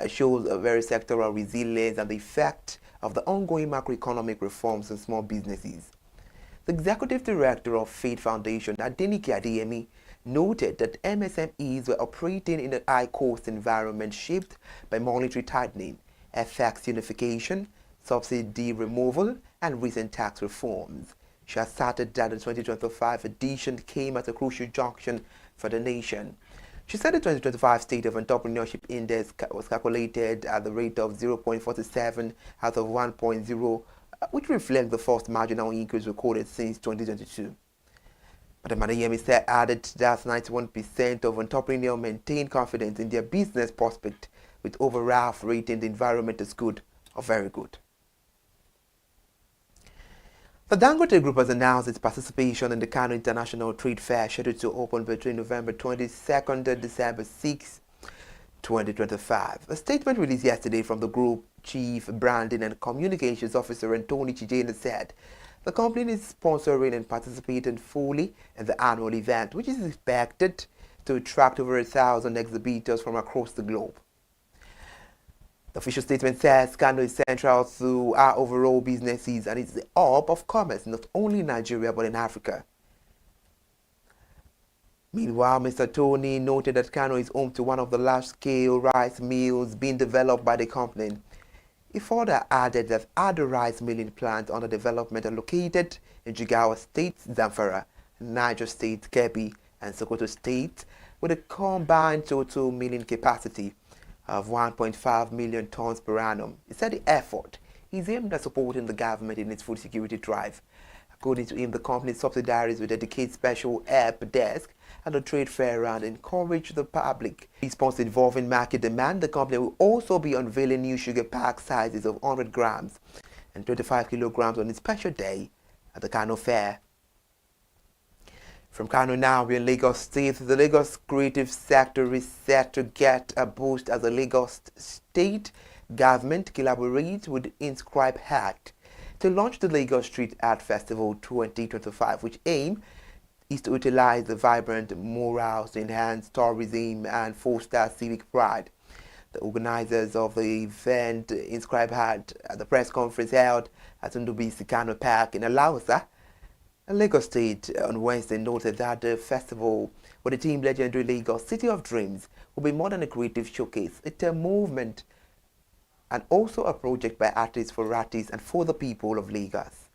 shows a very sectoral resilience and the effect of the ongoing macroeconomic reforms on small businesses. The executive director of Fed Foundation, Adenike Adeyemi, noted that MSMEs were operating in a high-cost environment shaped by monetary tightening, FX unification, subsidy removal, and recent tax reforms. She asserted that the 2025 edition came at a crucial junction for the nation. She said the 2025 State of Entrepreneurship Index was calculated at the rate of 0.47 out of 1.0, which reflects the first marginal increase recorded since 2022. But Adeyemi added that 91% of entrepreneurs maintain confidence in their business prospect, with over half rating the environment as good or very good. The Dangote Group has announced its participation in the Kano International Trade Fair, scheduled to open between November 22nd and December 6, 2025. A statement released yesterday from the group Chief Branding and Communications Officer Anthony Chijena said the company is sponsoring and participating fully in the annual event, which is expected to attract over 1,000 exhibitors from across the globe. The official statement says Kano is central to our overall businesses and it's the hub of commerce not only in Nigeria but in Africa. Meanwhile, Mr. Tony noted that Kano is home to one of the large-scale rice mills being developed by the company. He further added that other rice milling plants under development are located in Jigawa State, Zamfara, Niger State, Kebbi, and Sokoto State, with a combined total milling capacity of 1.5 million tons per annum. He said the effort is aimed at supporting the government in its food security drive. According to him, the company's subsidiaries will dedicate special help desk at the trade fair and encourage the public response involving market demand. The company will also be unveiling new sugar pack sizes of 100 grams and 25 kilograms on its special day at the Kano Fair. From Kano now, we're in Lagos State. The Lagos creative sector is set to get a boost as the Lagos State government collaborates with the Inscribe Act to launch the Lagos Street Art Festival 2025, which aim is to utilize the vibrant murals to enhance tourism and foster civic pride. The organizers of the event, Inscribe Art, at the press conference held at Ndubisi Kano Park in Alausa, Lagos State on Wednesday noted that the festival with the team legendary Lagos City of Dreams will be more than a creative showcase. It's a movement and also a project by artists for artists and for the people of Lagos.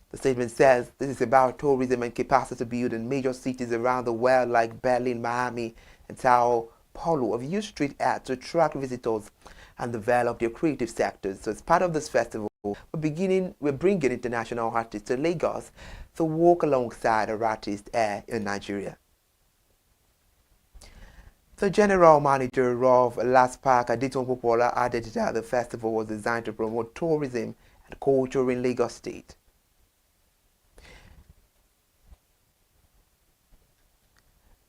The statement says this is about tourism and capacity building in major cities around the world like Berlin, Miami, and Sao Paulo have used street art to attract visitors and develop their creative sectors. So as part of this festival, we're bringing international artists to Lagos to work alongside our artists here in Nigeria. The general manager of LASPAC, Aditon Popola, added that the festival was designed to promote tourism and culture in Lagos State.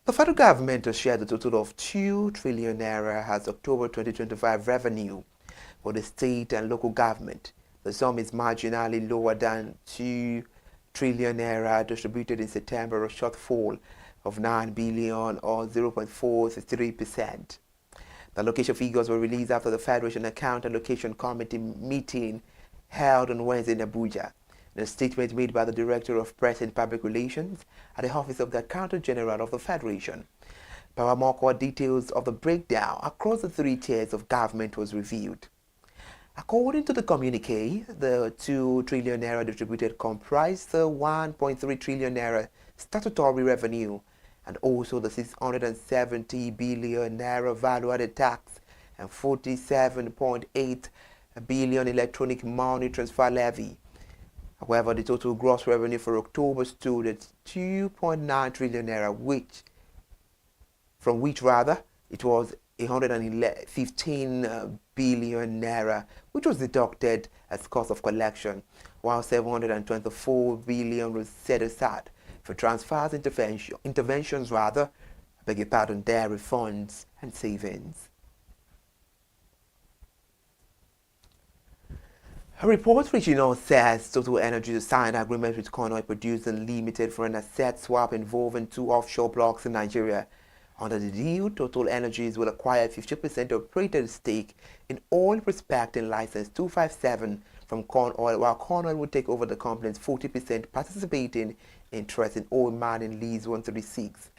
The federal government has shared a total of 2 trillion naira as October 2025 revenue for the state and local government. The sum is marginally lower than 2 trillion naira distributed in September, a shortfall of 9 billion or 0.43%. The allocation figures were released after the Federation Account Allocation Committee meeting held on Wednesday in Abuja. In a statement made by the Director of Press and Public Relations at the Office of the Accountant General of the Federation, Paramoko details of the breakdown across the three tiers of government was reviewed. According to the communique, the 2 trillion naira distributed comprised the 1.3 trillion naira statutory revenue and also the 670 billion naira value-added tax and 47.8 billion electronic money transfer levy. However, the total gross revenue for October stood at 2.9 trillion naira, from which it was 115 billion naira, which was deducted as cost of collection, while 724 billion was set aside for transfers, interventions, dairy funds and savings. A report reaching us says Total Energy signed an agreement with Con Oil Producers Limited for an asset swap involving 2 offshore blocks in Nigeria. Under the deal, Total Energies will acquire 50% operated stake in oil prospecting license 257 from Con Oil, while Con Oil will take over the company's 40% participating interest in oil mining lease 136.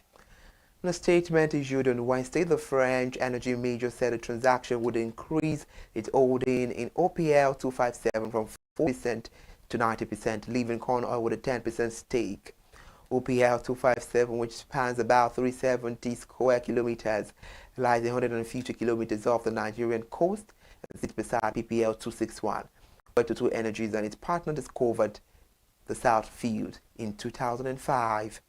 In a statement issued on Wednesday, the French energy major said the transaction would increase its holding in OPL 257 from 4% to 90%, leaving Con Oil with a 10% stake. OPL 257, which spans about 370 square kilometers, lies 150 kilometers off the Nigerian coast and sits beside PPL 261, where Total Energies and its partner discovered the South field in 2005.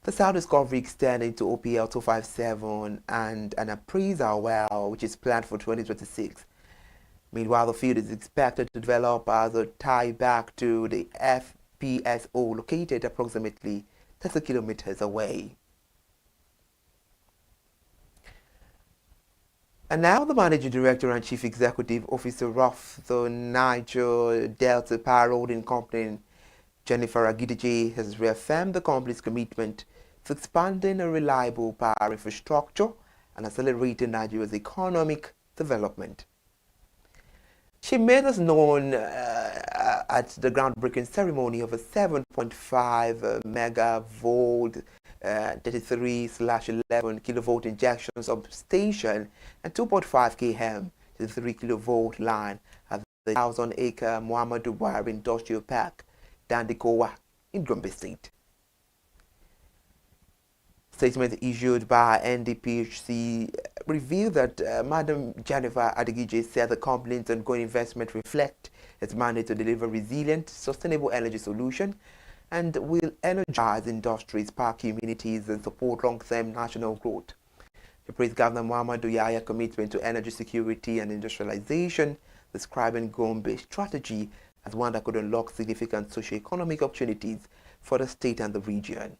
The South discovery extended to OPL 257 and an appraisal well, which is planned for 2026. Meanwhile, the field is expected to develop as a tie-back to the FPSO located approximately 30 kilometers away. And now the Managing Director and Chief Executive Officer of the Niger Delta Power Holding Company, Jennifer Agidije, has reaffirmed the company's commitment to expanding a reliable power infrastructure and accelerating Nigeria's economic development. She made us known at the groundbreaking ceremony of a 7.5 megavolt 33/11 kilovolt injection substation and 2.5 km to the 3 kilovolt line at the 1,000-acre Muhammadu Buhari Industrial Park, Dandikowa, in Gombe State. Statement issued by NDPHC revealed that Madam Jennifer Adigije said the company's ongoing investment reflect its mandate to deliver resilient, sustainable energy solution and will energize industries, power communities, and support long-term national growth. She praised Governor Muhammadu Yaya's commitment to energy security and industrialization, describing Gombe's strategy as one that could unlock significant socio-economic opportunities for the state and the region.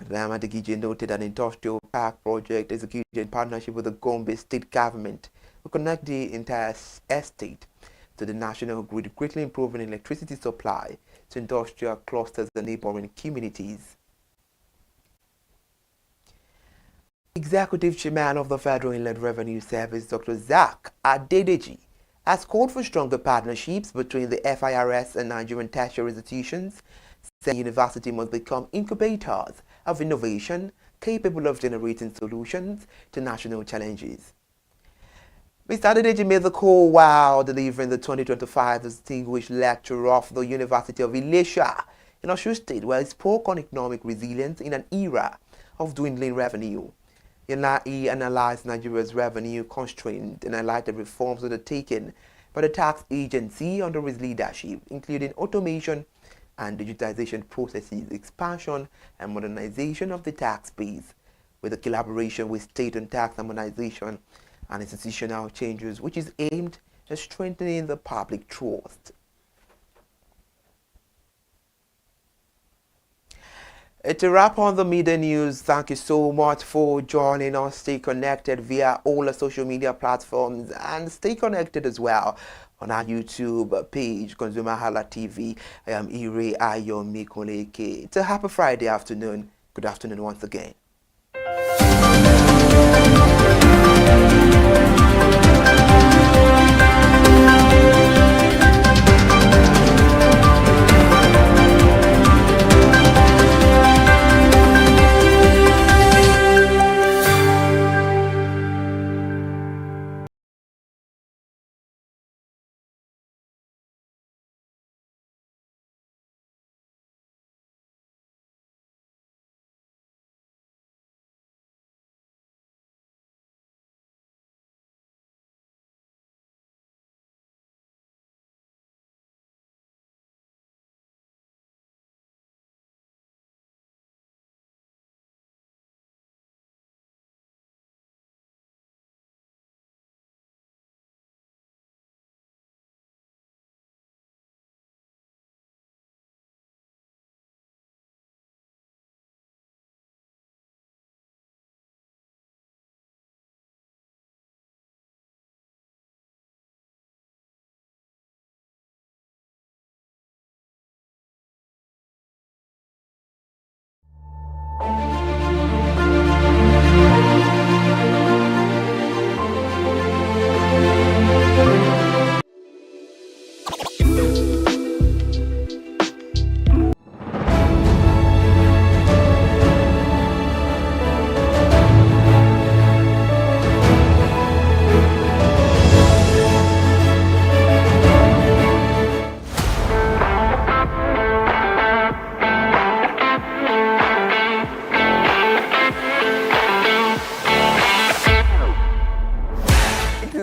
Madam Adigije noted an industrial park project executed in partnership with the Gombe state government will connect the entire estate to the national grid, greatly improving electricity supply to industrial clusters and neighboring communities. Executive Chairman of the Federal Inland Revenue Service, Dr. Zach Adedeji, has called for stronger partnerships between the FIRS and Nigerian tertiary institutions, saying university must become incubators of innovation capable of generating solutions to national challenges. Mr. Adedeji made the call while delivering the 2025 Distinguished Lecture of the University of Ilesha in Osun State, where he spoke on economic resilience in an era of dwindling revenue. He analyzed Nigeria's revenue constraint and highlighted reforms undertaken by the tax agency under his leadership, including automation and digitization processes, expansion and modernization of the tax base, with a collaboration with state and tax harmonization and institutional changes, which is aimed at strengthening the public trust. To wrap on the media news, thank you so much for joining us. Stay connected via all the social media platforms and stay connected as well on our YouTube page, ConsumerHallaTV. I am Ire Ayomikoleke. It's a happy Friday afternoon. Good afternoon once again.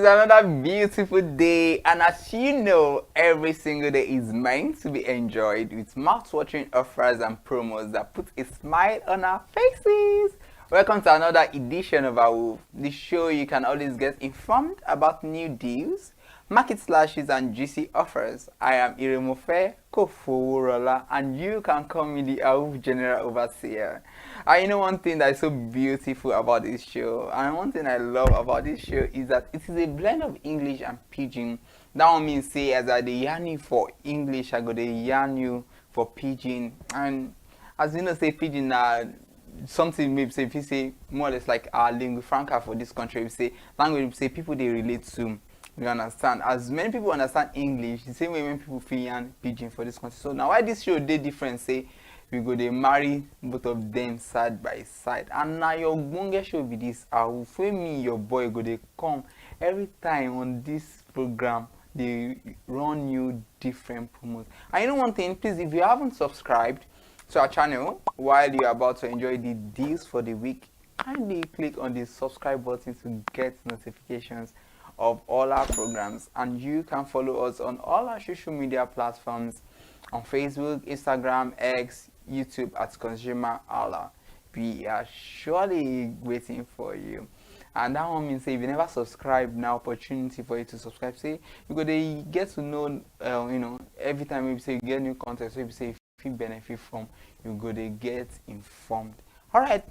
Another beautiful day, and as you know, every single day is meant to be enjoyed with mouth-watering offers and promos that put a smile on our faces. Welcome to another edition of the show. You can always get informed about new deals, market slashes, and juicy offers. I am Iremofe Kofoworola, and you can call me the AWUF General Overseer. I know one thing that is so beautiful about this show, and one thing I love about this show is that it is a blend of English and Pidgin. That one means say as I dey yarn you for English, I go dey yarn you for Pidgin. And as you know, say Pidgin na something maybe say if you say more or less like our lingua franca for this country, we say language we say people they relate to. You understand? As many people understand English, the same way when people feel yarn Pidgin for this country. So now why this show dey different, say we go dey marry both of them side by side, and now your ogbonge show be this. AWUF me your boy go dey come every time on this program. They run you different promos. And you know one thing, please, if you haven't subscribed to our channel while you're about to enjoy the deals for the week, kindly click on the subscribe button to get notifications of all our programs. And you can follow us on all our social media platforms on Facebook, Instagram, X, YouTube at ConsumerHalla. We are surely waiting for you. And that one means say if you never subscribe, now opportunity for you to subscribe. Say you go to get to know you know, every time we say you get new content, so if you say if you benefit from, you go to get informed. Alright,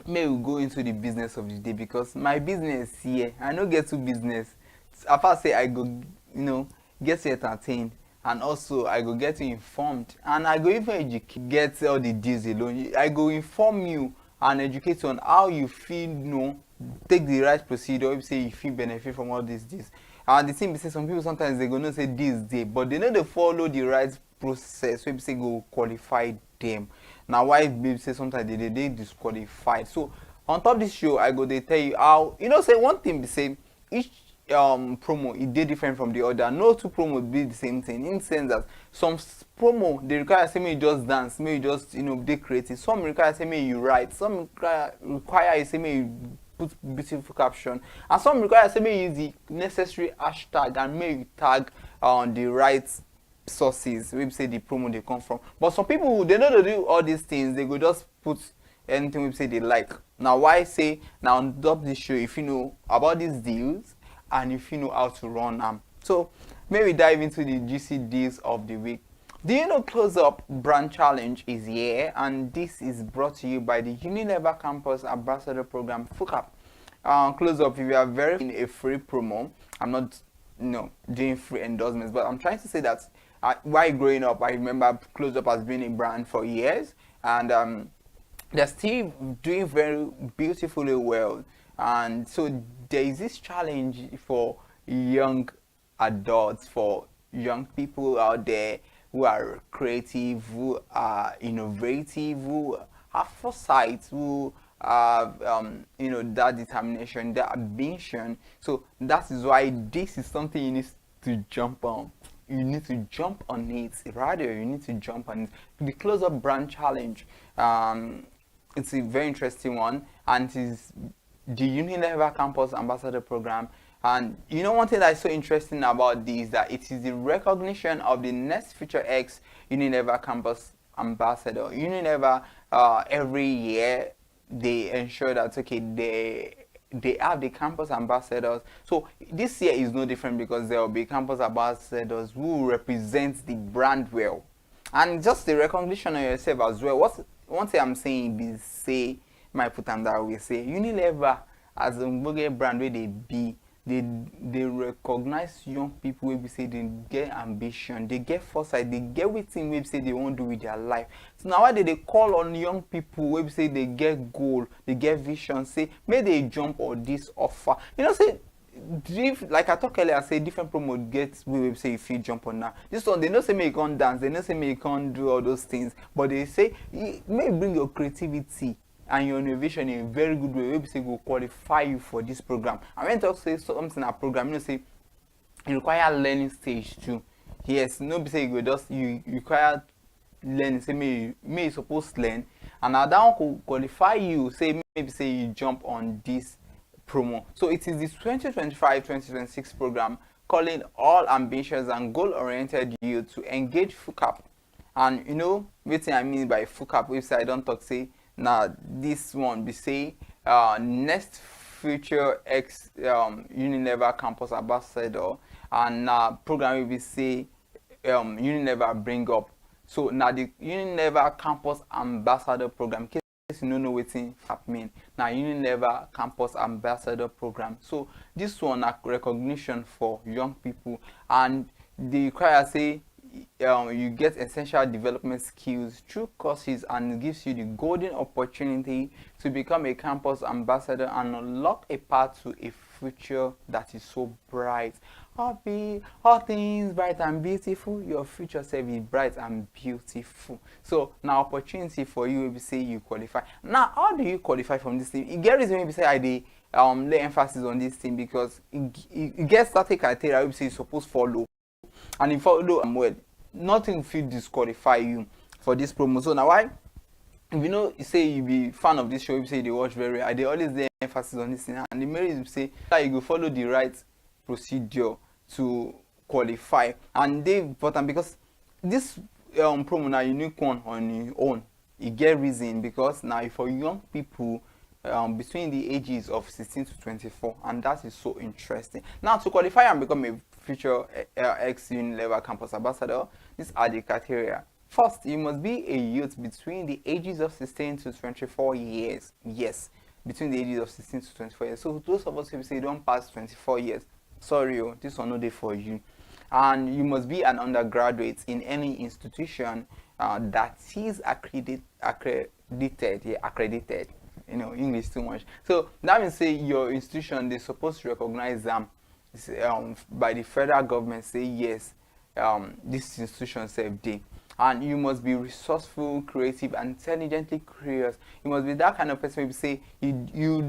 may we go into the business of the day, because my business here, I no get to business. Apart say I go, you know, get you entertained, and also I go get you informed, and I go even educate, get all the deals alone. I go inform you and educate you on how you feel, you know, take the right procedure. If you say you feel benefit from all these deals. And the thing is, say some people sometimes they go not say this day, but they know they follow the right process. So if you say go qualify them. Now why people say sometimes they disqualified. So on top of this show, I go they tell you how, you know, say one thing they say each promo it did different from the other. No two promo be the same thing, in the sense that some promo they require say me you just dance, me you just, you know, they creative. Some require say me you write, some require you say me you put beautiful caption, and some require say me use the necessary hashtag and may you tag on the right sources we say the promo they come from. But some people they know to do all these things, they go just put anything we say they like. Now why say now on top this show, if you know about these deals and if you know how to run them. So maybe dive into the juicy deals of the week. Do you know Close Up Brand Challenge is here, and this is brought to you by the Unilever Campus Ambassador Program FUCAP. Close Up, if you are very in a free promo, I'm not, you know, doing free endorsements, but I'm trying to say that while growing up, I remember Close Up has been a brand for years, and they're still doing very beautifully well. And so there is this challenge for young adults, for young people out there who are creative, who are innovative, who have foresight, who have you know, that determination, that ambition. So that is why this is something you need to jump on. You need to jump on it. Rather, you need to jump on it. The Close Up Brand Challenge. It's a very interesting one, and it is the Unilever Campus Ambassador Program. And you know one thing that is so interesting about this, that it is the recognition of the Next Future X Unilever Campus Ambassador. Unilever every year they ensure that okay they have the campus ambassadors. So this year is no different, because there will be campus ambassadors who represent the brand well, and just the recognition of yourself as well. One thing I'm saying is say my put on that way say Unilever as a brand where they be, they recognize young people wey be say they get ambition, they get foresight, they get wetin wey be say they wan do with their life. So now why they call on young people wey be say they get goal, they get vision, say may they jump on this offer. You know, say like I talk earlier, I say different promo get we say if you jump on now. This one they know say may you can't dance, they know say may you can't do all those things, but they say may bring your creativity and your innovation in a very good way. We say go qualify you for this program. And when talk say something a program, you know say you require learning stage too. Yes, no be say you go just you require learning. Say may you supposed to learn, and now that one could qualify you. Say maybe say you jump on this promo. So it is this 2025-2026 program calling all ambitious and goal-oriented youth to engage FUCAP. And you know what I mean by FUCAP website. I don't talk say now this one be say next future X Unilever campus ambassador, and program will be say Unilever bring up. So now the Unilever campus ambassador program. You don't know what FAP mean. Now Unilever Campus Ambassador Program. So this one a recognition for young people, and they require say you get essential development skills through courses, and it gives you the golden opportunity to become a campus ambassador and unlock a path to a future that is so bright. All things bright and beautiful, your future self is bright and beautiful. So now opportunity for you will be say you qualify. Now how do you qualify from this thing? It get reason maybe say I lay emphasis on this thing because it gets certain criteria we say you supposed follow, and if you follow well, nothing will disqualify you for this promo. So now why? If you know, you say you be fan of this show, you say they watch very well, they always lay emphasis on this thing, and the merit is say that you go follow the right procedure to qualify. And they important because this promo now unique one on your own. You get reason because now for young people between the ages of 16 to 24, and that is so interesting. Now to qualify and become a future ex Unilever campus ambassador, these are the criteria. First, you must be a youth between the ages of 16 to 24 years. Yes, between the ages of 16 to 24 years. So those of us who say don't pass 24 years, sorry, this one no day for you. And you must be an undergraduate in any institution that is accredited. You know, English too much. So that means say your institution, they're supposed to recognize them by the federal government. Say yes, this institution saved day. And you must be resourceful, creative, and intelligently curious. You must be that kind of person who say you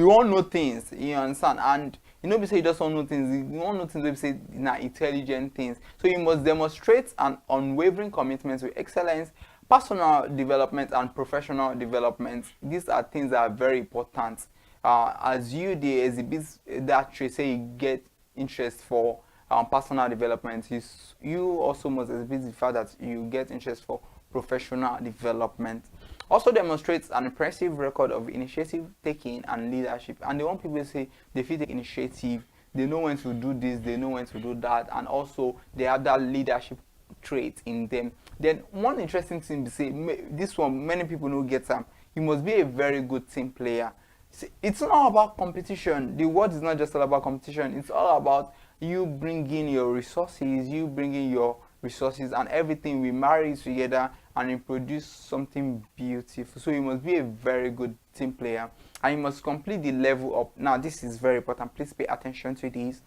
want know things, you understand, and you know we say you just want know things. You want know things we say intelligent things. So you must demonstrate an unwavering commitment to excellence, personal development, and professional development. These are things that are very important. As you exhibit that trait, say you get interest for personal development, you also must exhibit the fact that you get interest for professional development. Also demonstrates an impressive record of initiative taking and leadership. And they want people to say they feel the initiative, they know when to do this, they know when to do that, and also they have that leadership trait in them. Then one interesting thing to say, this one many people don't get them. You must be a very good team player. It's not about competition. The word is not just all about competition. It's all about you bringing your resources, and everything we marry together and you produce something beautiful. So you must be a very good team player, and you must complete the level up. Now this is very important. Please pay attention to this.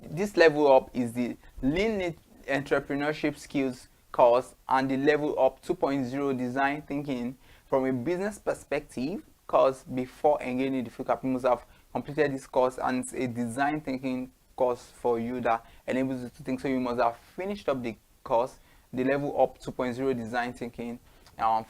This level up is the Lean Entrepreneurship Skills course and the level up 2.0 Design Thinking from a business perspective course. Before engaging the FUCAP, you must have completed this course, and it's a design thinking course for you that enables you to think. So you must have finished up the course, the level up 2.0 design thinking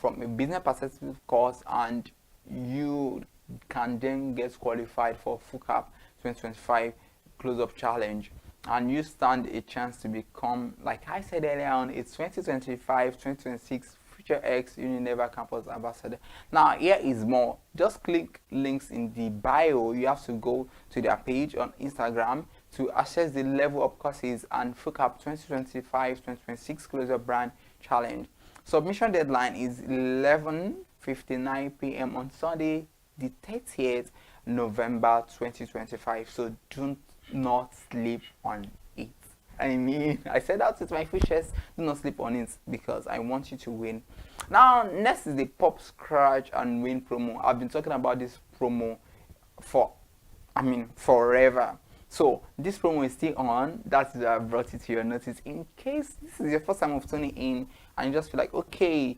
from a business perspective course, and you can then get qualified for FUCAP 2025 close-up challenge, and you stand a chance to become, like I said earlier on, it's 2025-2026 Future X Unilever Campus Ambassador. Now here is more. Just click links in the bio. You have to go to their page on Instagram to access the level of courses and FUCAP 2025-2026 close-up brand challenge. Submission deadline is 11:59 p.m. on Sunday the 30th November 2025. So do not sleep on it. I mean, I said that with my full chest. Do not sleep on it because I want you to win. Now, next is the Pop, Scratch and Win promo. I've been talking about this promo forever. So this promo is still on. That's why I brought it to your notice. In case this is your first time of tuning in and you just feel like, okay,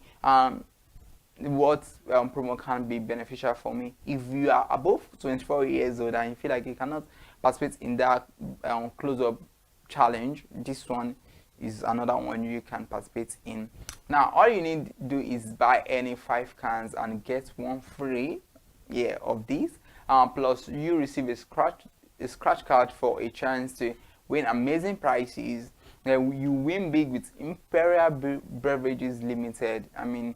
what promo can be beneficial for me? If you are above 24 years old and you feel like you cannot participate in that close-up challenge, this one is another one you can participate in. Now, all you need to do is buy any 5 cans and get one free of these. Plus, you receive a scratch card for a chance to win amazing prizes. You win big with Imperial Beverages Limited. I mean,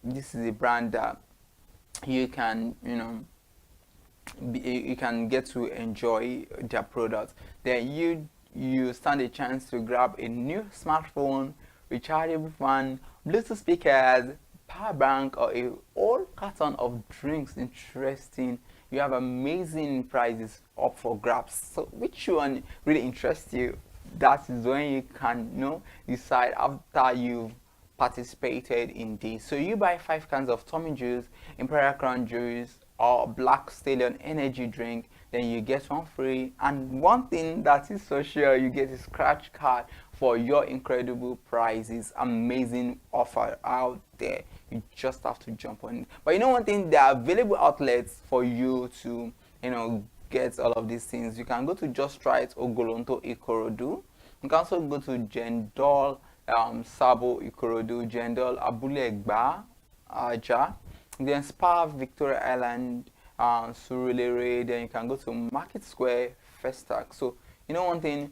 this is a brand that you can, you can get to enjoy their products. Then you stand a chance to grab a new smartphone, rechargeable fan, Bluetooth speakers, power bank, or a whole carton of drinks. Interesting. You have amazing prizes up for grabs. So which one really interests you? That is when you can decide after you've participated in this. So you buy 5 cans of Tommy juice, Imperial Crown juice, or Black Stallion energy drink, then you get one free. And one thing that is so sure, you get a scratch card for your incredible prizes. Amazing offer out there. You just have to jump on it. But you know one thing, there are available outlets for you to get all of these things. You can go to Just Try It Ogolonto Ikorodu. You can also go to Jendol Sabo Ikorodu, Jendol Abule Egba Aja, then Spa Victoria Island, Surulere. Then you can go to Market Square Festac. So you know one thing,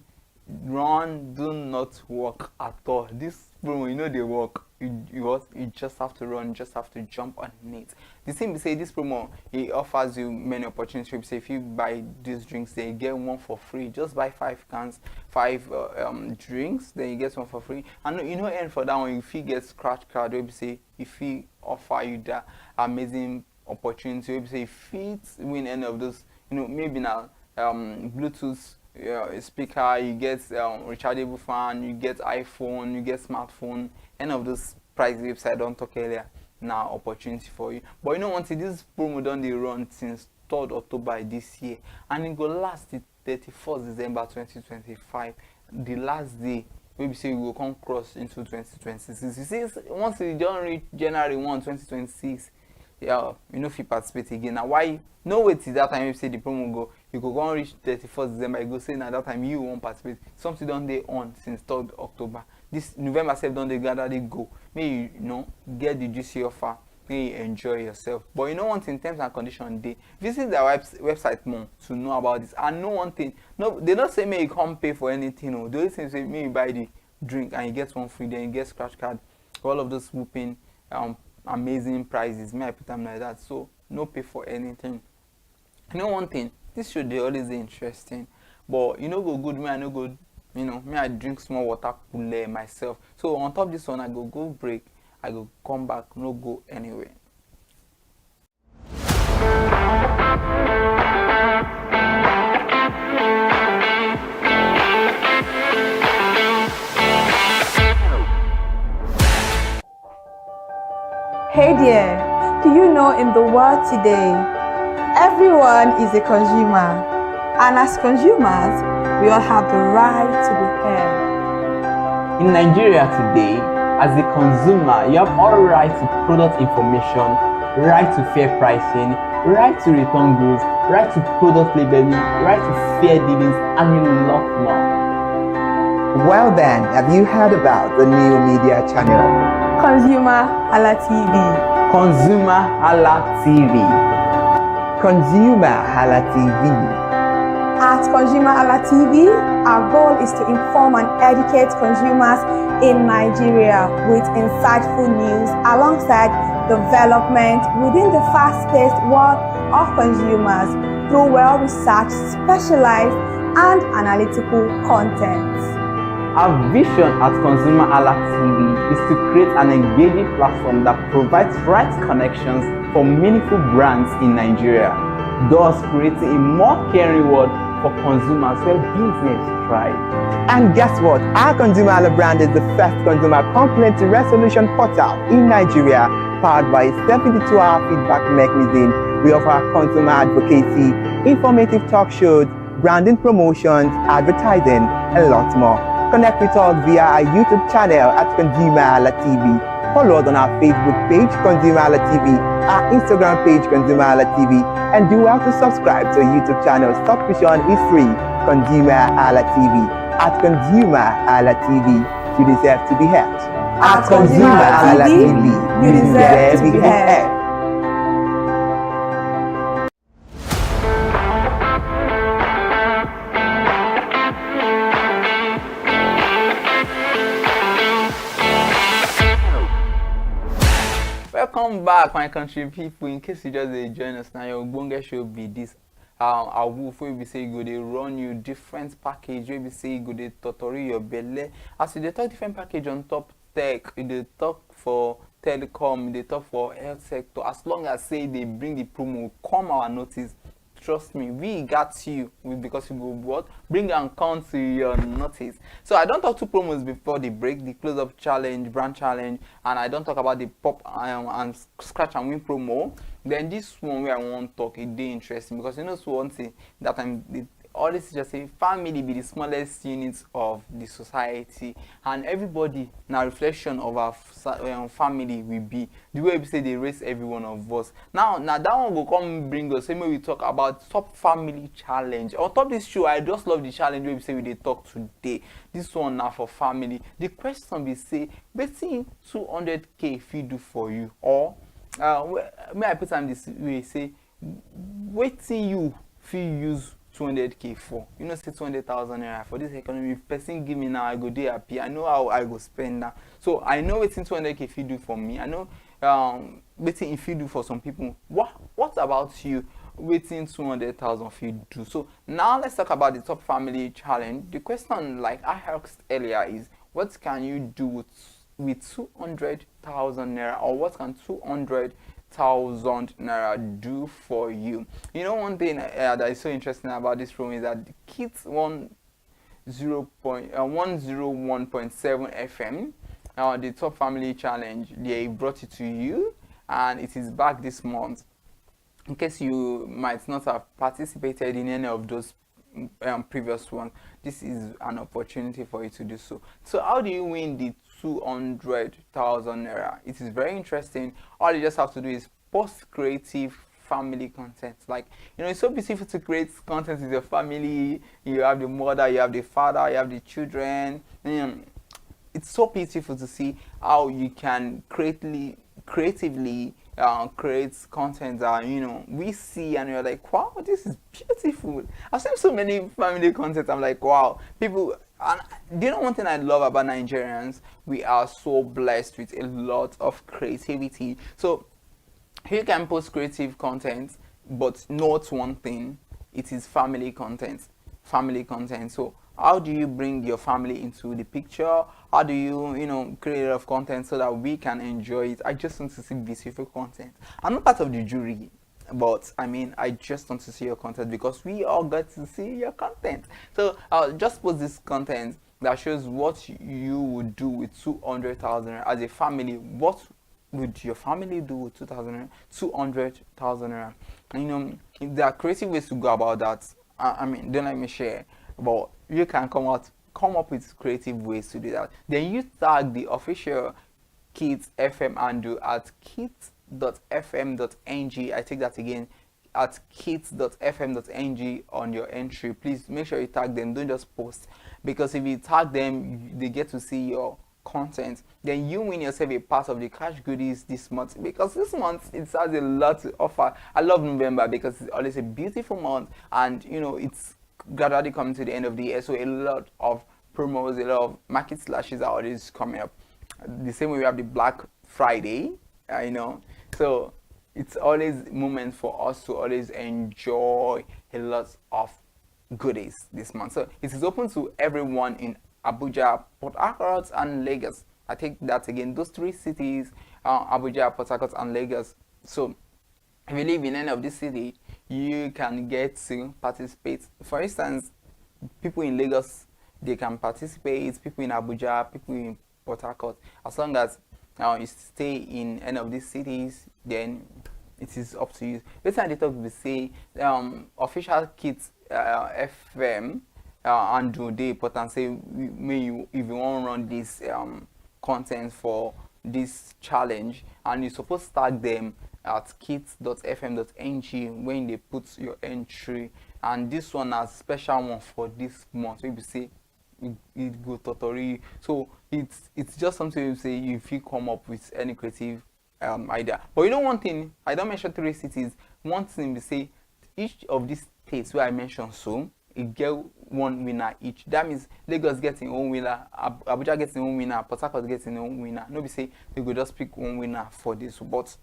run do not walk at all. This promo, they work. You just have to run, just have to jump on it. The thing we say, this promo, it offers you many opportunities. Say if you buy these drinks, then you get one for free. Just buy 5 cans, 5 drinks, then you get one for free. And and for that one, if you get scratch card, we say if he offer you that amazing opportunity, we say if you win any of those, maybe now Bluetooth speaker, you get rechargeable fan, you get iPhone, you get smartphone, any of those price website I don't talk earlier. Now opportunity for you. But one thing, this promo done the run since 3rd October this year, and it go last the 31st December 2025, the last day. Maybe say we will come cross into 2026. You see, once you don't reach January 1, 2026, if you participate again. Now why no wait till that time you say the promo go, you go on reach 31st December, you go say now that time you won't participate. Something done they on since 3rd October. This November 7th done they gather they go. May you get the juicy offer, may you enjoy yourself. But one thing, terms and conditions they visit their website more to know about this. And one thing, they don't say may you come pay for anything. The only thing say may you buy the drink and you get one free, then you get scratch card. All of those whooping amazing prizes. May I put them like that? So no pay for anything. One thing, this should be always interesting. But go good, me I no good. Me I drink small water cooler myself. So on top of this one, I go break, I go come back, no go anywhere. Hey there, do you know in the world today, everyone is a consumer, and as consumers, we all have the right to be heard. In Nigeria today, as a consumer, you have all right to product information, right to fair pricing, right to return goods, right to product labeling, right to fair dealings, and a lot more. Well then, have you heard about the new media channel? ConsumerHalla TV. ConsumerHallaTV. ConsumerHalla TV. At ConsumerHalla TV, our goal is to inform and educate consumers in Nigeria with insightful news alongside development within the fast-paced world of consumers through well-researched, specialized, and analytical content. Our vision at ConsumerHallaTV is to create an engaging platform that provides right connections for meaningful brands in Nigeria. thus creating a more caring world for consumers where business thrive. And guess what? Our ConsumerHalla brand is the first consumer complaint resolution portal in Nigeria, powered by a 72-hour feedback mechanism. We offer consumer advocacy, informative talk shows, branding promotions, advertising, and lots more. Connect with us via our YouTube channel at ConsumerHallaTV. Follow us on our Facebook page, ConsumerHallaTV, our Instagram page, ConsumerHallaTV, and do well to subscribe to our YouTube channel. Subscription is free. ConsumerHallaTV. At ConsumerHallaTV, you deserve to be heard. At ConsumerHallaTV, you deserve to be heard. Welcome back, my country people. In case you just join us now, your bonga show be this. A wolf where we say go they run you different package where we say go they tutorial your belly. As they talk different package on top tech, they talk for telecom, they talk for health sector. As long as say they bring the promo, come our notice. Trust me, we got you because you go what? Bring and count to your notice. So I don't talk two promos before the break, the close up challenge, brand challenge, and I don't talk about the pop and scratch and win promo. Then this one where I want to talk, it dey interesting because you know so one thing that all this is just a family be the smallest unit of the society, and everybody now reflection of our family will be the way we say they raise every one of us. Now that one will come bring us. Same way we talk about top family challenge. On top of this show, I just love the challenge where we say we dey talk today. This one now for family. The question we say, betting 200k if you do for you, or may I put time this way, say waiting you if you use 200k for, you know, say 200,000 naira for this economy. If person give me now, I go dey happy. I know how I go spend now. So I know waiting 200k if you do for me. I know waiting if you do for some people. What about you? Waiting 200,000 if you do. So now let's talk about the top family challenge. The question, like I asked earlier, is what can you do with 200,000 naira, or what can 200,000 naira do for you? You know, one thing that is so interesting about this room is that the kids 101.7 FM, the top family challenge, they brought it to you, and it is back this month. In case you might not have participated in any of those previous ones, this is an opportunity for you to do so. So how do you win the 200,000 naira? It is very interesting. All you just have to do is post creative family content. Like, you know, it's so beautiful to create content with your family. You have the mother, you have the father, you have the children. It's so beautiful to see how you can creatively create content that, you know, we see and you're like, wow, this is beautiful. I've seen so many family content. I'm like, wow, people. And do you know one thing I love about Nigerians? We are so blessed with a lot of creativity. So you can post creative content, but note one thing: it is family content. Family content. So how do you bring your family into the picture? How do you, you know, create a lot of content so that we can enjoy it? I just want to see beautiful content. I'm not part of the jury, but I mean, I just want to see your content because we all got to see your content. So I'll just post this content that shows what you would do with 200,000 as a family. What would your family do with 200,000 naira? You know, there are creative ways to go about that. I mean, don't let me share, but you can come up with creative ways to do that. Then you tag the official Kids FM handle at kids.fm.ng. I take that again, at kids.fm.ng on your entry. Please make sure you tag them. Don't just post, because if you tag them, they get to see your content. Then you win yourself a part of the cash goodies this month, because this month it has a lot to offer. I love November because it's always a beautiful month, and you know, it's gradually coming to the end of the year, so a lot of promos, a lot of market slashes are always coming up. The same way we have the Black Friday, you know, so it's always moment for us to always enjoy a lot of goodies this month. So it is open to everyone in Abuja, Port Harcourt, and Lagos. I take that again, those three cities, Abuja, Port Harcourt, and Lagos. So if you live in any of this city, you can get to participate. For instance, people in Lagos, they can participate, people in Abuja, people in Port Harcourt. As long as you stay in any of these cities, then it is up to you. This time they talk, we say official kids FM and do the important say if you want to run this content for this challenge, and you supposed to start them at kids.fm.ng when they put your entry, and this one has special one for this month. Maybe say it go totally. So it's just something you say if you come up with any creative idea. But you know one thing, I don't mention 3 cities. One thing we say, each of these states where I mentioned, so it get one winner each. That means Lagos getting own winner, Abuja getting own winner, Port Harcourt getting own winner. Nobody say they go just pick one winner for this, but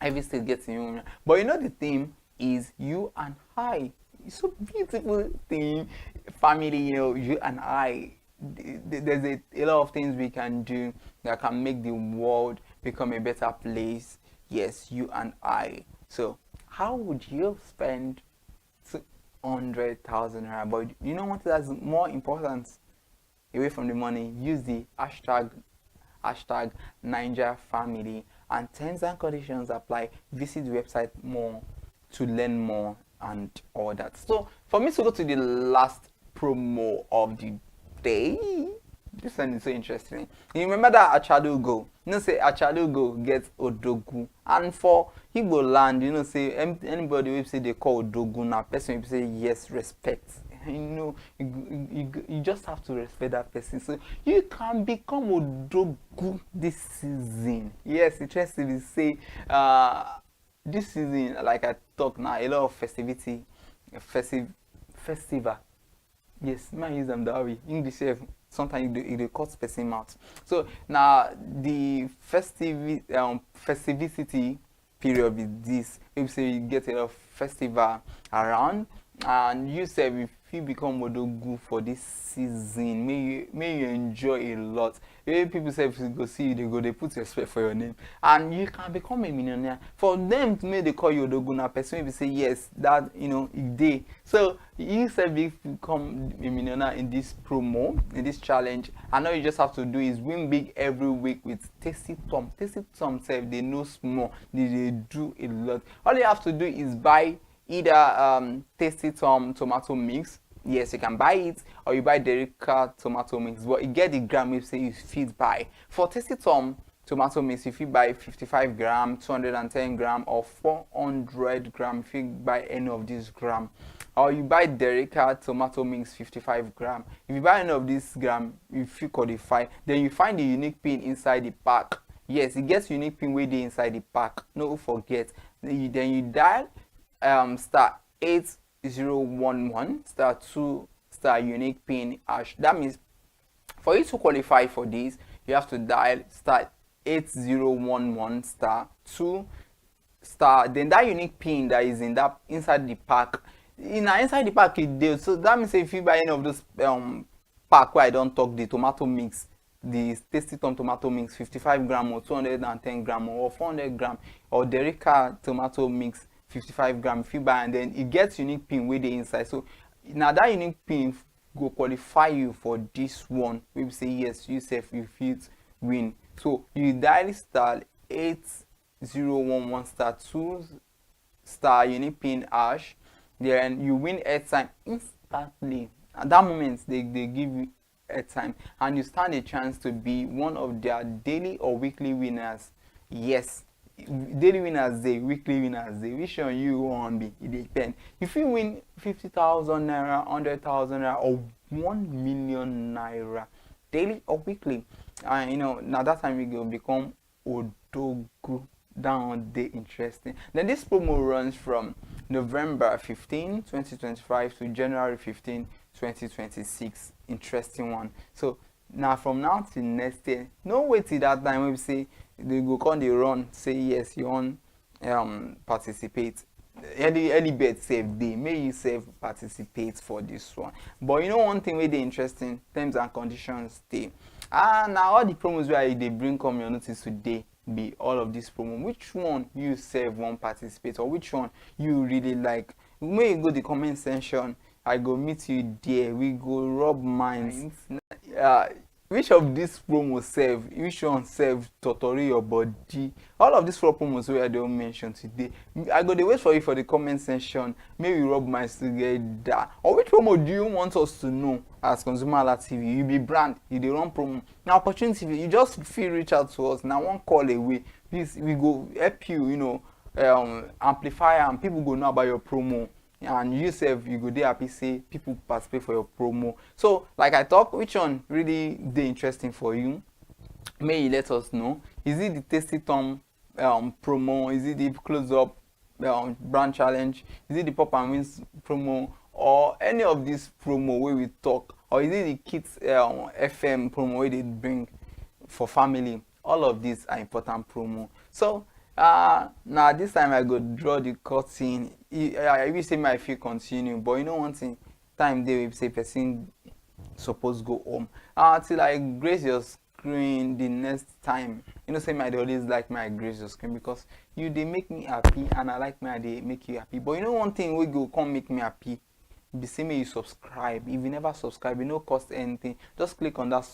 every state gets their own winner. But you know the theme is you and I. It's so beautiful thing, family. You know, you and I. There's a lot of things we can do that can make the world become a better place. Yes, you and I. So how would you spend 200,000 naira? But you know what that's more important, away from the money, use the hashtag Niger Family, and terms and conditions apply. Visit the website more to learn more and all that. So for me to go to the last promo of the day, this one is so interesting. You remember that Achalugo? You know, say Achalugo gets Odogu, and for Igbo land, you know, say anybody will say they call Odogu now, person will say yes, respect. You know, you just have to respect that person. So you can become Odogu this season. Yes, interestingly say this season, like I talk now, a lot of festival. Yes, man use them that way. English sometimes it cuts person out. So now the festivity period is this. If say you get a lot of festival around, and you say if you become Odogu for this season, may you enjoy a lot. People say if you go see you, they put respect for your name, and you can become a millionaire. For them to make they call you Odogu, now person will say yes, that you know they. So you say if you become a millionaire in this promo, in this challenge, and all you just have to do is win big every week with Tasty Tom. Tasty Tom self, they know small, they do a lot. All you have to do is buy either Tasty Tom tomato mix. Yes, you can buy it, or you buy Derica tomato mix, but you get the gram if say you fit buy. For Tasty Tom tomato mix, if you buy 55 gram, 210 gram, or 400 gram, if you buy any of these gram, or you buy Derica tomato mix 55 gram, if you buy any of these gram, if you qualify, then you find the unique pin inside the pack. Yes, it gets unique pin way there inside the pack. No forget. Then you dial star 8011 star 2 star unique pin hash. That means for you to qualify for this, you have to dial star 8011 star 2 star, then that unique pin that is in that inside the pack. Inside the pack it deals. So that means if you buy any of those pack where I don't talk, the tomato mix, the Tasty Tom tomato mix 55 gram or 210 gram or 400 gram, or Derica tomato mix 55 gram, if you buy, and then it gets unique pin with the inside. So now that unique pin go qualify you for this one. We say yes, you say you fit win. So you dial star 8011 star 2 star unique pin hash, then you win airtime instantly. At that moment they give you airtime, and you stand a chance to be one of their daily or weekly winners. Yes, daily winners day, weekly winners day. Which one you want be? It depends. If you win 50,000 naira, 100,000 naira, or 1 million naira, daily or weekly, and you know now that time you will become Odogu. Down day interesting. Then this promo runs from November 15, 2025 to January 15, 2026. Interesting one. So now from now till next year, no wait till that time when we say they go on the run, say yes, you want participate. Early bird save day, may you save participate for this one. But you know one thing where they interesting, terms and conditions stay. Now all the promos where they bring come your notice today, be all of this promo? Which one you save one participate, or which one you really like? When you go the comment section, I go meet you there. We go rub minds. Which of these promos serve? Which one serve totori your body? All of these 4 promos we I don't mention today. I go to wait for you for the comment section. Maybe rub minds together. Or which promo do you want us to know as ConsumerHalla TV? You be brand, you dey run promo. Now opportunity, you just feel reach out to us. Now one call away. Please, we go help you, you know, amplify and people go know about your promo. And you yourself, you go there happy say people participate for your promo. So like I talk, which one really dey interesting for you? May you let us know. Is it the Tasty Tom promo? Is it the close up brand challenge? Is it the Pop and Wins promo? Or any of these promo where we talk? Or is it the Kids FM promo where they bring for family? All of these are important promo. So now this time I go draw the curtain. I will say my feel continue, but you know one thing, time they will say person supposed go home. Till I grace your screen the next time. You know, say my they always like my grace your screen because you they make me happy and I like my they make you happy. But you know one thing we go come make me happy. Be say me you subscribe. If you never subscribe, it no cost anything. Just click on that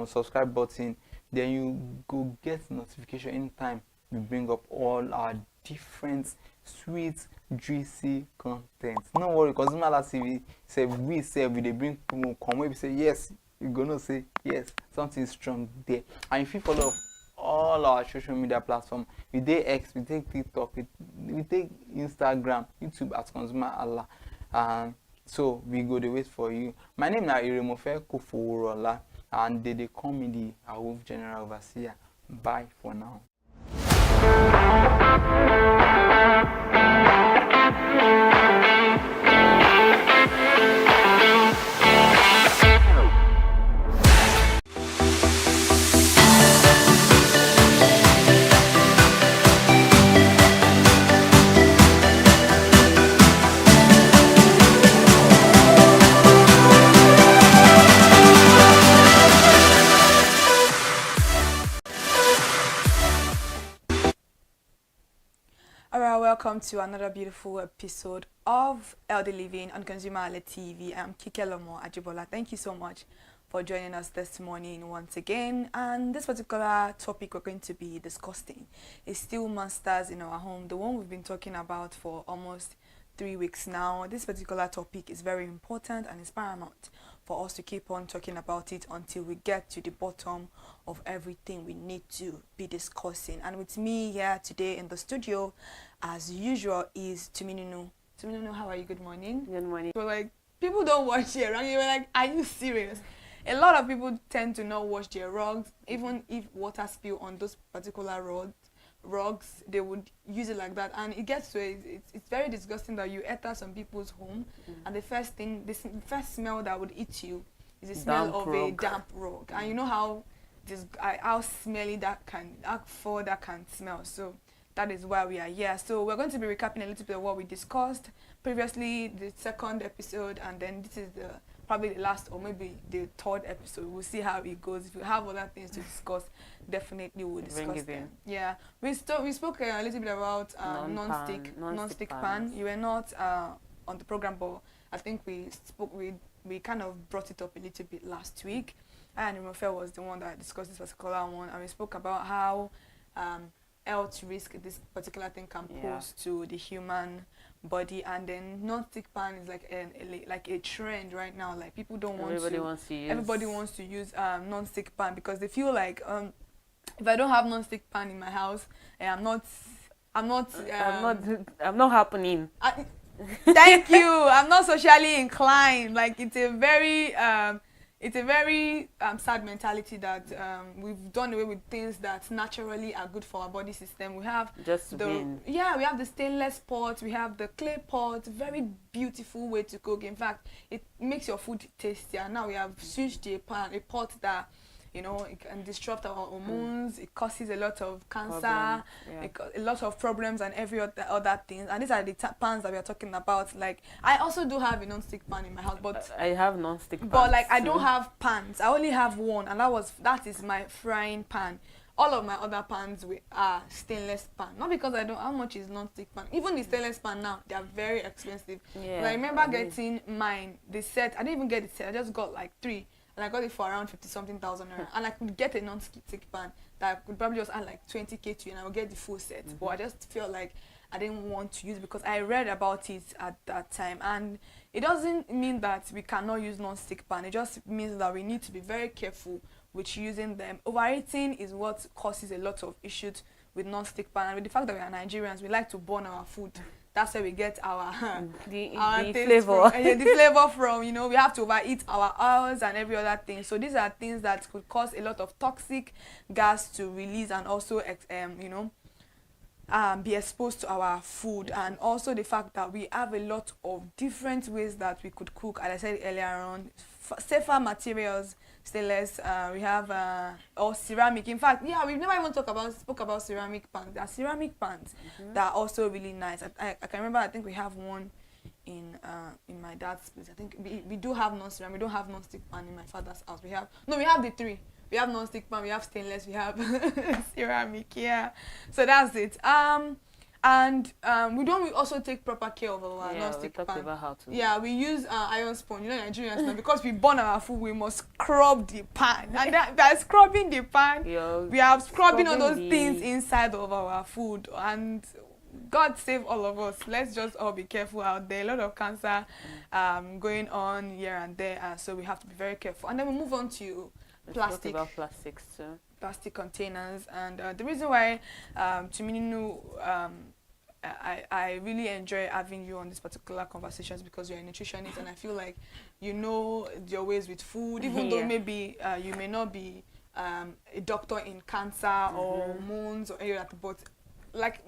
subscribe button. Then you go get notification anytime we bring up all our different sweet, juicy content. No worry, ConsumerHalla TV say we they bring people come where we say yes, you're gonna say yes, something strong there. And if you follow all our social media platforms, we take X, we take TikTok, we take Instagram, YouTube at ConsumerHalla. So we go to wait for you. My name is Iremofe Koforola, and they call me the Awuf General Overseer. Bye for now. Welcome to another beautiful episode of Healthy Living on ConsumerHalla TV. I'm Kike Lomo Ajibola. Thank you so much for joining us this morning once again. And this particular topic we're going to be discussing is still monsters in our home, the one we've been talking about for almost 3 weeks now. This particular topic is very important and it's paramount for us to keep on talking about it until we get to the bottom of everything we need to be discussing. And with me here today in the studio, as usual, is Tuminunu. Tuminunu, how are you? Good morning. Good morning. So like, people don't wash their rugs. You were like, are you serious? A lot of people tend to not wash their rugs. Even if water spill on those particular rugs, they would use it like that. And it gets to it's very disgusting that you enter some people's home and the first smell that would eat you is the smell of a damp rug. And you know how smelly that can smell. So that is why we are here. So we're going to be recapping a little bit of what we discussed previously, the second episode, and then this is probably the last or maybe the third episode. We'll see how it goes. If we have other things to discuss, definitely we'll discuss them. Yeah, we spoke a little bit about non-stick pan. You were not on the program, but I think we kind of brought it up a little bit last week. And Iremofe was the one that discussed this particular one, and we spoke about how health risk this particular thing can pose to the human body. And then non-stick pan is like a trend right now. Like people don't everybody wants to use non-stick pan because they feel like if I don't have non-stick pan in my house, I'm not happening. Thank you. I'm not socially inclined. Like it's a very sad mentality that we've done away with things that naturally are good for our body system. We have we have the stainless pot, we have the clay pot, very beautiful way to cook. In fact, it makes your food tastier. Now we have switched to a pot that, you know, it can disrupt our hormones. It causes a lot of cancer, a lot of problems and every other things. And these are the pans that we are talking about. Like, I also do have a non-stick pan in my house, but I have non-stick pans. But like, I don't have pans. I only have one, and that is my frying pan. all of my other pans are stainless pan. Not because I don't, how much is non-stick pan? Even the stainless pan now, they are very expensive. Yeah, But I remember getting mine, the set, I didn't even get the set, I just got like 3. And I got it for around 50-something thousand naira. And I could get a non-stick pan that I could probably just add like 20K to, and I would get the full set. But I just felt like I didn't want to use it because I read about it at that time. And it doesn't mean that we cannot use non-stick pan. It just means that we need to be very careful with using them. Overeating is what causes a lot of issues with non-stick pan. And with the fact that we are Nigerians, we like to burn our food. That's where we get our the flavor. The flavor from, you know, we have to overeat our oils and every other thing. So these are things that could cause a lot of toxic gas to release and also, you know, be exposed to our food. And also the fact that we have a lot of different ways that we could cook, as I said earlier on, safer materials, stainless, we have or ceramic. In fact, yeah, we've never even spoke about ceramic pans. There are ceramic pans that are also really nice. I can remember, I think we have one in my dad's place. I think we do have non-ceramic. We don't have non-stick pan in my father's house. We have the 3. We have non-stick pan, we have stainless, we have ceramic, yeah. So that's it. We don't also take proper care of our non-stick pan. About how to. Yeah, we use iron spoon. You know, Nigerians now, because we burn our food, we must scrub the pan. And by scrubbing the pan, we are scrubbing all those things inside of our food. And God save all of us. Let's just all be careful out there. A lot of cancer going on here and there. So we have to be very careful. And then we move on to plastic. Talk about plastics too. Plastic containers. And the reason why I really enjoy having you on this particular conversations because you're a nutritionist and I feel like you know your ways with food, even though maybe you may not be a doctor in cancer or hormones or any of that, but like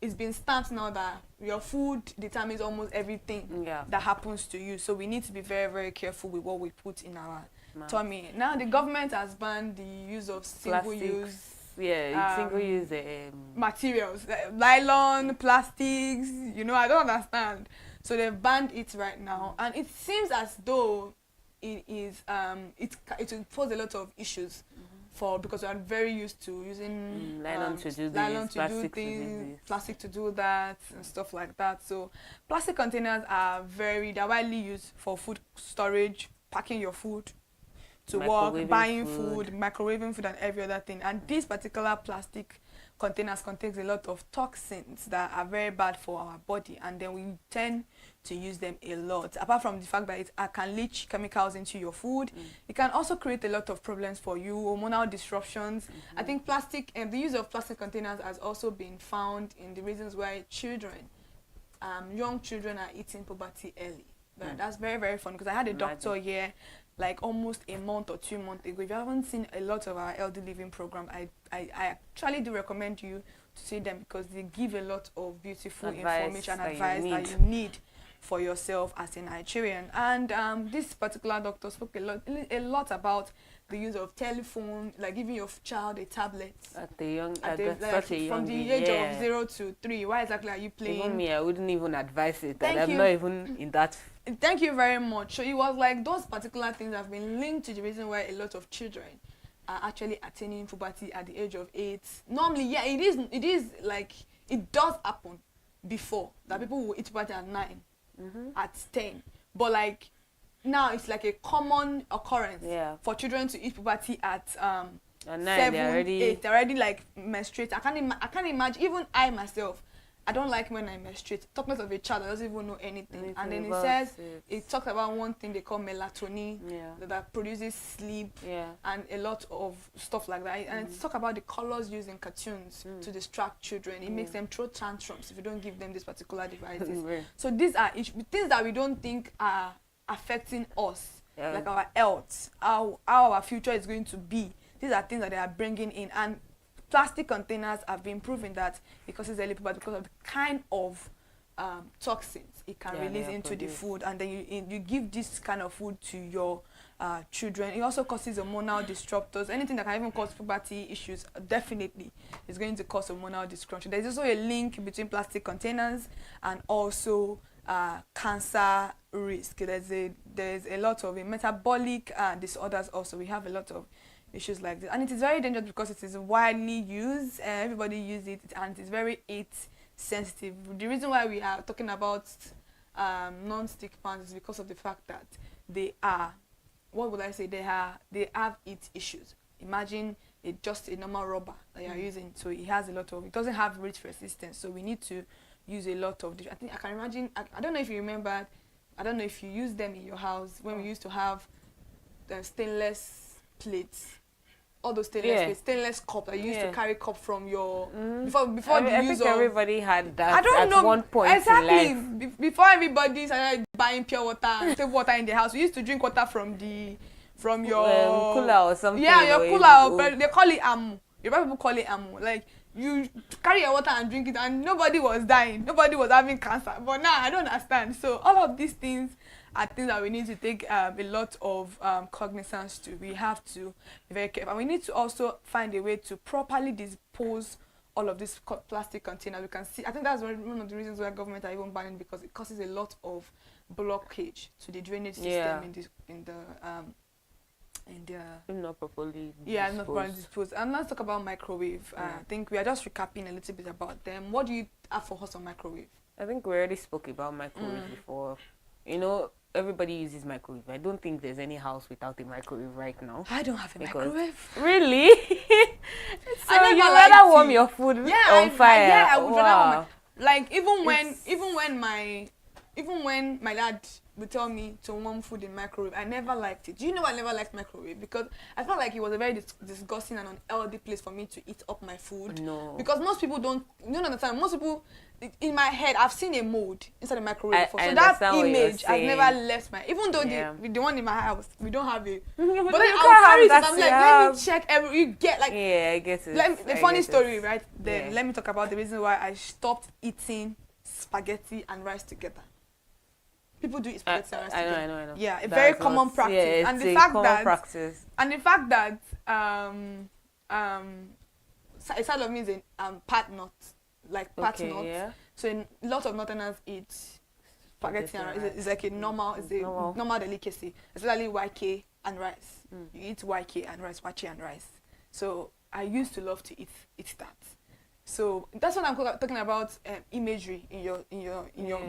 it's been stamped now that your food determines almost everything that happens to you. So we need to be very, very careful with what we put in our tummy. Now the government has banned the use of single-use single-use materials, nylon, plastics. You know, I don't understand. So they've banned it right now, and it seems as though it is it will pose a lot of issues because we are very used to using nylon to do things, plastic to do that, and stuff like that. So plastic containers are they're widely used for food storage, packing your food to work, buying food, microwaving food, and every other thing. And these particular plastic containers contains a lot of toxins that are very bad for our body, and then we tend to use them a lot. Apart from the fact that it can leach chemicals into your food, it can also create a lot of problems for you, hormonal disruptions. I think the use of plastic containers has also been found in the reasons why young children are hitting puberty early. That's very, very fun because I had a doctor here like almost a month or 2 months ago. If you haven't seen a lot of our elder living program, I actually do recommend you to see them because they give a lot of beautiful information and advice that you need for yourself as a Nigerian. And this particular doctor spoke a lot about the use of telephone, like giving your child a tablet at the young from the age of 0 to 3. Why exactly are you playing? Even me, I wouldn't even advise it. I'm not even in that. Thank you very much. So it was like those particular things have been linked to the reason why a lot of children are actually attaining puberty at the age of 8. Normally, it is like it does happen before that people will hit puberty at 9, at 10, but like now it's like a common occurrence for children to hit puberty at 7, 8. They're already like menstruate. I can't imagine. Even I myself, I don't like when I menstruate. Talk less of a child that doesn't even know anything. And then it talks about one thing they call melatonin that produces sleep and a lot of stuff like that. And it's talk about the colors used in cartoons to distract children. It makes them throw tantrums if you don't give them these particular devices. So these are things that we don't think are affecting us, like our health, how our future is going to be. These are things that they are bringing in. And plastic containers have been proven that it causes early puberty because of the kind of toxins it can release into the food, and then you give this kind of food to your children. It also causes hormonal disruptors. Anything that can even cause puberty issues definitely is going to cause hormonal dysfunction. There's also a link between plastic containers and also cancer risk. There's a lot of metabolic disorders also. We have a lot of issues like this. And it is very dangerous because it is widely used, everybody uses it, and it is very heat sensitive. The reason why we are talking about non-stick pans is because of the fact that they are, what would I say, they have heat issues. Imagine just a normal rubber that you're using, so it has a lot of, it doesn't have rich resistance, so we need to use a lot of, I think I can imagine, I don't know if you remember, I don't know if you use them in your house, when we used to have the stainless plates, all those stainless plates, stainless cup that you used to carry cup from your, before the use of, everybody had that I don't know, one point exactly, in life. Before everybody started buying pure water and table water in the house, we used to drink water from your cooler or something. Yeah, your cooler, but they call it amu. Your people call it amu. Like, you carry your water and drink it, and nobody was dying, nobody was having cancer. But now I don't understand. So all of these things are things that we need to take a lot of cognizance to. We have to be very careful, and we need to also find a way to properly dispose all of these plastic containers. We can see, I think that's one of the reasons why government are even banning, because it causes a lot of blockage to the drainage system not properly not properly disposed. And let's talk about microwave. I think we are just recapping a little bit about them. What do you have for us on microwave? I think we already spoke about microwave before. You know, everybody uses microwave. I don't think there's any house without a microwave right now. I don't have a microwave. Really? So you rather warm your food on fire? I would rather warm my, like, even when my dad would tell me to warm food in microwave, I never liked it. Do you know I never liked microwave? Because I felt like it was a very disgusting and unhealthy place for me to eat up my food. No. Because most people don't understand. Most people, in my head, I've seen a mold inside the microwave before. So that image has never left my, even though the one in my house, we don't have it. But then I'll carry it, I'm like, let me check you get like, I guess the funny story, right? Then let me talk about the reason why I stopped eating spaghetti and rice together. People do eat spaghetti and rice together. I know. Yeah, a very common practice. Yeah, and it's the a fact common that practice. And the fact that a side of me is a pat nut, like pat nut. Yeah. So a lot of northerners eat spaghetti and rice. It's like a normal delicacy, especially YK and rice. You eat YK and rice, wache and rice. So I used to love to eat that. So that's what I'm talking about, imagery in your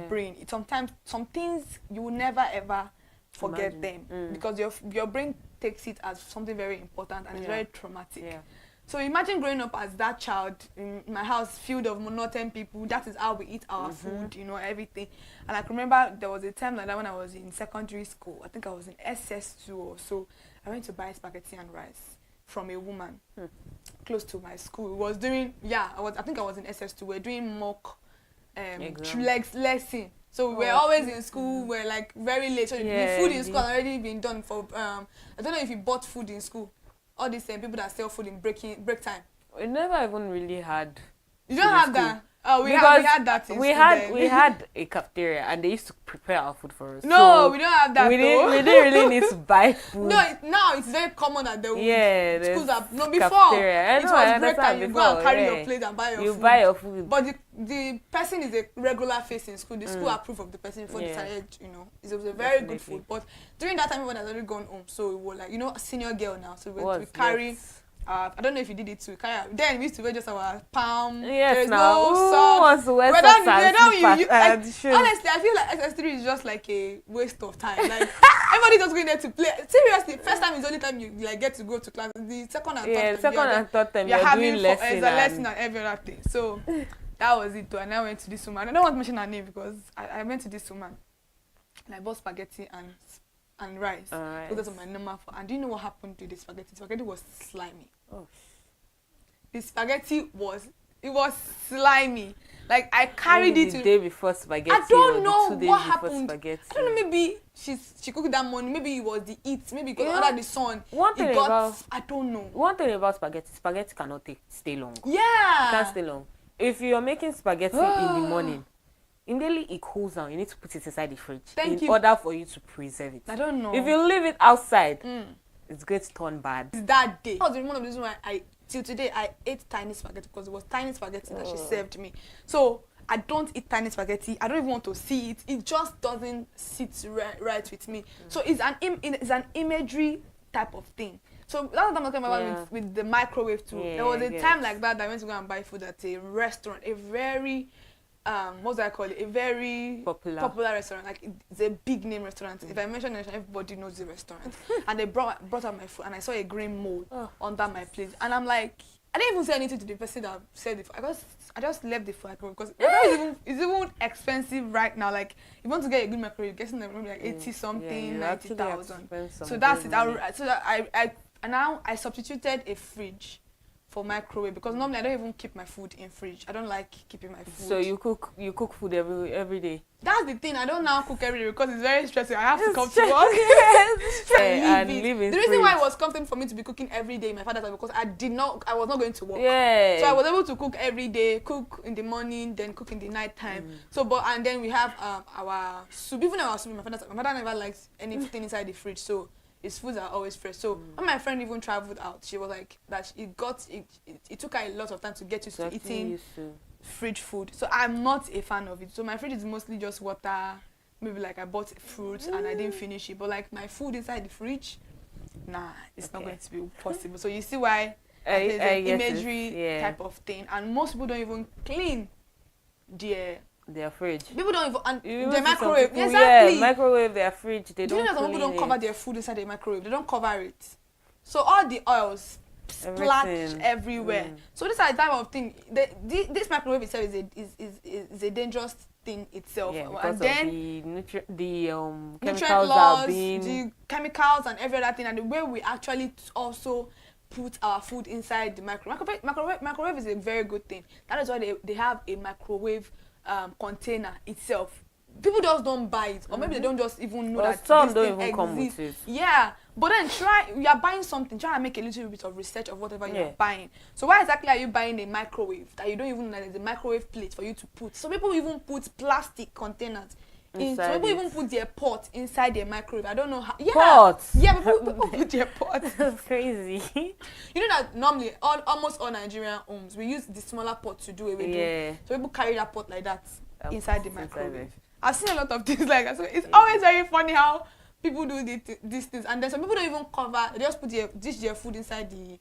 brain. Sometimes some things you will never ever forget them because your brain takes it as something very important and it's very traumatic. Yeah. So imagine growing up as that child in my house, filled of monotonous people. That is how we eat our food, everything. And I can remember there was a time like that when I was in secondary school. I think I was in SS2 or so. I went to buy spaghetti and rice from a woman close to my school. It was during, I think I was in SS2. We're doing mock lesson. So we were always in school. We're like very late. So the food in school had already been done for, I don't know if you bought food in school. All these people that sell food in break time. We never even really had. You don't have that? Oh, we had that in school. We had a cafeteria and they used to prepare our food for us. No, so we don't have that. We didn't really need to buy food. No, now it's very common that schools are before cafeteria. it was break time. You go and carry your plate and buy your food. You buy your food. But the person is a regular face in school. The school approve of the person before they decided, it was a very good food. But during that time, everyone had already gone home, so we were like, a senior girl now, so we carry. I don't know if you did it too. Then we used to wear just our palm. Yes, there's now. No wants to wear socks and slippers? Honestly, I feel like SS3 is just like a waste of time. Like everybody just going there to play. Seriously, first time is the only time you get to go to class. The second and third time, you're having doing lesson and every other thing. So that was it too. And I went to this woman. I don't want to mention her name because I went to this woman. And I bought spaghetti and rice. So that's my normal. And do you know what happened to the spaghetti? The spaghetti was slimy. Oh. The spaghetti was slimy. Like I carried it the day before spaghetti. I don't know what happened. Spaghetti. I don't know. Maybe she cooked that morning. Maybe it was the heat. Maybe it got under the sun. I don't know. One thing about spaghetti cannot stay long. Yeah. It can't stay long. If you're making spaghetti in the morning, immediately it cools down. You need to put it inside the fridge in order for you to preserve it. I don't know. If you leave it outside, it's going to turn bad. It's that day. That was one of the reasons why till today I ate tiny spaghetti because it was tiny spaghetti that she served me. So I don't eat tiny spaghetti. I don't even want to see it. It just doesn't sit right with me. So it's an imagery type of thing. So that's what I'm talking about with the microwave too. There was a time like that I went to go and buy food at a restaurant, a very what do I call it? A very popular restaurant. Like it's a big name restaurant. If I mention it, everybody knows the restaurant. And they brought out my food, and I saw a green mold under my plate, and I'm like, I didn't even say anything to the person that said it. I just left the food because it's even expensive right now. Like if you want to get a good microwave, you're getting them like 80 something, 90,000. So that's it. Now I substituted a fridge for microwave because normally I don't even keep my food in fridge. I don't like keeping my food. So you cook food every day? That's the thing. I don't now cook every day because it's very stressful. I have to come to work. And live in the reason why it was comfortable for me to be cooking every day in my father's house because I was not going to work. Yeah. So I was able to cook every day, cook in the morning, then cook in the night time. And then we have our soup. Even our soup in my father never likes anything inside the fridge. So his foods are always fresh. So when my friend even traveled out, she was like that it took her a lot of time to get used to eating fridge food. So I'm not a fan of it. So my fridge is mostly just water. Maybe like I bought fruits and I didn't finish it. But like my food inside the fridge, nah, it's not going to be possible. So you see why there's an imagery type of thing. And most people don't even clean their fridge. People don't even the microwave. People, exactly. Microwave their fridge. They don't. Some people don't cover their food inside the microwave. They don't cover it. So all the oils splash everywhere. So this is the type of thing. This microwave itself is a dangerous thing itself. Yeah, because and then the nutrient laws, the chemicals and every other thing, and the way we actually also put our food inside the microwave. Microwave is a very good thing. That is why they have a microwave container itself. People just don't buy it, or maybe they don't just even know that some this don't thing even exists. come with it. Yeah, but then you are buying something, try to make a little bit of research of whatever you are buying. So why exactly are you buying a microwave that you don't even know there's a microwave plate for you to put? So people even put plastic containers. Some people even put their pot inside their microwave. I don't know how. Yeah, pots. Yeah, people put their pot. That's crazy. You know that normally almost all Nigerian homes we use the smaller pot to do away. Yeah. So people carry that pot like that inside the microwave. I've seen a lot of things like that. So it's always very funny how people do these things, and then some people don't even cover. They just put their food inside the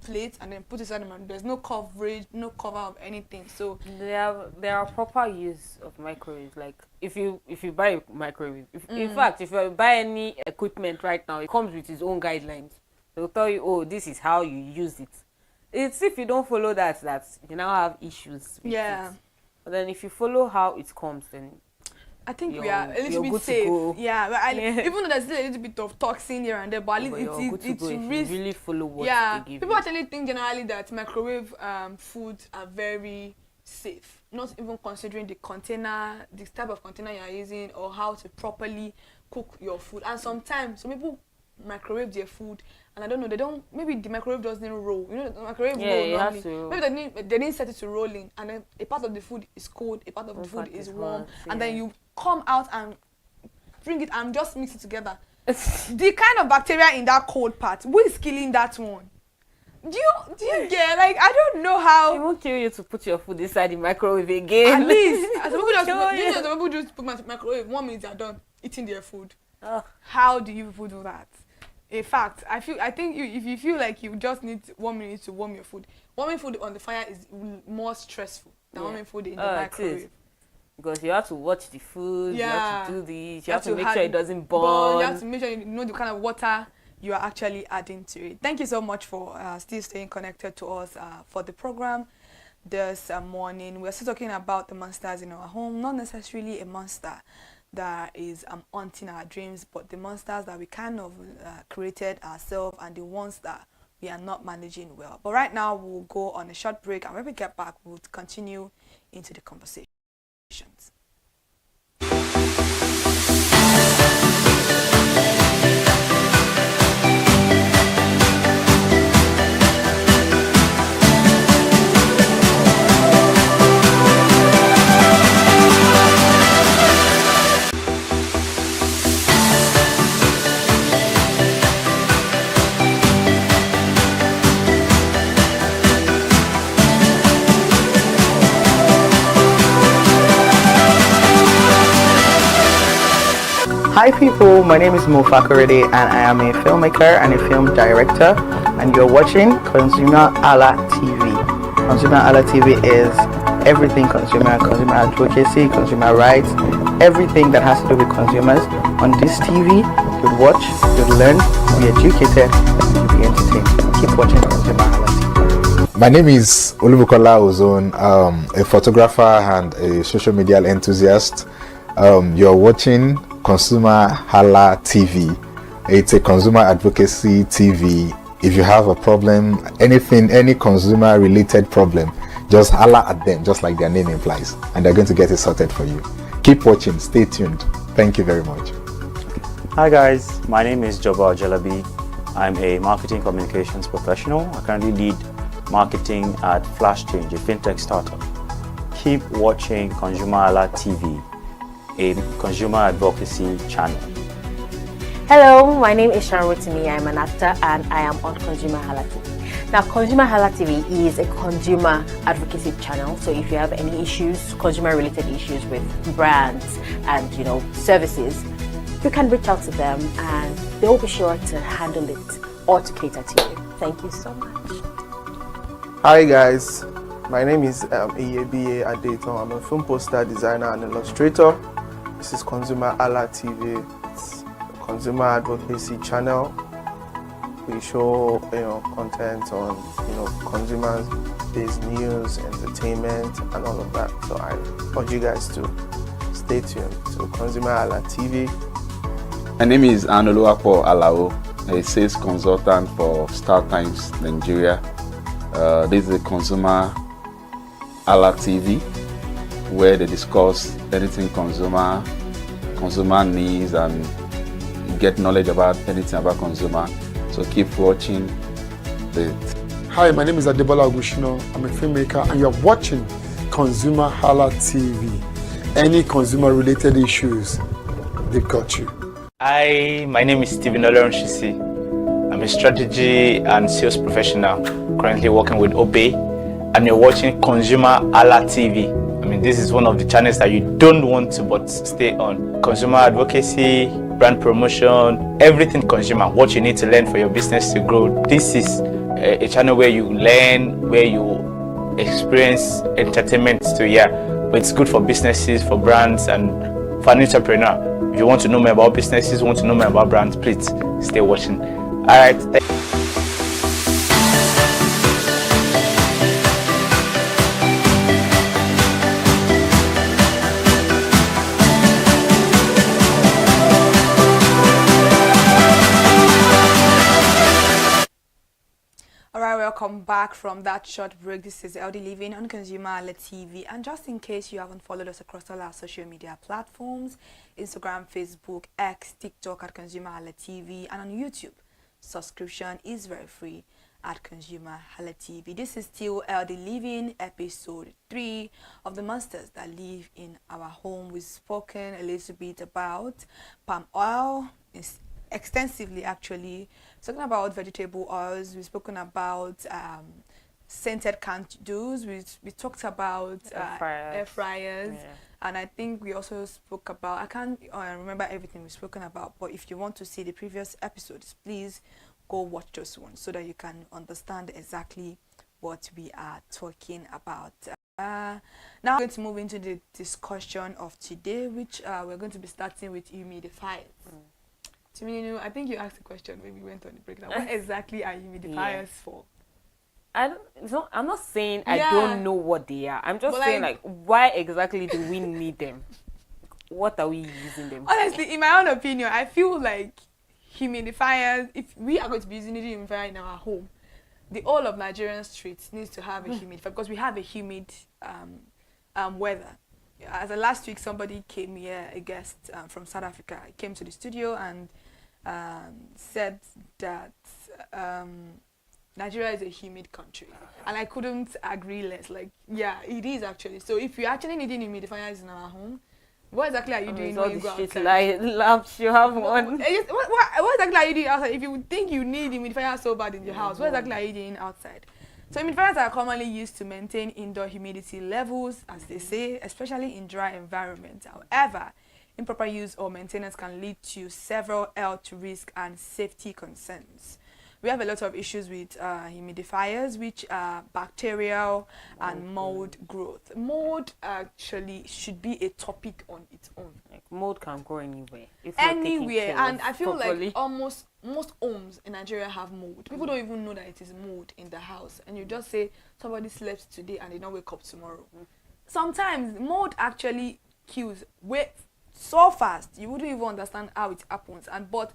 plate and then put it inside the microwave. There's no coverage, no cover of anything. So there are proper use of microwaves. Like if you buy a microwave, in fact, if you buy any equipment right now, it comes with its own guidelines. They'll tell you, oh, this is how you use it. It's if you don't follow that you now have issues with it. But then if you follow how it comes, then I think we are a little bit safe. Yeah, even though there's still a little bit of toxin here and there, but at least it's really follow what they give people actually think generally that microwave foods are very safe, not even considering the container, the type of container you are using, or how to properly cook your food. And sometimes some people microwave their food, and I don't know, maybe the microwave doesn't roll. You know, the microwave roll normally. Maybe they didn't set it to rolling, and then a part of the food is cold, a part of the food is warm, and then you come out and bring it and just mix it together. The kind of bacteria in that cold part, who is killing that one? Do you get, like, I don't know how. It won't kill you to put your food inside the microwave again. At least some people just put my microwave, 1 minute they're done eating their food. How do you people do that? In fact, I think if you feel like you just need 1 minute to warm your food, warming food on the fire is more stressful than warming food in the microwave. Because you have to watch the food, you have to do this, you have to make sure it doesn't burn. You have to make sure you know the kind of water you are actually adding to it. Thank you so much for still staying connected to us for the program this morning. We're still talking about the monsters in our home, not necessarily a monster that is haunting our dreams, but the monsters that we kind of created ourselves and the ones that we are not managing well. But right now we'll go on a short break, and when we get back we'll continue into the conversation. Hi people, my name is Fakorede and I am a filmmaker and a film director, and you're watching ConsumerHalla TV. ConsumerHalla TV is everything consumer advocacy, consumer rights, everything that has to do with consumers. On this TV, you'll watch, you'll learn, you'll be educated, and you'll be entertained. Keep watching ConsumerHalla TV. My name is Olubukola Ozone, a photographer and a social media enthusiast. You're watching ConsumerHalla TV. It's a consumer advocacy TV. If you have a problem, any consumer related problem, just holla at them, just like their name implies, and they're going to get it sorted for you. Keep watching, stay tuned. Thank you very much. Hi guys, my name is Joba Jalabi. I'm a marketing communications professional. I currently lead marketing at Flash Change, a fintech startup. Keep watching ConsumerHalla TV, a consumer advocacy channel. Hello, my name is Rotimi. I'm an actor and I am on ConsumerHalla TV. Now, ConsumerHalla TV is a consumer advocacy channel. So if you have any issues, consumer-related issues with brands and services, you can reach out to them and they will be sure to handle it or to cater to you. Thank you so much. Hi guys, my name is Iyebiye Adeton. I'm a film poster designer and illustrator. This is ConsumerHalla TV. It's a consumer advocacy channel. We show content on consumers-based news, entertainment, and all of that. So I urge you guys to stay tuned to ConsumerHalla TV. My name is Anoluwapo Alao, a sales consultant for Star Times Nigeria. This is a ConsumerHalla TV, where they discuss anything consumer needs and get knowledge about anything about consumer. So keep watching it. Hi, my name is Adebola Ogushino. I'm a filmmaker and you're watching ConsumerHalla TV. Any consumer related issues, they've got you. Hi, my name is Stephen Olorunshisi. I'm a strategy and sales professional, currently working with Obey, and you're watching ConsumerHalla TV. I mean, this is one of the channels that you don't want to but stay on. Consumer advocacy, brand promotion, everything consumer, what you need to learn for your business to grow. This is a channel where you learn, where you experience entertainment too, but it's good for businesses, for brands, and for an entrepreneur. If you want to know more about businesses, want to know more about brands, please stay watching. All right. Alright, welcome back from that short break. This is LD Living on ConsumerHalla TV. And just in case you haven't followed us across all our social media platforms, Instagram, Facebook, X, TikTok at ConsumerHalla TV, and on YouTube, subscription is very free at ConsumerHalla TV. This is still LD Living, episode 3 of the monsters that live in our home. We've spoken a little bit about palm oil, extensively actually, talking about vegetable oils. We've spoken about scented candles. We talked about air fryers. And I think we also spoke about, I can't remember everything we've spoken about, but if you want to see the previous episodes, please go watch those ones so that you can understand exactly what we are talking about. Now we're going to move into the discussion of today, which we're going to be starting with humidifiers. I think you asked the question when we went on the breakdown. What exactly are humidifiers for? I'm not saying I don't know what they are. I'm just saying, like, why exactly do we need them? What are we using them for? Honestly, in my own opinion, I feel like humidifiers, if we are going to be using a humidifier in our home, the whole of Nigerian streets needs to have a humidifier because we have a humid weather. As of last week, somebody came here, a guest from South Africa, came to the studio and said that Nigeria is a humid country, and I couldn't agree less. Like, yeah, it is actually. So if you're actually needing humidifiers in our home, what exactly are you doing when you go outside? Lamps, you have one. What exactly are you doing outside? If you think you need humidifiers so bad in your house, what exactly are you doing outside? So humidifiers are commonly used to maintain indoor humidity levels, as they say, especially in dry environments. However, improper use or maintenance can lead to several health risks and safety concerns. We have a lot of issues with humidifiers, which are bacterial and mold growth. Mold actually should be a topic on its own. Like mold can grow anywhere. Anywhere, and I feel properly. like almost most homes in Nigeria have mold. People don't even know that it is mold in the house, and you just say somebody slept today and they don't wake up tomorrow. Sometimes mold actually kills so fast you wouldn't even understand how it happens. And but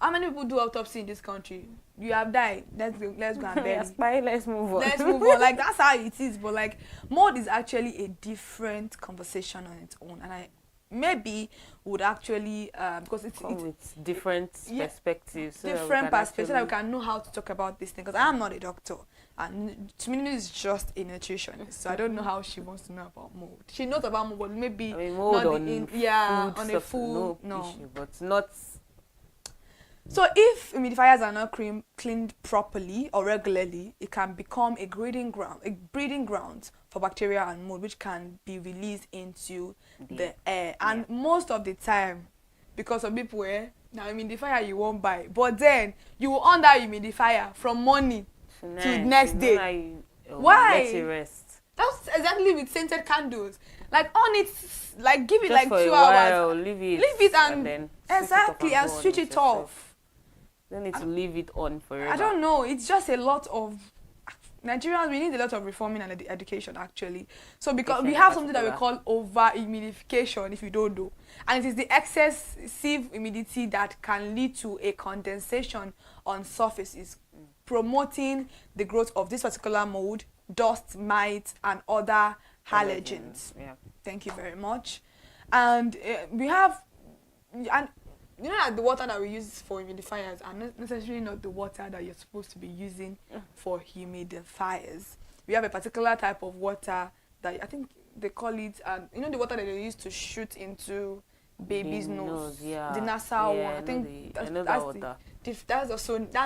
how many people do autopsy in this country? You have died. Let's go and bury. Let's move on. Let's move on. Like that's how it is. But like mold is actually a different conversation on its own, and I maybe would actually because it's with different perspectives, so different perspectives, so that we can know how to talk about this thing. Because I am not a doctor, and Tuminu is just a nutritionist, so I don't know how she wants to know about mold. She knows about mold, but maybe mold not on on a food, no. Issue, but not. So if humidifiers are not cleaned properly or regularly, it can become a breeding ground for bacteria and mold, which can be released into the air. And most of the time, because some people now humidifier you won't buy, but then you will on that humidifier from morning to next day. Why? Let it rest. That's exactly with scented candles. Like on it, like give it just like for 2 a while, hours. leave it and then exactly and switch it off. Don't need to leave it on forever. I don't know. It's just a lot of Nigerians. We need a lot of reforming and education actually. So because we have something that we call over humidification, if you don't know, and it is the excessive humidity that can lead to a condensation on surfaces, promoting the growth of this particular mold, dust, mites, and other allergens. Yeah. Thank you very much. And we have you know that the water that we use for humidifiers are not necessarily not the water that you're supposed to be using for humidifiers. We have a particular type of water that I think they call it, you know, the water that they use to shoot into baby's nose. Yeah. The nasal one. I think that's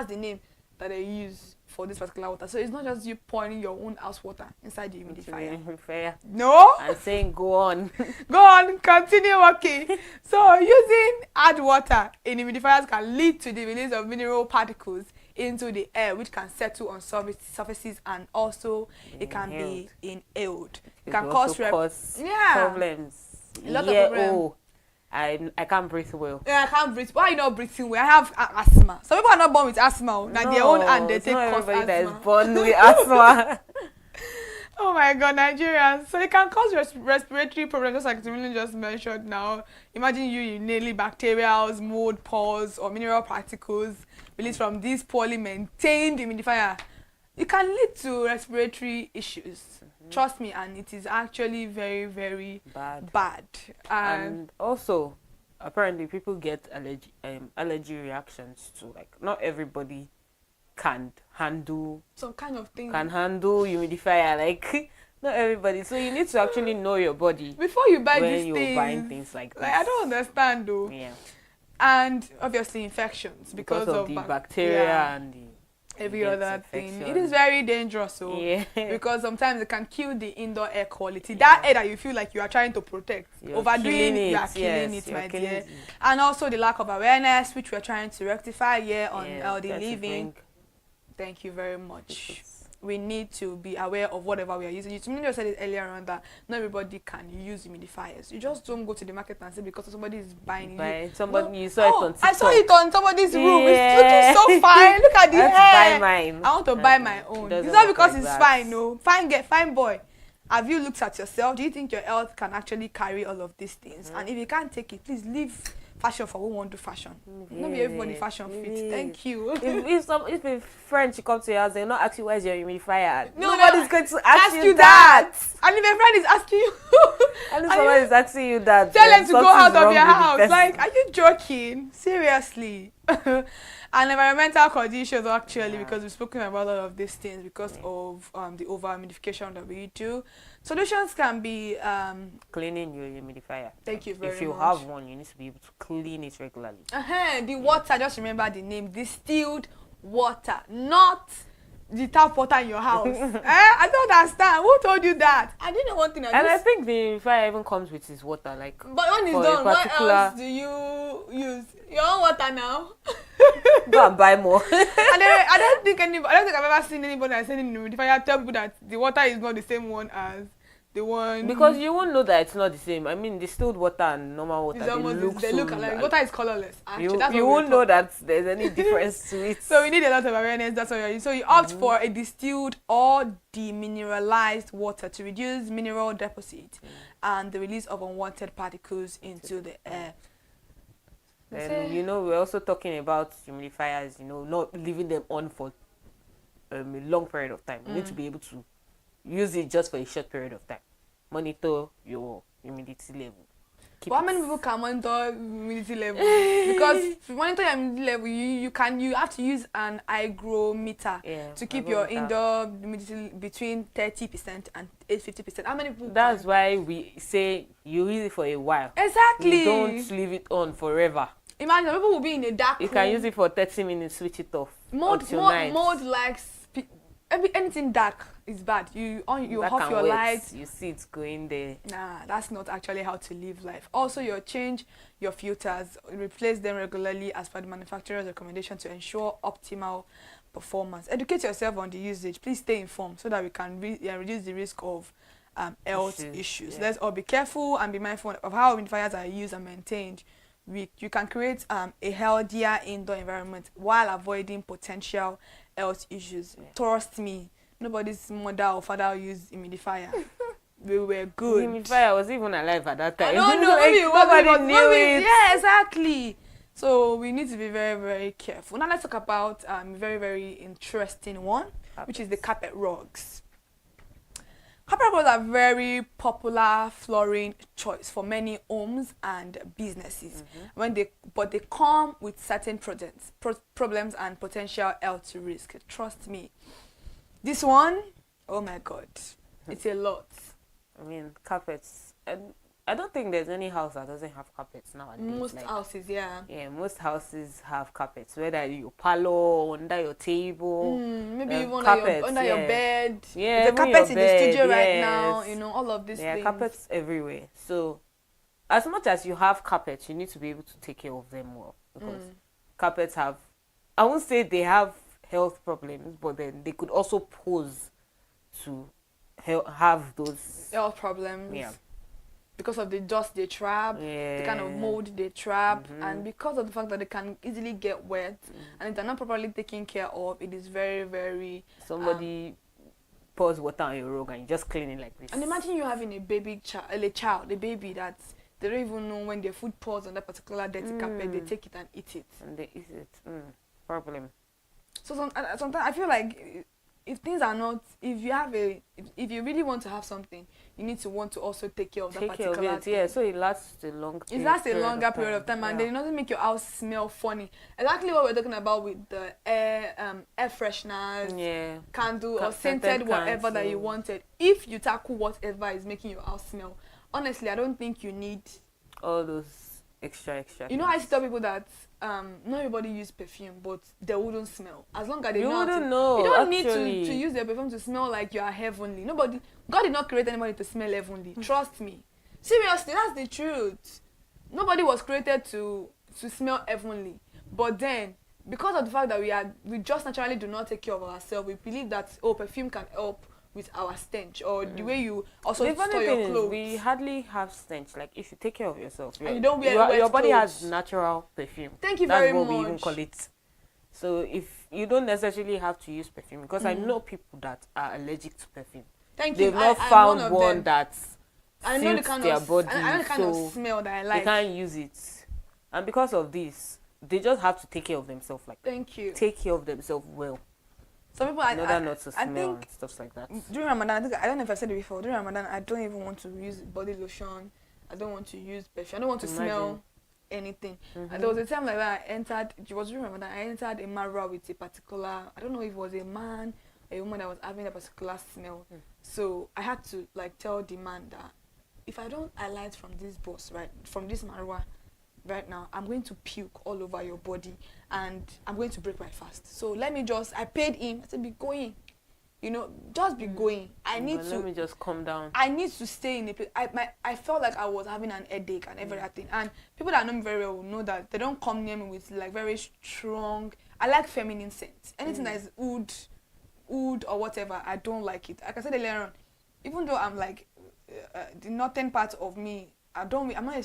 the name that they use for this particular water. So it's not just you pouring your own house water inside the humidifier. No? I'm saying go on. Go on, continue working. So using hard water in humidifiers can lead to the release of mineral particles into the air, which can settle on surfaces, and also it can be inhaled. It can cause problems. A lot of problems. I can't breathe well. Yeah, I can't breathe. Why are you not breathing well? I have asthma. Some people are not born with asthma. Now their own and they take cause asthma. That is born with asthma. Oh my God, Nigerians. So it can cause respiratory problems, just like Timilin just mentioned now. Imagine you inhaling bacteria, mold, pores, or mineral particles released from this poorly maintained humidifier. It can lead to respiratory issues. Trust me, and it is actually very, very bad. And also, apparently, people get allergy reactions too. Like, not everybody can handle some kind of thing. Can handle humidifier. Like, not everybody. So you need to actually know your body before you buy when these you're things. Buying things like this. Like, I don't understand though. Yeah. And obviously infections because of the bacteria and the every other thing. It is very dangerous, because sometimes it can kill the indoor air quality. That air that you feel like you are trying to protect, overdoing it, you are killing it, my dear. And also the lack of awareness, which we are trying to rectify here on healthy living. Thank you very much. We need to be aware of whatever we are using. You just said it earlier on that not everybody can use humidifiers. You just don't go to the market and say because somebody is buying it. You saw it on TikTok. I saw it on somebody's room. It's looking so fine. Look at the hair. Buy mine. I want to buy my own. It's not because it's fine, no. Fine boy. Have you looked at yourself? Do you think your health can actually carry all of these things? And if you can't take it, please leave fashion for who want to do fashion. Not be everybody fashion fit. Thank you. If a friend she comes to your house, they'll not ask you where's your humidifier. Nobody's going to ask you that. And if a friend is asking you, and if somebody is asking you that, tell them to go out of your house. Like, are you joking? Seriously. And environmental conditions actually, because we've spoken about all of these things because of the over humidification that we do. Solutions can be cleaning your humidifier. Thank you very much. If you have one, you need to be able to clean it regularly. The water, just remember the name, distilled water, not the tap water in your house. I don't understand. Who told you that? I didn't know one thing. I think the humidifier even comes with his water, like. But when it's done, what else do you use? Your own water now. Go and buy more. I don't think I've ever seen anybody that's saying humidifier tell people that the water is not the same one as the one. Because you won't know that it's not the same. I mean, distilled water and normal water, they look alike. Water is colorless. Actually, you won't know that there's any difference to it. So we need a lot of awareness. That's why. So you opt for a distilled or demineralized water to reduce mineral deposit and the release of unwanted particles into the air. And we're also talking about humidifiers. Not leaving them on for a long period of time. You need to be able to use it just for a short period of time. Monitor your humidity level. But how many people can monitor humidity level? Because to monitor your humidity level, you have to use an hygrometer to keep your indoor humidity between 30% and 50%. How many people? That's why we say you use it for a while. Exactly. You don't leave it on forever. Imagine people will be in a dark room. You can use it for 30 minutes, switch it off. Mode likes anything dark is bad. You off your lights. You see it's going there. Nah, that's not actually how to live life. Also, change your filters, replace them regularly as per the manufacturer's recommendation to ensure optimal performance. Educate yourself on the usage. Please stay informed so that we can reduce the risk of health issues. Let's all be careful and be mindful of how humidifiers are used and maintained. You can create a healthier indoor environment while avoiding potential health issues. Trust me, nobody's mother or father used humidifier. We were good. Humidifier was even alive at that time. I don't know. Maybe nobody knew it. Yeah, exactly. So we need to be very, very careful. Now let's talk about a very, very interesting one, which is the carpet rugs. Carpet rugs are very popular flooring choice for many homes and businesses. But they come with certain problems and potential health risk. Trust me. This one, oh my God, it's a lot. I mean, carpets. And I don't think there's any house that doesn't have carpets nowadays. Most houses, yeah. Yeah, most houses have carpets, whether your parlor, under your table. Maybe even under your bed. Yeah, the carpets in the studio right now, all of these things. Yeah, carpets everywhere. So, as much as you have carpets, you need to be able to take care of them well. Because carpets have, I won't say they have health problems, but then they could also pose to have those health problems. Yeah. Because of the dust they trap, the kind of mold they trap, and because of the fact that they can easily get wet, and if they're not properly taken care of, it is very, very... Somebody pours water on your rug and you just clean it like this. And imagine you having a baby a baby that they don't even know when their food pours on that particular dirty carpet, they take it and eat it. And they eat it. Problem. So sometimes I feel like if things are not, if you really want to have something, you need to want to also take care of that particular thing. Yeah, so it lasts a long It lasts a longer period of time, and then it doesn't make your house smell funny. Exactly what we're talking about with the air fresheners, candle or scented whatever that you wanted. If you tackle whatever is making your house smell, honestly, I don't think you need all those extra. I tell people that not everybody use perfume, but they wouldn't smell. As long as they know. You don't need to use their perfume to smell like you are heavenly. God did not create anybody to smell heavenly. Trust me. Seriously, that's the truth. Nobody was created to smell heavenly. But then, because of the fact that we just naturally do not take care of ourselves, we believe that perfume can help with our stench, or the way you also store your clothes. We hardly have stench. Like if you take care of yourself, and you don't wear your body has natural perfume. Thank you very much. That's what we even call it. So if you don't necessarily have to use perfume, because I know people that are allergic to perfume. They've not found one that suits their body. I know the kind of smell that I like. They can't use it, and because of this, they just have to take care of themselves. Take care of themselves well. Some people, not to smell and stuff like that. During Ramadan, I don't know if I said it before. During Ramadan, I don't even want to use body lotion. I don't want to use perfume. I don't want to smell anything. And there was a time like that I entered. It was during Ramadan. I entered a marwa with a particular. I don't know if it was a man or a woman that was having a particular smell. So I had to tell the man that if I don't alight from this bus, from this marwa, right now, I'm going to puke all over your body and I'm going to break my fast. So I paid him. I said, be going. just be going. Let me just calm down. I need to stay in a place. I felt like I was having an headache and everything. And people that know me very well will know that they don't come near me with like very strong. I like feminine scents. Anything that is oud or whatever, I don't like it. Like I said earlier on, even though I'm like the northern part of me, I'm not a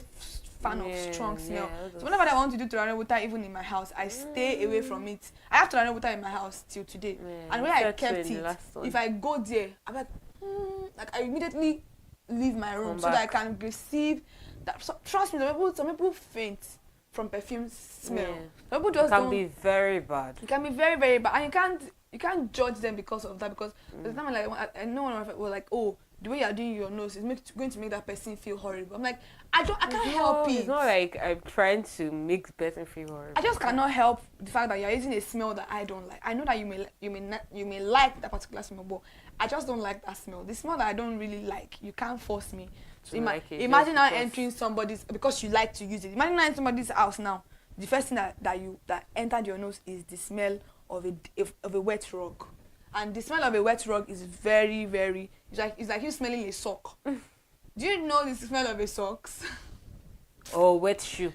fan of strong smell. So whenever I want to do turare water, even in my house, I stay away from it. I have turare water in my house till today. And when I kept it, if I go there, I'm like I immediately leave my room so that I can receive that. So, trust me, some people faint from perfume smell. Some people just can be very bad. It can be very, very bad, and you can't judge them because of that. Because there's time I know one of them were like, oh, the way you're doing your nose is going to make that person feel horrible. I'm like, I can't help it. It's not like I'm trying to make the person feel horrible. I just cannot help the fact that you're using a smell that I don't like. I know that you may like that particular smell, but I just don't like that smell. The smell that I don't really like, you can't force me. So imagine now entering somebody's, because you like to use it. Imagine now entering somebody's house now. The first thing that entered your nose is the smell of a wet rug. And the smell of a wet rug is very, very, it's like you smelling a sock. Do you know the smell of a socks? Or wet shoe.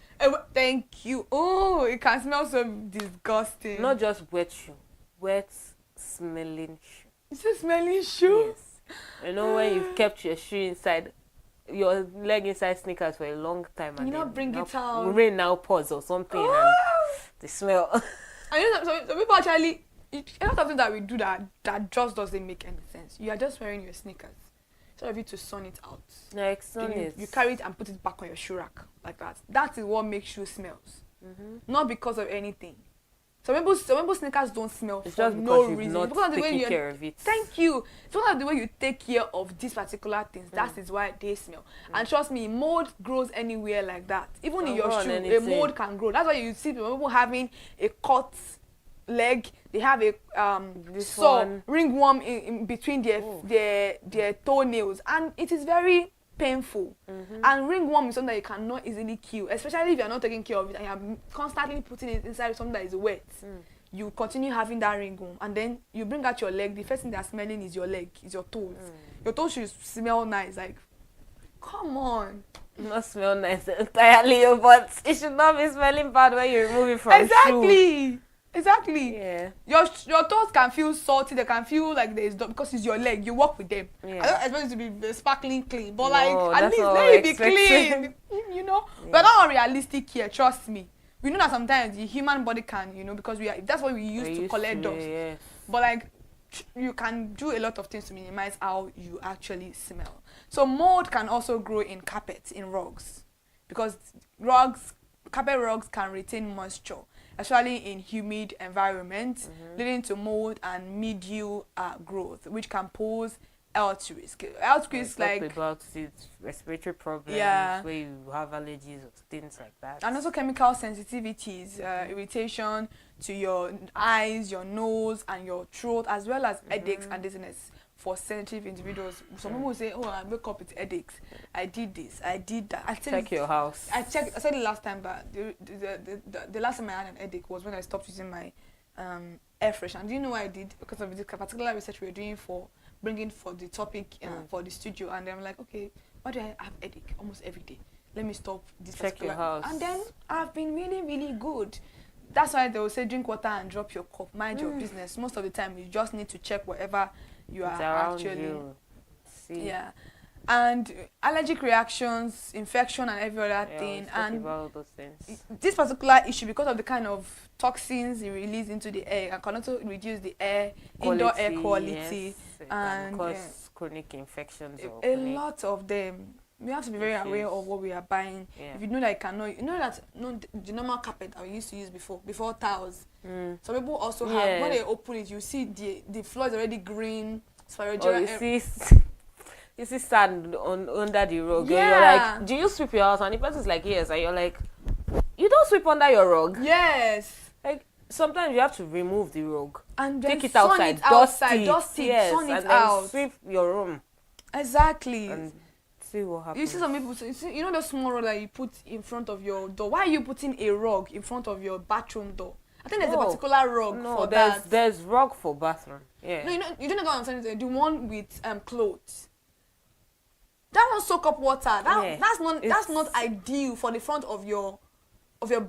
Thank you. Oh, it can smell so disgusting. Not just wet shoe, wet smelling shoe. It's a smelling shoe? Yes. You know when you've kept your shoe inside, your leg inside sneakers for a long time, and you not bring it out. Rain now pours or something, and the smell. And you know, some people actually, it's not something that we do that just doesn't make any sense. You are just wearing your sneakers. Instead of you to sun it out. Like sun it. You carry it and put it back on your shoe rack like that. That is what makes shoe smells. Not because of anything. Some people's sneakers don't smell it's for just no because reason. Not Because of the way taking care of it. Thank you. It's because of the way you take care of these particular things. That is why they smell. And trust me, mold grows anywhere like that. Even in your shoe, a mold can grow. That's why you see people having a cut leg. They have a ringworm in between their toenails, and it is very painful. And ringworm is something that you cannot easily kill, especially if you are not taking care of it and you are constantly putting it inside something that is wet. You continue having that ringworm, and then you bring out your leg. The first thing they are smelling is your leg, is your toes. Your toes should smell nice. Like, come on. Not smell nice entirely, but it should not be smelling bad when you remove it from shoe. Exactly. Yeah. Your toes can feel salty. They can feel like there is because it's your leg. You walk with them. Yeah. I don't expect it to be sparkling clean, but at least let it be clean. You know, we're not unrealistic here. Trust me. We know that sometimes the human body can, because that's what we use to collect dust. Yeah. But you can do a lot of things to minimize how you actually smell. So mold can also grow in carpets, in rugs, because carpet rugs can retain moisture, especially in humid environments, leading to mold and mildew growth, which can pose health risk. Health risk like about it, respiratory problems, where you have allergies or things like that, and also chemical sensitivities, irritation to your eyes, your nose, and your throat, as well as headaches and dizziness for sensitive individuals. Some people say, "Oh, I wake up with headaches. I did this, I did that." Check your house. I said it last time, but the last time I had an headache was when I stopped using my air freshener. And do you know what I did? Because of the particular research we were doing for the topic for the studio, and I'm like, okay, why do I have headache almost every day? Let me stop this. Check your house. And then I've been really, really good. That's why they will say drink water and drop your cup. Mind your business. Most of the time, you just need to check whatever you are actually. Yeah. And allergic reactions, infection, and every other thing. And about those things. This particular issue, because of the kind of toxins it release into the air, can also reduce the indoor air quality, and cause chronic infections. A lot of them. We have to be very aware of what we are buying. If you know that the normal carpet that we used to use before tiles. Some people also have, when they open it, you see the floor is already green. You see sand under the rug. Yeah. And you're like, do you sweep your house? And the person's like, yes. And you're like, you don't sweep under your rug. Yes. Like, sometimes you have to remove the rug. And then take it outside, dust it, sun it out. Sweep your room. Exactly. And see what happens. You see some people, the small rug that you put in front of your door. Why are you putting a rug in front of your bathroom door? I think there's a particular rug for that. There's rug for bathroom. Yeah. No, you don't know what I'm saying. The one with clothes. That one soak up water. That's not ideal for the front of your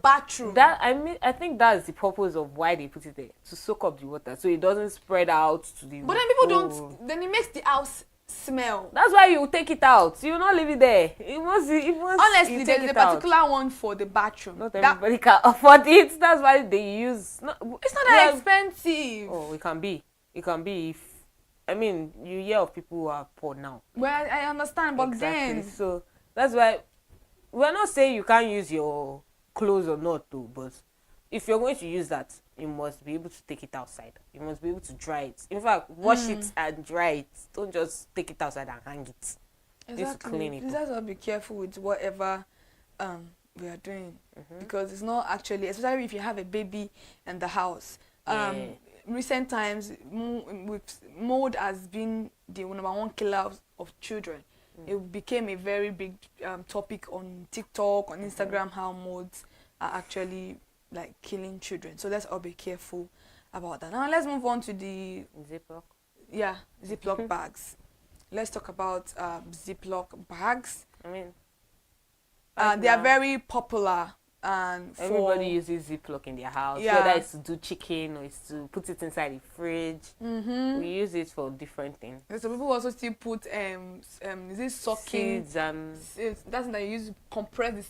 bathroom. I think that's the purpose of why they put it there, to soak up the water so it doesn't spread out to the. But then people don't. Then it makes the house smell. That's why you take it out. You not leave it there. It must. Honestly, there's a particular one for the bathroom. Not everybody can afford it. That's why they use. It's not that expensive. Oh, it can be. It can be if. I mean, you hear of people who are poor now. Well, I understand, but then. So that's why we're not saying you can't use your clothes or not, though. But if you're going to use that, you must be able to take it outside. You must be able to dry it. In fact, wash it and dry it. Don't just take it outside and hang it. Just clean it. You just have to be careful with whatever we are doing, because it's not actually, especially if you have a baby in the house. Recent times, mold has been the number one killer of children. It became a very big topic on TikTok, on Instagram, how molds are actually like killing children. So let's all be careful about that. Now let's move on to the Ziploc. Yeah, Ziploc bags. Let's talk about Ziploc bags. I mean, they are very popular. And everybody uses Ziploc in their house, whether it's to do chicken or it's to put it inside the fridge. We use it for different things. So people also still put is it sucking seeds and that's that you use to compress the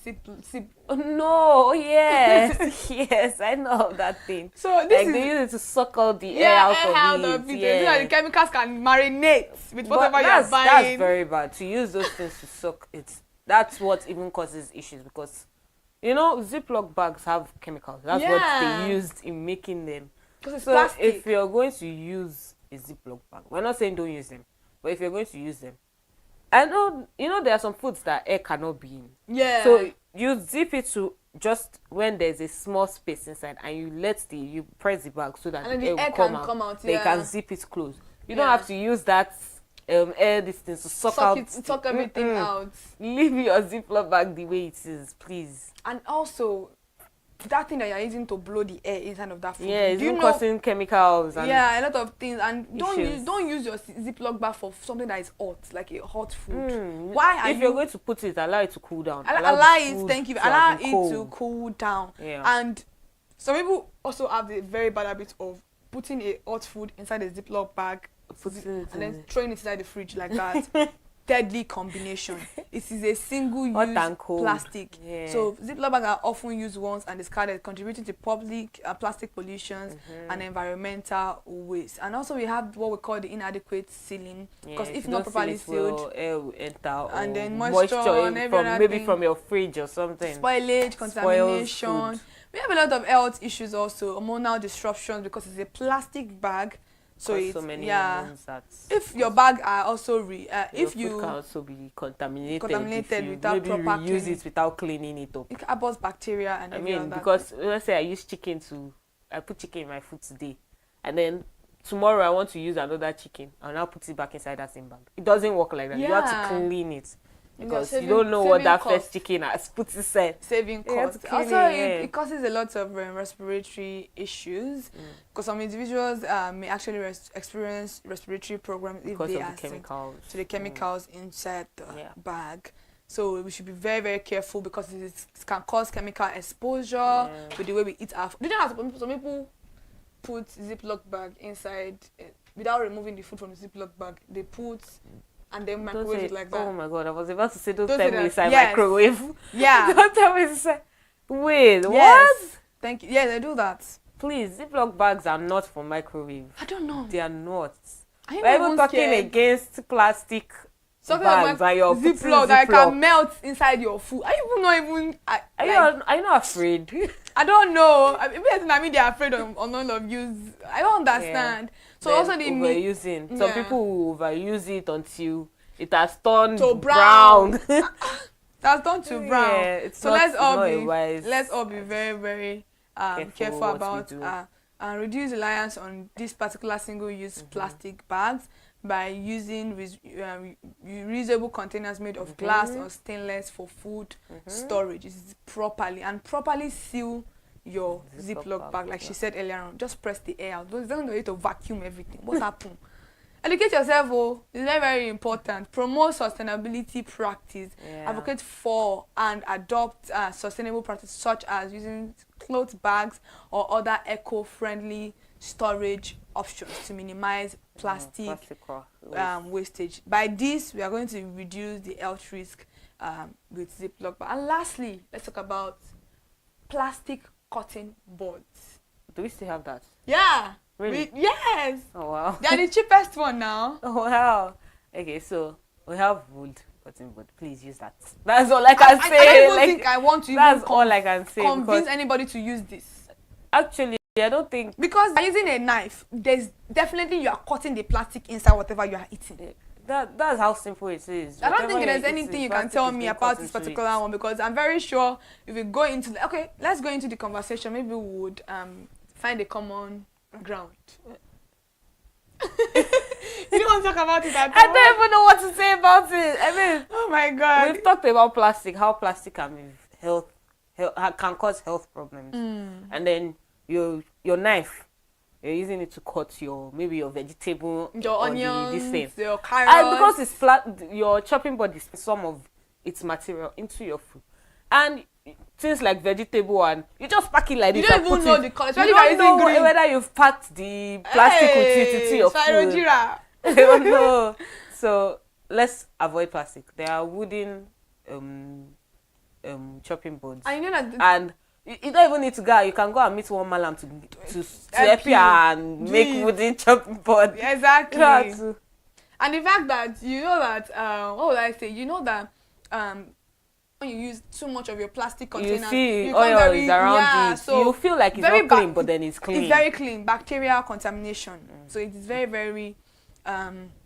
zip. Oh no, yes. Yes, I know of that thing. So this they use it to suck out the air out of it. So that the chemicals can marinate with whatever you're buying. That's very bad. To use those things to suck it. That's what even causes issues, because you know, Ziploc bags have chemicals. That's what they used in making them. Because it's so plastic. If you're going to use a Ziploc bag, we're not saying don't use them, but if you're going to use them, I know, you know, there are some foods that air cannot be in. Yeah. So you zip it to just when there's a small space inside, and you press the bag so that and the air will come out. They can zip it closed. You don't have to use that air distance to suck everything out. Leave your Ziploc bag the way it is, please. And also, that thing that you're using to blow the air inside of that food. Yeah, it's causing chemicals. And a lot of things. And don't use your Ziploc bag for something that is hot, like a hot food. Why are if you're going to put it, allow it to cool down. Allow it to cool down. Yeah. And some people also have the very bad habit of putting a hot food inside a Ziploc bag and then throwing it inside the fridge like that. Deadly combination. It is a single-use plastic. Yeah. So Ziploc bags are often used once and discarded, contributing to public plastic pollution and environmental waste. And also we have what we call the inadequate sealing, because if not properly sealed, air will enter, and then moisture and maybe from your fridge or something. Spoilage, contamination. We have a lot of health issues also, hormonal disruptions, because it's a plastic bag. So it's if your bag are also if you can also be contaminated without proper cleaning. Use it without cleaning it up. It harbors bacteria and everything. Because let's say I put chicken in my food today, and then tomorrow I want to use another chicken, and I'll put it back inside that same bag. It doesn't work like that. You have to clean it. Because you don't know what that first chicken has put inside. Saving costs. Also, it causes a lot of respiratory issues, because some individuals may actually experience respiratory problems if they are to the chemicals inside the bag. So we should be very, very careful, because it can cause chemical exposure with the way we eat our food. Some people put Ziploc bag inside without removing the food from the Ziploc bag. They put and then microwave it like that. Oh my god, I was about to say don't tell me inside microwave. Yeah. Don't tell me inside. Wait, what? Thank you. Yeah, they do that. Please, Ziploc bags are not for microwave. I don't know. They are not. We're even talking against plastic bags and your Ziploc that can melt inside your food. Are you not even... Are you not afraid? I don't know. I mean, they're afraid of none of use. I don't understand. Yeah. So then also the overusing. Some people will overuse it until it has turned to brown. That's turned to brown. Yeah, so let's all be very, very careful about and reduce reliance on this particular single-use plastic bags by using reusable containers made of glass or stainless for food storage. Properly seal your Ziploc bag, like she said earlier on. Just press the air out. Don't need to vacuum everything. What happened? Educate yourself, it's very, very important. Promote sustainability practice. Advocate for and adopt sustainable practices such as using cloth bags or other eco-friendly storage options to minimize plastic wastage. By this, we are going to reduce the health risk with Ziploc. And lastly, let's talk about plastic cotton boards. Do we still have that? Yeah. Really? Yes. Oh wow. They are the cheapest one now. Oh wow. Okay, so we have wood cotton board. Please use that. That's all I can say. I don't think I want to. That's all I can say. Convince anybody to use this. Actually, I don't think, because by using a knife, there's definitely you are cutting the plastic inside whatever you are eating. That's how simple it is. I don't think there's anything you can tell me about this particular one, because I'm very sure if we go into let's go into the conversation. Maybe we would find a common ground. You don't want to talk about it at all? I don't even know what to say about it. I mean, oh my God. We've talked about plastic, how plastic can be can cause health problems. And then your knife, you're using it to cut maybe your vegetable, your onions, this thing. your carrots. And because it's flat, your chopping board is some of its material into your food. And things like vegetable, and you just pack it like this. You don't even know the color. You don't know whether you've packed the plastic with it into your food. I don't know. So let's avoid plastic. There are wooden chopping boards. And you know that. And you don't even need to go. You can go and meet one malam to help you and make wooden chopping board. Exactly. And the fact that you know that what would I say? You know that when you use too much of your plastic container, you see oil is around it. So you feel like it's not clean, but then it's clean. It's very clean. Bacterial contamination. So it is very, very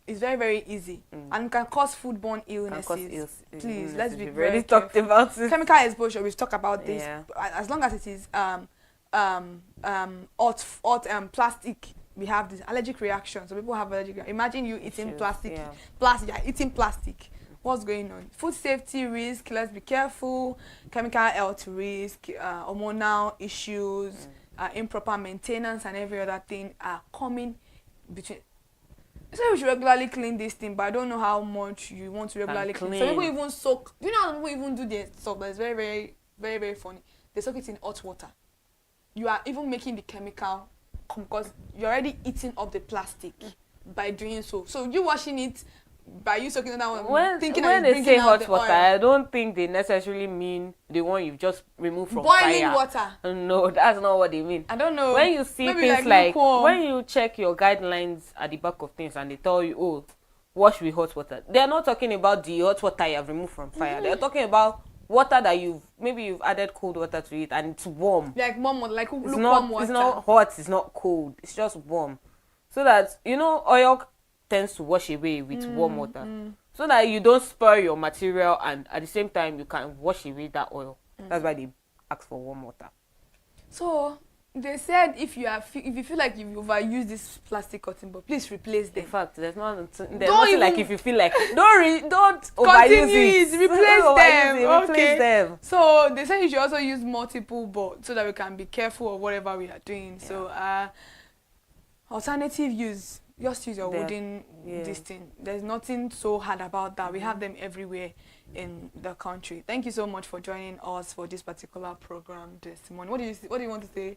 it's very, very easy and can cause foodborne illnesses. Please, let's be very already talked about it. Chemical exposure, we've talked about this. As long as it is plastic, we have this allergic reaction. So people have allergic reaction. Imagine you eating plastic. You're eating plastic. What's going on? Food safety risk, let's be careful. Chemical health risk, hormonal issues, improper maintenance and every other thing are coming between. So we should regularly clean this thing, but I don't know how much you want to regularly clean. Some people even soak. You know how people even do their stuff, but it's very, very, very, very funny. They soak it in hot water. You are even making the chemical because you're already eating up the plastic by doing so. So you washing it by you soaking that one. When they say hot water, I don't think they necessarily mean the one you've just removed from boiling fire. Water. No, that's not what they mean. I don't know. When you see things like when you check your guidelines at the back of things and they tell you, oh, wash with hot water, they're not talking about the hot water you have removed from fire. They're talking about water that you've added cold water to it and it's warm. Like warm water, like lukewarm water. It's not hot, it's not cold, it's just warm. So that oil tends to wash away with warm water, so that you don't spoil your material and at the same time you can wash away that oil. That's why they ask for warm water. So they said if you feel like you've overused this plastic cotton bud, please replace them. In fact, there's nothing like if you feel like don't overuse it. Replace them. So they said you should also use multiple boards so that we can be careful of whatever we are doing. So alternative use. Just use your wooden this thing. There's nothing so hard about that. We have them everywhere in the country. Thank you so much for joining us for this particular program this morning. What do you want to say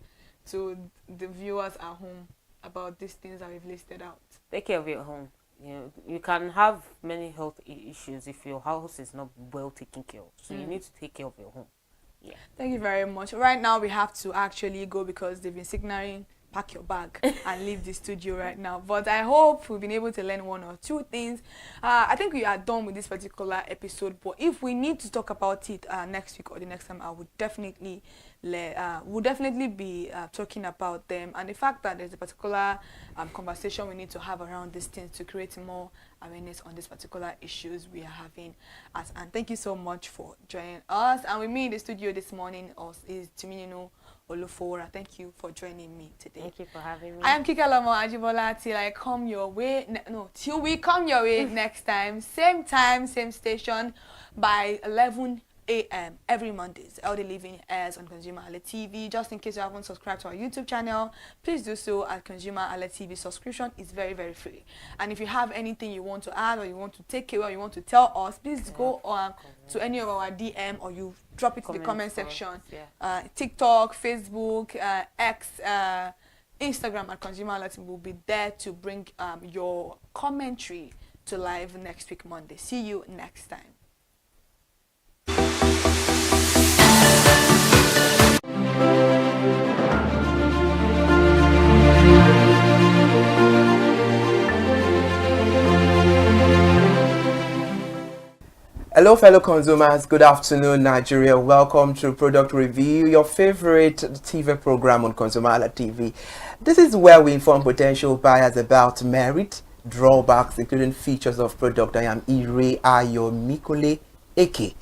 to the viewers at home about these things that we've listed out? Take care of your home. You can have many health issues if your house is not well taken care of. So you need to take care of your home. Yeah. Thank you very much. Right now we have to actually go because they've been signaling pack your bag and leave the studio right now. But I hope we've been able to learn one or two things. I think we are done with this particular episode, but if we need to talk about it next week or the next time, I would definitely be talking about them and the fact that there's a particular conversation we need to have around these things to create more awareness on these particular issues we are having. And thank you so much for joining us. And with me in the studio this morning is Tuminino Olufora. Thank you for joining me today. Thank you for having me. I am Kikalomo Ajibola till I come your way. Till we come your way next time, same station by 11 a.m. every Mondays. Elder Living airs on ConsumerHallaTV. Just in case you haven't subscribed to our YouTube channel, please do so at ConsumerHallaTV. Subscription is very, very free. And if you have anything you want to add, or you want to take away, or you want to tell us, please go on to any of our DM, or you drop it in the comment section. TikTok, Facebook, X, Instagram at ConsumerHallaTV will be there to bring your commentary to live next week Monday. See you next time. Hello fellow consumers, good afternoon Nigeria. Welcome to Product Review, your favorite TV program on ConsumerHallaTV. This is where we inform potential buyers about merit, drawbacks, including features of product. I am Ire Ayomikole Eke.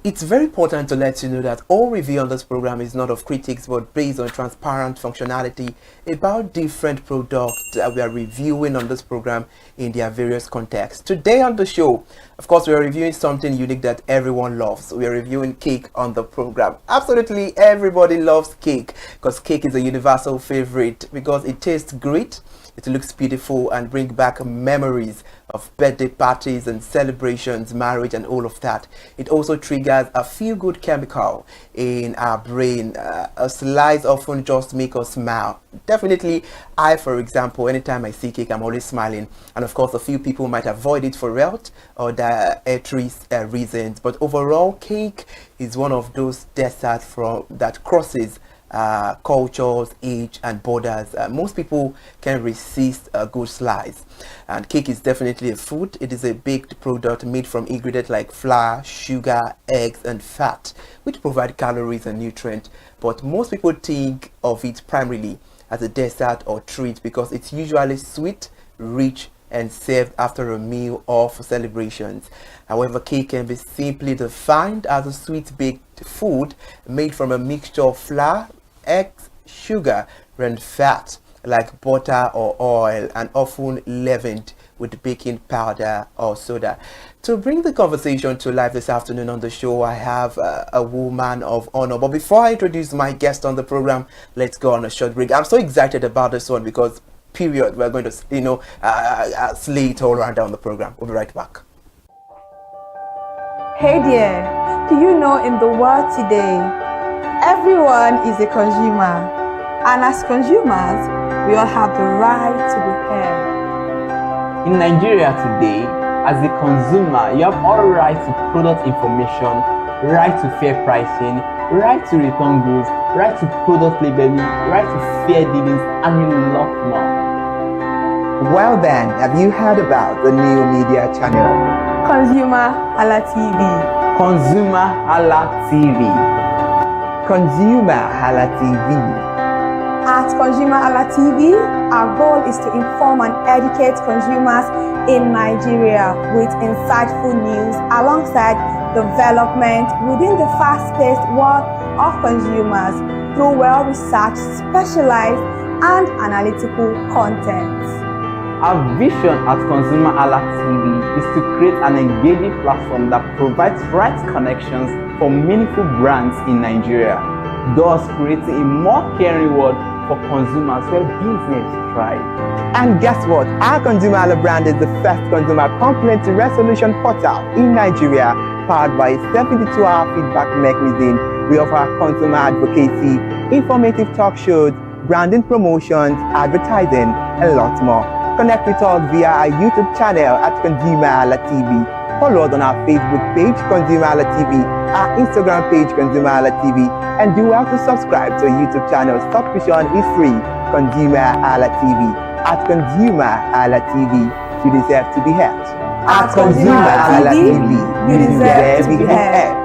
It's very important to let you know that all review on this program is not of critics but based on transparent functionality about different products that we are reviewing on this program in their various contexts. Today on the show, of course, we are reviewing something unique that everyone loves. We are reviewing cake on the program. Absolutely everybody loves cake because cake is a universal favorite because it tastes great, it looks beautiful, and bring back memories of birthday parties and celebrations, marriage, and all of that. It also triggers a feel-good chemical in our brain. A slice often just makes us smile. Definitely, I, for example, anytime I see cake, I'm always smiling. And of course, a few people might avoid it for health or dietary reasons. But overall, cake is one of those desserts that crosses cultures, age, and borders. Most people can resist a good slice, and cake is definitely a food. It is a baked product made from ingredients like flour, sugar, eggs, and fat, which provide calories and nutrients. But most people think of it primarily as a dessert or treat because it's usually sweet, rich, and served after a meal or for celebrations. However, cake can be simply defined as a sweet baked food made from a mixture of flour, eggs, sugar, and fat like butter or oil, and often leavened with baking powder or soda. To bring the conversation to life this afternoon on the show, I have a woman of honor. But before I introduce my guest on the program, let's go on a short break. I'm so excited about this one because period, we're going to slay it all around down the program. We'll be right back. Hey there, do you know in the world today, everyone is a consumer, and as consumers, we all have the right to be heard. In Nigeria today, as a consumer, you have all right to product information, right to fair pricing, right to return goods, right to product labeling, right to fair dealings, and a lot more. Well then, have you heard about the new media channel? ConsumerHallaTV. ConsumerHallaTV. ConsumerHallaTV. At ConsumerHallaTV, our goal is to inform and educate consumers in Nigeria with insightful news alongside development within the fast-paced world of consumers through well-researched, specialized, and analytical content. Our vision at ConsumerHallaTV is to create an engaging platform that provides right connections for meaningful brands in Nigeria, thus creating a more caring world for consumers where business thrive. And guess what? Our ConsumerHalla brand is the first consumer complaint resolution portal in Nigeria, powered by a 72-hour feedback mechanism. We offer consumer advocacy, informative talk shows, branding promotions, advertising, and lots more. Connect with us via our YouTube channel at ConsumerHallaTV. Follow us on our Facebook page, ConsumerHallaTV, our Instagram page, ConsumerHallaTV, and do well to subscribe to our YouTube channel. Subscription is free. ConsumerHallaTV. At ConsumerHallaTV, you deserve to be heard. At ConsumerHallaTV, you deserve to be heard.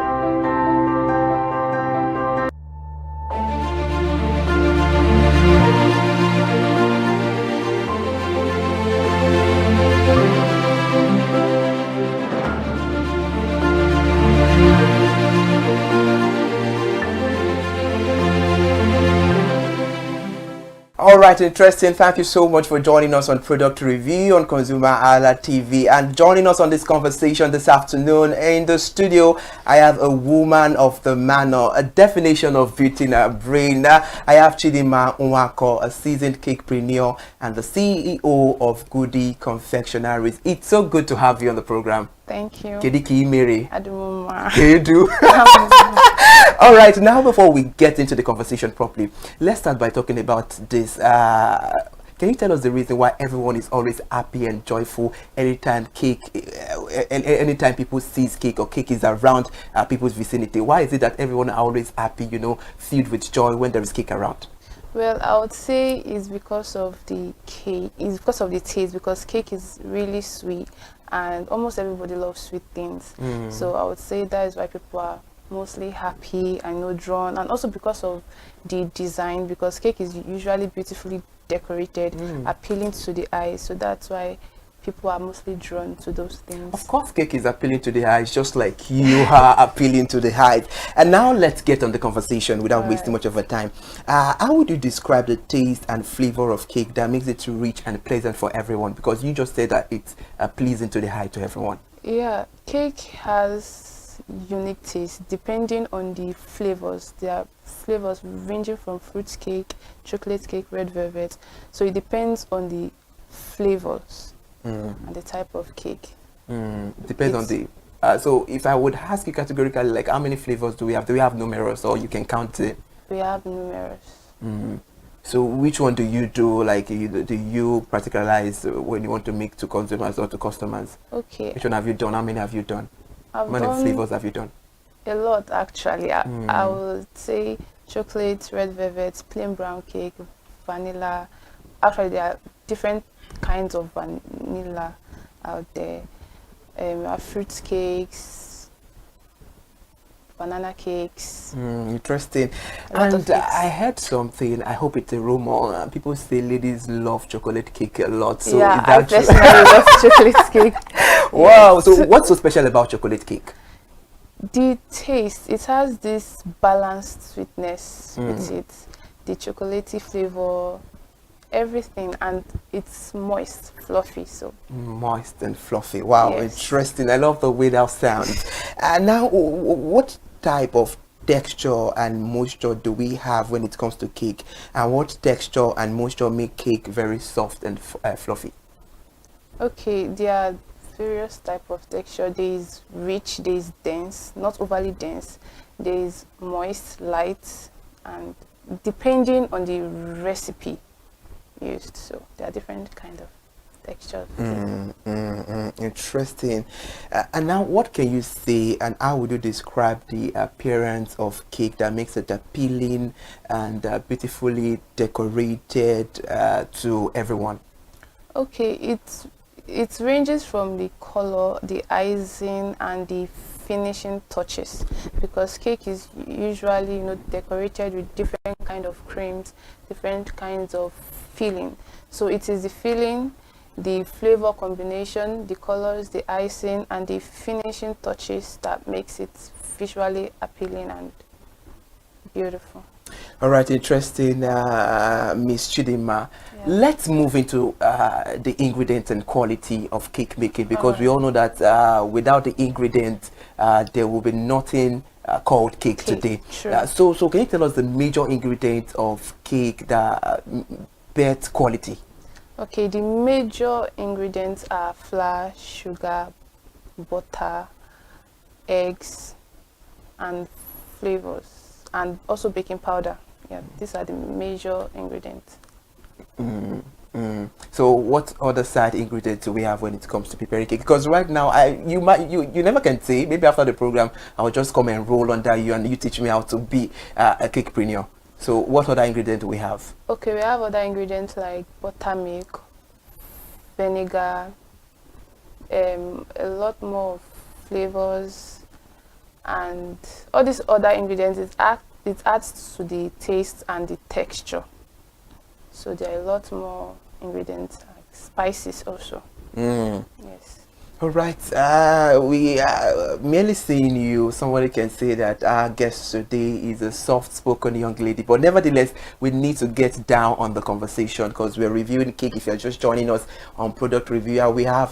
right, interesting. Thank you so much for joining us on Product Review on ConsumerHallaTV and joining us on this conversation this afternoon. In the studio, I have a woman of the manor, a definition of beauty in her brain. I have Chidima Nwako, a seasoned cakepreneur and the CEO of Goody Confectionaries. It's so good to have you on the program. Thank you. Kediki Mary. Adumuma. Can you do? All right, now before we get into the conversation properly, let's start by talking about this. Can you tell us the reason why everyone is always happy and joyful anytime anytime people sees cake or cake is around people's vicinity? Why is it that everyone are always happy, you know, filled with joy when there is cake around? Well, I would say it's because of the cake. It's because of the taste, because cake is really sweet and almost everybody loves sweet things. So I would say that is why people are mostly happy and not drawn, and also because of the design, because cake is usually beautifully decorated, appealing to the eye, so that's why people are mostly drawn to those things. Of course, cake is appealing to the eyes, just like you are appealing to the eyes. And now let's get on the conversation without wasting much of our time. How would you describe the taste and flavor of cake that makes it rich and pleasant for everyone? Because you just said that it's pleasing to the eye to everyone. Yeah, cake has unique taste depending on the flavors. There are flavors ranging from fruit cake, chocolate cake, red velvet. So it depends on the flavors and the type of cake. Depends on the so if I would ask you categorically, like, how many flavors do we have? Do we have numerous, or you can count it? We have numerous. So which one do you do? Like, do you particularize when you want to make to consumers or to customers? Okay. Which one have you done? How many have you done? How many flavors have you done? A lot, actually. I would say chocolate, red velvet, plain brown cake, vanilla. Actually, there are different kinds of vanilla out there. Fruit cakes, banana cakes. Interesting. And I heard something, I hope it's a rumor. People say ladies love chocolate cake a lot. So yeah, is that I personally love chocolate cake. Wow. Yes. So what's so special about chocolate cake? The taste. It has this balanced sweetness with it. The chocolatey flavor, everything, and it's moist, fluffy. So moist and fluffy. Wow, yes. Interesting. I love the way that sounds. And now, what type of texture and moisture do we have when it comes to cake, and what texture and moisture make cake very soft and fluffy? Okay, there are various type of texture. There is rich, there is dense, not overly dense, there is moist, light, and depending on the recipe used, so there are different kind of texture. Interesting. And now, what can you say, and how would you describe the appearance of cake that makes it appealing and beautifully decorated to everyone? Okay, it ranges from the color, the icing, and the finishing touches, because cake is usually, you know, decorated with different kind of creams, different kinds of filling. So it is the filling, the flavor combination, the colors, the icing, and the finishing touches that makes it visually appealing and beautiful. All right, interesting, Miss Chidima. Yeah. Let's move into the ingredients and quality of cake making, because we all know that without the ingredients, there will be nothing called cake today. Sure. So can you tell us the major ingredients of cake that bears quality? Okay, the major ingredients are flour, sugar, butter, eggs, and flavors, and also baking powder. Yeah, these are the major ingredients. So what other side ingredients do we have when it comes to preparing cake? Because right now, you never can say. Maybe after the program, I'll just come and roll under you and you teach me how to be a cakepreneur. So what other ingredients do we have? Okay, we have other ingredients like buttermilk, vinegar, a lot more flavors, and all these other ingredients. It adds to the taste and the texture. So there are a lot more ingredients, like spices also. Yes. All right, we are merely seeing you. Somebody can say that our guest today is a soft-spoken young lady, but nevertheless, we need to get down on the conversation because we're reviewing cake. If you're just joining us on Product Reviewer, we have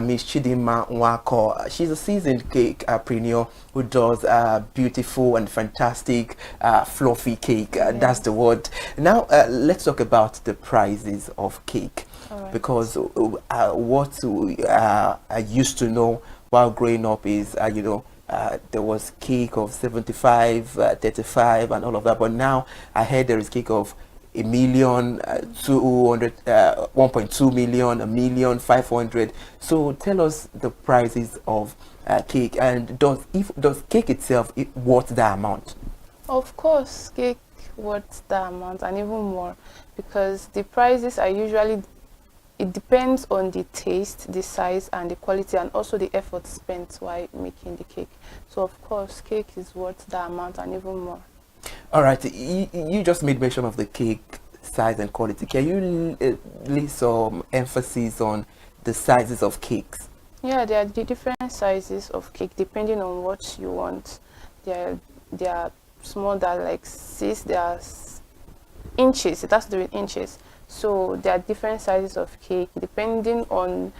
Miss Chidima Nwako. She's a seasoned cake preneur who does beautiful and fantastic fluffy cake. That's the word. Now, let's talk about the prices of cake. Right. Because what I used to know while growing up is, there was cake of 75, 35 and all of that. But now I heard there is cake of 1 million, 1.2 million, 1,500,000. So tell us the prices of cake, and does cake itself worth that amount? Of course, cake worth that amount and even more, because the prices are usually, it depends on the taste, the size and the quality, and also the effort spent while making the cake. So of course cake is worth that amount and even more. All right, you just made mention of the cake size and quality. Can you lay some emphasis on the sizes of cakes? Yeah, there are the different sizes of cake depending on what you want. There are small, that are like 6, there are inches, it has to do with inches. So there are different sizes of cake depending on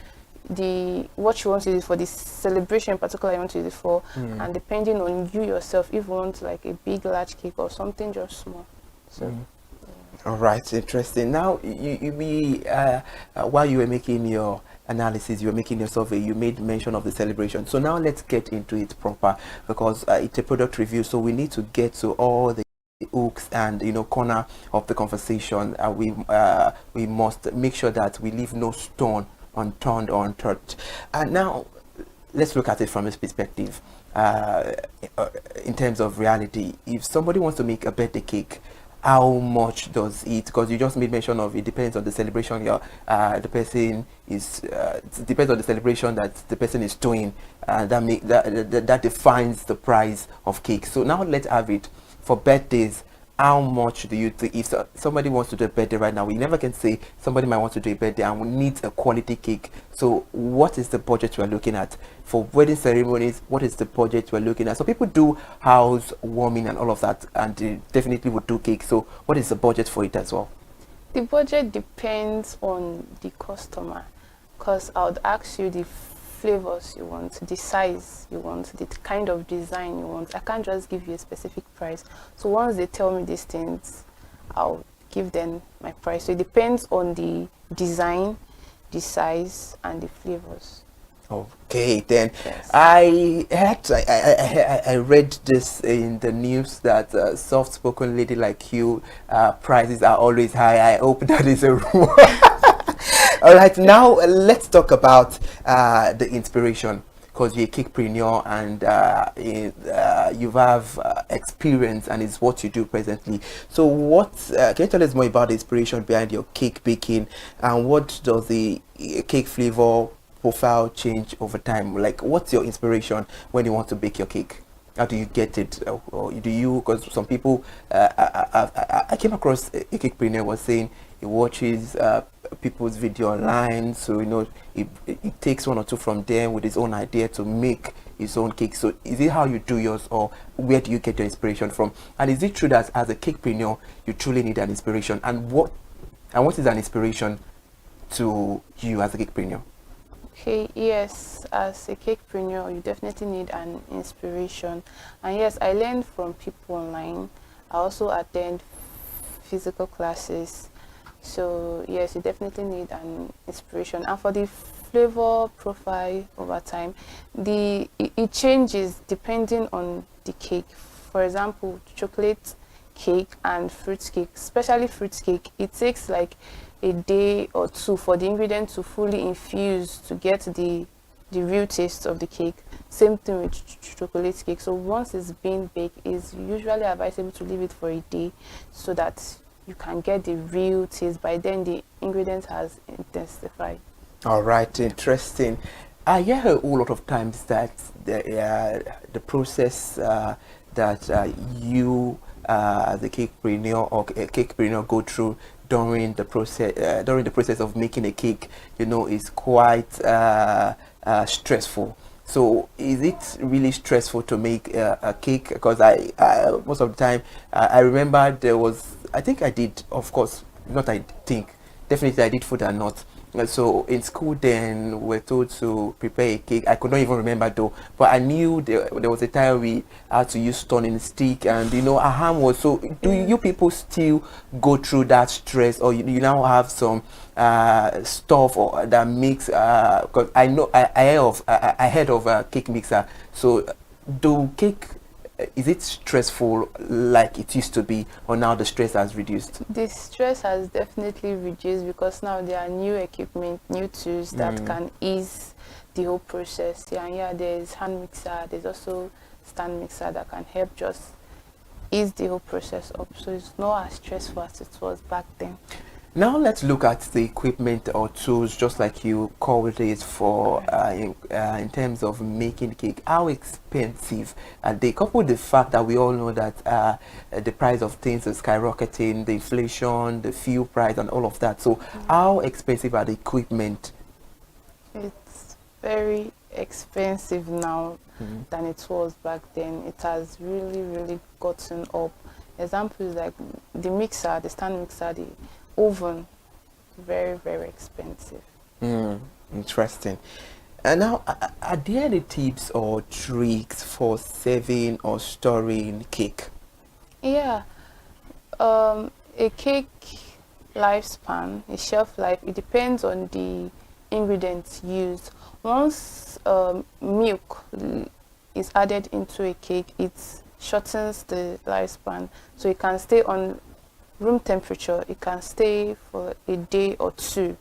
what you want to use for, the celebration in particular you want to use it for, and depending on you yourself, if you want like a big large cake or something just small. So all right, interesting. Now while you were making your analysis, you were making your survey, you made mention of the celebration. So now let's get into it proper, because it's a product review, so we need to get to all the hooks and corner of the conversation. We must make sure that we leave no stone unturned or untouched. And now let's look at it from this perspective, in terms of reality. If somebody wants to make a birthday cake, how much does it? Because you just made mention of it depends on the celebration the person is. It depends on the celebration that the person is doing, and that defines the price of cake. So now let's have it for birthdays. How much do you think, if somebody wants to do a birthday right now, we never can say somebody might want to do a birthday and we need a quality cake. So what is the budget we're looking at? For wedding ceremonies, what is the budget we're looking at? So people do house warming and all of that, and they definitely would do cake. So what is the budget for it as well? The budget depends on the customer, because I would ask you the flavors you want, the size you want, the kind of design you want. I can't just give you a specific price. So once they tell me these things, I'll give them my price. So it depends on the design, the size and the flavors. Okay, then yes. I read this in the news that soft-spoken lady like you, prices are always high. I hope that is a rumor. All right, now let's talk about the inspiration, because you're a cakepreneur and you have experience and it's what you do presently. So can you tell us more about the inspiration behind your cake baking, and what does the cake flavor profile change over time? Like, what's your inspiration when you want to bake your cake? How do you get it? Or do you, because some people, I came across a cakepreneur was saying he watches people's video online, so it takes 1 or 2 from them with his own idea to make his own cake. So is it how you do yours, or where do you get your inspiration from? And is it true that as a cakepreneur you truly need an inspiration? And what is an inspiration to you as a cakepreneur? Okay, yes, as a cakepreneur you definitely need an inspiration, and yes, I learned from people online. I also attend physical classes. So yes, you definitely need an inspiration. And for the flavor profile over time, it changes depending on the cake. For example, chocolate cake and fruit cake, especially fruit cake, it takes like a day or 2 for the ingredient to fully infuse to get the real taste of the cake. Same thing with chocolate cake. So once it's being baked, it's usually advisable to leave it for a day so that you can get the real taste. By then the ingredient has intensified. All right, interesting. I hear a whole lot of times that the process that you the cakepreneur or a cakepreneur go through during the process of making a cake, is quite stressful. So is it really stressful to make a cake? Because most of the time I remember there was, I think I did, of course, not I think, definitely I did food and not. So in school then we're told to prepare a cake. I could not even remember though, but I knew there was a time we had to use turning stick, and you know, a ham was. So do you people still go through that stress, or you now have some stuff or that makes, because I know I heard of a cake mixer. So do cake, is it stressful like it used to be, or now the stress has reduced? The stress has definitely reduced because now there are new equipment, new tools that can ease the whole process. Yeah, there's hand mixer, there's also stand mixer that can help just ease the whole process up. So it's not as stressful as it was back then. Now let's look at the equipment or tools, just like you called it, for in terms of making cake. How expensive are they? Coupled with the fact that we all know that the price of things is skyrocketing, the inflation, the fuel price, and all of that. So how expensive are the equipment? It's very expensive now than it was back then. It has really gotten up. Examples like the mixer, the stand mixer, the oven, very expensive. Interesting. And now, are there any tips or tricks for saving or storing cake? Yeah, a cake lifespan, a shelf life, it depends on the ingredients used. Once milk is added into a cake, it shortens the lifespan, so it can stay on room temperature. It can stay for a day or two,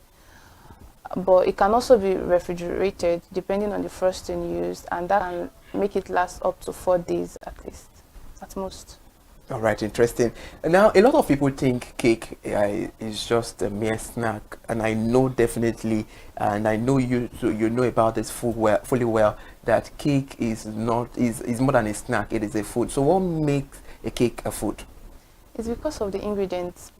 but it can also be refrigerated depending on the frosting used, and that can make it last up to 4 days at least, at most. All right, interesting. Now, a lot of people think cake is just a mere snack, and I know definitely, and I know you know about this fully well, that cake is more than a snack. It is a food. So what makes a cake a food? It's because of the ingredients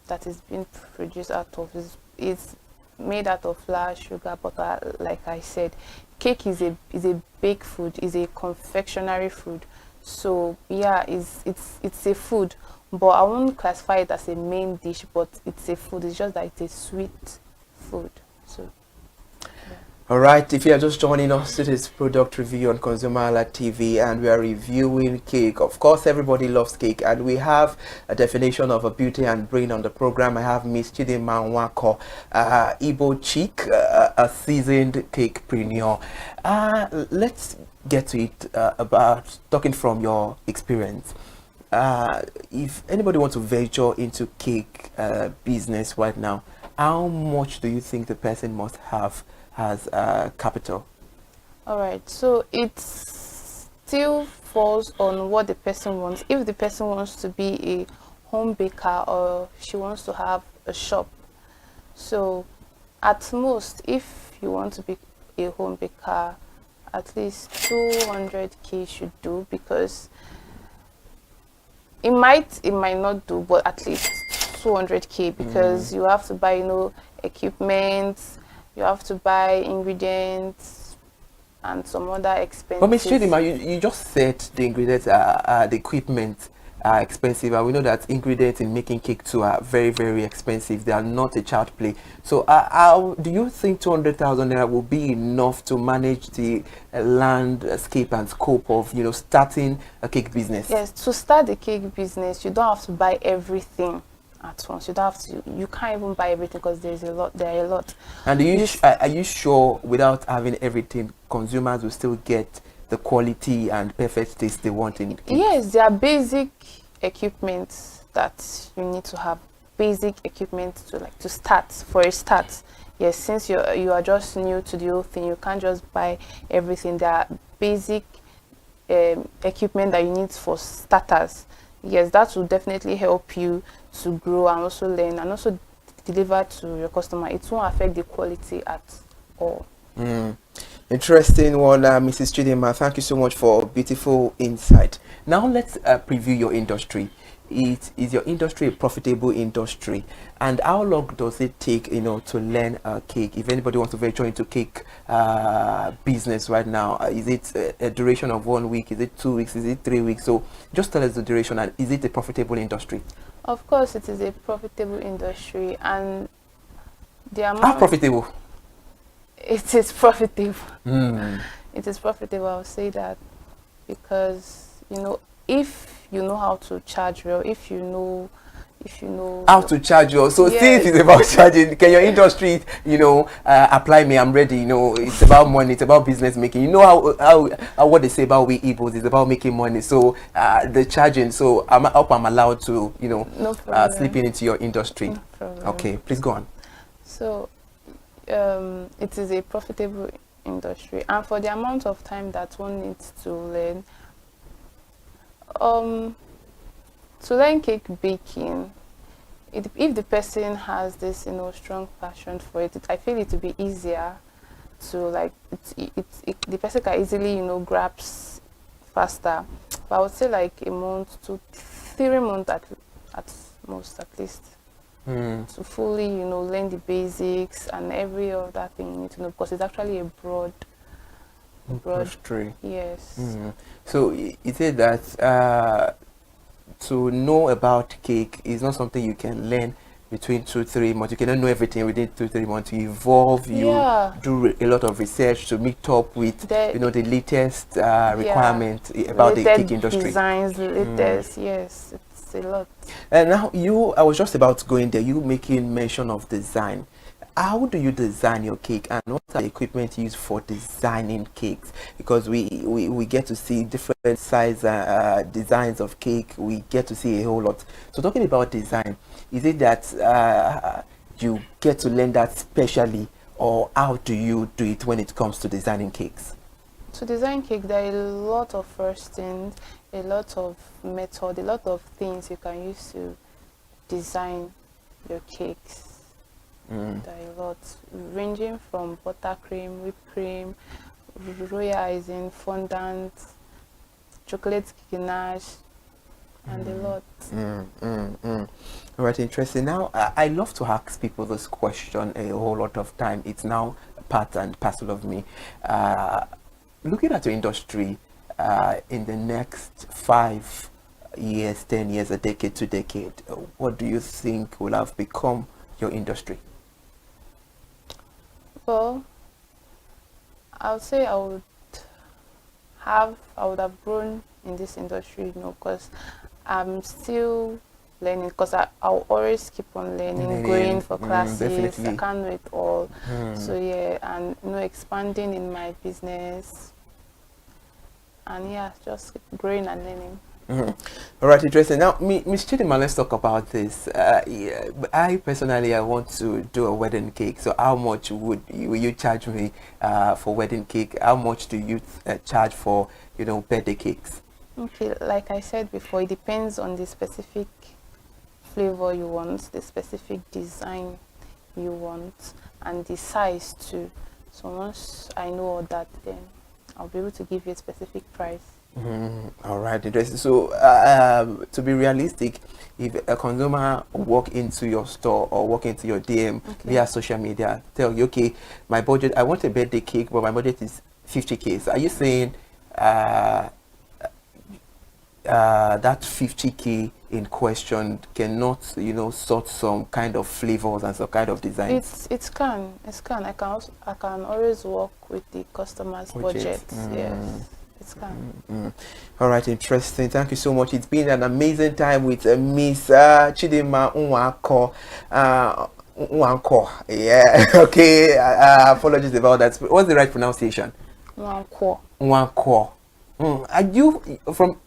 that is being produced out of. It's made out of flour, sugar, butter. Like I said, cake is a baked food, is a confectionery food. So yeah, it's a food, but I won't classify it as a main dish. But it's a food. It's just that it's a sweet food. So. All right, if you are just joining us, it is product review on ConsumerHallaTV, and we are reviewing cake. Of course, everybody loves cake, and we have a definition of a beauty and brain on the program. I have Miss Chidima Nwako, Igbo chick, a seasoned cakepreneur. Let's get to it, about talking from your experience. If anybody wants to venture into cake business right now, how much do you think the person must have as capital? All right, so it still falls on what the person wants. If the person wants to be a home baker, or she wants to have a shop, so at most, if you want to be a home baker, at least 200K should do, because it might not do, but at least 200K, because you have to buy, equipment, you have to buy ingredients and some other expenses. But Ms. Chidima, you just said the ingredients the equipment are expensive, and we know that ingredients in making cake too are very expensive. They are not a child play. So how do you think 200,000 naira will be enough to manage the landscape and scope of starting a cake business? Yes, to start the cake business, you don't have to buy everything at once. You don't have to. You can't even buy everything, because there are a lot. And are you sure without having everything, consumers will still get the quality and perfect taste they want in cake? Yes, there are basic equipment that you need to have. Basic equipment to start. For a start, yes, since you are just new to the whole thing, you can't just buy everything. There are basic equipment that you need for starters. Yes, that will definitely help you to grow and also learn and also deliver to your customer. It won't affect the quality at all. Interesting one, Mrs. Chidima. Thank you so much for beautiful insight. Now let's preview your industry. is your industry a profitable industry, and how long does it take, to learn cake? If anybody wants to venture into cake business right now, is it a duration of 1 week? Is it 2 weeks? Is it 3 weeks? So just tell us the duration, and is it a profitable industry? Of course, it is a profitable industry, and the amount. How profitable? It is profitable. Mm. It is profitable. I'll say that because if you know how to charge well, if you know how to charge you. So yes. since it's about charging, can your industry, apply me? I'm ready. It's about money. It's about business making. You know how what they say about we Igbos is about making money. So the charging. So I'm allowed to slip into your industry. No problem. Okay, please go on. So it is a profitable industry, and for the amount of time that one needs to learn, to learn cake baking, if the person has this strong passion for it, I feel it will be easier to the person can easily grasp faster. But I would say like a month to 3 months at most, at least. To fully, learn the basics and every other thing you need to know, because it's actually a broad industry. Yes. So you said that to know about cake is not something you can learn between 2-3 months. You cannot know everything within 2-3 months. You evolve. You do a lot of research to meet up with the latest requirement about the cake industry. Designs, the latest. Yes. A lot. And now I was just about to go in there. You making mention of design. How do you design your cake, and what are the equipment used for designing cakes? Because we get to see different size designs of cake. We get to see a whole lot. So talking about design, is it that you get to learn that specially, or how do you do it when it comes to designing cakes? To design cake, there are a lot of first things, a lot of method, a lot of things you can use to design your cakes. There are a lot, ranging from buttercream, whipped cream, royal icing, fondant, chocolate ganache, and a lot. All right, interesting. Now, I love to ask people this question a whole lot of time. It's now part and parcel of me. Looking at your industry in the next 5 years, 10 years, a decade to decade, what do you think will have become your industry? Well, I would say I would have grown in this industry, because I'm still learning, because I'll always keep on learning, going for classes. Definitely. I can't know it all. So yeah, and expanding in my business, and yeah, just growing and learning. All right, interesting. Now, Miss Chidima, let's talk about this. I personally, I want to do a wedding cake. So how much will you charge me for wedding cake? How much do you charge for, birthday cakes? Okay, like I said before, it depends on the specific flavor you want, the specific design you want, and the size too. So once I know all that, then I'll be able to give you a specific price. All right, interesting. So to be realistic, if a consumer walk into your store or walk into your DM via social media, tell you, okay, my budget, I want a birthday cake, but my budget is 50K. So are you saying that 50K in question cannot, sort some kind of flavors and some kind of designs? It can. I can always work with the customer's budget. Yes. All right, interesting. Thank you so much. It's been an amazing time with Miss Chidima Nwanko. Yeah. Okay. Apologies about that. What's the right pronunciation? Nwanko. Are you from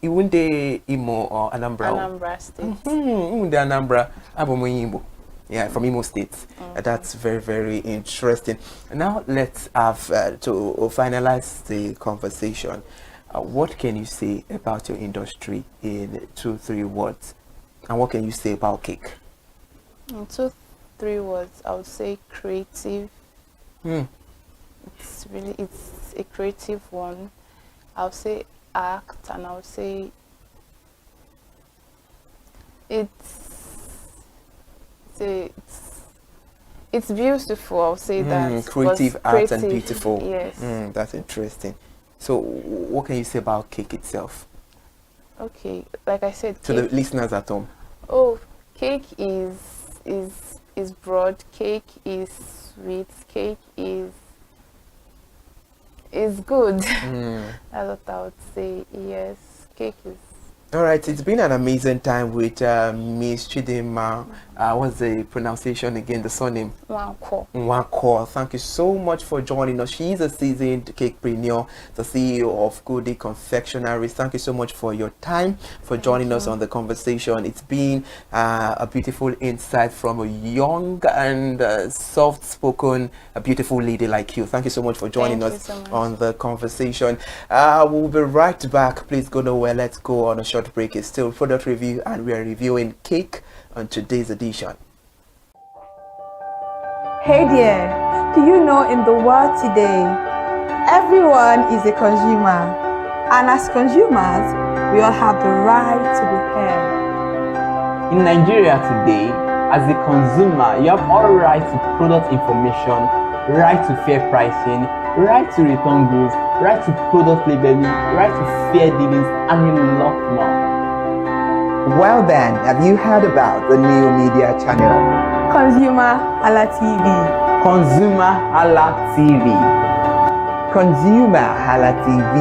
Iwunde Imo or Anambra? Anambra State. Iwunde Anambra. Abomoyimbo. Yeah, from Imo State. That's very, very interesting. Now let's have to finalize the conversation. What can you say about your industry in 2-3 words? And what can you say about cake? In 2-3 words, I would say creative. It's a creative one. I would say act, and I would say It's beautiful. I'll say that. Creative art and creative, beautiful. Yes. That's interesting. So, what can you say about cake itself? Okay, like I said, To the listeners at home. Oh, cake is broad. Cake is sweet. Cake is good. That's what I would say. Yes, cake is. All right, it's been an amazing time with Miss Chidinma. What's the pronunciation again? The surname? Nwankwo. Thank you so much for joining us. She is a seasoned cakepreneur, the CEO of Goody Confectionaries. Thank you so much for your time, for joining us on the conversation. It's been a beautiful insight from a young and soft-spoken, a beautiful lady like you. Thank you so much for joining us on the conversation. We'll be right back. Please go nowhere. Let's go on a short break. It's still product review, and we are reviewing cake on today's edition. Hey there, do you know in the world today, everyone is a consumer, and as consumers, we all have the right to be heard. In Nigeria today, as a consumer, you have all right to product information, right to fair pricing, right to return goods, right to product labeling, right to fair dealings, and a lot more. Well then, have you heard about the new media channel? ConsumerHalla TV. ConsumerHalla TV. ConsumerHalla TV.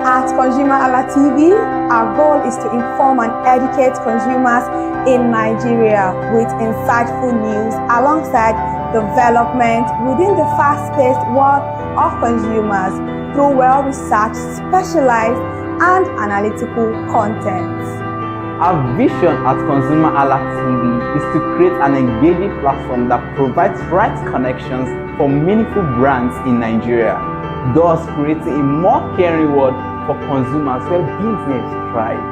At ConsumerHalla TV, our goal is to inform and educate consumers in Nigeria with insightful news alongside development within the fast-paced world of consumers through well-researched, specialized, and analytical content. Our vision at ConsumerHalla TV is to create an engaging platform that provides right connections for meaningful brands in Nigeria, thus creating a more caring world for consumers where business thrive.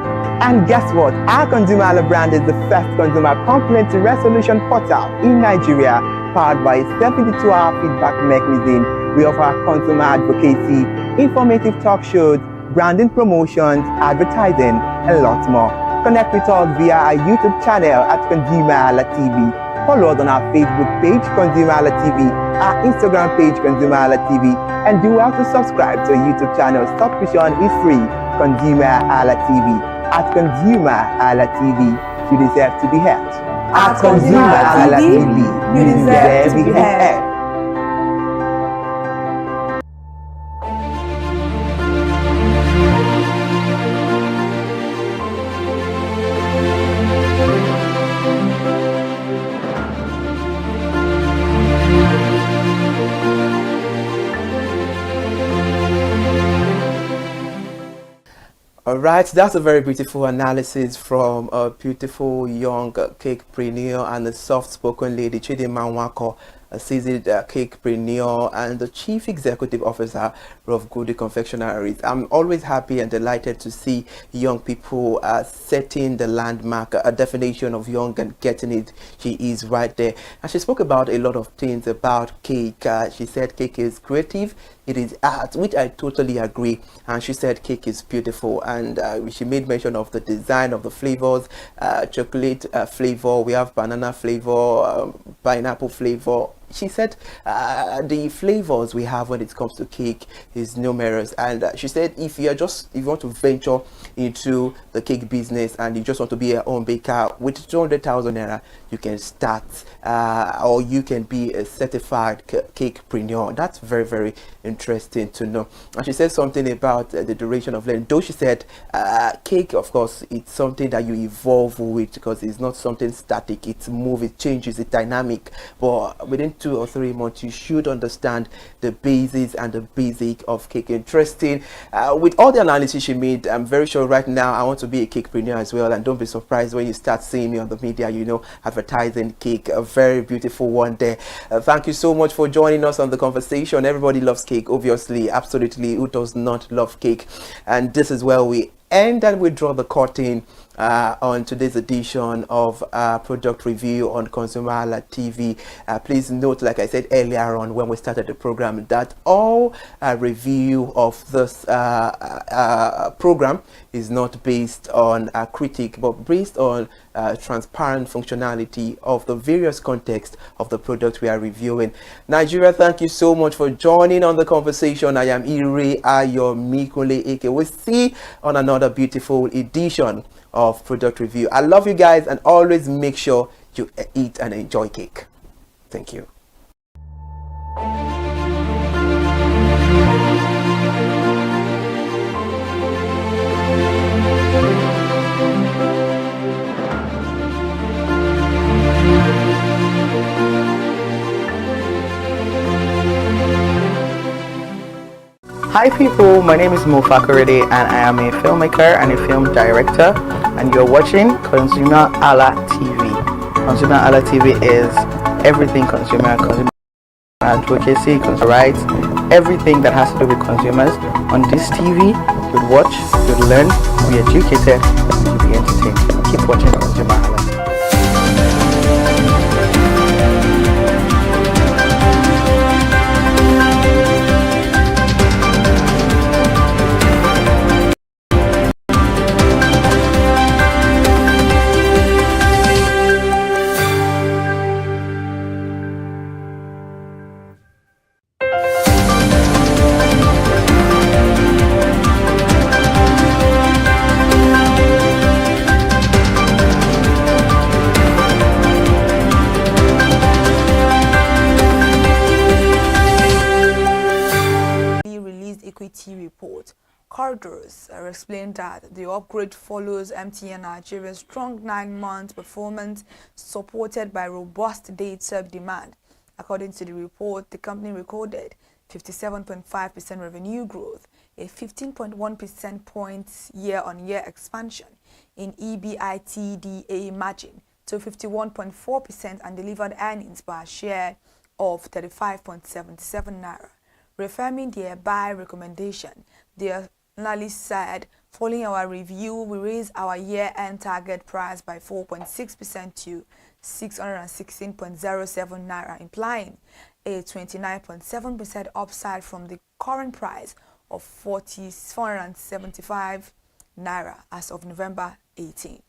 And guess what? Our ConsumerHalla brand is the first consumer complaint resolution portal in Nigeria, powered by a 72-hour feedback mechanism. We offer consumer advocacy, informative talk shows, branding promotions, advertising, and lots more. Connect with us via our YouTube channel at ConsumerHalla TV. Follow us on our Facebook page, ConsumerHalla TV, our Instagram page, ConsumerHalla TV, and do well to subscribe to our YouTube channel. Subscription is free. ConsumerHalla TV. At ConsumerHalla TV, you deserve to be heard. At ConsumerHalla TV, you deserve to be heard. Alright, that's a very beautiful analysis from a beautiful young cakepreneur and a soft-spoken lady, Chidinma Nwankwo, a seasoned cakepreneur and the Chief Executive Officer of Goody Confectionaries. I'm always happy and delighted to see young people setting the landmark, a definition of young and getting it. She is right there. And she spoke about a lot of things about cake. She said cake is creative, it is art, which I totally agree. And she said cake is beautiful, and she made mention of the design of the flavors, chocolate flavor, we have banana flavor, pineapple flavor. She said the flavors we have when it comes to cake is numerous, and she said if you want to venture into the cake business and you just want to be your own baker, with 200,000 naira you can start, or you can be a certified cakepreneur. That's very, very interesting to know. And she said something about the duration of learning, though she said cake, of course, it's something that you evolve with, because it's not something static, it moves, it changes, it's dynamic, but within 2 or 3 months you should understand the basis and the basic of cake. Interesting. With all the analysis she made, I'm very sure right now I want to be a cakepreneur as well, and don't be surprised when you start seeing me on the media, you know, advertising cake. A very beautiful one there. Thank you so much for joining us on the conversation. Everybody loves cake, obviously, absolutely. Who does not love cake? And this is where we end and we draw the curtain on today's edition of Product Review on ConsumerHallaTV. Please note, like I said earlier on when we started the program, that all review of this program is not based on a critique, but based on transparent functionality of the various contexts of the product we are reviewing. Nigeria, thank you so much for joining on the conversation. I am Ire Ayo Mikule Eke. We'll see on another beautiful edition of Product Review. I love you guys, and always make sure you eat and enjoy cake. Thank you. Hi people, my name is Mo Fakorede and I am a filmmaker and a film director, and you're watching ConsumerHalla TV. ConsumerHalla TV is everything consumer advocacy, consumer rights, everything that has to do with consumers. On this TV, you'd watch, you'd learn, be educated, and you'd be entertained. Keep watching ConsumerHalla. Report. Corridors explained that the upgrade follows MTN Nigeria's strong 9-month performance supported by robust data demand. According to the report, the company recorded 57.5% revenue growth, a 15.1% points year-on-year expansion in EBITDA margin to 51.4% and delivered earnings per share of 35.77 naira. Reaffirming their buy recommendation, the analyst said, following our review, we raised our year-end target price by 4.6% to 616.07 naira, implying a 29.7% upside from the current price of 475 naira as of November 18.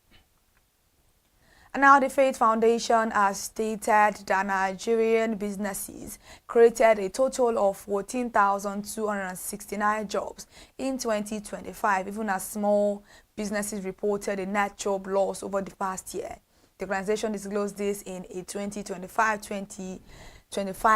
And now the Faith Foundation has stated that Nigerian businesses created a total of 14,269 jobs in 2025, even as small businesses reported a net job loss over the past year. The organization disclosed this in a 2025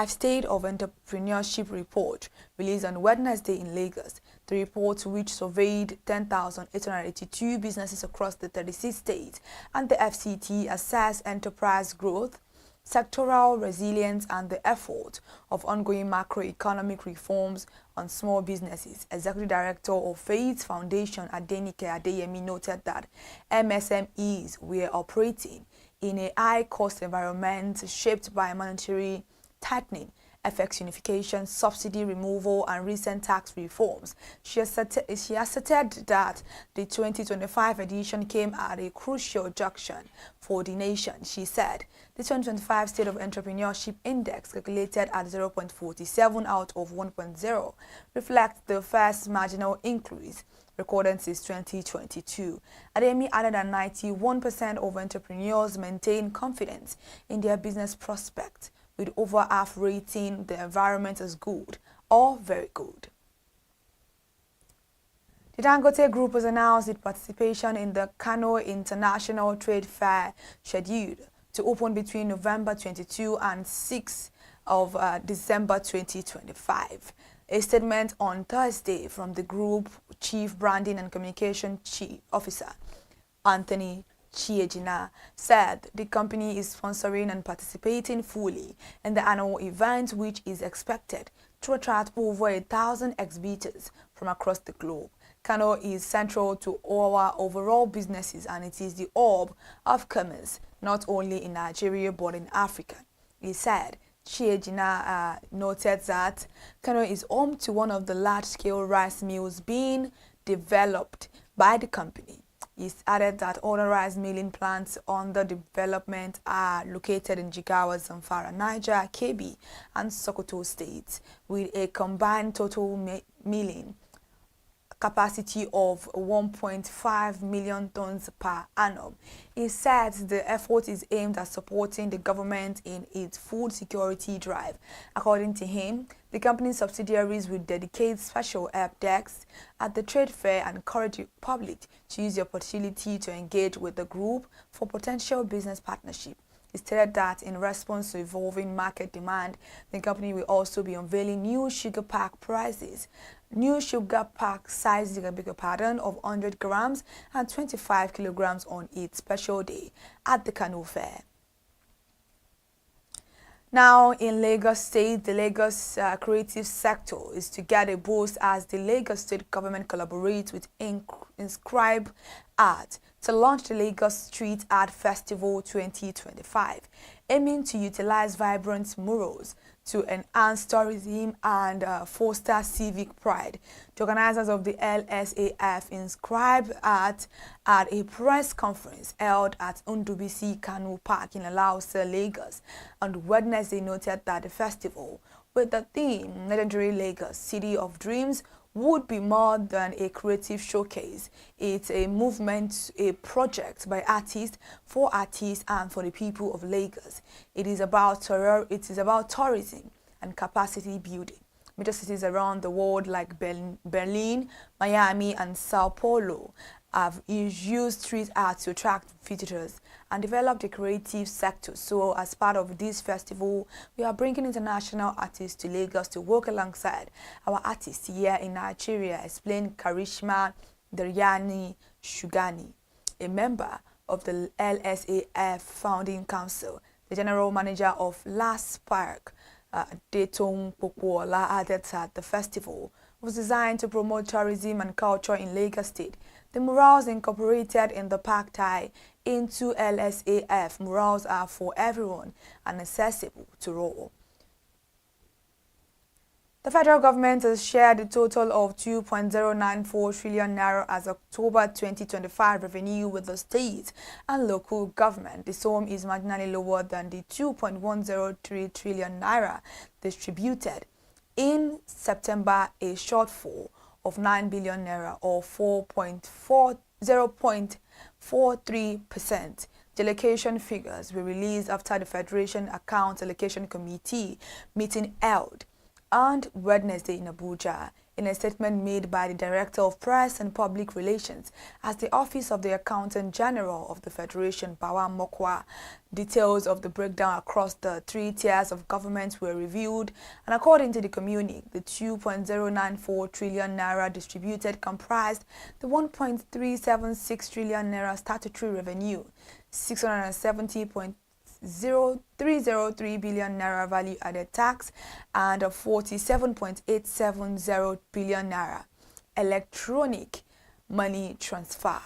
State of Entrepreneurship report released on Wednesday in Lagos. The report, which surveyed 10,882 businesses across the 36 states, and the FCT assessed enterprise growth, sectoral resilience, and the effort of ongoing macroeconomic reforms on small businesses. Executive Director of Faith Foundation, Adenike Adeyemi, noted that MSMEs were operating in a high-cost environment shaped by monetary tightening, FX unification, subsidy removal, and recent tax reforms. She asserted that the 2025 edition came at a crucial junction for the nation. She said the 2025 State of Entrepreneurship Index, calculated at 0.47 out of 1.0, reflects the first marginal increase recorded since 2022. Ademi added that 91% of entrepreneurs maintain confidence in their business prospects, with over half rating the environment as good or very good. The Dangote Group has announced its participation in the Kano International Trade Fair, scheduled to open between November 22 and 6 of December 2025. A statement on Thursday from the group Chief Branding and Communication Chief Officer, Anthony Chiejina, said the company is sponsoring and participating fully in the annual event, which is expected to attract over 1,000 exhibitors from across the globe. Kano is central to our overall businesses, and it is the hub of commerce not only in Nigeria but in Africa, he said. Chiejina noted that Kano is home to one of the large-scale rice mills being developed by the company. It's added that authorized milling plants under development are located in Jigawa, Zamfara, Niger, Kebbi, and Sokoto states, with a combined total milling capacity of 1.5 million tons per annum. He said the effort is aimed at supporting the government in its food security drive. According to him, the company's subsidiaries will dedicate special help desks at the trade fair and encourage the public to use the opportunity to engage with the group for potential business partnership. He stated that in response to evolving market demand, the company will also be unveiling new sugar pack prices. New sugar pack sizes of 100 grams and 25 kilograms on its special day at the Kano Fair. Now, in Lagos State, the Lagos creative sector is to get a boost as the Lagos State government collaborates with Inscribe Art to launch the Lagos Street Art Festival 2025, aiming to utilize vibrant murals to enhance tourism and foster civic pride. The organizers of the LSAF Inscribe Art at a press conference held at Undubisi Kanu Park in Alausa, Lagos on Wednesday noted that the festival, with the theme Legendary Lagos, City of Dreams, would be more than a creative showcase. It's a movement, a project by artists, for artists, and for the people of Lagos. It is about tourism and capacity building. Major cities around the world like Berlin, Miami, and Sao Paulo have used street art to attract visitors and develop the creative sector. So as part of this festival, we are bringing international artists to Lagos to work alongside our artists here in Nigeria, explained Karishma Daryani Shugani, a member of the LSAF Founding Council. The general manager of Last Park, Detong Pokuola, added that the festival was designed to promote tourism and culture in Lagos State. The murals incorporated in the park tie into LSAF murals are for everyone and accessible to all. The federal government has shared a total of 2.094 trillion naira as October 2025 revenue with the state and local government. The sum is marginally lower than the 2.103 trillion naira distributed in September, a shortfall of 9 billion naira or 0.43%. The allocation figures were released after the Federation Accounts Allocation Committee meeting held on Wednesday in Abuja. In a statement made by the Director of Press and Public Relations at the Office of the Accountant General of the Federation, Bawa Mokwa, details of the breakdown across the three tiers of government were reviewed, and according to the communique, the 2.094 trillion naira distributed comprised the 1.376 trillion naira statutory revenue, 670.0303 billion naira value-added tax, and 47.870 billion naira electronic money transfer.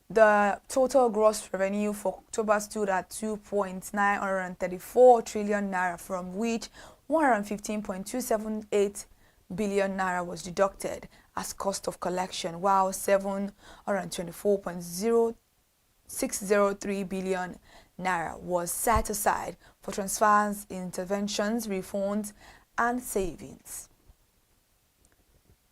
The total gross revenue for October stood at 2.934 trillion naira, from which 115.278 billion naira was deducted as cost of collection, while 724.0603 billion naira was set aside for transfers, interventions, refunds, and savings.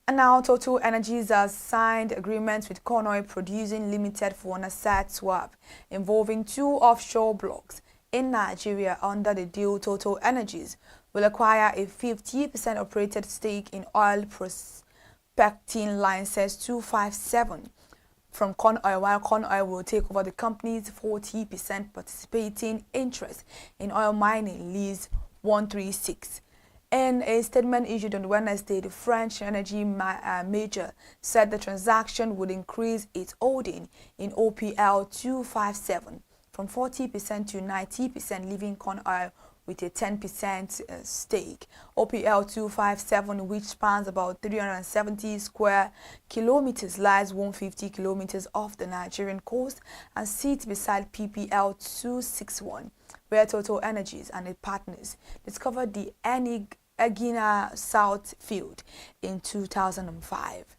And now, Total Energies has signed agreements with Conoil Producing Limited for an asset swap involving 2 offshore blocks in Nigeria. Under the deal, Total Energies will acquire a 50% operated stake in oil prospecting license 257 from Conoil, while Conoil will take over the company's 40% participating interest in oil mining lease 136. In a statement issued on Wednesday, the French energy major said the transaction would increase its holding in OPL 257 from 40% to 90%, leaving Conoil with a 10% stake. OPL 257, which spans about 370 square kilometers, lies 150 kilometers off the Nigerian coast and sits beside PPL 261, where Total Energies and its partners discovered the Egina South field in 2005.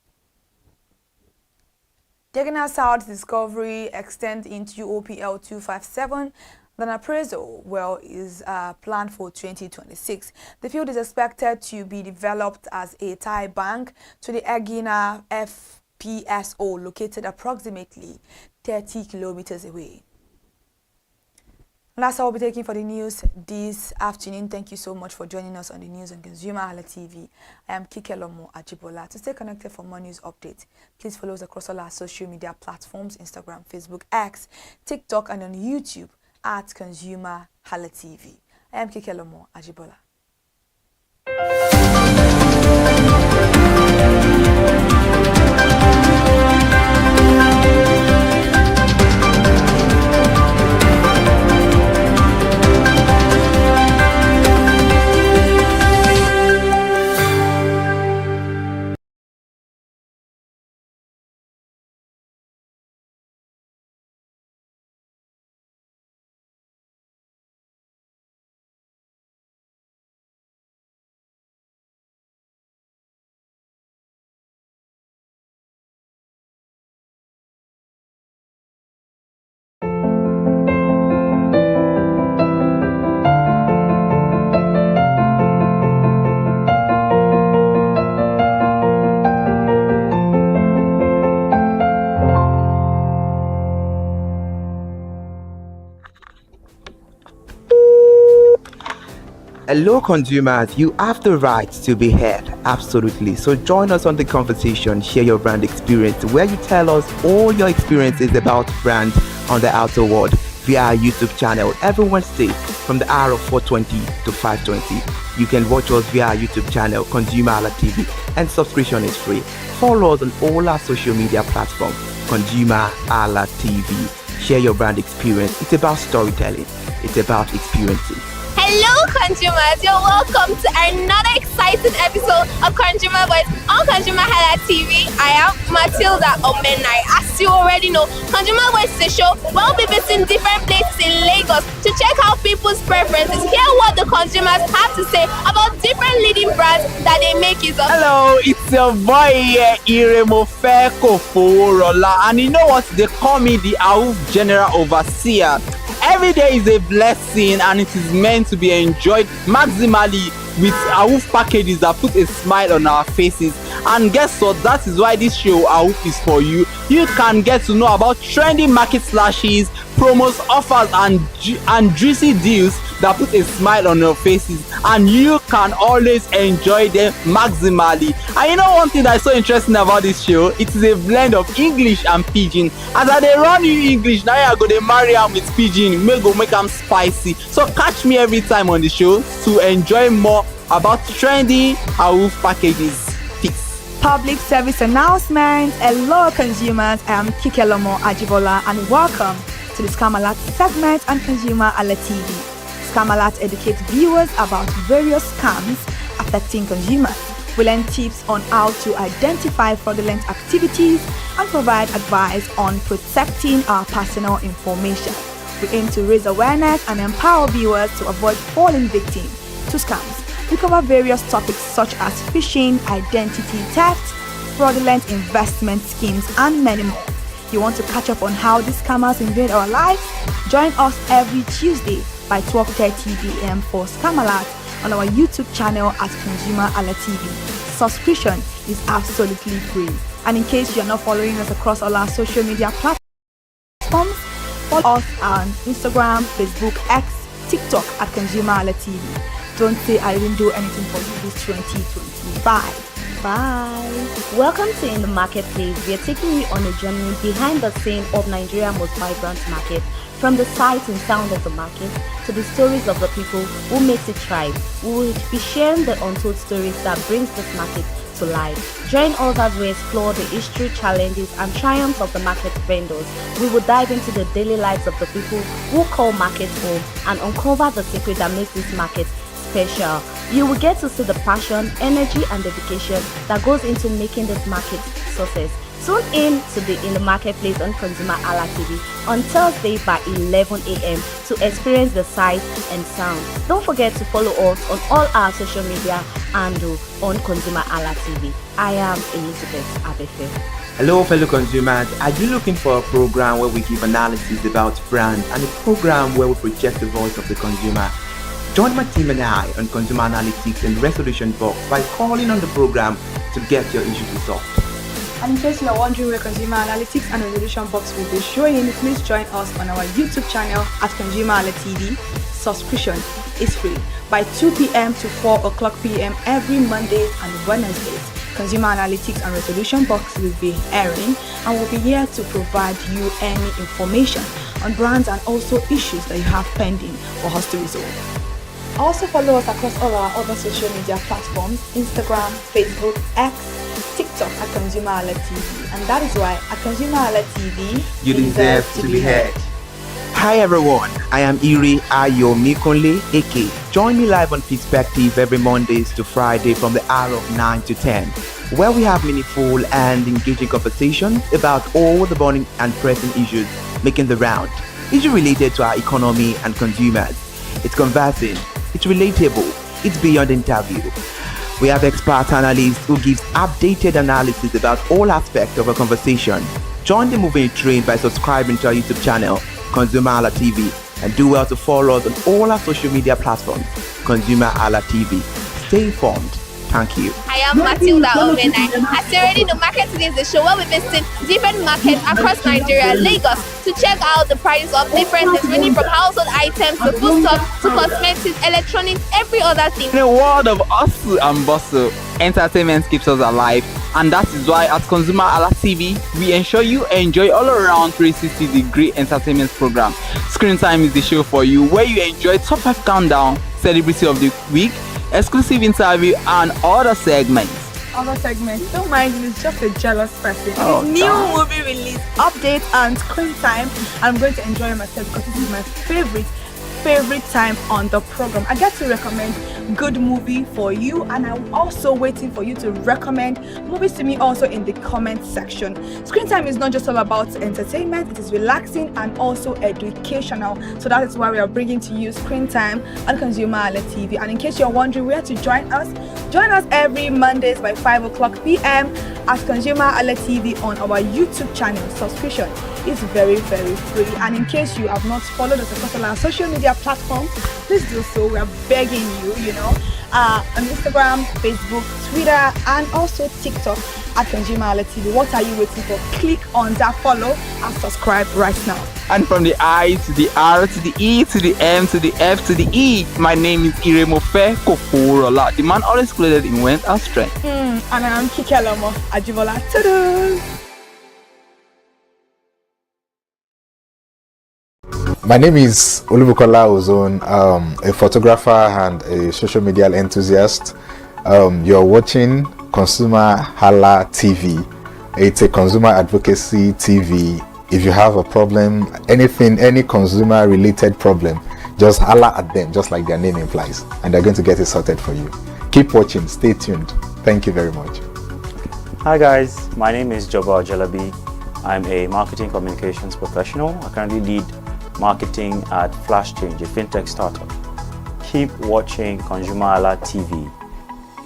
Diagonal South discovery extends into OPL 257. An appraisal well is planned for 2026. The field is expected to be developed as a tie bank to the Egina FPSO located approximately 30 kilometers away. And that's all we'll be taking for the news this afternoon. Thank you so much for joining us on the news on ConsumerHalla TV. I am Kikelomo Ajibola. To stay connected for more news updates, please follow us across all our social media platforms, Instagram, Facebook, X, TikTok, and on YouTube at ConsumerHalla TV. I am Kikelomo Ajibola. Hello consumers, you have the right to be heard, absolutely. So join us on the conversation, share your brand experience, where you tell us all your experiences about brands on the outer world via our YouTube channel every Wednesday from the hour of 4:20 to 5:20. You can watch us via our YouTube channel, ConsumerHalla TV, and subscription is free. Follow us on all our social media platforms, ConsumerHalla TV. Share your brand experience. It's about storytelling. It's about experiences. Hello consumers, you're welcome to another exciting episode of Consumer Voice on ConsumerHalla TV. I am Matilda Omenai. As you already know, Consumer Voice is a show where we'll be visiting different places in Lagos to check out people's preferences, hear what the consumers have to say about different leading brands that they make use of. Hello, it's your boy here, Iremofeko Foworola, and you know what? They call me the AUF General Overseer. Every day is a blessing and it is meant to be enjoyed maximally with AUF packages that put a smile on our faces. And guess what? That is why this show AUF is for you. You can get to know about trendy market slashes, promos, offers, and juicy deals that put a smile on your faces, and you can always enjoy them maximally. And you know one thing that's so interesting about this show? It is a blend of English and Pidgin. As I dey run you English, now I go dey marry am with Pidgin, may go make am spicy. So catch me every time on the show to enjoy more about trendy AUF packages. Peace. Public service announcement. Hello consumers, I am Kikelomo Ajibola and welcome to the Scam Alert segment on ConsumerHalla TV. Scam Alert educates viewers about various scams affecting consumers. We learn tips on how to identify fraudulent activities and provide advice on protecting our personal information. We aim to raise awareness and empower viewers to avoid falling victim to scams. We cover various topics such as phishing, identity theft, fraudulent investment schemes, and many more. You want to catch up on how these scammers invade our lives? Join us every Tuesday by 12:30 p.m. for Scam Alert on our YouTube channel at ConsumerHalla TV. Subscription is absolutely free. And in case you're not following us across all our social media platforms, follow us on Instagram, Facebook, X, TikTok at ConsumerHalla TV. Don't say I didn't do anything for you this 2025. Bye. Welcome to In the Marketplace. We are taking you on a journey behind the scene of Nigeria's most vibrant market, from the sight and sound of the market to the stories of the people who makes it thrive. We will be sharing the untold stories that brings this market to life. Join us as we explore the history, challenges, and triumphs of the market vendors. We will dive into the daily lives of the people who call markets home and uncover the secret that makes this market special. You will get to see the passion, energy, and dedication that goes into making this market success. Tune in to In the Marketplace on ConsumerHalla TV on Thursday by 11 a.m. to experience the sight and sound. Don't forget to follow us on all our social media and on ConsumerHalla TV. I am Elizabeth Abefe. Hello fellow consumers, are you looking for a program where we give analysis about brands and a program where we project the voice of the consumer? Join my team and I on Consumer Analytics and Resolution Box by calling on the program to get your issues resolved. And in case you are wondering where Consumer Analytics and Resolution Box will be showing, please join us on our YouTube channel at ConsumerHallaTV. Subscription is free by 2 p.m. to 4 o'clock p.m. every Monday and Wednesdays. Consumer Analytics and Resolution Box will be airing and will be here to provide you any information on brands and also issues that you have pending for us to resolve. Also follow us across all our other social media platforms, Instagram, Facebook, X, TikTok at ConsumerHallaTV. And that is why at ConsumerHallaTV, you deserve to be heard. Hi everyone, I am Iri Ayo Mikonle Eke. Join me live on Perspective every Mondays to Friday from the hour of 9 to 10, where we have meaningful and engaging conversations about all the burning and pressing issues making the round. Issues related to our economy and consumers. It's conversing, it's relatable, it's beyond interview. We have expert analysts who gives updated analysis about all aspects of a conversation. Join the moving train by subscribing to our YouTube channel, ConsumerHalla TV, and do well to follow us on all our social media platforms, ConsumerHalla TV. Stay informed. Thank you. I am Matilda Omenai. As you already know, Market Today is the show where we visit different markets across Nigeria, Lagos, to check out the prices of different things, ranging from household items to foodstuffs to cosmetics, electronics, every other thing. In a world of hustle and bustle, entertainment keeps us alive, and that is why at ConsumerHalla TV, we ensure you enjoy all around 360-degree entertainment program. Screen Time is the show for you, where you enjoy top 5 countdown, celebrity of the week, exclusive interview, and other segments. Don't mind me, it's just a jealous person. Oh, New movie release, update, and Screen Time. I'm going to enjoy myself because this is my favorite time on the program. I get to recommend good movie for you, and I'm also waiting for you to recommend movies to me also in the comment section. Screen Time is not just all about entertainment, it is relaxing and also educational. So that is why we are bringing to you Screen Time on ConsumerHalla TV. And in case you're wondering where to join us every Mondays by 5 o'clock p.m. at ConsumerHalla TV on our YouTube channel. Subscription is very, very free. And in case you have not followed us across all our social media platforms, please do so. We are begging you, on Instagram, Facebook, Twitter, and also TikTok at ConsumerHalla TV. What are you waiting for? Click on that follow and subscribe right now. And from the I to the R to the E to the M to the F to the E, my name is Iremofe Kokorola, the man always clothed in wealth and strength. And I am Kikelomo Ajibola. Ta-da! My name is Olubukola Ozone, a photographer and a social media enthusiast. You're watching ConsumerHalla TV. It's a consumer advocacy TV. If you have a problem, any consumer related problem, just holla at them, just like their name implies, and they're going to get it sorted for you. Keep watching, stay tuned. Thank you very much. Hi guys, my name is Joba Jalabi. I'm a marketing communications professional. I currently lead marketing at Flash Change, a fintech startup. Keep watching ConsumerHalla TV,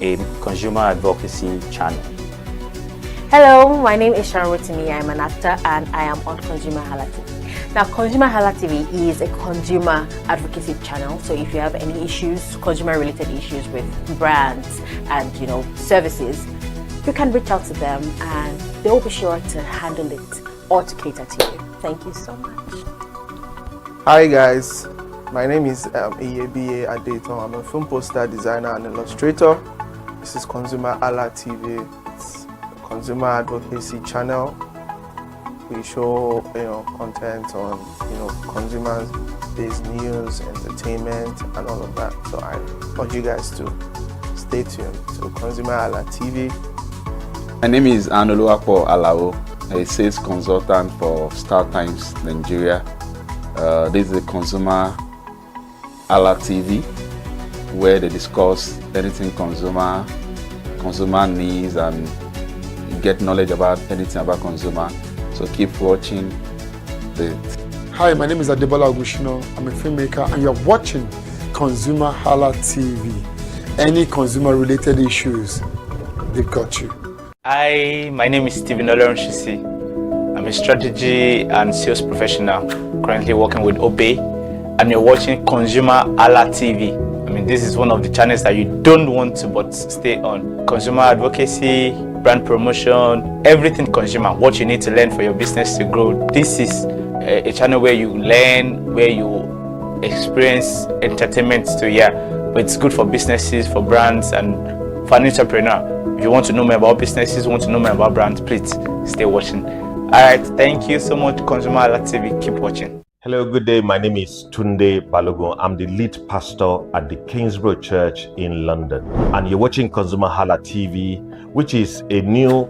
a consumer advocacy channel. Hello, my name is Sharon Rotimi. I'm an actor and I am on ConsumerHalla TV. Now, ConsumerHalla TV is a consumer advocacy channel. So if you have any issues, consumer-related issues with brands and services, you can reach out to them and they'll be sure to handle it or to cater to you. Thank you so much. Hi guys, my name is Iyebiye Adeton. I'm a film poster designer and illustrator. This is ConsumerHalla TV. It's a consumer advocacy channel. We show content on consumers-based news, entertainment, and all of that. So I urge you guys to stay tuned to ConsumerHalla TV. My name is Anoluwapo Alao, a sales consultant for Star Times Nigeria. This is a ConsumerHalla TV, where they discuss anything consumer needs and get knowledge about anything about consumer. So keep watching the. Hi, my name is Adebola Ogushino. I'm a filmmaker, and you're watching ConsumerHalla TV. Any consumer-related issues, they've got you. Hi, my name is Stephen Olorunshisi. I'm a strategy and sales professional, currently working with Obey, and you're watching ConsumerHalla TV. I mean, this is one of the channels that you don't want to but stay on. Consumer advocacy, brand promotion, everything consumer, what you need to learn for your business to grow. This is a channel where you learn, where you experience entertainment to, yeah. But it's good for businesses, for brands, and for an entrepreneur. If you want to know more about businesses, want to know more about brands, please stay watching. Alright, thank you so much, ConsumerHalla TV. Keep watching. Hello, good day. My name is Tunde Balogun. I'm the lead pastor at the Kingsborough Church in London. And you're watching ConsumerHalla TV, which is a new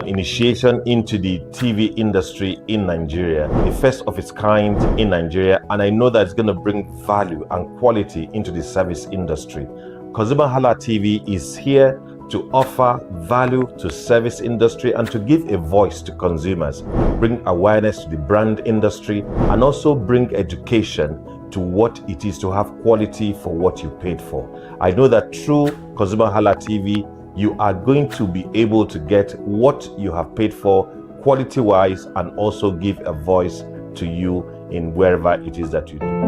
initiation into the TV industry in Nigeria, the first of its kind in Nigeria. And I know that it's going to bring value and quality into the service industry. ConsumerHalla TV is here to offer value to service industry and to give a voice to consumers, bring awareness to the brand industry, and also bring education to what it is to have quality for what you paid for. I know that through ConsumerHalla TV, you are going to be able to get what you have paid for quality-wise, and also give a voice to you in wherever it is that you do.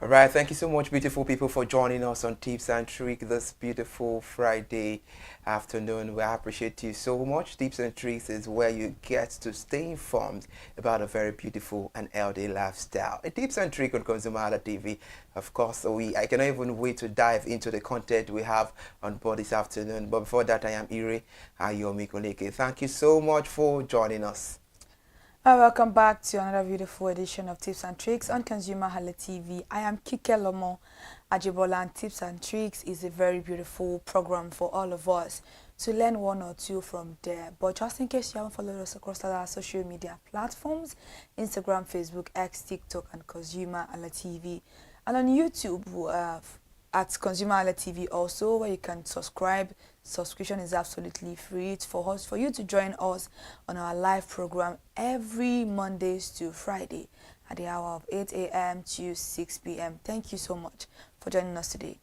All right, thank you so much, beautiful people, for joining us on Tips and Tricks this beautiful Friday afternoon. We appreciate you so much. Tips and Tricks is where you get to stay informed about a very beautiful and healthy lifestyle. A Tips and Tricks on ConsumerHalla TV. Of course, I cannot even wait to dive into the content we have on board this afternoon. But before that, I am Ire Ayomi Koneke. Thank you so much for joining us. Welcome back to another beautiful edition of Tips and Tricks on ConsumerHalla TV. I am Kike Lomo Ajibola, and Tips and Tricks is a very beautiful program for all of us to learn one or two from there. But just in case you haven't followed us across all our social media platforms, Instagram, Facebook, X, TikTok, and ConsumerHalla TV. And on YouTube, at ConsumerHalla TV also, where you can subscribe. Subscription is absolutely free. It's for you to join us on our live program every Mondays to Friday at the hour of 8 a.m. to 6 p.m. Thank you so much for joining us today.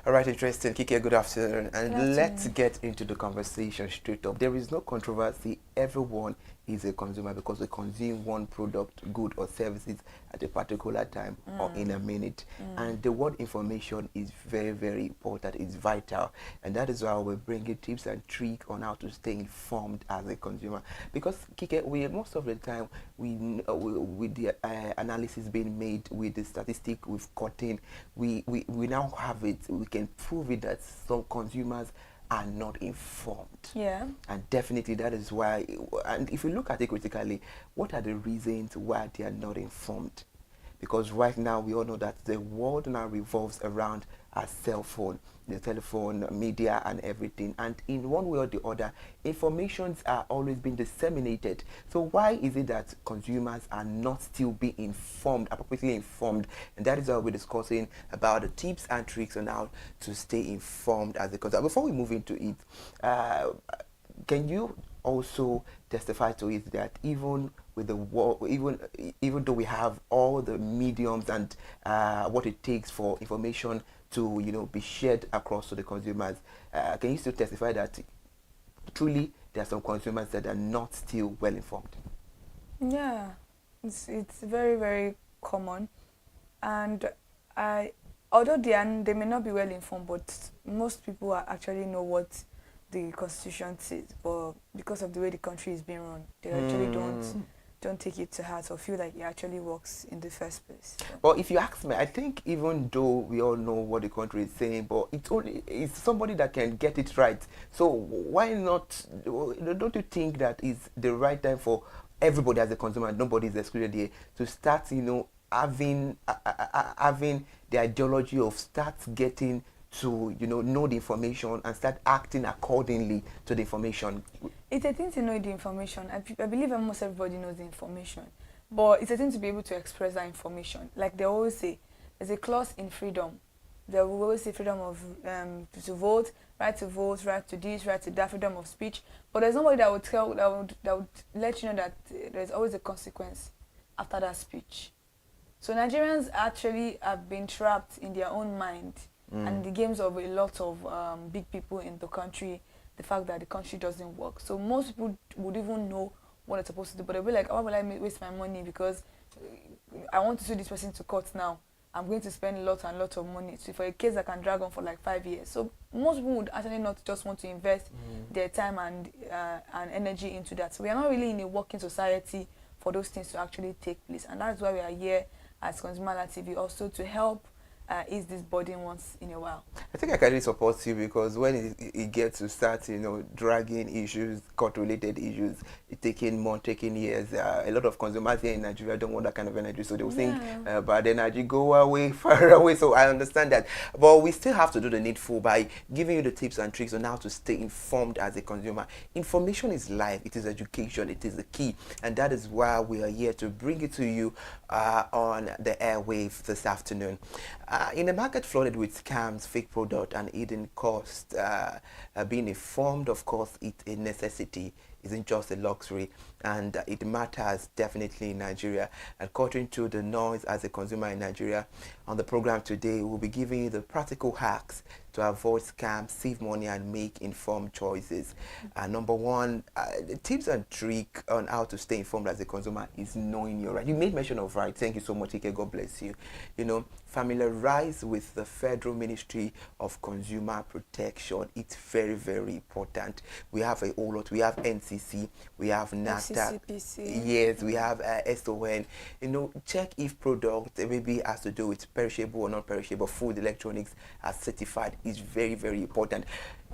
All right, interesting. Kike, good afternoon. And let's get into the conversation straight up. There is no controversy. Everyone is a consumer because we consume one product, good or services at a particular time or in a minute. And the word information is very, very important. It's vital. And that is why we're bringing tips and tricks on how to stay informed as a consumer. Because, Kike, most of the time, with the analysis being made, with the statistic we've gotten, we now have it. We can prove it that some consumers are not informed. Yeah. And definitely that is why, and if you look at it critically, what are the reasons why they are not informed? Because right now we all know that the world now revolves around our cell phone, the telephone, media, and everything. And in one way or the other, informations are always being disseminated. So why is it that consumers are not still being informed, appropriately informed? And that is why we're discussing about the tips and tricks on how to stay informed as a consumer. Before we move into it, can you also testify to it that even with the world, even though we have all the mediums and what it takes for information to be shared across to the consumers, can you still testify that truly there are some consumers that are not still well informed? Yeah, it's very, very common, and although they may not be well informed, but most people actually know what the Constitution says, but because of the way the country is being run, they actually don't don't take it to heart or feel like it actually works in the first place. Well, if you ask me, I think even though we all know what the country is saying, but it's somebody that can get it right. So why not? Don't you think that is the right time for everybody as a consumer? Nobody is excluded here to start, having the ideology of start getting to know the information and start acting accordingly to the information. It's a thing to know the information. I believe almost everybody knows the information, but it's a thing to be able to express that information. Like they always say, there's a clause in freedom. They will always say freedom of to vote, right to this, right to that, freedom of speech. But there's nobody that would let you know that there's always a consequence after that speech. So Nigerians actually have been trapped in their own mind and the games of a lot of big people in the country, the fact that the country doesn't work. So most people would even know what they're supposed to do, but they'll be like, why will I waste my money because I want to sue this person to court now. I'm going to spend lots and lots of money for a case that can drag on for like 5 years. So most people would actually not just want to invest their time and energy into that. So we are not really in a working society for those things to actually take place. And that's why we are here as ConsumerHalla TV, also to help ease this burden once in a while. I think I can really support you because when it gets to start, dragging issues, court-related issues, taking years, a lot of consumers here in Nigeria don't want that kind of energy, so they'll think bad energy, go away, far away. So I understand that, but we still have to do the needful by giving you the tips and tricks on how to stay informed as a consumer. Information is life, it is education, it is the key, and that is why we are here to bring it to you on the airwaves this afternoon. In a market flooded with scams, fake product, and hidden cost, being informed, of course, it's a necessity. Isn't just a luxury, and it matters definitely in Nigeria. And cutting through the noise as a consumer in Nigeria, on the program today, we'll be giving you the practical hacks to avoid scams, save money, and make informed choices. Number one, the tips and trick on how to stay informed as a consumer is knowing your right. You made mention of right. Thank you so much, Ike. God bless you. Familiarize with the Federal Ministry of Consumer Protection. It's very, very important. We have a whole lot. We have NCC, we have NAFTA, yes, we have SON. Check if product maybe has to do with perishable or non-perishable food, electronics are certified. Is very, very important.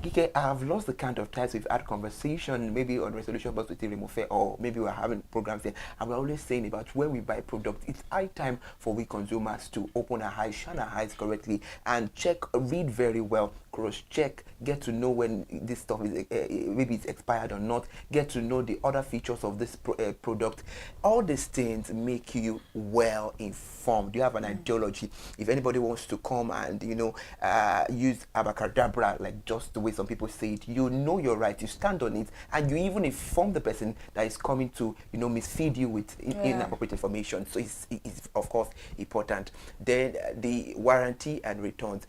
Kike, I have lost the count of times we've had conversation, maybe on resolution box with Remofe, or maybe we're having programs there, and we're always saying about when we buy product, it's high time for we consumers to open our eyes, shine our eyes correctly, and check, read very well, cross-check, get to know when this stuff is maybe it's expired or not, get to know the other features of this product. All these things make you well informed. You have an ideology. If anybody wants to come and use abacadabra, like just the way some people say it, you know your right, you stand on it, and you even inform the person that is coming to misfeed you with inappropriate information. So it's of course important. Then the warranty and returns.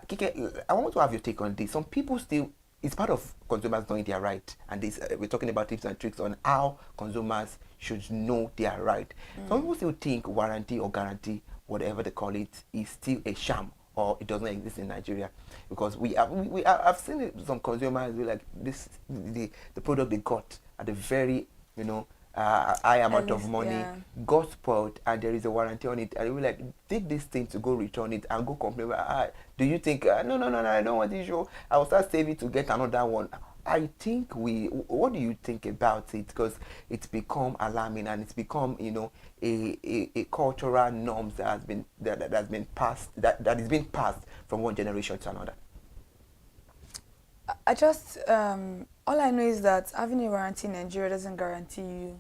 Kike, I want to have your take on this. Some people still, it's part of consumers knowing their right, and this we're talking about tips and tricks on how consumers should know their right. Some people still think warranty or guarantee, whatever they call it, is still a sham, or it doesn't exist in Nigeria, because I've seen some consumers be like the product they got at a very high amount of money, got spoiled, and there is a warranty on it, and we like take this thing to go return it and go complain. Do you think no, I don't want this show, I will start saving to get another one? I think what do you think about it? Because it's become alarming, and it's become a cultural norm that has been passed, that is being passed from one generation to another. I just all I know is that having a warranty in Nigeria doesn't guarantee you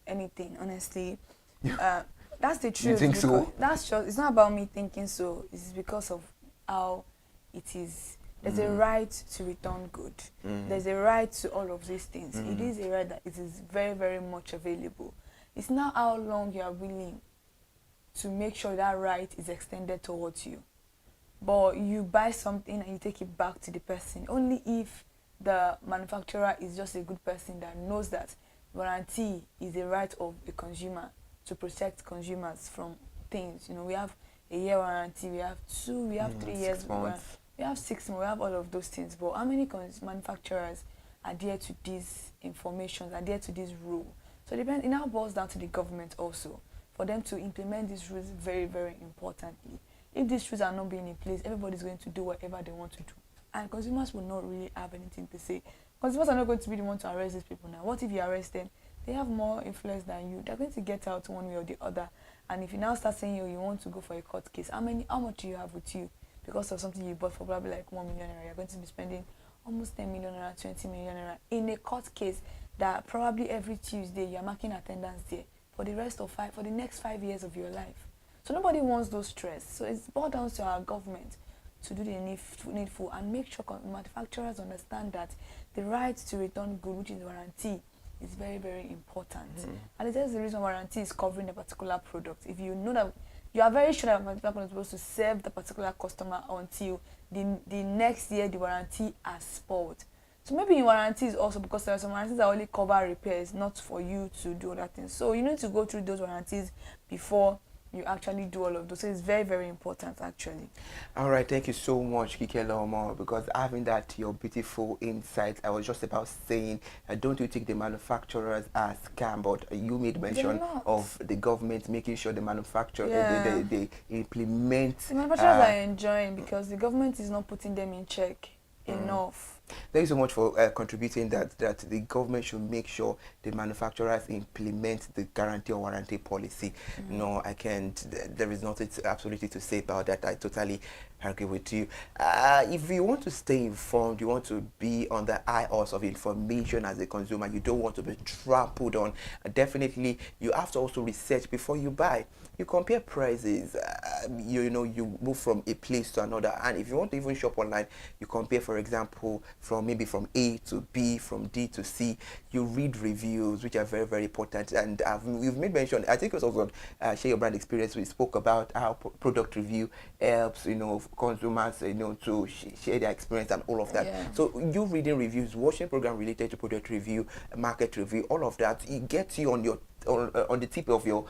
anything, honestly. That's the truth. You think so? That's just, it's not about me thinking so. It's because of how it is. There's a right to return good. There's a right to all of these things. It is a right that it is very, very much available. It's not how long you are willing to make sure that right is extended towards you. But you buy something and you take it back to the person only if the manufacturer is just a good person that knows that warranty is a right of a consumer to protect consumers from things. We have a year warranty, we have 2, we have 3 years, we have 6 months, we have all of those things. But how many manufacturers adhere to these information, adhere to this rule? So it now boils down to the government also for them to implement these rules very, very importantly. If these rules are not being in place, everybody's going to do whatever they want to do. And consumers will not really have anything to say. Consumers are not going to be the one to arrest these people now. What if you arrest them? They have more influence than you. They're going to get out one way or the other. And if you now start saying you want to go for a court case, how much do you have with you? Because of something you bought for probably like 1 million naira, you're going to be spending almost 10 million naira, 20 million naira in a court case that probably every Tuesday you're marking attendance there for the next 5 years of your life. So nobody wants those stress. So it's boiled down to our government to do the needful and make sure manufacturers understand that the right to return good, which is warranty, is very, very important. And that's the reason warranty is covering a particular product. If you know that you are very sure that manufacturer is supposed to serve the particular customer until the next year the warranty has spoiled. So maybe in warranties also, because there are some warranties that only cover repairs, not for you to do other things. So you need to go through those warranties before you actually do all of those. So it's very, very important actually. All right, thank you so much, Kike Lomo, because having that your beautiful insights, I was just about saying, don't you take the manufacturers as scam, but you made mention of the government making sure the manufacturer they implement. The manufacturers are enjoying because the government is not putting them in check enough. Thank you so much for contributing that the government should make sure the manufacturers implement the guarantee or warranty policy. No, I can't. There is nothing absolutely to say about that. I totally agree with you. If you want to stay informed, you want to be on the eye of information as a consumer, you don't want to be trampled on, definitely you have to also research before you buy. You compare prices, you move from a place to another, and if you want to even shop online, you compare, for example, from A to B, from D to C. You read reviews, which are very, very important. And we've made mention, I think it was also on Share Your Brand Experience, we spoke about how product review helps consumers to share their experience and all of that. So you reading reviews, watching program related to product review, market review, all of that, it gets you on your on the tip of your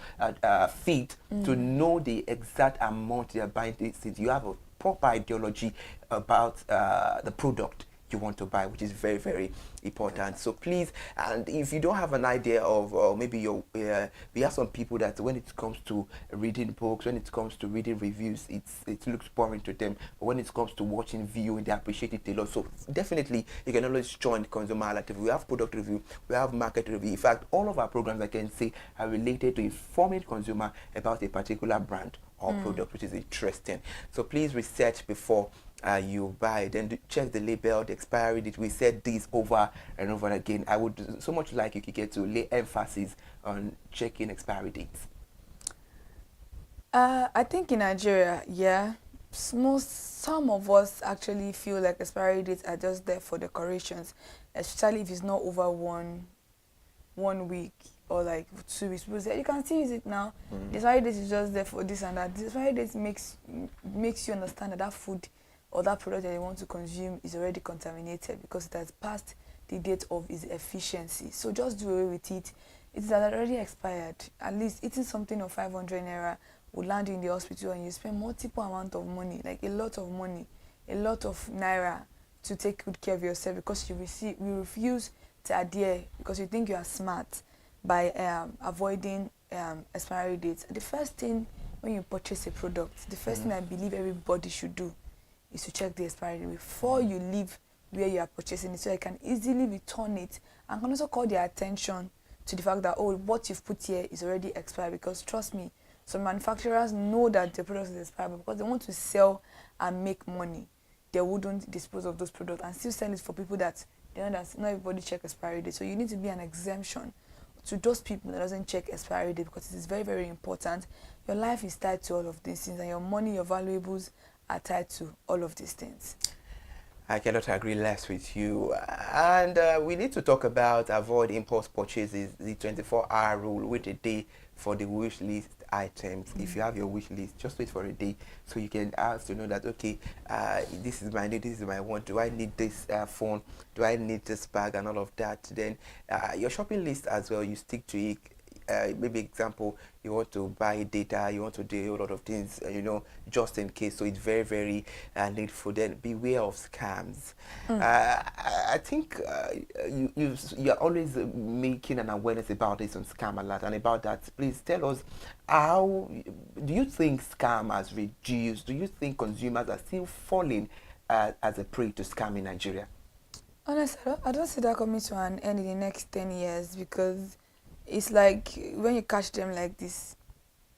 feet to know the exact amount you're buying. You have a proper ideology about the product you want to buy, which is very, very important. So please, and if you don't have an idea of maybe we have some people that when it comes to reading books, when it comes to reading reviews, it looks boring to them, but when it comes to watching, viewing, they appreciate it a lot. So definitely you can always join ConsumerHallaTV. We have product review, we have market review. In fact, all of our programs, I can say, are related to informing consumer about a particular brand or product, which is interesting. So please research before you buy, then check the label, the expiry date. We said this over and over again. I would so much like you, Kike, to lay emphasis on checking expiry dates. I think in Nigeria, some of us actually feel like expiry dates are just there for decorations, especially if it's not over one week or like 2 weeks. People say you can still use it now. The expiry date is just there for this and that. The expiry date makes you understand that food or that product that you want to consume is already contaminated because it has passed the date of its efficiency. So just do away with it. It has already expired. At least eating something of 500 naira will land you in the hospital and you spend multiple amount of money, like a lot of money, a lot of naira to take good care of yourself because you refuse to adhere because you think you are smart by avoiding expiry dates. The first thing when you purchase a product, the first thing I believe everybody should do is to check the expiry date before you leave where you are purchasing it, so you can easily return it and can also call their attention to the fact that, oh, what you've put here is already expired. Because trust me, some manufacturers know that the product is expired, but because they want to sell and make money, they wouldn't dispose of those products and still sell it for people that they know that not everybody check expiry date. So you need to be an exemption to those people that doesn't check expiry date, because it is very, very important. Your life is tied to all of these things, and your money, your valuables are tied to all of these things. I cannot agree less with you. And we need to talk about avoid impulse purchases, the 24-hour rule, with a day for the wish list items. If you have your wish list, just wait for a day so you can ask to know that, okay, this is my need, this is my want. Do I need this phone? Do I need this bag and all of that? Then your shopping list as well, you stick to it. maybe example, you want to buy data, you want to do a lot of things, just in case. So it's very, very needful. Then beware of scams. I think you're always making an awareness about this on Scam Alert, and about that, please tell us, how do you think scam has reduced? Do you think consumers are still falling as a prey to scam in Nigeria? Honestly, I don't see that coming to an end in the next 10 years, because it's like when you catch them like this,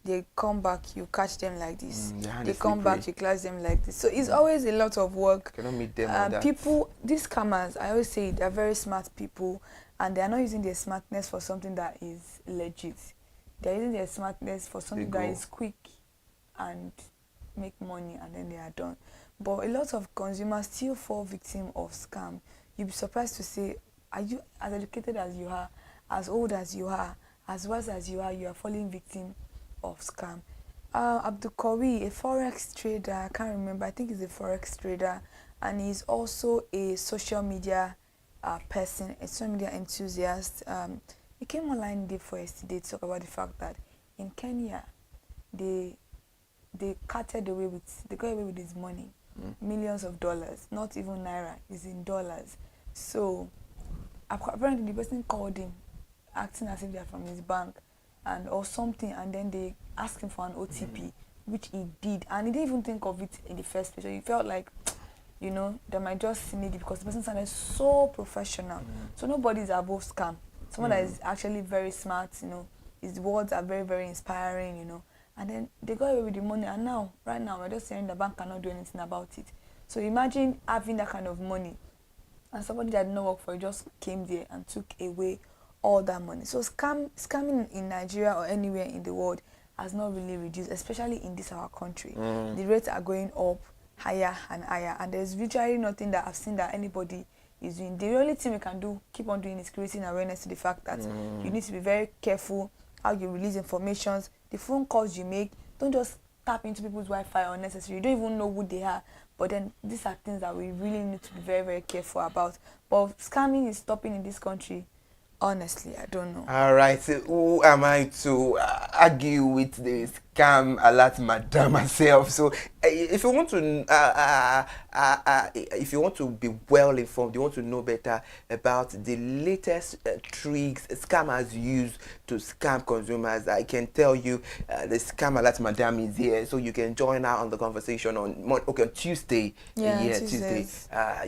they come back, you catch them like this. They come back, you catch them like this. So it's always a lot of work. Cannot meet them on that. People, these scammers, I always say they're very smart people, and they're not using their smartness for something that is legit. They're using their smartness for something that is quick and make money, and then they are done. But a lot of consumers still fall victim of scam. You'll be surprised to say, are you as educated as you are, as old as you are, as wise as you are falling victim of scam. Abdul Kawi, a forex trader, I can't remember, I think he's a forex trader, and he's also a social media person, a social media enthusiast. He came online day for yesterday to talk about the fact that in Kenya, they got away with his money, millions of dollars, not even naira, it's in dollars. So apparently the person called him, acting as if they're from his bank or something, and then they asked him for an OTP, which he did, and he didn't even think of it in the first place. So he felt like, they might just need it because the person sounded so professional. So nobody is above scam. Someone that is actually very smart, his words are very, very inspiring, and then they got away with the money, and right now, we're just saying the bank cannot do anything about it. So imagine having that kind of money, and somebody that did not work for it just came there and took away all that money. So scamming in Nigeria or anywhere in the world has not really reduced, especially in this our country. The rates are going up higher and higher, and there's literally nothing that I've seen that anybody is doing. The only thing we can do, keep on doing, is creating awareness to the fact that you need to be very careful how you release information. The phone calls you make, don't just tap into people's Wi-Fi unnecessarily. You don't even know who they are. But then these are things that we really need to be very, very careful about. But scamming is stopping in this country. Honestly, I don't know. All right, so who am I to argue with the Scam Alert madam herself? So if you want to be well informed, you want to know better about the latest tricks scammers use to scam consumers, I can tell you the Scam Alert madam is here, so you can join her on the conversation on Tuesday. Tuesday.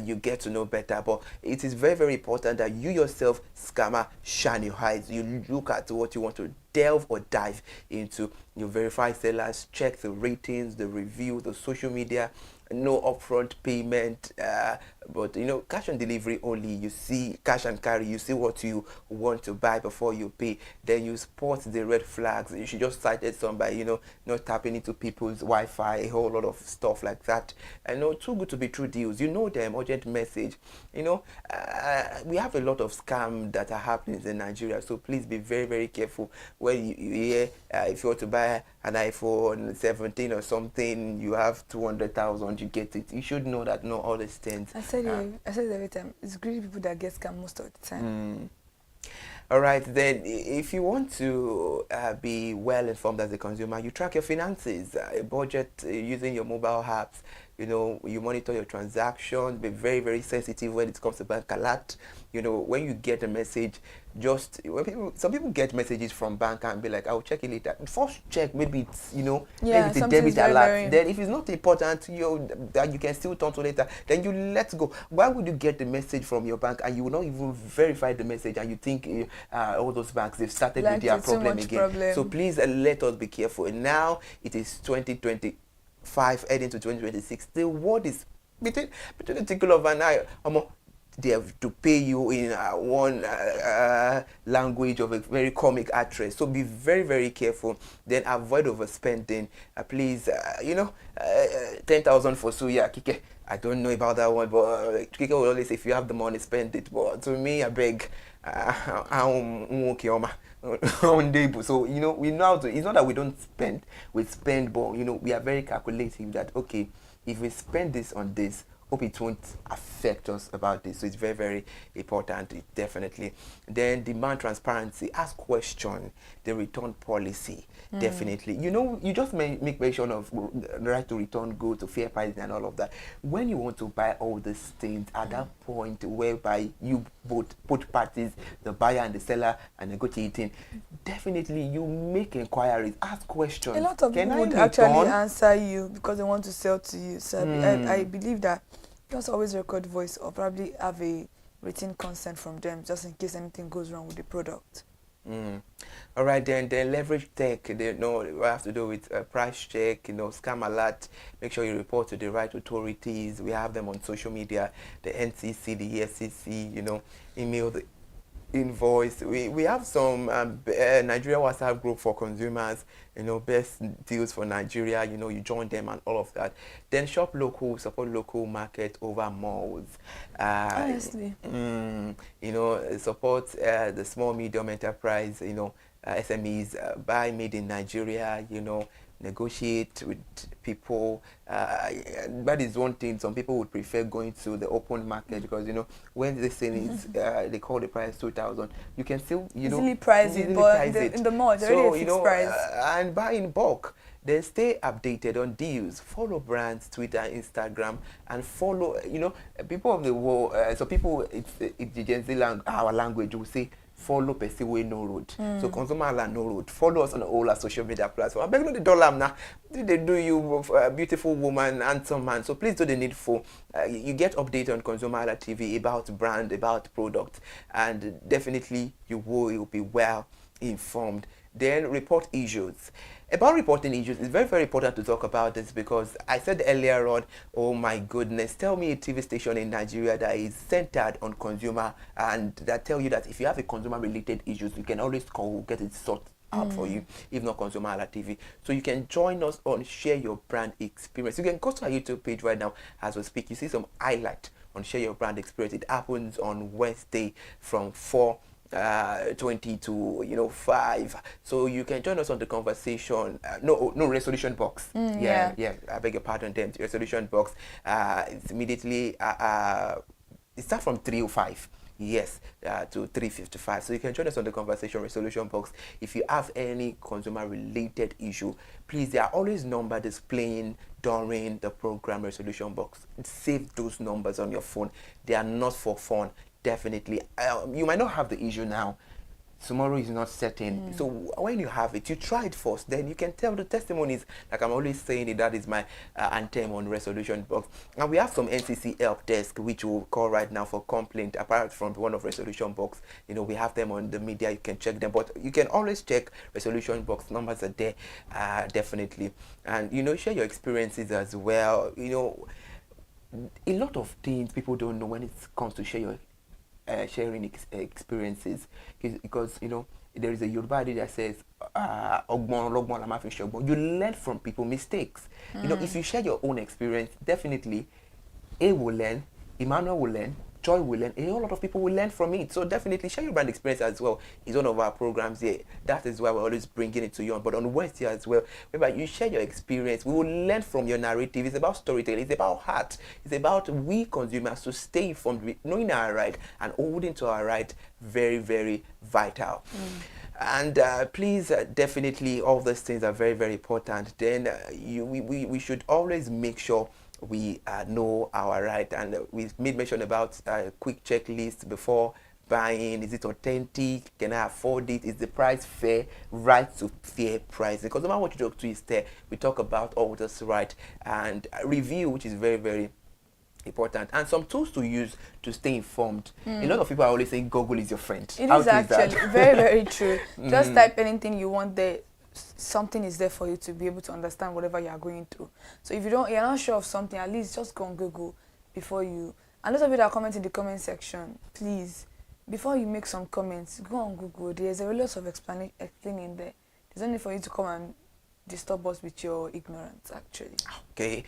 You get to know better, but it is very, very important that you yourself, scammer, shine your eyes. You look at what you want to delve or dive into. You verify sellers, check the ratings, the review, the social media, no upfront payment, but cash on delivery only. You see cash and carry, you see what you want to buy before you pay, then you spot the red flags. You should just cited some by not tapping into people's Wi-Fi, a whole lot of stuff like that. Too good to be true deals, them, urgent message. We have a lot of scams that are happening in Nigeria, so please be very, very careful when you hear if you want to buy an iPhone 17 or something, you have 200,000, you get it. You should know that all these things. I said it every time. It's greedy people that get scammed most of the time. All right, then if you want to be well informed as a consumer, you track your finances, budget using your mobile apps. You monitor your transactions, be very, very sensitive when it comes to bank alert. When you get a message, some people get messages from bank and be like, I'll check it later. First check, maybe it's, maybe it's a debit alert. Then if it's not important, that you can still turn to later, then you let go. Why would you get the message from your bank and you will not even verify the message, and you think all those banks, they've started with their problem again. So please let us be careful. And now it is 2025 heading to 2026. The world is between the tickle of an eye. They have to pay you in one language of a very comic actress. So be very, very careful. Then avoid overspending. Please, 10,000 for suya, Kike. I don't know about that one, but Kike will always say, if you have the money, spend it. But to me, I beg, so we know how to. It's not that we don't spend, we spend, but we are very calculative that, okay, if we spend this on this, hope it won't affect us about this. So it's very, very important, definitely. Then demand transparency, ask question, the return policy, definitely. You know, you just make mention of the right to return goods, to fair pricing and all of that. When you want to buy all these things, at that point whereby you both parties, the buyer and the seller, are negotiating, definitely you make inquiries, ask questions. A lot of people would actually answer you because they want to sell to you. So I believe that just always record voice or probably have a written consent from them just in case anything goes wrong with the product. All right, then leverage tech. They know what have to do with price check, scam alert. Make sure you report to the right authorities. We have them on social media, the NCC, the ESCC, email the invoice. We have some Nigeria WhatsApp group for consumers, best deals for Nigeria, you join them and all of that. Then shop local, support local market over malls. Honestly. Support the small medium enterprise, SMEs, buy made in Nigeria, negotiate with people. That is one thing. Some people would prefer going to the open market because when they say it's they call the price 2,000, you can still easily price it, but in the mall it's already a fixed price. And buy in bulk. Then stay updated on deals. Follow brands, Twitter, Instagram, and follow. People of the world. So people, it's the Gen Z our language will say, follow Pesiwe no road. So ConsumerHalla no road. Follow us on all our social media platforms. I beg you the dollar now. They do you beautiful woman, handsome man. So please do the needful. You get update on ConsumerHalla TV about brand, about product, and definitely you will be well informed. Then report issues. About reporting issues, it's very, very important to talk about this because I said earlier on, oh my goodness, tell me a TV station in Nigeria that is centered on consumer and that tell you that if you have a consumer-related issues, you can always call, get it sorted out for you, if not ConsumerHalla TV. So you can join us on Share Your Brand Experience. You can go to our YouTube page right now as we speak. You see some highlight on Share Your Brand Experience. It happens on Wednesday from 4:20 to 5, so you can join us on the conversation. No resolution box. I beg your pardon. Then the resolution box. It's immediately it starts from 3:05. Yes, to 3:55. So you can join us on the conversation resolution box. If you have any consumer-related issue, please, there are always numbers displaying during the program resolution box. Save those numbers on your phone. They are not for fun. Definitely. You might not have the issue now. Tomorrow is not certain. So when you have it, you try it first. Then you can tell the testimonies. Like I'm always saying, that is my anthem on resolution box. And we have some NCC help desk, which we'll call right now for complaint. Apart from one of resolution box, we have them on the media. You can check them, but you can always check resolution box. Numbers are there, definitely. And share your experiences as well. A lot of things people don't know when it comes to share your sharing experiences, because there is a Yoruba adage that says you learn from people's mistakes. If you share your own experience, definitely A will learn, Emmanuel will learn, Joy will learn, a whole lot of people will learn from it. So definitely share your brand experience as well. It's one of our programs here. That is why we're always bringing it to you. But on Wednesday as well, whereby you share your experience, we will learn from your narrative. It's about storytelling. It's about heart. It's about we consumers to stay informed, knowing our right and holding to our right. Very, very vital. And please, definitely, all these things are very, very important. Then we should always make sure we know our right, and we made mention about a quick checklist before buying. Is it authentic? Can I afford it? Is the price fair? Right to fair price. Because no matter what you talk to is there, we talk about all this right and review, which is very, very important, and some tools to use to stay informed. A lot of people are always saying Google is your friend. It is actually very, very true. Just type anything you want there. Something is there for you to be able to understand whatever you are going through. So if you're not sure of something, at least just go on Google before you. And those of you that comment in the comment section, please, before you make some comments, go on Google. There's a lot of explaining there. There's no need for you to come and disturb us with your ignorance, actually. Okay,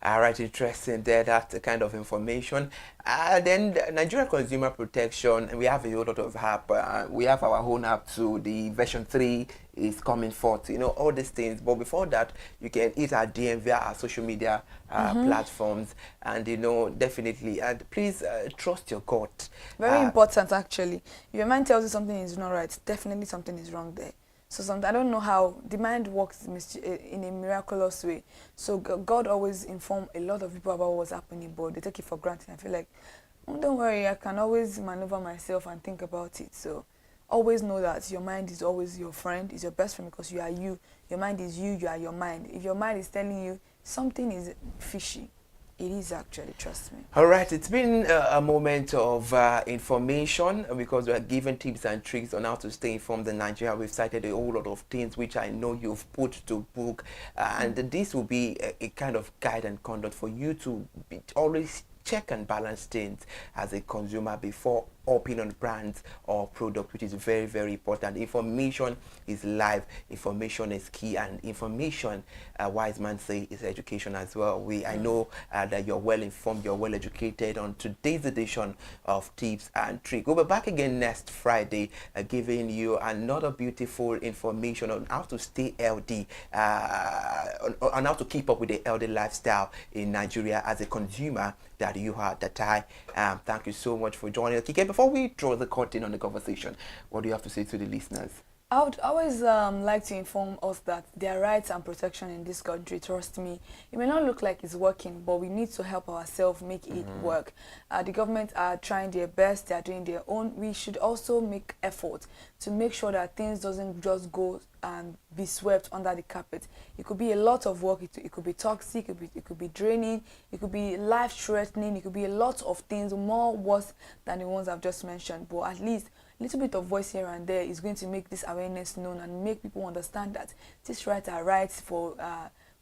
all right, interesting there. That's the kind of information. Then the Nigeria Consumer Protection, we have a whole lot of app. We have our own app too. The version 3 is coming forth. You know, all these things. But before that, you can hit our DM via our social media platforms, and you know, definitely. And please trust your gut. Very important, actually. If your mind tells you something is not right, definitely something is wrong there. So I don't know how the mind works in a miraculous way. So God always inform a lot of people about what's happening, but they take it for granted. I feel like, oh, don't worry, I can always maneuver myself and think about it. So always know that your mind is always your friend, is your best friend, because you are you. Your mind is you, you are your mind. If your mind is telling you something is fishy, it is actually, trust me. All right, it's been a moment of information, because we are given tips and tricks on how to stay informed in Nigeria. We've cited a whole lot of things which I know you've put to book, and this will be a kind of guide and conduct for you to always check and balance things as a consumer before opting on brands or product, which is very, very important. Information is life, information is key, and information, wise man say, is education as well. I know that you're well informed, you're well educated on today's edition of Tips and Tricks. We'll be back again next Friday, giving you another beautiful information on how to stay healthy, on how to keep up with the healthy lifestyle in Nigeria as a consumer that you are, that I am. Thank you so much for joining us. Kike, before we draw the curtain on the conversation, what do you have to say to the listeners? I would always like to inform us that there are rights and protection in this country. Trust me, it may not look like it's working, but we need to help ourselves make it work. The government are trying their best, they are doing their own. We should also make effort to make sure that things doesn't just go and be swept under the carpet. It could be a lot of work, it could be toxic, it could be draining, it could be life-threatening, it could be a lot of things more worse than the ones I've just mentioned. But at least a little bit of voice here and there is going to make this awareness known and make people understand that these rights are rights for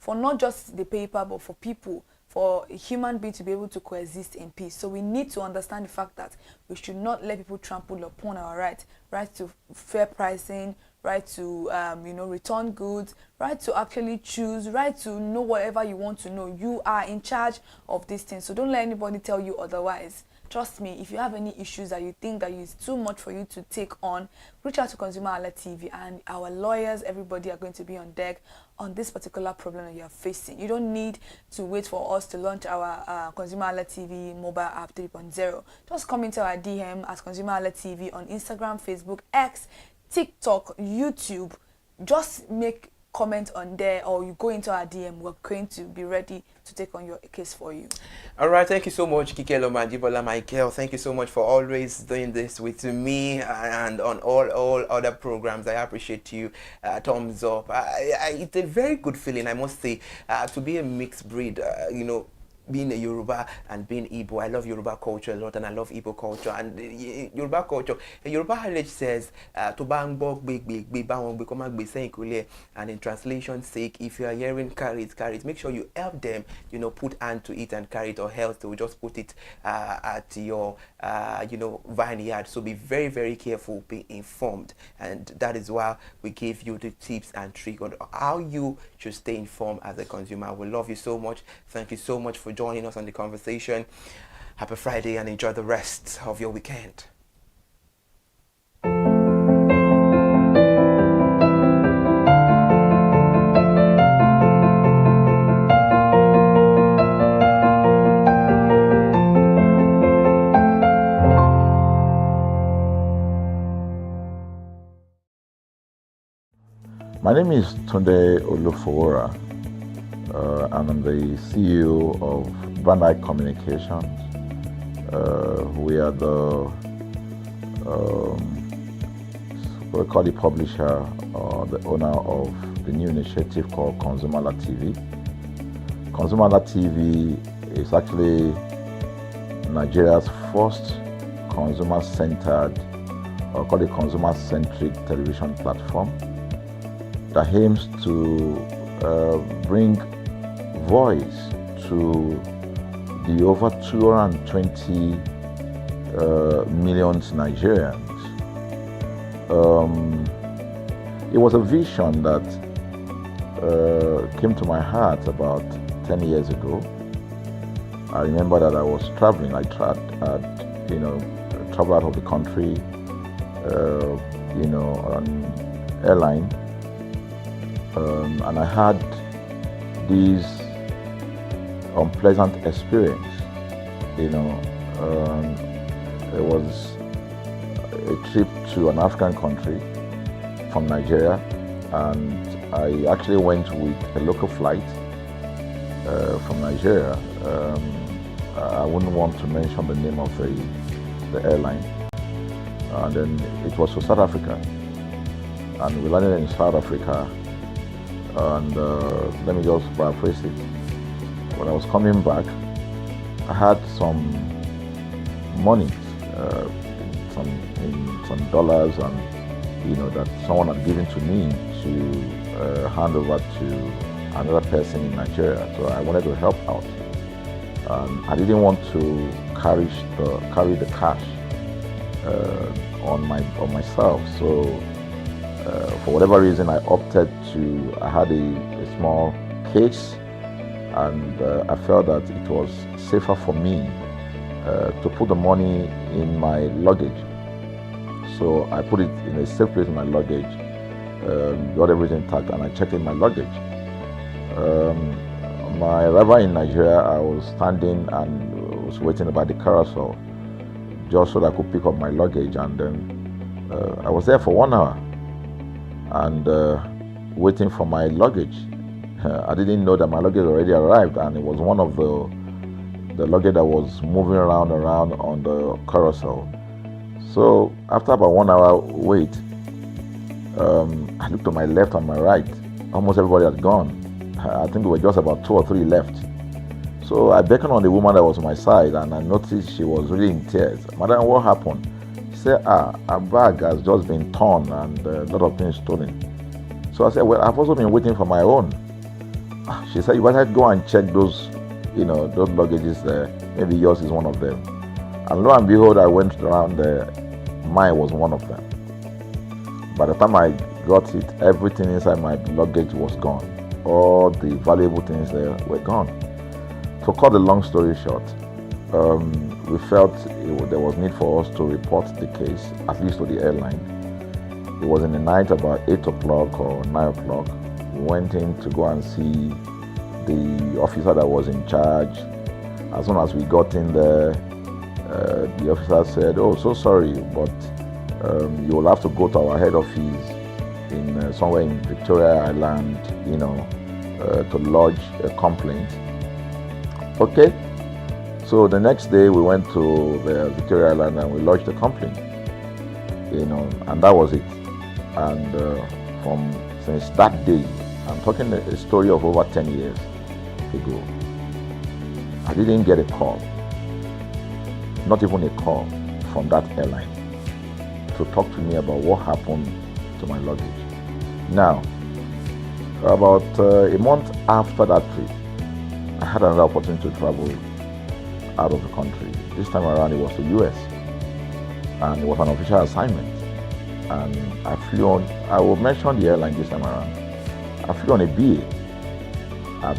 not just the paper, but for people, for a human being to be able to coexist in peace. So we need to understand the fact that we should not let people trample upon our rights, right to fair pricing, right to return goods, right to actually choose, right to know whatever you want to know. You are in charge of these things, so don't let anybody tell you otherwise. Trust me, if you have any issues that you think that is too much for you to take on, reach out to ConsumerHallaTV, and our lawyers, everybody are going to be on deck on this particular problem that you are facing. You don't need to wait for us to launch our ConsumerHallaTV mobile app 3.0. Just come into our DM as ConsumerHallaTV on Instagram, Facebook, X, TikTok, YouTube. Just make comment on there, or you go into our DM. We're going to be ready to take on your case for you. All right, thank you so much, Kike Lomanjibola Michael. Thank you so much for always doing this with me and on all other programs. I appreciate you. Thumbs up. It's a very good feeling, I must say, to be a mixed breed. Being a Yoruba and being Igbo. I love Yoruba culture a lot, and I love Igbo culture. And Yoruba culture, Yoruba heritage says, and in translation sake, if you are hearing carry it, make sure you help them, put hand to it and carry it, or else they will just put it at your, vineyard. So be very, very careful, be informed. And that is why we give you the tips and tricks on how you should stay informed as a consumer. We love you so much. Thank you so much for joining us on the conversation. Happy Friday, and enjoy the rest of your weekend. My name is Tunde Olufowora. I'm the CEO of Bandai Communications. We are we call the publisher or the owner of the new initiative called ConsumerHallaTV. ConsumerHallaTV is actually Nigeria's first consumer-centered, or call it consumer-centric television platform that aims to bring voice to the over 220 million Nigerians. It was a vision that came to my heart about 10 years ago. I remember that I was traveling. I traveled out of the country, on airline, and I had this unpleasant experience. It was a trip to an African country from Nigeria, and I actually went with a local flight from Nigeria. I wouldn't want to mention the name of the airline. And then it was to South Africa. And we landed in South Africa. And let me just paraphrase it. When I was coming back, I had some money, some dollars, and that someone had given to me to hand over to another person in Nigeria. So I wanted to help out. I didn't want to carry the cash on myself. So for whatever reason, I opted to. I had a small case, and I felt that it was safer for me to put the money in my luggage. So I put it in a safe place in my luggage, got everything intact, and I checked in my luggage. My arrival in Nigeria, I was standing and was waiting by the carousel just so that I could pick up my luggage, and then I was there for 1 hour and waiting for my luggage. I didn't know that my luggage already arrived, and it was one of the luggage that was moving around on the carousel. So after about 1 hour wait, I looked to my left and my right. Almost everybody had gone. I think there were just about 2 or 3 left. So I beckoned on the woman that was on my side, and I noticed she was really in tears. Madam, what happened? She said, her bag has just been torn and a lot of things stolen. So I said, well, I've also been waiting for my own. She said, you better go and check those luggages there. Maybe yours is one of them. And lo and behold, I went around there. Mine was one of them. By the time I got it, everything inside my luggage was gone. All the valuable things there were gone. To cut the long story short, we felt there was need for us to report the case, at least to the airline. It was in the night, about 8 o'clock or 9 o'clock. We went in to go and see the officer that was in charge. As soon as we got in there, the officer said, "Oh, so sorry, but you will have to go to our head office in somewhere in Victoria Island, to lodge a complaint." Okay. So the next day we went to the Victoria Island and we lodged a complaint, and that was it. And since that day, I'm talking a story of over 10 years ago, I didn't get a call, not even a call from that airline to talk to me about what happened to my luggage. Now, about a month after that trip, I had another opportunity to travel out of the country. This time around, it was to US, and it was an official assignment. And I flew on. I will mention the airline this time around. I flew on a BA. I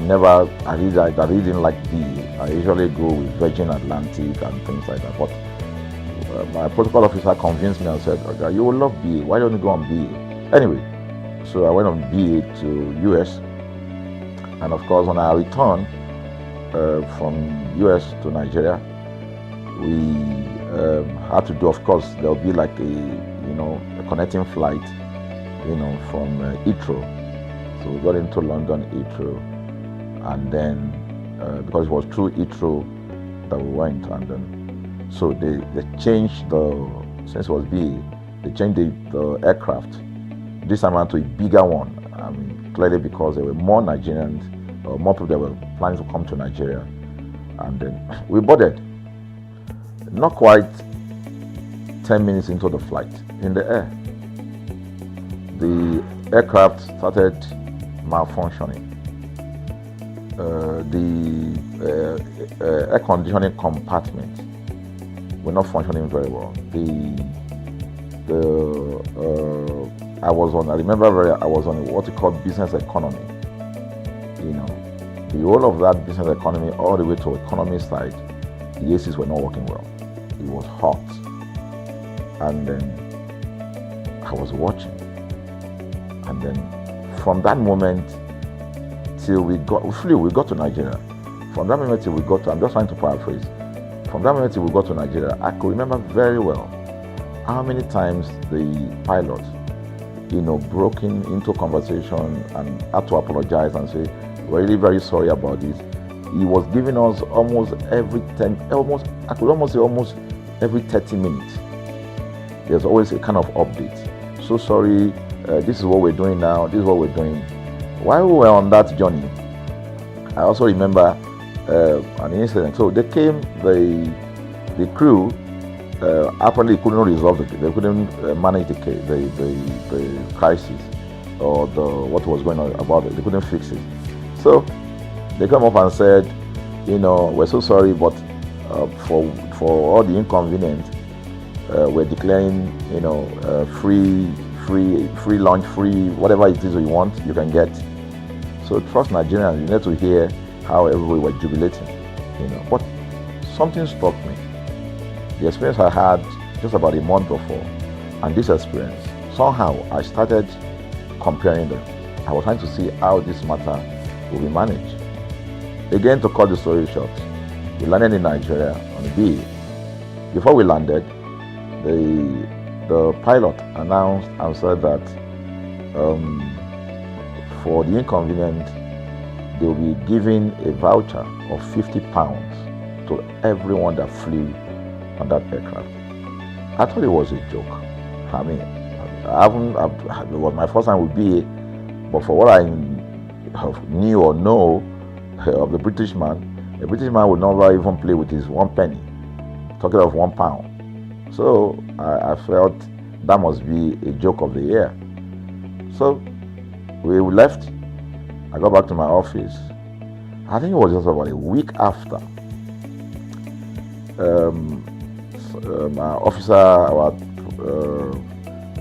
really didn't like BA. I usually go with Virgin Atlantic and things like that. But my protocol officer convinced me and said, "Okay, you will love BA. Why don't you go on BA?" Anyway, so I went on BA to US. And of course, when I returned from US to Nigeria, we had to do, of course, there'll be like a connecting flight, from Heathrow. So we got into London Heathrow, and then because it was through Heathrow that we went, and then so they changed since it was BA, they changed the aircraft this time around to a bigger one. I mean, clearly because there were more Nigerians, or more people that were planning to come to Nigeria, and then we boarded. Not quite 10 minutes into the flight, in the air, the aircraft started malfunctioning. The air conditioning compartment were not functioning very well. I was on what you call business economy. you know, the whole of that business economy all the way to economy side, the ACs were not working well. It was hot. And then I was watching. And then from that moment till we got to Nigeria. From that moment till we got to, I'm just trying to paraphrase. From that moment till we got to Nigeria, I could remember very well how many times the pilot, you know, broke into conversation and had to apologize and say, we're really very sorry about this. He was giving us almost every 10, I could almost say almost every 30 minutes. There's always a kind of update. So sorry, this is what we're doing now, this is what we're doing. While we were on that journey, I also remember an incident. So they came, the crew apparently couldn't resolve it. They couldn't manage the crisis or what was going on about it. They couldn't fix it. So they come up and said, you know, we're so sorry, but for all the inconvenience, we're declaring, you know, free lunch, free whatever it is you want, you can get. So trust Nigerians, you need to hear how everybody was jubilating, you know. But something struck me. The experience I had just about a month before, and this experience, somehow I started comparing them. I was trying to see how this matter will be managed. Again, to cut the story short, we landed in Nigeria on a BA. Before we landed, the pilot announced and said that for the inconvenient, they will be giving a voucher of £50 to everyone that flew on that aircraft. I thought it was a joke. I mean, it was my first time with BA, but for what I knew or know of the British man would never even play with his 1 penny, talking of £1. So I felt that must be a joke of the year. So we left. I got back to my office. I think it was just about a week after. My officer, our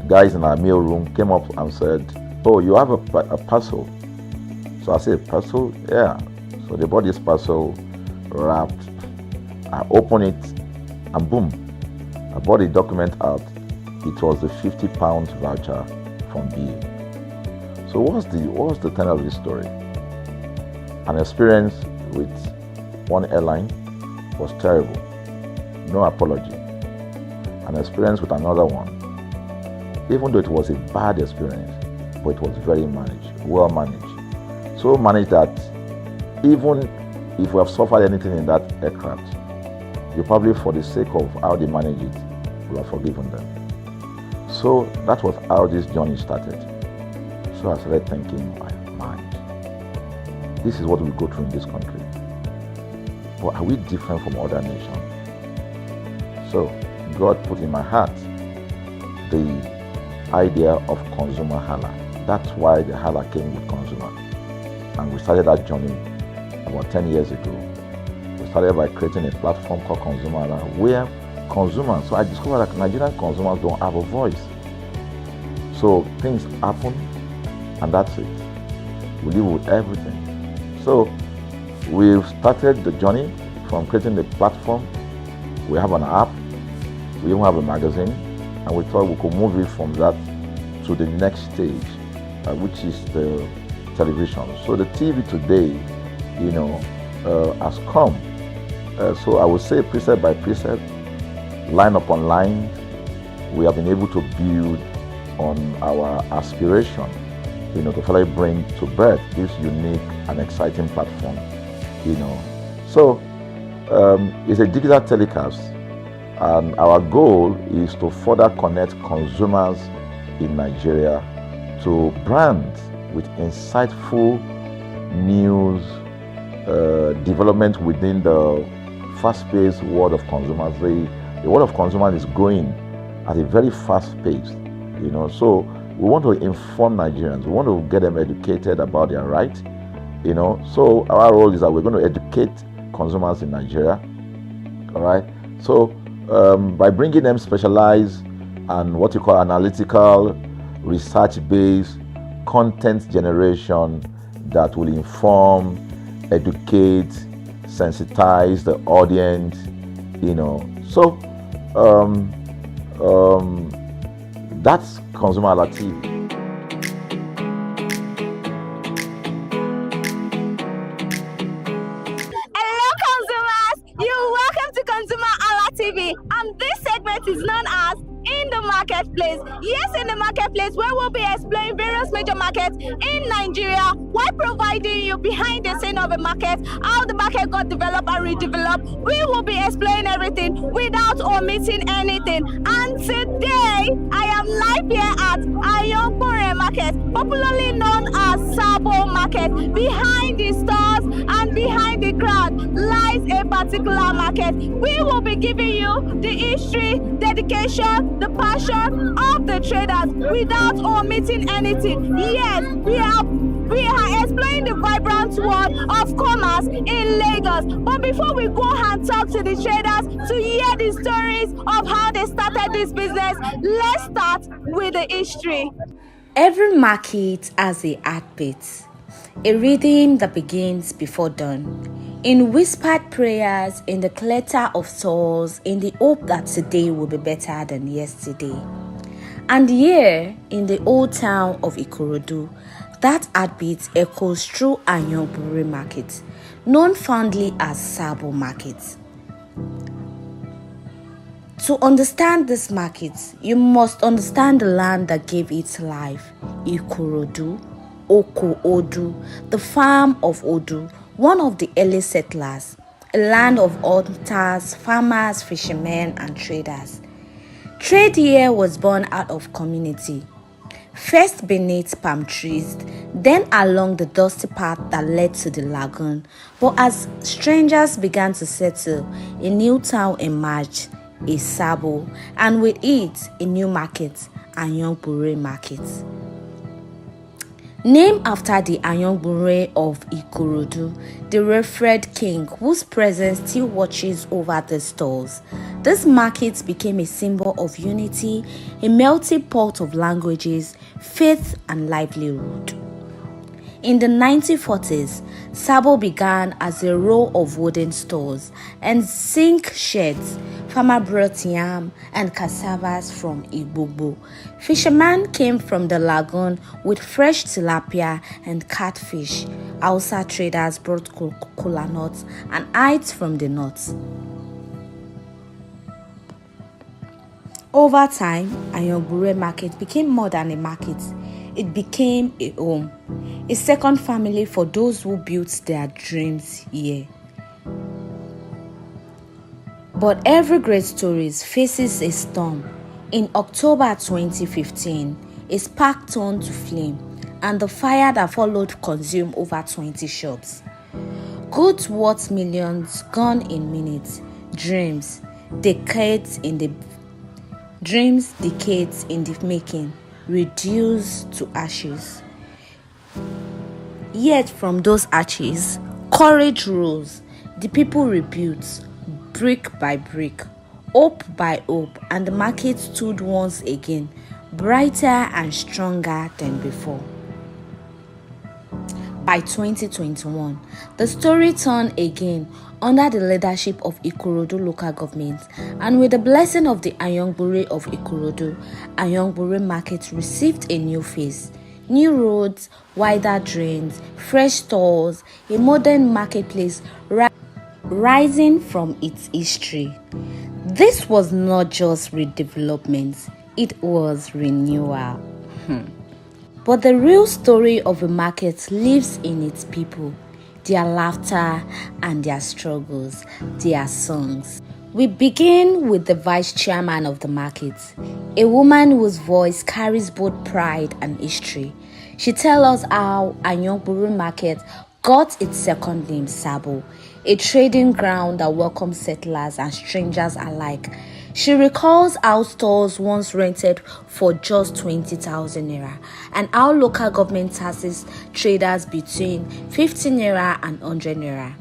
guys in our mail room came up and said, oh, you have a parcel. So I said, parcel? Yeah. So they bought this parcel wrapped. I opened it and boom, I bought the document out. It was the £50 voucher from BA. So what was the tenor of this story? An experience with one airline was terrible. No apology. An experience with another one, even though it was a bad experience, but it was very managed, well managed. So managed that even if we have suffered anything in that aircraft, you probably, for the sake of how they manage it, we have forgiven them. So that was how this journey started. So I started thinking, my mind, this is what we go through in this country. But are we different from other nations? So God put in my heart the idea of ConsumerHalla. That's why the Hala came with consumer. And we started that journey about 10 years ago. We started by creating a platform called ConsumerHalla, where consumers, so I discovered that Nigerian consumers don't have a voice. So things happen, and that's it. We live with everything. So we've started the journey from creating the platform. We have an app, we even have a magazine, and we thought we could move it from that to the next stage, which is the television. So the TV today, you know, has come. So I would say precept by precept, line upon line, we have been able to build on our aspiration, you know, to finally bring to birth this unique and exciting platform, you know. So it's a digital telecast, and our goal is to further connect consumers in Nigeria to brands with insightful news, development within the fast-paced world of consumers. The world of consumers is growing at a very fast pace, you know. So we want to inform Nigerians. We want to get them educated about their rights, you know. So our role is that we're going to educate consumers in Nigeria, all right. So by bringing them specialized and what you call analytical, research-based content generation, that will inform, educate, sensitize the audience, So that's ConsumerHalla TV. Hello, consumers! You're welcome to ConsumerHalla TV, and this segment is known as In the Marketplace. Yes, in the marketplace, where we'll be exploring various major markets in Nigeria while providing you behind the scene of a market, how the market got developed and redeveloped. We will be exploring everything without omitting anything. And today, I am live here at Ayongbore Market, popularly known as Sabo Market. Behind the stores and behind the crowd lies a particular market. We will be giving you the history, dedication, the passion of the traders without omitting anything. Yes, we are exploring the vibrant world of commerce in Lagos. But before we go and talk to the traders to hear the stories of how they started this business, let's start with the history. Every market has a heartbeat, a rhythm that begins before dawn, in whispered prayers, in the clatter of souls, in the hope that today will be better than yesterday. And here, in the old town of Ikorodu, that heartbeat echoes through Ayongbore Market, known fondly as Sabo Market. To understand this market, you must understand the land that gave it life, Ikorodu, Oko Odu, the farm of Odu, one of the early settlers, a land of hunters, farmers, fishermen, and traders. Trade here was born out of community, first beneath palm trees, then along the dusty path that led to the lagoon. But as strangers began to settle, a new town emerged, a Sabo, and with it, a new market, Ayongbore Market. Named after the Ayongbore of Ikorodu, the revered king whose presence still watches over the stalls, this market became a symbol of unity, a melting pot of languages, faith, and livelihood. In the 1940s, Sabo began as a row of wooden stores and zinc sheds. Farmer brought yam and cassavas from Igbogbo. Fishermen came from the lagoon with fresh tilapia and catfish. Hausa traders brought cola nuts and hides from the north. Over time, Ayongbore Market became more than a market. It became a home, a second family for those who built their dreams here. But every great story faces a storm. In October 2015, a spark turned to flame, and the fire that followed consumed over 20 shops. Goods worth millions gone in minutes, dreams decades in the making, reduced to ashes. Yet from those ashes, courage rose. The people rebuilt, brick by brick, hope by hope, and the market stood once again, brighter and stronger than before. By 2021, the story turned again under the leadership of Ikorodu local government, and with the blessing of the Ayongbore of Ikorodu, Ayongbore Market received a new face. New roads, wider drains, fresh stores, a modern marketplace rising from its history. This was not just redevelopment, it was renewal. But the real story of a market lives in its people, their laughter and their struggles, their songs. We begin with the vice chairman of the market, a woman whose voice carries both pride and history. She tells us how Ayongbore Market got its second name, Sabo, a trading ground that welcomes settlers and strangers alike. She recalls how stores once rented for just 20,000 naira and how local government taxes traders between 50 naira and 100 naira.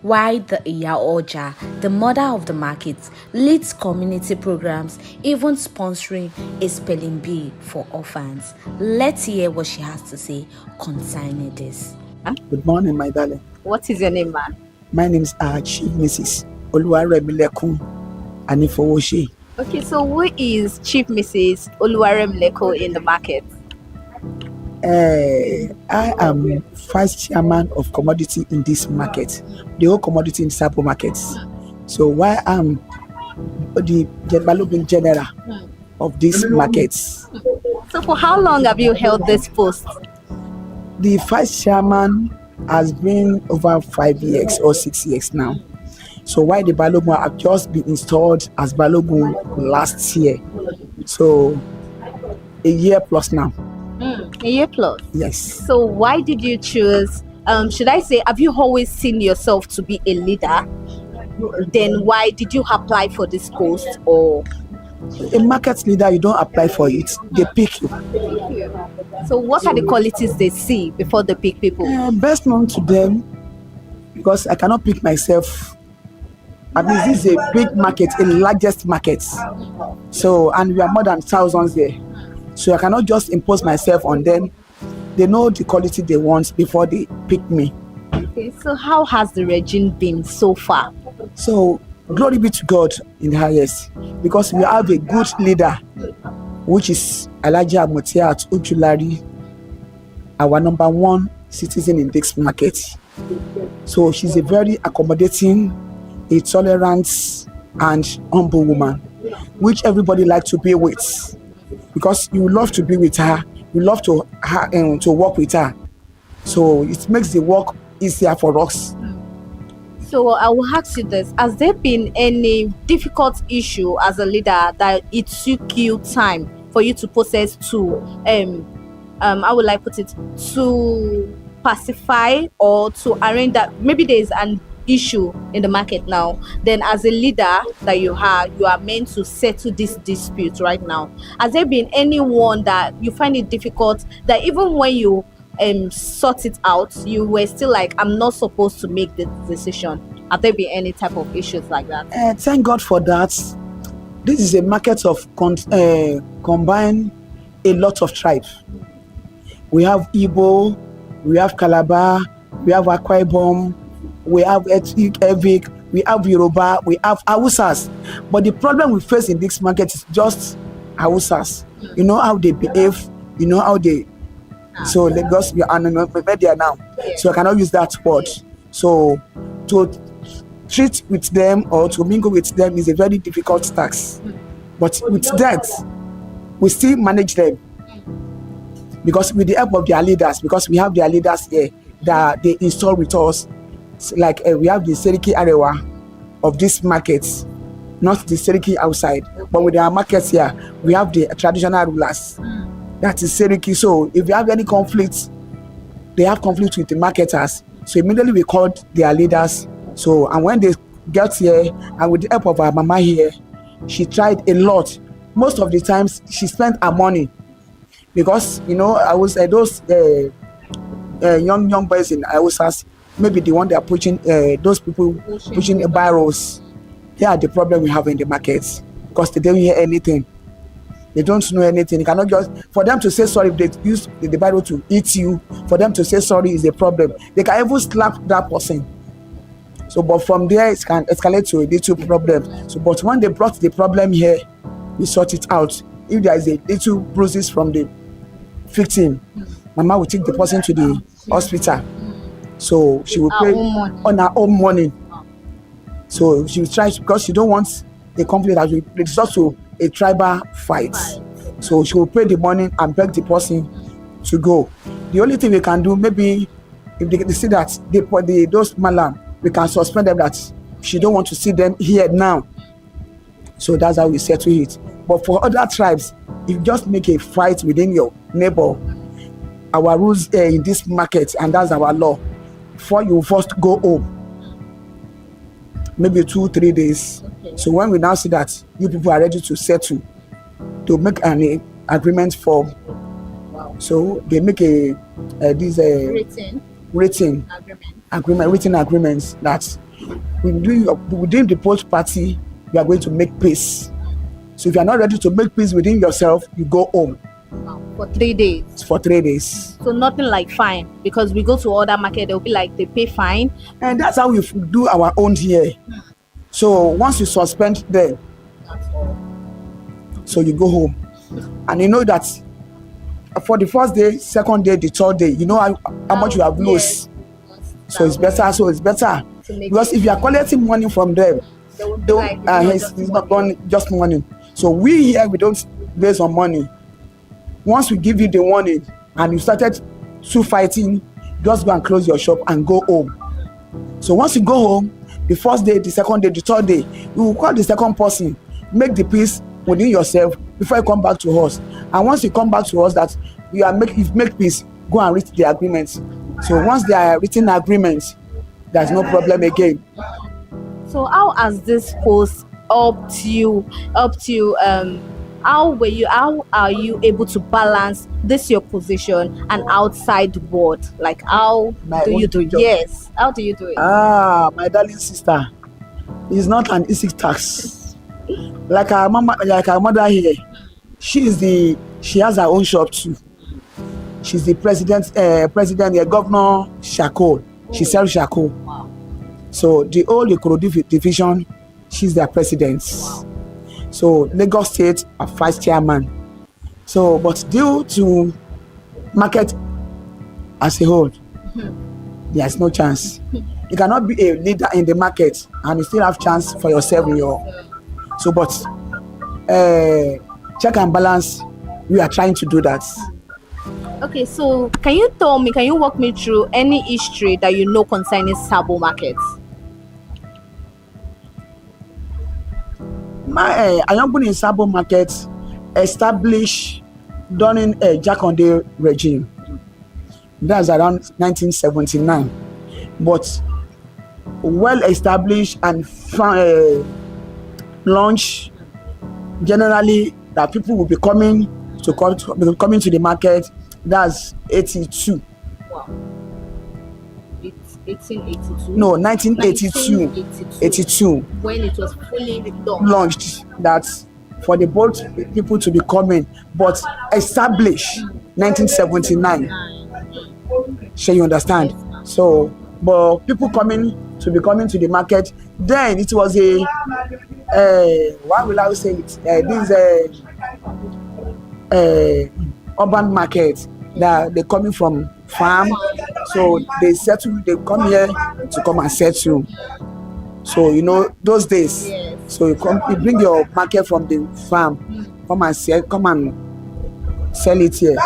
While the Iya Oja, the mother of the market, leads community programs, even sponsoring a spelling bee for orphans. Let's hear what she has to say concerning this. Good morning, my darling. What is your name, ma'am? My name is Chief Mrs. Oluwaremilekun Anifowoshi. Okay, so who is Chief Mrs. Oluwaremilekun in the market? I am vice chairman of commodity in this market, the whole commodity in Sabo markets. So why I'm the Balogun general of these markets. So for how long have you held this post? The vice chairman has been over 5 years or 6 years now. So why the Balogun have just been installed as Balogun last year. So a year plus now. A year plus? Yes. So why did you choose, should I say, have you always seen yourself to be a leader? Then why did you apply for this post? Or a market leader, you don't apply for it, they pick you. So what are the qualities they see before they pick people? Best known to them, because I cannot pick myself. At least this is a big market, a largest market. So, and we are more than thousands there. So I cannot just impose myself on them. They know the quality they want before they pick me. Okay, so how has the regime been so far? So glory be to God in the highest, because we have a good leader, which is Elijah Motiat Ujulari, our number one citizen in this market. So she's a very accommodating, a tolerant and humble woman, which everybody likes to be with. Because you love to be with her, you love to work with her. So it makes the work easier for us. So I will ask you this: has there been any difficult issue as a leader that it took you time for you to process to, how would I put it, to pacify or to arrange that? Maybe there is an issue in the market now, then as a leader that you are meant to settle this dispute right now. Has there been anyone that you find it difficult that even when you sort it out, you were still like, I'm not supposed to make this decision? Have there been any type of issues like that? Thank God for that. This is a market of combine a lot of tribes. We have Igbo, we have Calabar, we have Akwa Ibom, we have Evik, we have Yoruba, we have Hausas. But the problem we face in this market is just Hausas. You know how they behave, you know how they... So Lagos, we are there now. So I cannot use that word. So to treat with them or to mingle with them is a very difficult task. But with that, we still manage them. Because with the help of their leaders, because we have their leaders here that they install with us. Like we have the Seriki Arewa of this market, not the Seriki outside, but with our markets here, we have the traditional rulers. That is Seriki. So if we have any conflict, they have conflict with the marketers. So immediately we called their leaders. So, and when they get here, and with the help of our mama here, she tried a lot. Most of the times she spent her money, because you know I was those young boys in Hausas, maybe the one they are pushing, those people pushing the barrels. They are the problem we have in the markets, because they don't hear anything. They don't know anything. You cannot just, for them to say sorry, if they use the barrel to eat you, for them to say sorry is a problem. They can even slap that person. So, but from there, it can escalate to a little problem. So, but when they brought the problem here, we sort it out. If there is a little bruises from the victim, Mama will take the person to the hospital. So she will pay on her own money. So she will try, because she don't want a conflict that will result to a tribal fight. So she will pay the money and beg the person to go. The only thing we can do, maybe if they see that those malam, we can suspend them, that she don't want to see them here now. So that's how we settle it. But for other tribes, if you just make a fight within your neighbor, our rules in this market, and that's our law, before you first go home, maybe 2-3 days. Okay. So when we now see that you people are ready to settle, to make an agreement form, so they make written agreements that within the both party, you are going to make peace. So if you are not ready to make peace within yourself, you go home. For 3 days. It's for 3 days. So nothing like fine, because we go to other market, they'll be like they pay fine. And that's how we do our own here. So once you suspend them, so you go home, and you know that for the first day, second day, the third day, you know how much you have lost. So it's better. Because if you are collecting money from them, it's not just money. So we here, we don't base on money. Once we give you the warning and you started fighting, just go and close your shop and go home. So once you go home, the first day, the second day, the third day, you will call the second person, make the peace within yourself before you come back to us. And once you come back to us, that you've make peace, go and read the agreements. So once they are written agreements, there's no problem again. So how has this post helped you? How are you able to balance this your position and outside world? Like how do you do it? Yes. How do you do it? My darling sister, it's not an easy task. Like our mother here, she has her own shop too. She's the president, Governor Shako. She sells Shako. Wow. So the whole Ikorodu division, she's their president. So Lagos State, a vice chairman. So, but due to market as a whole, there's no chance. You cannot be a leader in the market and you still have chance for yourself in your. So, but check and balance. We are trying to do that. Okay, so can you walk me through any history that you know concerning Sabo markets? Ayongbun in Sabo market established during a Jakande regime. That's around 1979. But well established and launched generally that people will be coming to the market. That's 82. Wow. It's 1882. No, 1982. 82. When it was fully launched. That's for the both people to be coming, but established 1979. Shall you understand? So, but people coming to the market, then it was what will I say it? This urban market that they're coming from farm, so they come here to come and settle. So you know those days. Yes. So you bring your market from the farm, come and sell it here.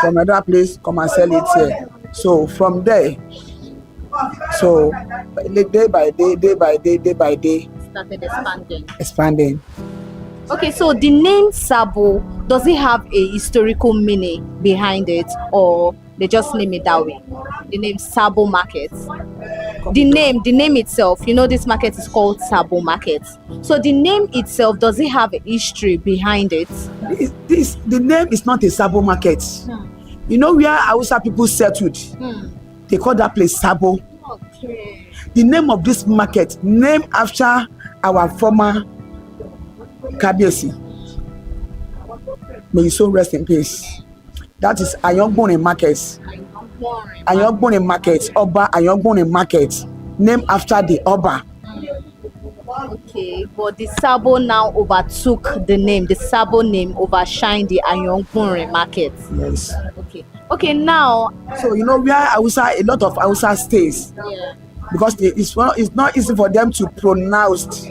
From another place, come and sell it here. So from there, so day by day, started expanding. Okay, so the name Sabo, does it have a historical meaning behind it, or they just name it that way? The name Sabo Market. The name itself, you know, this market is called Sabo Market. So the name itself, does it have a history behind it? The name is not a Sabo Market. You know where Hausa people settled? They call that place Sabo. Okay. The name of this market, named after our former Kabiyesi. May you so rest in peace. That is Ayongbun Market. Ayongbun Market, Oba Ayongbun Market, named after the Oba. Okay, but the Sabo now overtook the name. The Sabo name overshined the Ayongbun Market. Yes. Okay, now. So you know where a lot of Hausa stays. Yeah. Because it's not easy for them to pronounce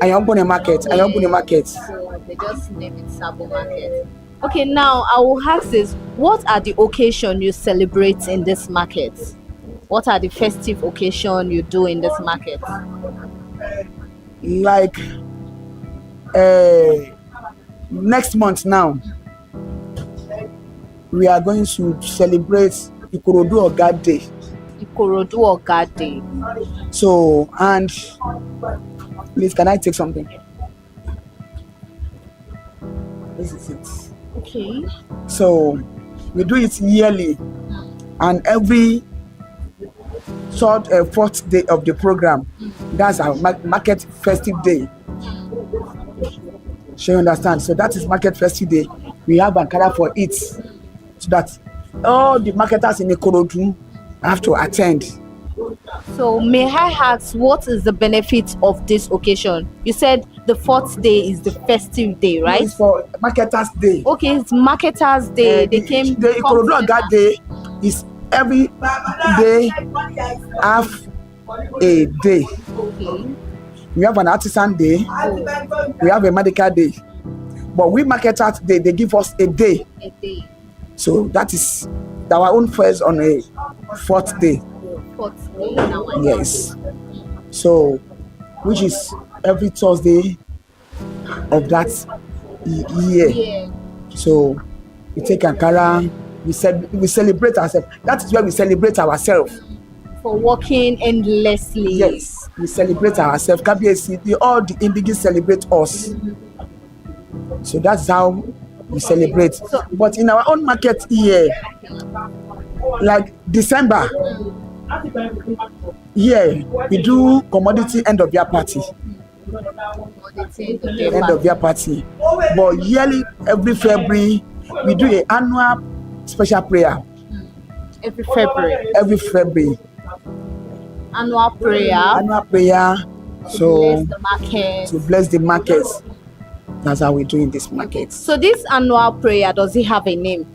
Ayongbun Market. Ayongbun Market. So they just name it Sabo Market. Okay, now I will ask this: what are the occasions you celebrate in this market? What are the festive occasions you do in this market? Like next month now, we are going to celebrate Ikorodu Oga Day. Ikorodu Oga Day. So, and please, can I take something? This is it. Okay. So we do it yearly, and every fourth day of the program, that's our market festive day. Shall you understand? So that is market festive day. we have Ankara for it, so that all the marketers in Ikorodu have to attend. So may I ask, what is the benefit of this occasion? You said the 4th day is the festive day, right? No, it's for Marketers Day. Okay, it's Marketers Day. They came. The Ikorodu Oga Day is every day half a day. Okay. We have an artisan day. We have a medical day. But we Marketers Day, they give us a day. A day. So that is our own first on a 4th day. 4th day now. Yes. So, which is every Thursday of that year. Yeah. So, we take Ankara, we celebrate ourselves. That is where we celebrate ourselves. For working endlessly. Yes, we celebrate ourselves. All the indigenous celebrate us. So that's how we celebrate. But in our own market year, like December, we do commodity end of year party. End of year party. But yearly, every February, we do an annual special prayer. Every February. Every February. Annual prayer. Annual prayer. So bless the market. To bless the markets. That's how we do in this market. So this annual prayer, does it have a name?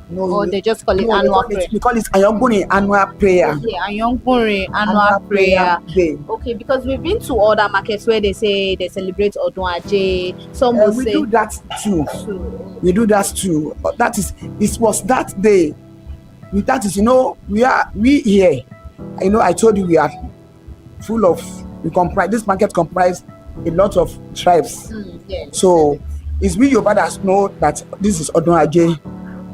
No. Or they just call it annual prayer? We call it Ayongbuni annual prayer. Okay, Ayongbuni annual prayer day. Okay, because we've been to other markets where they say they celebrate Odun Aje. Some will we say do that too. We do that too. That is, it was that day. That is, we here. I told you we are full of. This market comprise a lot of tribes. Yes. So it's we Yoruba that know that this is Odun Aje,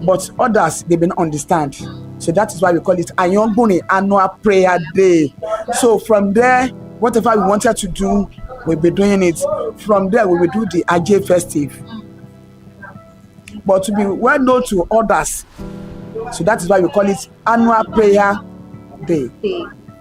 but others they may not understand. So that is why we call it Ayongbuni annual prayer day. So from there, whatever we wanted to do, we'll be doing it. From there, we will do the Aje festive. But to be well known to others, so that is why we call it annual prayer day.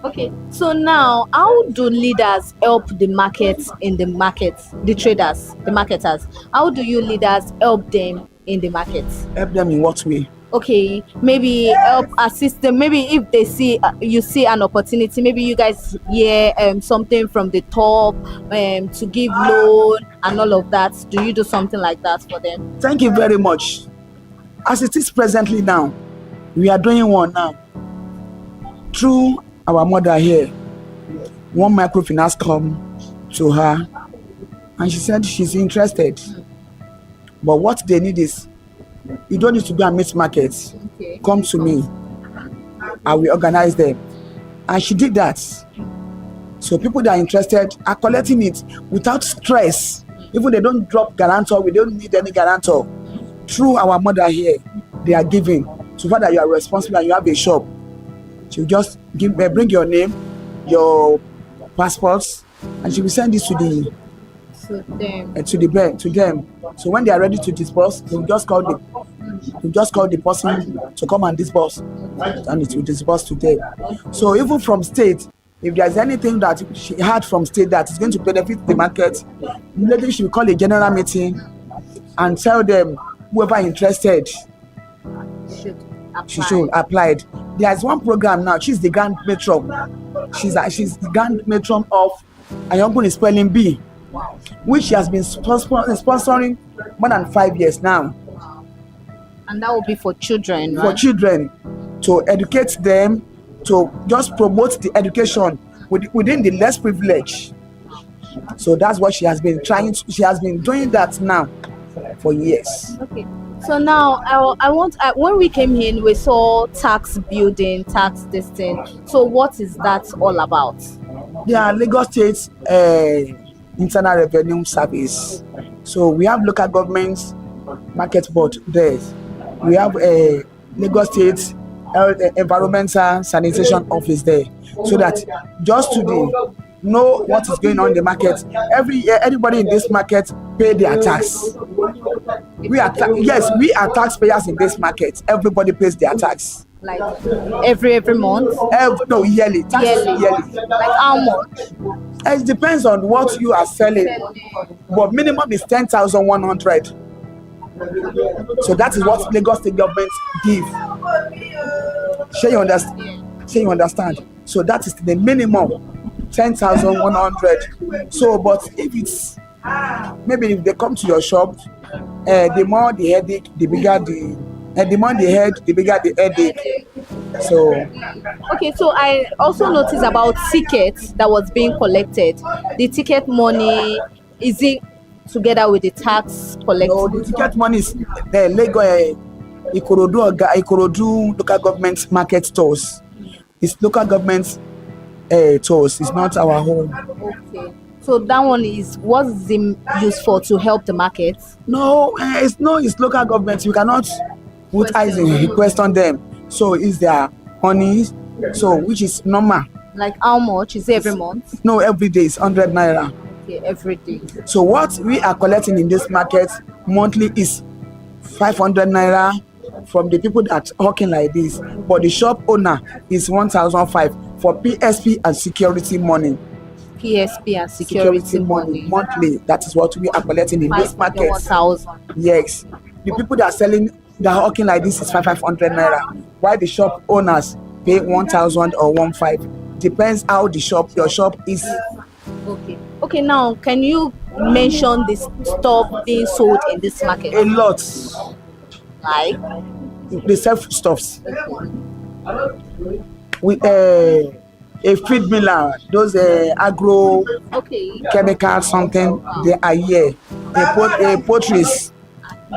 Okay, so now how do leaders help the markets in the markets, the traders, the marketers? How do you leaders help them in the markets? Help them in what way? Okay, maybe help assist them. Maybe if they see you see an opportunity, maybe you guys hear something from the top to give loan and all of that. Do you do something like that for them? Thank you very much. As it is presently now, we are doing one now. Through our mother here, one microfinance come to her and she said she's interested. But what they need is, you don't need to go and meet markets. Okay. Come to me. I will organize them. And she did that. So people that are interested are collecting it without stress. Even they don't drop guarantor, we don't need any guarantor. Through our mother here, they are giving. So far that you are responsible and you have a shop, she will just bring your name, your passports, and she will send this to them. So when they are ready to disburse, they will just call the person to come and disburse, and it will disburse to them. So even from state, if there is anything that she had from state that is going to benefit the market, immediately she will call a general meeting and tell them whoever interested she should apply it. There's one program now. She's the grand matron. She's the grand matron of Ayongbuni Spelling Bee, which she has been sponsoring more than 5 years now. And that will be for children, right? For children, to educate them, to just promote the education within the less privileged. So that's what she has been trying to, she has been doing that now for years. Okay. So now when we came in, we saw tax building, tax this thing. So what is that all about? Yeah, Lagos State Internal Revenue Service. So we have local governments, market board there. We have a Lagos State Environmental Sanitation Office there. So that just to know what is going on in the market. Every year, everybody in this market pay their tax. We are taxpayers in this market. Everybody pays their tax. Like every month? Yearly. Yearly. Like how much? It depends on what you are selling. But minimum is 10,100. So that is what Lagos State government give. Sure you understand? Sure you understand? So that is the minimum, 10,100. So, but if it's maybe if they come to your shop, the more the headache, the bigger the more the head, the bigger the headache. So Okay, so I also noticed about tickets that was being collected. The ticket money, is it together with the tax collected? no, the ticket money is the Lagos Ikorodu local government market stores. It's local government stores. It's not our own. Okay. So that one is what's it used for, to help the market? No, it's local government. You cannot put eyes in question them. So is their honey, so which is normal. Like how much is it every month? No, every day is 100 naira. Okay, every day. So what we are collecting in this market monthly is 500 naira from the people that hawking like this, but the shop owner is 1,005 for PSP and security money. PSP and security money monthly. That is what we are collecting in this market. 1,000. Yes, the people that are selling, that are hawking like this is 500 naira, while the shop owners pay 1,000 or 1,500. Depends how the shop, your shop is. Okay. Okay, now can you mention the stuff being sold in this market? A lot. Like the self-stuffs. With a feed miller, those agro chemical something, they are here. The poultries,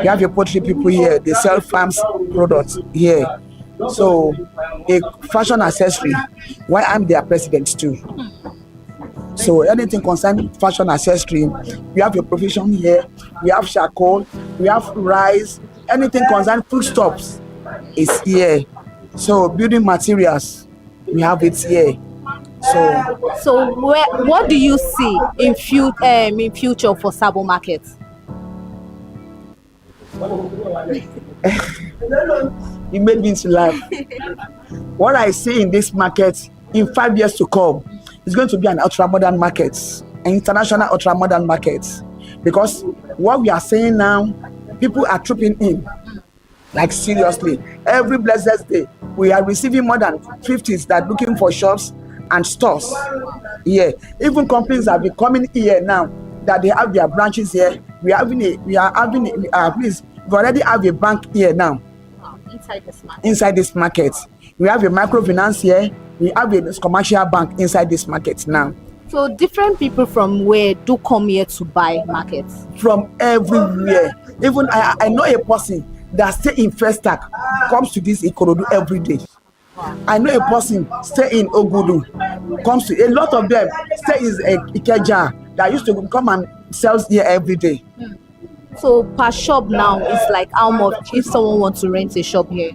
you have your poultry people here, they sell farms products here. So a fashion accessory, why I'm their president too. So anything concerning fashion accessory, we have your provision here, we have charcoal, we have rice, anything concerning foodstuffs is here. So building materials, we have it here. So what do you see in future for Sabo market? You made me to laugh. What I see in this market in 5 years to come is going to be an ultra-modern market, an international ultra-modern market. Because what we are saying now, people are trooping in. Like seriously, every blessed day, we are receiving more than 50s that looking for shops and stores. Yeah, even companies are becoming here now that they have their branches here. We already have a bank here now. Inside this market, we have a microfinance here. We have a commercial bank inside this market now. So different people from where do come here to buy markets? From everywhere. Even I know a person that stay in Festac comes to this Ikorodu every day. I know a person stay in Ogudu, comes to, a lot of them stay in Ikeja that used to come and sells here every day. So per shop now is like how much if someone wants to rent a shop here?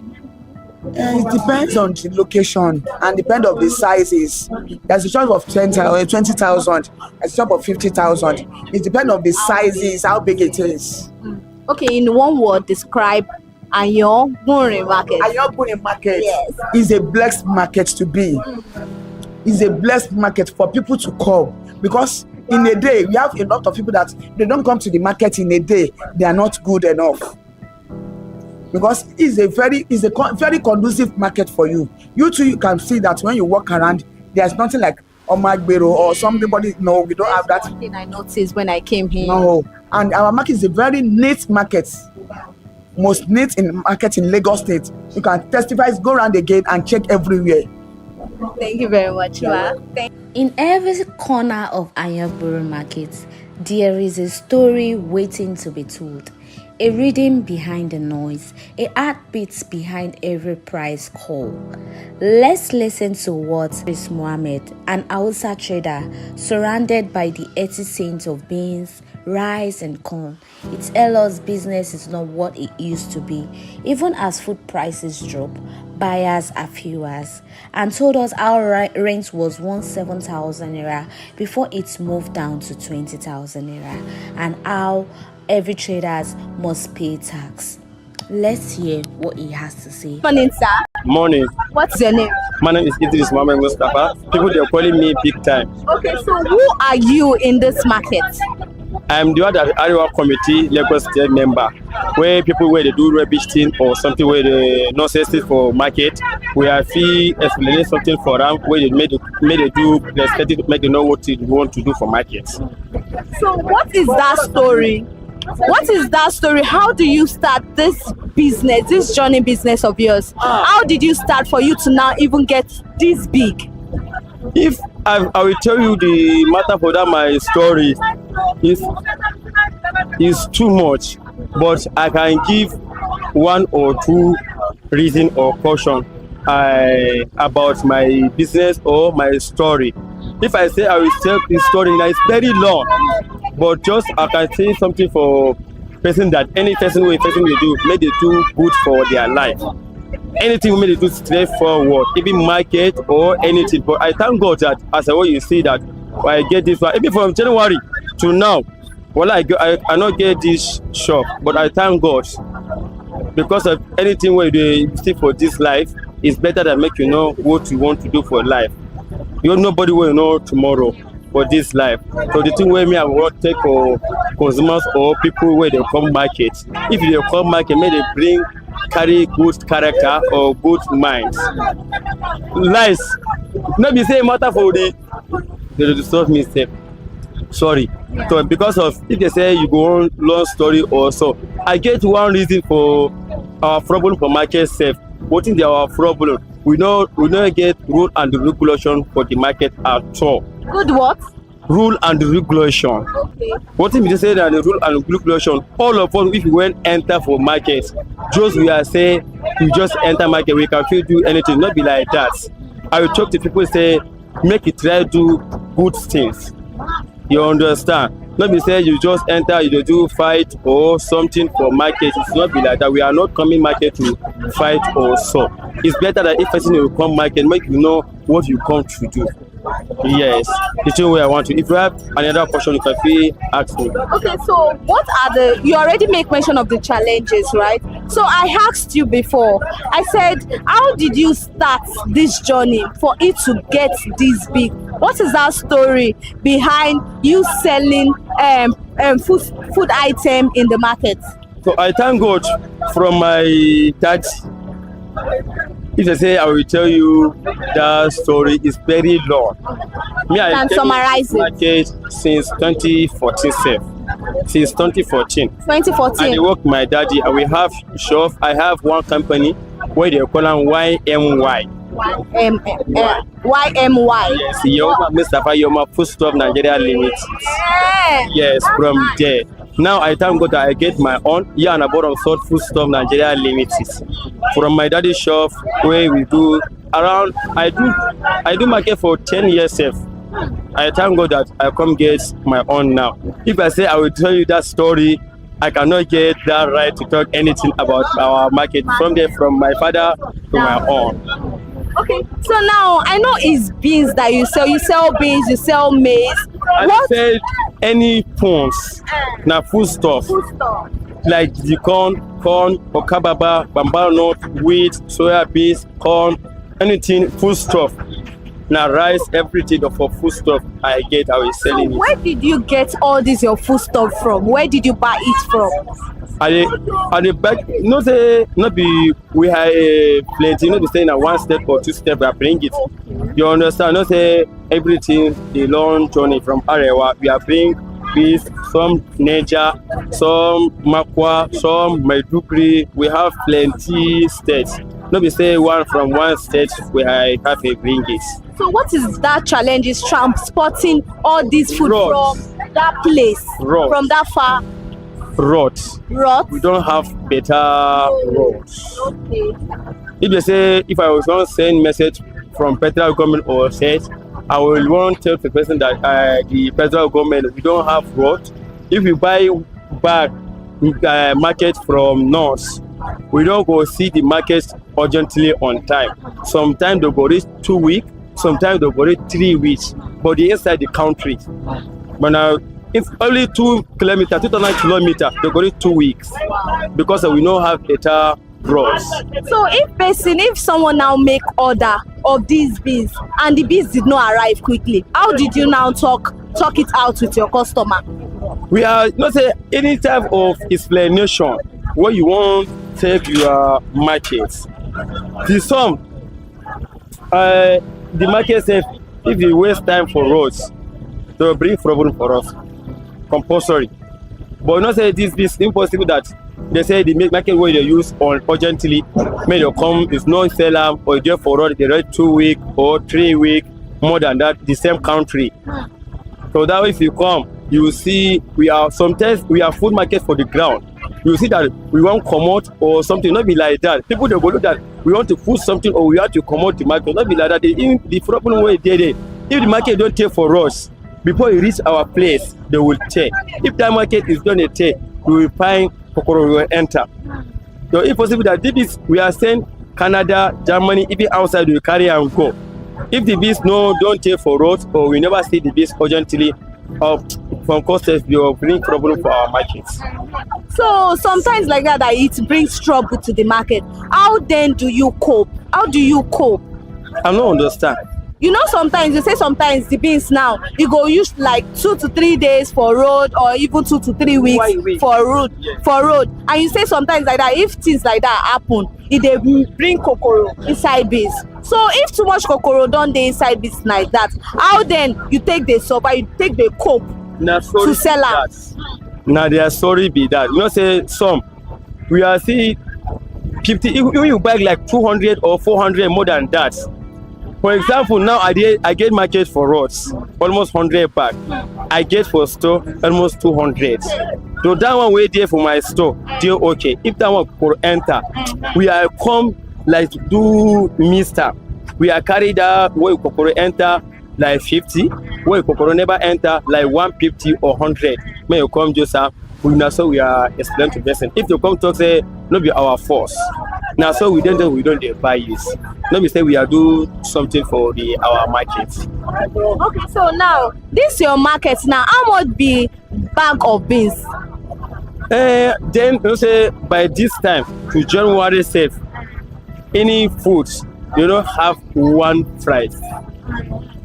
It depends on the location and depends on the sizes. There's a shop of 20,000, a shop of 50,000. It depends on the sizes, how big it is. Okay, in one word, describe Ayon Bunri market. Ayon Bunri market, yes, is a blessed market to be. It's a blessed market for people to come, because in a day we have a lot of people that they don't come to the market in a day. They are not good enough, because it's a very conducive market for you. You too, you can see that when you walk around, there's nothing like Omagbero or somebody. No, we don't have that. One thing I noticed when I came here. No, and our market is a very neat market, most neat in market in Lagos State. You can testify, go around again and check everywhere. Thank you very much, Ma. In every corner of Ayaburu market, there is a story waiting to be told. A rhythm behind the noise, a heartbeat behind every price call. Let's listen to what Chris Mohammed, an Hausa trader surrounded by the 80 cents of beans, rice and corn. It tells us business is not what it used to be. Even as food prices drop, buyers are fewer, and told us our rent was 17,000 naira before it moved down to 20,000 naira, and how every traders must pay tax. Let's hear what he has to say. Morning, sir. Morning. What's your name? My name is Idris Mohammed Mustafa. People, they're calling me big time. Okay, so who are you in this market? I'm the other Area Committee Lagos State member, where people where they do rubbish thing or something where they not sensitive for market. We are fee explaining something for them where they made they do they make them know what they want to do for market. So what is that story? What is that story? How do you start this business, this journey business of yours? How did you start for you to now even get this big? If I will tell you the matter for that, my story is too much, but I can give one or two reason or caution about my business or my story. If I say I will tell the story, now it's very long, but just I can say something for person that any person will do, may they do good for their life. Anything we may do straightforward, even market or anything. But I thank God that as I want you see that I get this one, even from January to now. Well, I not get this shop, but I thank God because of anything where you see for this life is better than make you know what you want to do for life. Nobody will know tomorrow for this life. So the thing where me I want to take for consumers or people where they come market. If they come market, may they carry good character or good minds. Lies. Not be say matter for they disturb me say. Sorry. So because of if they say you go on long story or so, I get one reason for our problem for market safe. What is our problem? We don't get rule and regulation for the market at all. Good what? Rule and regulation. Okay. What if you say that the rule and regulation, all of us, if we went enter for market, just we are saying we just enter market, we can feel do anything, not be like that. I will talk to people say, make it try do good things. You understand? Not be say you just enter, you do fight or something for market. It's not be like that. We are not coming market to fight or so. It's better that if person will come market, make you know what you come to do. Yes, the same way I want to. If you have another question, you can feel ask me. Okay, so what are you already make mention of the challenges, right? So I asked you before, I said, how did you start this journey for it to get this big? What is that story behind you selling food item in the market? So I thank God from my dad. If they say I will tell you that story is very long. Me, I can summarize it. Since 2014, since 2014. 2014. I work my daddy. I will have shop. I have one company where they call them YMY. YMY. Yes, Yoma Mustafa Yoma Foodstuff Nigeria Limited. Yeah. Yes, from there. Now I thank God that I get my own. Yeah, and I bought on salt Foodstuff Nigeria Limited. From my daddy's shop where we do around. I do market for 10 years. I thank God that I come get my own now. If I say I will tell you that story, I cannot get that right to talk anything about our market from there, from my father to my own. Okay, so now I know it's beans that you sell. You sell beans, you sell maize. I sell any pawns, now food stuff. Like the corn, okababa, bambara nut, wheat, soya beans, corn, anything food stuff. Now rice, everything for food stuff I get, I will selling it. Where did you get all this your food stuff from? Where did you buy it from? I back, not be we have plenty, not be saying at one step or two step I bring it. You understand? Not say everything the long journey from Arewa, we are bring this, some nature, some Makwa, some Maiduguri, we have plenty states. Not be say one from one state where I have a bring it. So what is that challenge? Is transporting all this food from that place, from that far? Roads. We don't have better roads. Okay. If they say if I was going to send message from federal government or state, I will want to tell the person that the federal government we don't have roads. If we buy back market from north, we don't go see the market urgently on time. Sometimes they go reach 2 weeks, sometimes they go reach 3 weeks, but they inside the country. But now it's only 2 kilometers, 2,000 kilometers, they go reach 2 weeks because we don't have better roads. So if someone now make order of these beans and the beans did not arrive quickly, how did you now talk it out with your customer? we are not say any type of explanation where you want take your market. The some the market say if you waste time for roads, they will bring problem for us compulsory. But not say this is impossible that they say the market where they use on urgently may they come is non seller or there for road they rent 2 weeks or 3 weeks more than that the same country. So that way if you come you will see we are sometimes we are food market for the ground. You will see that we want to come out or something, not be like that. People they go look that we want to put something or we have to come out the market, not be like that. The problem way they if the market don't take for us before it reach our place, they will take. If that market is going to take, we will find Kokoro will enter. So if possible that this we are saying Canada, Germany, even outside we carry and go. If the beast don't take for us or we never see the beast urgently from costs we will bring problem for our markets. So sometimes like that it brings trouble to the market. How then do you cope? How do you cope? I don't understand. You know, sometimes you say sometimes the beans now you go use like 2 to 3 days for road or even 2 to 3 weeks for road. Yes. For road, and you say sometimes like that if things like that happen, it they bring kokoro inside beans. So if too much kokoro don't dey inside beans like that, how then you take the survive, you take the cope to sell am? Now their story be that you know say some we are see 50 if you buy like 200 or 400 more than that. For example, now I get market for rods almost 100 back. I get for store almost 200. So that one way there for my store, still okay. If that one could enter, we are come like do mister. We are carry that way could enter like 50, where Kokoro never enter like 150 or 100. May you come just so we are explain to person. If you come talk say no be our force. Now so we don't buy this. Let me say we are do something for our market. Okay, so now this your market now. How much be bag of beans? Then you say by this time to January safe, any foods you don't have one price.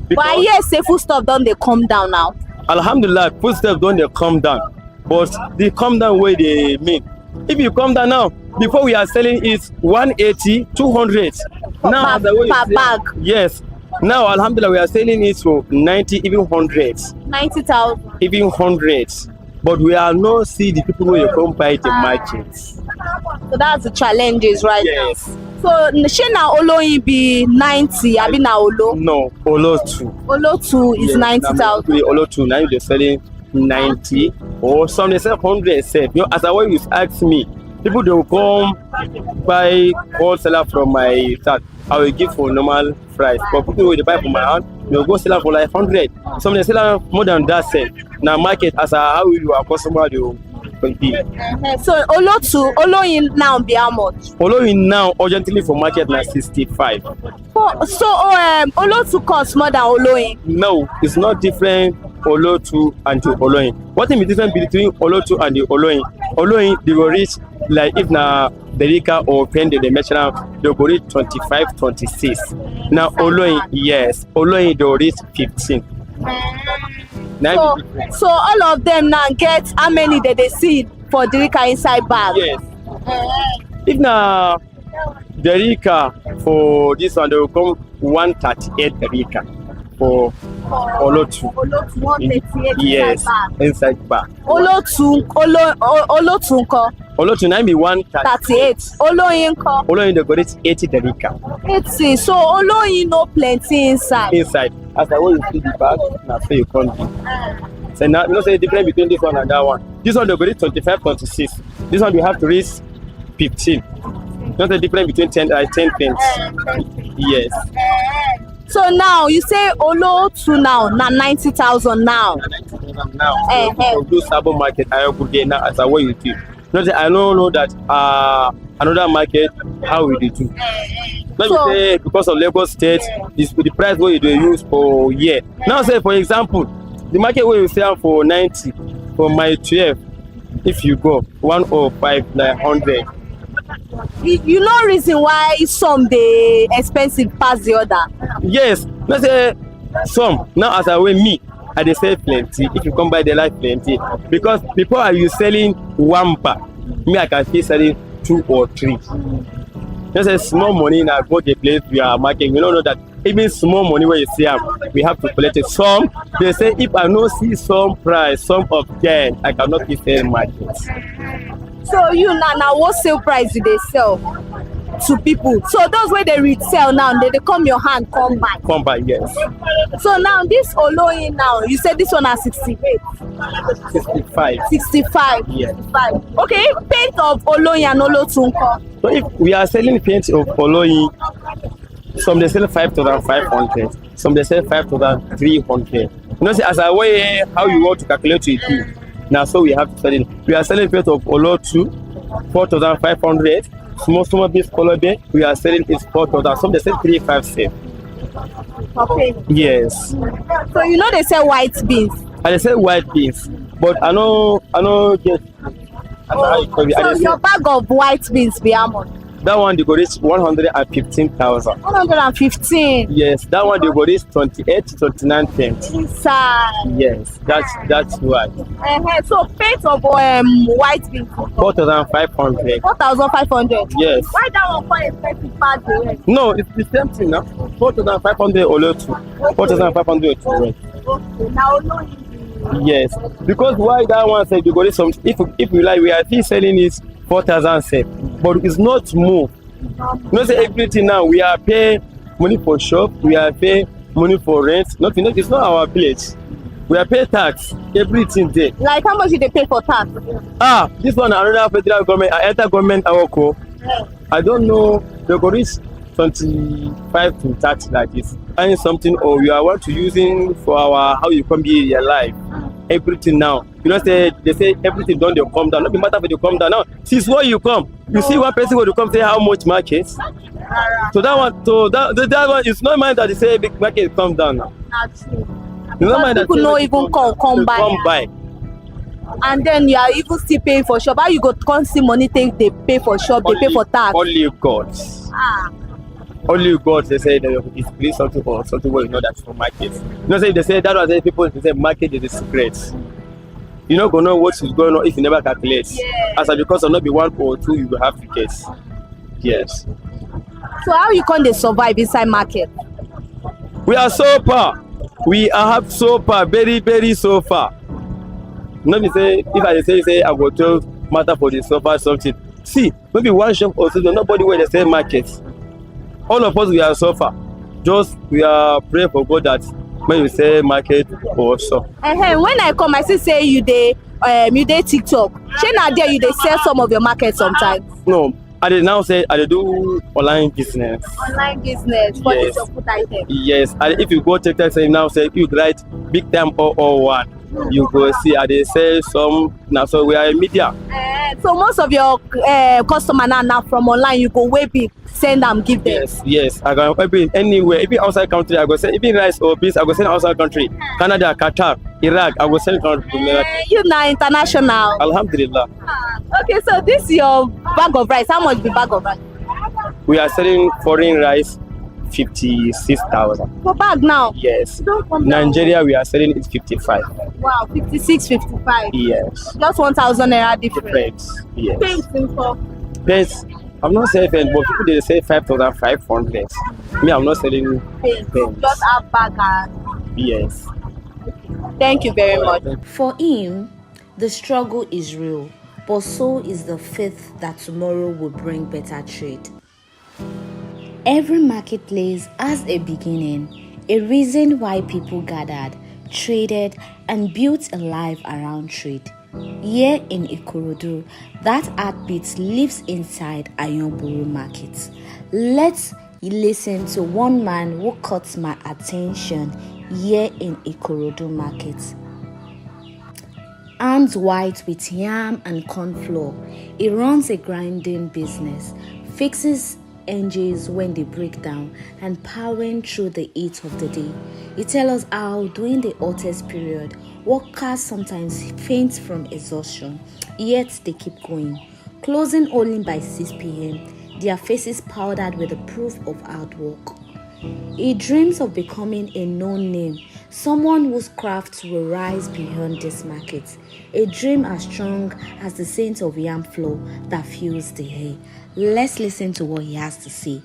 But I hear say food stuff don't they come down now? Alhamdulillah, food stuff don't they come down. But they come down where they mean. If you come down now, before we are selling it 180, 200. Now per bag. Yes. Now alhamdulillah we are selling it for 90, even 100. 90,000. Even 100. But we are not see the people who come buy the market. So that's the challenges right yes. now. So Shena Oloyin be 90, I mean now Olo. No, Olo 2. Olo 2 is 90,000. Olo 2 now they're selling 90 or some they sell 100 said. You know, as I always ask me, people they will come buy wholesaler from my start. I will give for normal price. But people will buy from my hand, they will go sell for like 100. Some they sell more than that said. Now market as how you are customer they will compete. So Olo 2, Oloyin now be how much? Oloyin now urgently for market now 65. So Olo 2 costs more than Oloyin? No, it's not different. Olo 2 and the Oloyin. What is the difference between Olo 2 and the Oloyin? Oloyin they will reach like if na Derica or Pen they mention they will reach 25, 26. Now Oloyin, yes, Oloyin they will reach 15. So all of them now get how many that they see for Derica inside bag? Yes. If na Derica for this one they will come 138 Derica. For Olo 2. Olo 2 138 yes, inside bag. Olo 2 nko. Olo 2 now be 138. Oloyin nko. Oloyin they go reach 80 Derica. 80. So Oloyin no plenty inside. Inside. As I want you see the bag, now say you can't do. So now you know say the difference between this one and that one. This one they go reach 25, 26. This one you have to reach 15. Not the difference between 10 pence. Yes. So now you say Olo 2 now 90,000 now. 90,000 now. Do Sabo market I could get now as a way you do. Not that I don't know that another market how we do. Let me say because of Lagos State, this the price where you do use for year. Now say for example, the market where you sell for 90 for my 12, if you go 105 like 100. You know reason why some they expensive pass the other. Yes, let's say some now as I weigh me I dey sell plenty. If you come buy, they like plenty. Because before are you selling one bag, me I can feel selling 2 or 3. Just a small money now go the place we are marking. You don't know that even small money where you see them, we have to collect it. Some they say if I no see some price, some of them I cannot be selling market. So you now what sale price do they sell to people? So those where they resell now, they come your hand come buy. Come by, yes. So now this Oloyin now, you said this one at 68. 65. 65. Yes. 65. Okay, paint of Oloyin and Olotunko. So if we are selling paint of Oloyin, some they sell 5,500, some they sell 5,300. You know, see, as I weigh how you want to calculate it, now so we have to sell it. We are selling paint of Olotu 4,500. Small base color there, we are selling it 4,000. Some they sell 357. Okay. Yes. So you know they sell white beans. And they sell white beans, but I know get. So your bag of white beans be how much? That one they go reach 115,000. 115. Yes, that one they go reach 28 to 29 pence. Inside. Yes, that's why. So paint of white beans. 4,500. 4,500. Yes. Why that one for expensive bag? No, it's the same thing now. 4,500 or 4,500 to rent. Okay, now no. Yes, because why that one said you go reach some. If you like, we are still selling it 4,000, but it's not more. You know, say everything now we are paying money for shop, we are paying money for rent. Nothing, it's not our village. We are paying tax, everything there. Like how much did they pay for tax? This one another federal government, I enter government Awoko. I don't know, they go reach 25 to 30 like this. Buying something or we are want to using for our how you come be your life. Everything now. You know, they say everything done, they come down. Not matter if they come down now. Since where you come, you see one person will come say how much market. So that one, that one is not mind that they say big market come down now. That's true. You know, mind people no even come buy. And then you are even still paying for shop. How you go come see money take they pay for shop, they pay for tax. Only God. Only God they say that it's please something or something where you know that's for market. You know, say they say that was say people they say market is a secret. You not gonna know what is going on if you never calculate. Yes. As because of not be 1 or 2, you will have to guess. Yes. So how you can they survive inside market? We are so far. We have so far, very, very so far. Not be say if I say I go tell matter for the so far something. See, maybe one shop or two, nobody where they say market. All of us we are so far. Just we are praying for God that when you say market or so. When I come, I say you dey TikTok. Shey na there you dey sell some of your market sometimes. No, I dey now say I dey do online business. Online business for this your food item. Yes, and if you go TikTok say now say you write big time 001, you go see I dey sell some now. So we are in media. So most of your customer now from online you go way big. Send them, give them. Yes. I can maybe anywhere, even outside country, I go send even rice or beans, I go send outside country. Canada, Qatar, Iraq, I go send country. You now international. Alhamdulillah. Okay, so this is your bag of rice. How much be bag of rice? We are selling foreign rice 56,000. For bag now? Yes. Nigeria, we are selling it 55. Wow, 56, 55. Yes. Just 1,000 naira difference. Yes. Paints. I'm not selling paint, but people they say 5,500. Me, I'm not selling paint. Just a bag. Yes. Thank you very much. For him, the struggle is real, but so is the faith that tomorrow will bring better trade. Every marketplace has a beginning, a reason why people gathered, traded, and built a life around trade. Here in Ikorodu, that heartbeat lives inside Ayonburu Market. Let's listen to one man who caught my attention here in Ikorodu Market. Hands white with yam and corn flour, he runs a grinding business, fixes engines when they break down, and powering through the heat of the day. He tells us how during the hottest period, workers sometimes faint from exhaustion, yet they keep going. Closing only by 6 p.m., their faces powdered with the proof of hard work. He dreams of becoming a known name someone whose craft will rise beyond this market, a dream as strong as the scent of yam flour that fills the air. Let's listen to what he has to say.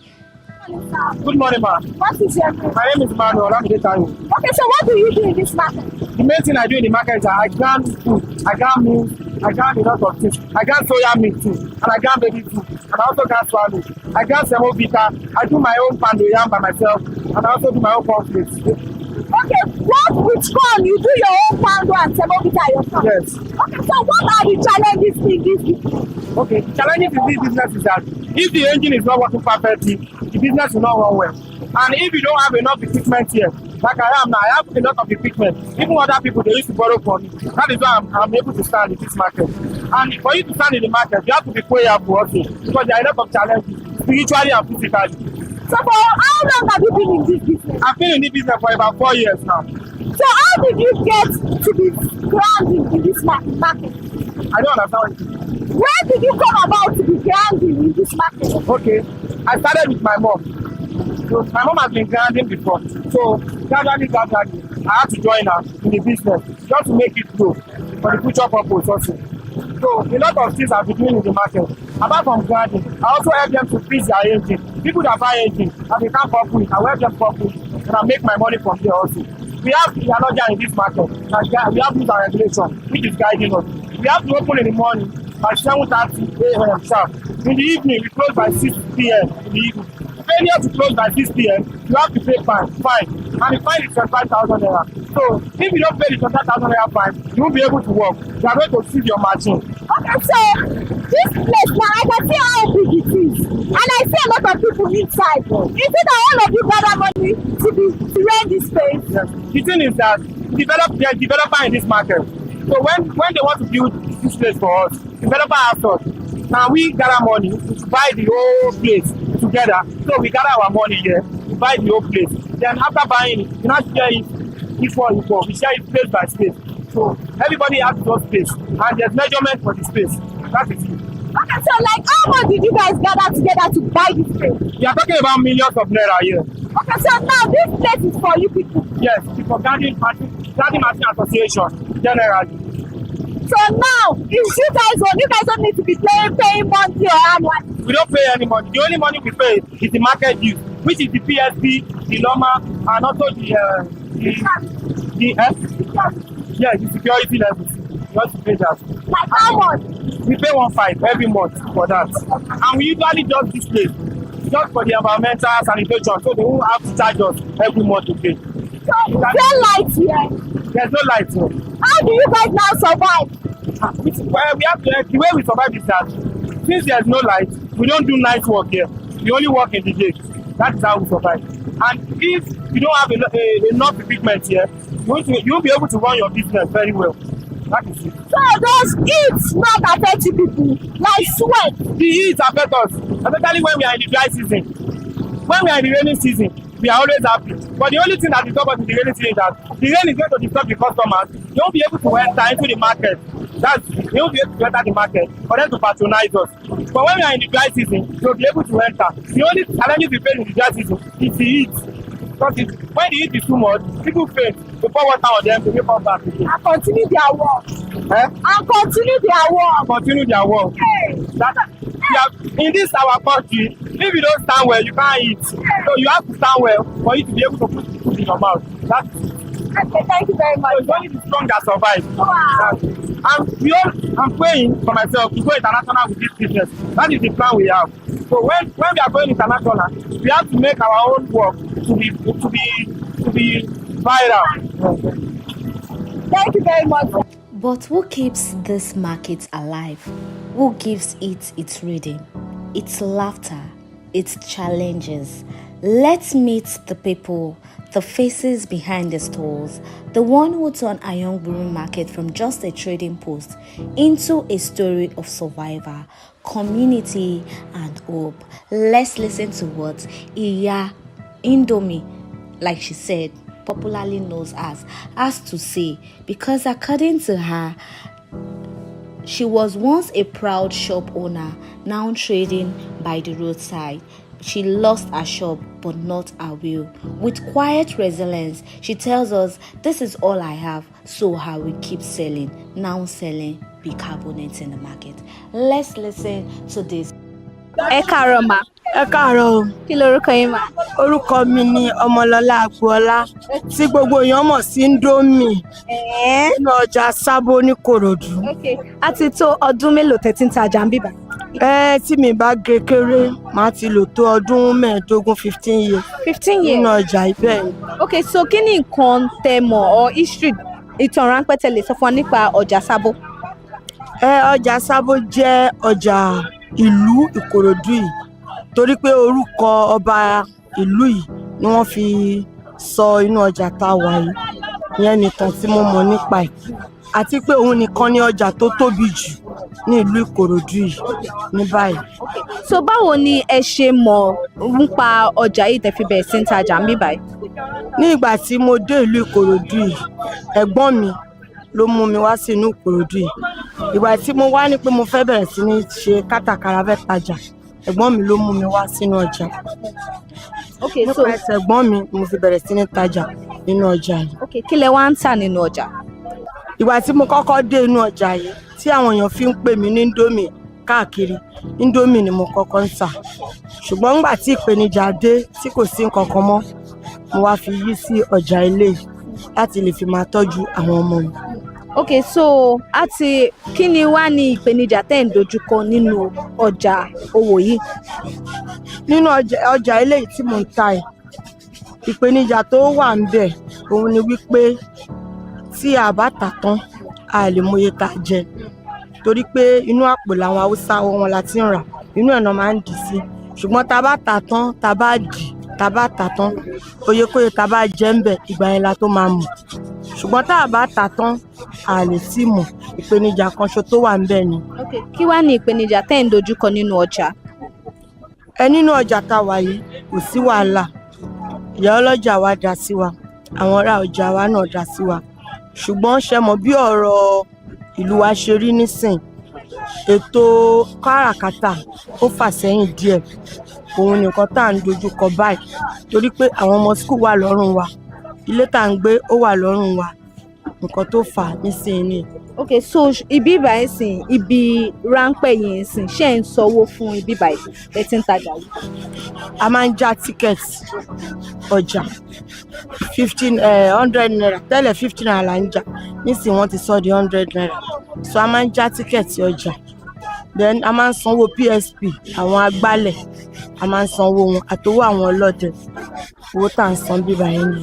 Good morning, ma. What is your name? My name is Manuel. I'm the time. Okay, so what do you do in this market? The main thing I do in the market is I grant food, I grant meat, I grant a lot of things. I grant soya meat too, and I grant baby food, and I also grant swallow. I grant semovita. I do my own pando yam by myself, and I also do my own cornflakes. Okay, what with corn you do your own pando and semovita yourself? Yes. Okay, so what are the challenges in this business? Okay, the challenges in this business is that if the engine is not working perfectly, the business will not run well. And if you don't have enough equipment here, like I am now, I have a lot of equipment. Even other people, they used to borrow from me. That is why I'm able to stand in this market. And for you to stand in the market, you have to be prayerful also, because there are a lot of challenges, spiritually and physically. So for how long have you been in this business? I've been in this business for about 4 years now. So how did you get to be grounding in this market? I don't understand what you mean. Where did you come about to be grounding in this market? Okay, I started with my mom. So my mom has been grounding before. So gradually, I had to join her in the business just to make it grow for the future purpose also. So a lot of things I've been doing in the market. Apart from grounding, I also help them to fix their engine. People that buy engine and they can't pop with, I will help them pop with, and I make my money from there also. We have the analogy in this market, and we have rules and regulation, which is guiding us. We have to open in the morning by 7:30 a.m. sharp. In the evening, we close by 6 p.m. in the evening. Failure to close by 6 p.m., you have to pay fine. And the fine is 25,000 naira. So if you don't pay the 25,000 naira fine, you won't be able to work. You are going to seize your machine. Okay, so this place now, I can see how big it is. And I see a lot of people inside. Is it that all of you gather money to rent this space? Yes. The thing is that the developer in this market. So when they want to build this place for us, developer asks us. Now we gather money to buy the whole place together. So we gather our money here to buy the whole place. Then after buying it, you not share it equal. We share it space by space. So everybody has their space, and there's measurement for the space. That is it. Okay, so like how much did you guys gather together to buy this place? We are talking about millions of naira here. Okay, so now this place is for you people. Yes, it's for Garden Machine Association generally. So now, if you guys don't need to be paying monthly or annually. We don't pay any money. The only money we pay is the market dues, which is the PSP, the normal, and also the security levels. We have to pay that. Like how much? We pay 1.5 every month for that. And we usually just this place, just for the environmental sanitation, so they won't have to charge us every month to pay. So is there light here? There's no light here. How do you guys now survive? The way we survive is that since there's no light, we don't do night work here. We only work in the day. That is how we survive. And if you don't have enough equipment here, you won't be able to run your business very well. That is it. So those heats not affect you people, like sweat? The heat affect us, especially when we are in the dry season. When we are in the rainy season, we are always happy. But the only thing that disturbs us in the rainy season is that the rain is going to disturb the customers. They won't be able to enter into the market. They won't be able to enter the market for them to patronize us. But when we are in the dry season, they'll be able to enter. The only challenges we face in the dry season is the heat. Because when the heat is too much, people faint. They pour water on them to make up back again. And continue their work. And continue their work. Continue their work. In this our country, if you don't stand well, you can't eat. So you have to stand well for you to be able to put food in your mouth. That's it. Okay, thank you very much. So it's only the strong that survive. Wow. I'm praying for myself to go international with this business. That is the plan we have. So when we are going international, we have to make our own work to be viral. Thank you very much. But who keeps this market alive? Who gives it its rhythm, its laughter, its challenges? Let's meet the people, the faces behind the stalls, the one who turned Ayongburu market from just a trading post into a story of survival, community, and hope. Let's listen to what Iya Indomie, like she said, popularly knows as, has to say, because according to her, she was once a proud shop owner, now trading by the roadside. She lost her shop, but not her will. With quiet resilience, she tells us, "This is all I have, so I will keep selling." Now selling bicarbonate in the market. Let's listen to this. Ẹ káàárọ̀ mà. Ẹ káàárọ̀ o. Kí lorúkọ yín mà? Orúkọ mi ni Ọmọlọ́lá Agboola tí gbogbo èèyàn mọ̀ sí Indomie nínú ọjà Sábó ní Kòròdú. A ti tó ọdún mélòó tẹ́ tí ń tajà ń bíbá? Tí mi bá gé kéré màá ti lò tó ọdún 15 years. 15 years? Nínú ọjà ibẹ̀ ni. Okay, so kí ni nǹkan tẹ́ mọ̀ or history ìtàn ráńpẹ́ tẹ́ lè sọ fún wa nípa ọjà Sábó? Ọjà Sábó jẹ́ ọjà ìlú Ìkòròdú yìí torí pé orúkọ ọba ìlú yìí ni wọ́n fi sọ inú ọjà tá a wà yìí. Ìyẹn nìkan tí mo mọ̀ nípa ẹ̀ àti pé òun nìkan ni ọjà tó tóbi jù ní ìlú Ìkòròdú yìí ní báyìí. So báwo ni ẹ ṣe mọ̀ nípa ọjà yìí tẹ́ fi bẹ̀rẹ̀ sí ń tajà ń bíbá yìí? Ní ìgbà tí mo dé ìlú Ìkòròdú yìí, ẹ̀gbọ́n mi ló mú mi wá sí inú Ìkòròdú yìí. Ìgbà tí mo wá ní pé mo fẹ́ bẹ̀rẹ̀ sí ní ṣe kátàkárà fẹ́ tajà, ẹ̀gbọ́n mi ló mú mi wá sínú ọjà. Okay, so nípa ẹsẹ̀ ẹ̀gbọ́n mi mo fi bẹ̀rẹ̀ sí ní tajà nínú ọjà yìí. Okay, kí lẹ wá ń tà nínú ọjà? Ìgbà tí mo kọ́kọ́ dé inú ọjà yìí tí àwọn èèyàn fi ń pè mí ní Indomie káàkiri, Indomie ni mo kọ́kọ́ ń tà. Ṣùgbọ́n nígbà tí ìpèníjà dé tí kò sí nǹkan kan mọ́, mo wá fi yí sí ọjà ilé láti lè fi máa tọ́jú àwọn ọmọ mi. Okay, so kí ni wá ní ìpèníjà tẹ́ ń dojúkọ nínú ọjà owó yìí? Nínú ọjà ilé tí mò ń ta ẹ̀, ìpèníjà tó wà ń bẹ̀ òun ni wípé tí a bá tà tán a lè mọye tá jẹ torí pé inú àpò làwọn Haúsá wọn la ti ń rà, inú ẹ̀ náà máa ń dì sí. Ṣùgbọ́n tá bá tà tán, tá bá tà tán oyekóye tá bá jẹ ń bẹ̀ ìgbà yẹn la tó máa mọ̀. Ṣùgbọ́n tá a bá tà tán a lè tí mọ̀. Ìpèníjà kan ṣo tó wà ń bẹ̀ ni. Okay, kí wá ní ìpèníjà tẹ́ ń dojúkọ nínú ọjà? Nínú ọjà tá wà yìí kò sí wàhálà. Ìyá ọlọ́jà wa dá sí wa, àwọn ará ọjà wa náà dá sí wa. Ṣùgbọ́n ṣe mọ̀ bí ọ̀rọ̀ ìlú wa ṣe rí nísìn, ètò káràkátà ó fà sẹ́yìn díẹ̀. Òun nìkan tá à ń dojúkọ báyìí torí pé àwọn ọmọ skul wà lọ́rùn wa, ilé tá à ń gbé ó wà lọ́rùn wa, nǹkan tó fà á nísìnyí. Okay, so ibi báyìí sìn, ibi ráńpẹ́ yìí sìn, ṣé ń sanwó fún ibi báyìí ẹ ti ń tajà yìí? A máa ń já tíkẹ́ẹ̀tì ọjà 100 naira, tẹ́lẹ̀ 50 naira là ń jà, nísìnyí wọ́n ti sọ di 100 naira. So a máa ń já tíkẹ́ẹ̀tì ọjà, then a máa ń sanwó PSP, àwọn agbálẹ̀ a máa ń sanwó wọn àtowó àwọn ọlọ́dẹ, owó tá à ń san bíbá yẹn ni.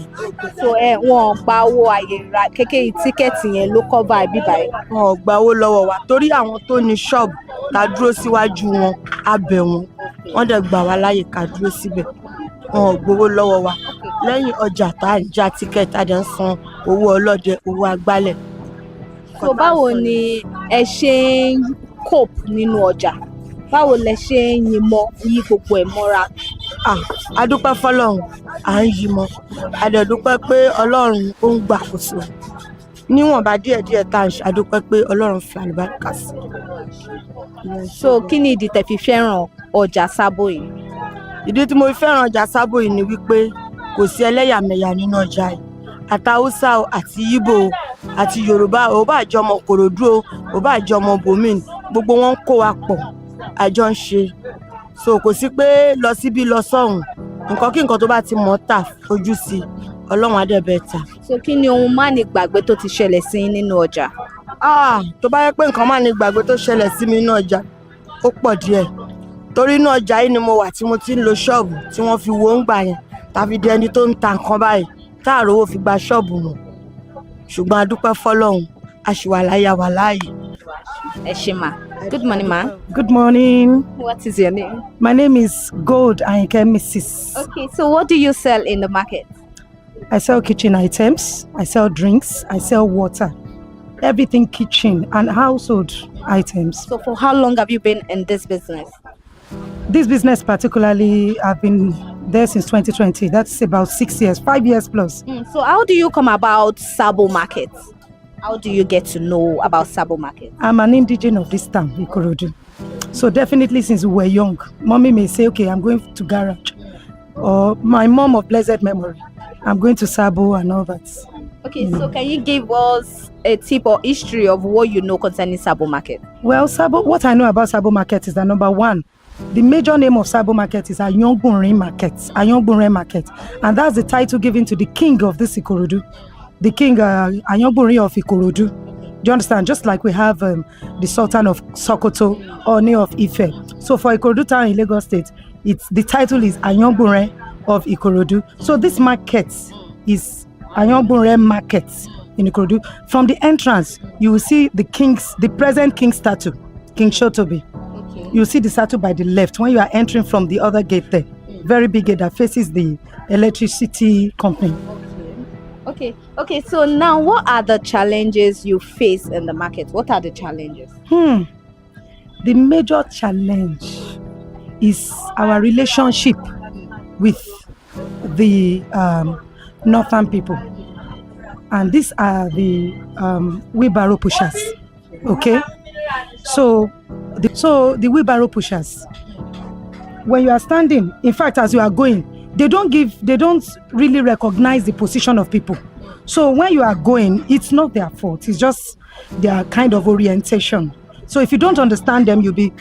So wọn gba owó àyè ra kékeré tíkẹ́ẹ̀tì yẹn ló cover bíbá yẹn? Wọn ò gba owó lọ́wọ́ wa torí àwọn tó ní ṣọ́ọ̀bù tá dúró síwájú wọn á bẹ̀ wọ́n, wọ́n dẹ̀ gbà wá láyè ká dúró síbẹ̀. Wọn ò gbowó lọ́wọ́ wa. Lẹ́yìn ọjà tá à ń já tíkẹ́ẹ̀tì a dẹ̀ ń san owó ọlọ́dẹ, owó agbálẹ̀. So báwo ni ẹ ṣe ń cope nínú ọjà? Báwo lẹ ṣe ń yí gbogbo ẹ̀ mọ́ra? A dúpẹ́ fọ́lọ́run, à ń yí mọ́. A dẹ̀ dúpẹ́ pé Ọlọ́run ó ń gbàkóso. Níwọ̀nba díẹ̀díẹ̀ tá à ń ṣe, a dúpẹ́ pé Ọlọ́run fi àlùbáríkà sí. So kí ni ìdí tẹ́ fi fẹ́ràn ọjà Sábó yìí? Ìdí tí mo fi fẹ́ràn ọjà Sábó yìí ni wípé kò sí ẹlẹ́yàmẹ̀yà nínú ọjà yìí. Àti Haúsá àti Ìgbò àti Yorùbá, ò bá jẹ́ ọmọ Ìkòròdú ò bá jẹ́ ọmọ bòmíì, gbogbo wọn kó wa pọ̀, àjọ ń ṣe. So kò sí pé lọ síbí lọ sọ́hùn, nǹkan kí nǹkan tó bá ti mọ̀ tà fojú sí Ọlọ́run á dẹ̀ bẹ̀ tà. So kí ni ohun má ní gbàgbé tó ti ṣẹlẹ̀ sí nínú ọjà? Tó bá yẹ pé nǹkan má ní gbàgbé tó ṣẹlẹ̀ sí mi nínú ọjà ó pọ̀ díẹ̀ torí inú ọjà yìí ni mo wà tí mo ti ń lo ṣọ́ọ̀bù tí wọ́n fi wo ń gbà yẹn tàbí di ẹni tó ń ta nǹkan báyìí táàrò owó fi gba ṣọ́ọ̀bù wọn. Ṣùgbọ́n a dúpẹ́ fọ́lọ́run, a ṣì wà láyé wà láàyè. Ẹ ṣé ma. Good morning, ma. Good morning. What is your name? My name is Gold Ayinke Mrs. Okay, so what do you sell in the market? I sell kitchen items, I sell drinks, I sell water, everything kitchen and household items. So for how long have you been in this business? This business particularly, I've been there since 2020. That's about 6 years, 5 years plus. So how do you come about Sábó Market? How do you get to know about Sábó Market? I'm an indigene of this town, Ikorodu. So definitely since we were young, mommy may say, okay, I'm going to garage. Or my mom of blessed memory, I'm going to Sabo and all that. Okay, so can you give us a tip or history of what you know concerning Sabo Market? Well, Sabo, what I know about Sabo Market is that number one, the major name of Sabo Market is Ayongbunrin Market. And that's the title given to the king of this Ikorodu. The king Ayongbunrin of Ikorodu. Do you understand? Just like we have the Sultan of Sokoto, Oni of Ife. So for Ikorodu town in Lagos State, the title is Ayongbunrin of Ikorodu. So this market is Ayongbunrin Market in Ikorodu. From the entrance, you will see the present king statue, King Shotobi. Okay. You will see the statue by the left when you are entering from the other gate there. Very big gate that faces the electricity company. Okay. So now, what are the challenges you face in the market? What are the challenges? The major challenge is our relationship with the northern people, and these are the wheelbarrow pushers. Okay, so the wheelbarrow pushers, when you are standing, in fact, as you are going, they don't really recognize the position of people. So when you are going, it's not their fault. It's just their kind of orientation. So if you don't understand them, you'll be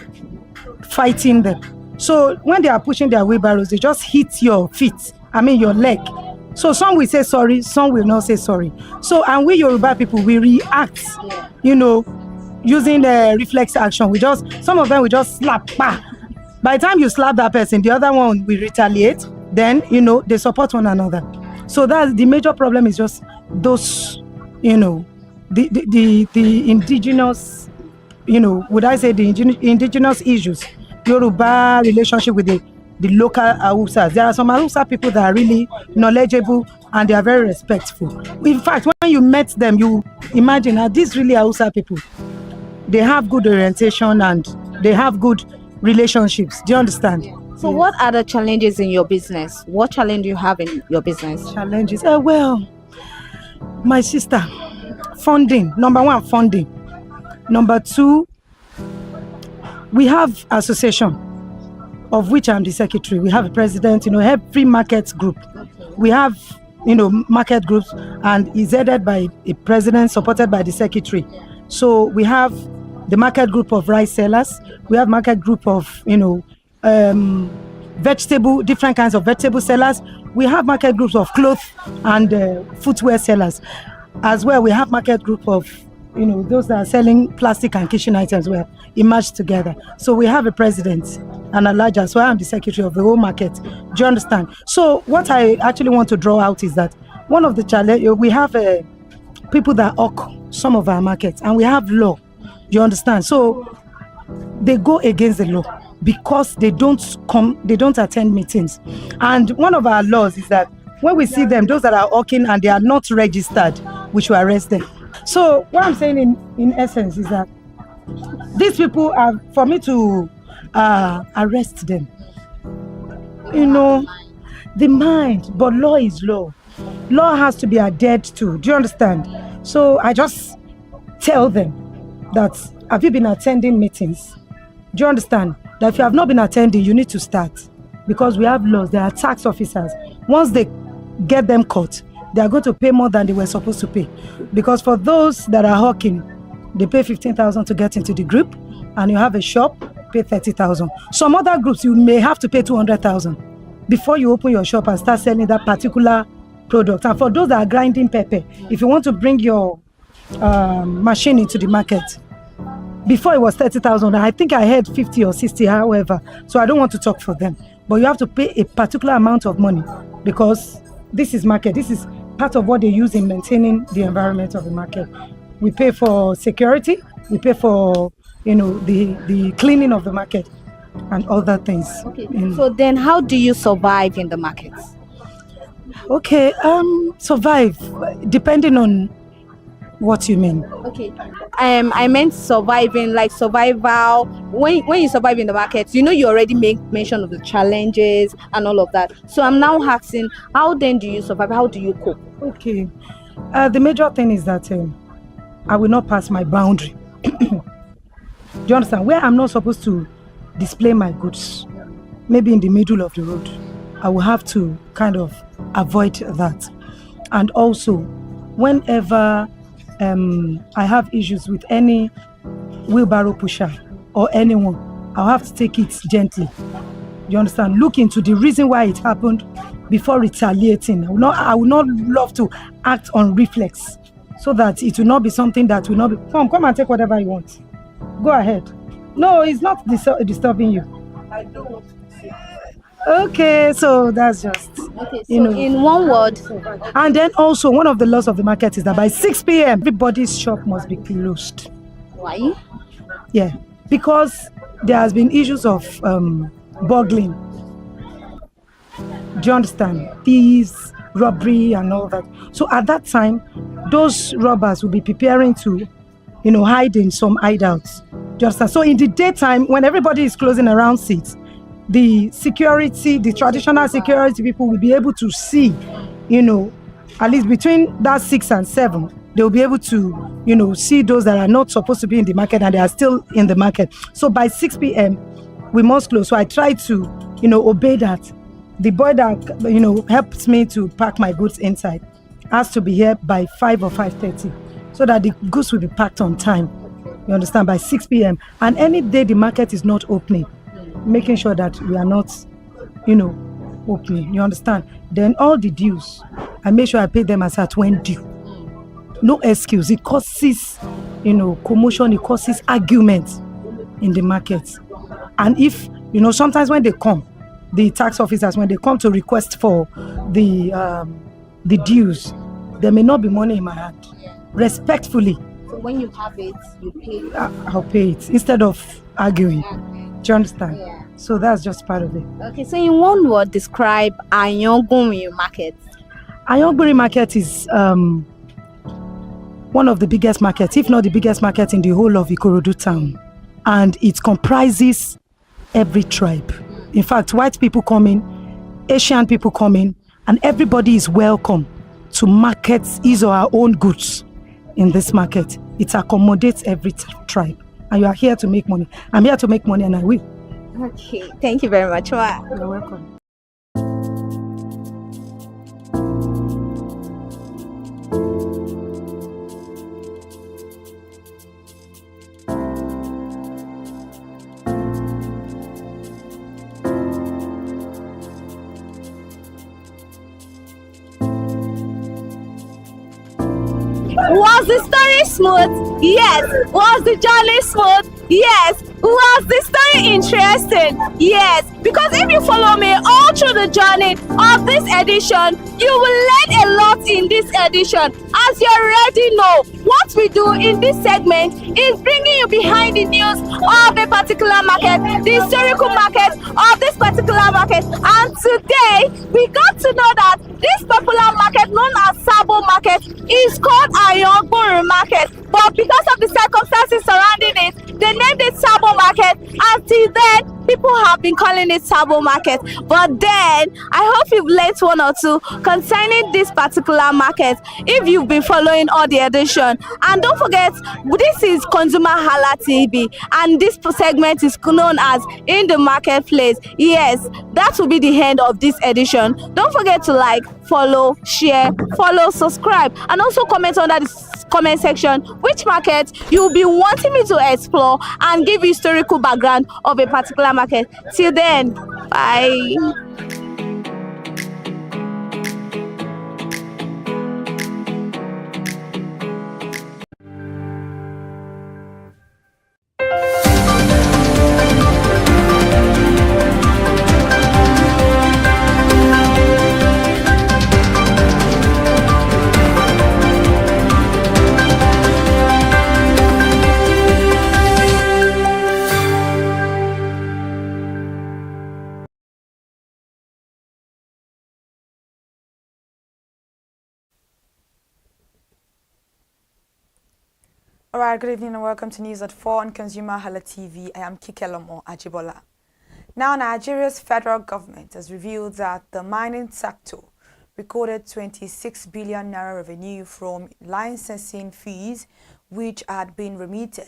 fighting them. So when they are pushing their wheelbarrows, they just hit your feet, your leg. So some will say sorry, some will not say sorry. So, and we Yoruba people, we react, using reflex action. Some of them will just slap. By the time you slap that person, the other one will retaliate. Then, they support one another. So that's the major problem, is just those, the indigenous, would I say the indigenous issues, Yoruba relationship with the local Hausas. There are some Hausa people that are really knowledgeable and they are very respectful. In fact, when you met them, you imagine, are these really Hausa people? They have good orientation and they have good relationships. Do you understand? So what are the challenges in your business? What challenge do you have in your business? Challenges? Well, my sister, funding. Number one, funding. Number two, we have association, of which I'm the secretary. We have a president, every market group. We have, market groups, and is headed by a president, supported by the secretary. So we have the market group of rice sellers. We have market group of, different kinds of vegetable sellers. We have market groups of clothes and footwear sellers. As well, we have market group of, those that are selling plastic and kitchen items. We have emerged together. So we have a president and a larger. So I am the secretary of the whole market. Do you understand? So what I actually want to draw out is that one of the challenges, we have people that hawk some of our markets, and we have law. Do you understand? So they go against the law because they don't attend meetings. And one of our laws is that when we see them, those that are hawking and they are not registered, we should arrest them. So what I'm saying in essence is that these people are, for me to arrest them, the mind, but law is law. Law has to be adhered to. Do you understand? So I just tell them that, have you been attending meetings? Do you understand? That if you have not been attending, you need to start. Because we have laws, there are tax officers. Once they get them caught, they are going to pay more than they were supposed to pay. Because for those that are hawking, they pay 15,000 to get into the group, and you have a shop, pay 30,000. Some other groups, you may have to pay 200,000 before you open your shop and start selling that particular product. And for those that are grinding pepper, if you want to bring your machine into the market, before it was 30,000, I think I heard 50 or 60, however. So I don't want to talk for them. But you have to pay a particular amount of money because this is market. This is part of what they use in maintaining the environment of the market. We pay for security. We pay for, the cleaning of the market and other things. Okay. So then how do you survive in the markets? Okay, survive, depending on what you mean. Okay, I meant surviving, like survival. When you survive in the market, you already make mention of the challenges and all of that. So I'm now asking, how then do you survive? How do you cope? Okay, the major thing is that I will not pass my boundary. Do you understand? Where I'm not supposed to display my goods, maybe in the middle of the road. I will have to kind of avoid that. And also, whenever I have issues with any wheelbarrow pusher or anyone, I'll have to take it gently. You understand? Look into the reason why it happened before retaliating. I will not love to act on reflex, so that it will not be something that will not be. Come and take whatever you want. Go ahead. No, it's not disturbing you. I don't want to see. Okay, so that's just, Okay, so in one word. And then also, one of the laws of the market is that by 6 p.m., everybody's shop must be closed. Why? Yeah, because there has been issues of burgling. Do you understand? Thieves, robbery, and all that. So at that time, those robbers will be preparing to, hide in some hideouts. Do you understand? So in the daytime, when everybody is closing around 6, the security, the traditional security people will be able to see, at least between that 6 and 7, they'll be able to, see those that are not supposed to be in the market and they are still in the market. So by 6 p.m., we must close. So I try to, obey that. The boy that, helps me to pack my goods inside has to be here by 5 or 5:30 so that the goods will be packed on time. You understand? By 6 p.m. And any day the market is not opening, making sure that we are not, opening. You understand? Then all the dues, I make sure I pay them as at when due. No excuse. It causes, commotion. It causes arguments in the market. And if, sometimes when they come, the tax officers, when they come to request for the dues, there may not be money in my hand. Respectfully. So when you have it, you pay. I'll pay it instead of arguing. Do you understand? Yeah. So that's just part of it. Okay, so in one word, describe Ayongunmi market. Ayongunmi market is one of the biggest markets, if not the biggest market in the whole of Ikorodu town. And it comprises every tribe. In fact, white people come in, Asian people come in, and everybody is welcome to market his or her own goods in this market. It accommodates every tribe. And you are here to make money. I'm here to make money and I will. Okay, thank you very much. You're welcome. Was the story smooth? Yes. Was the journey smooth? Yes. Was the story interesting? Yes. Because if you follow me all through the journey of this edition, you will learn a lot in this edition. As you already know, what we do in this segment is bringing you behind the news of a particular market, the historical market of this particular market. And today, we got to know that this popular market known as Sabo Market is called Ayongunmi Market. But because of the circumstances surrounding it, they named it Sabo Market. Until then, people have been calling it Sabo Market. But then, I hope you've learned one or two concerning this particular market if you've been following all the edition. And don't forget, this is ConsumerHalla TV, and this segment is known as In the Marketplace. Yes, that will be the end of this edition. Don't forget to like, follow, share, follow, subscribe, and also comment under the comment section which market you'll be wanting me to explore and give you historical background of a particular market. Till then, bye. Alright, good evening and welcome to News at 4 on ConsumerHalla TV. I am Kikelomo Ajibola. Now, Nigeria's federal government has revealed that the mining sector recorded 26 billion naira revenue from licensing fees which had been remitted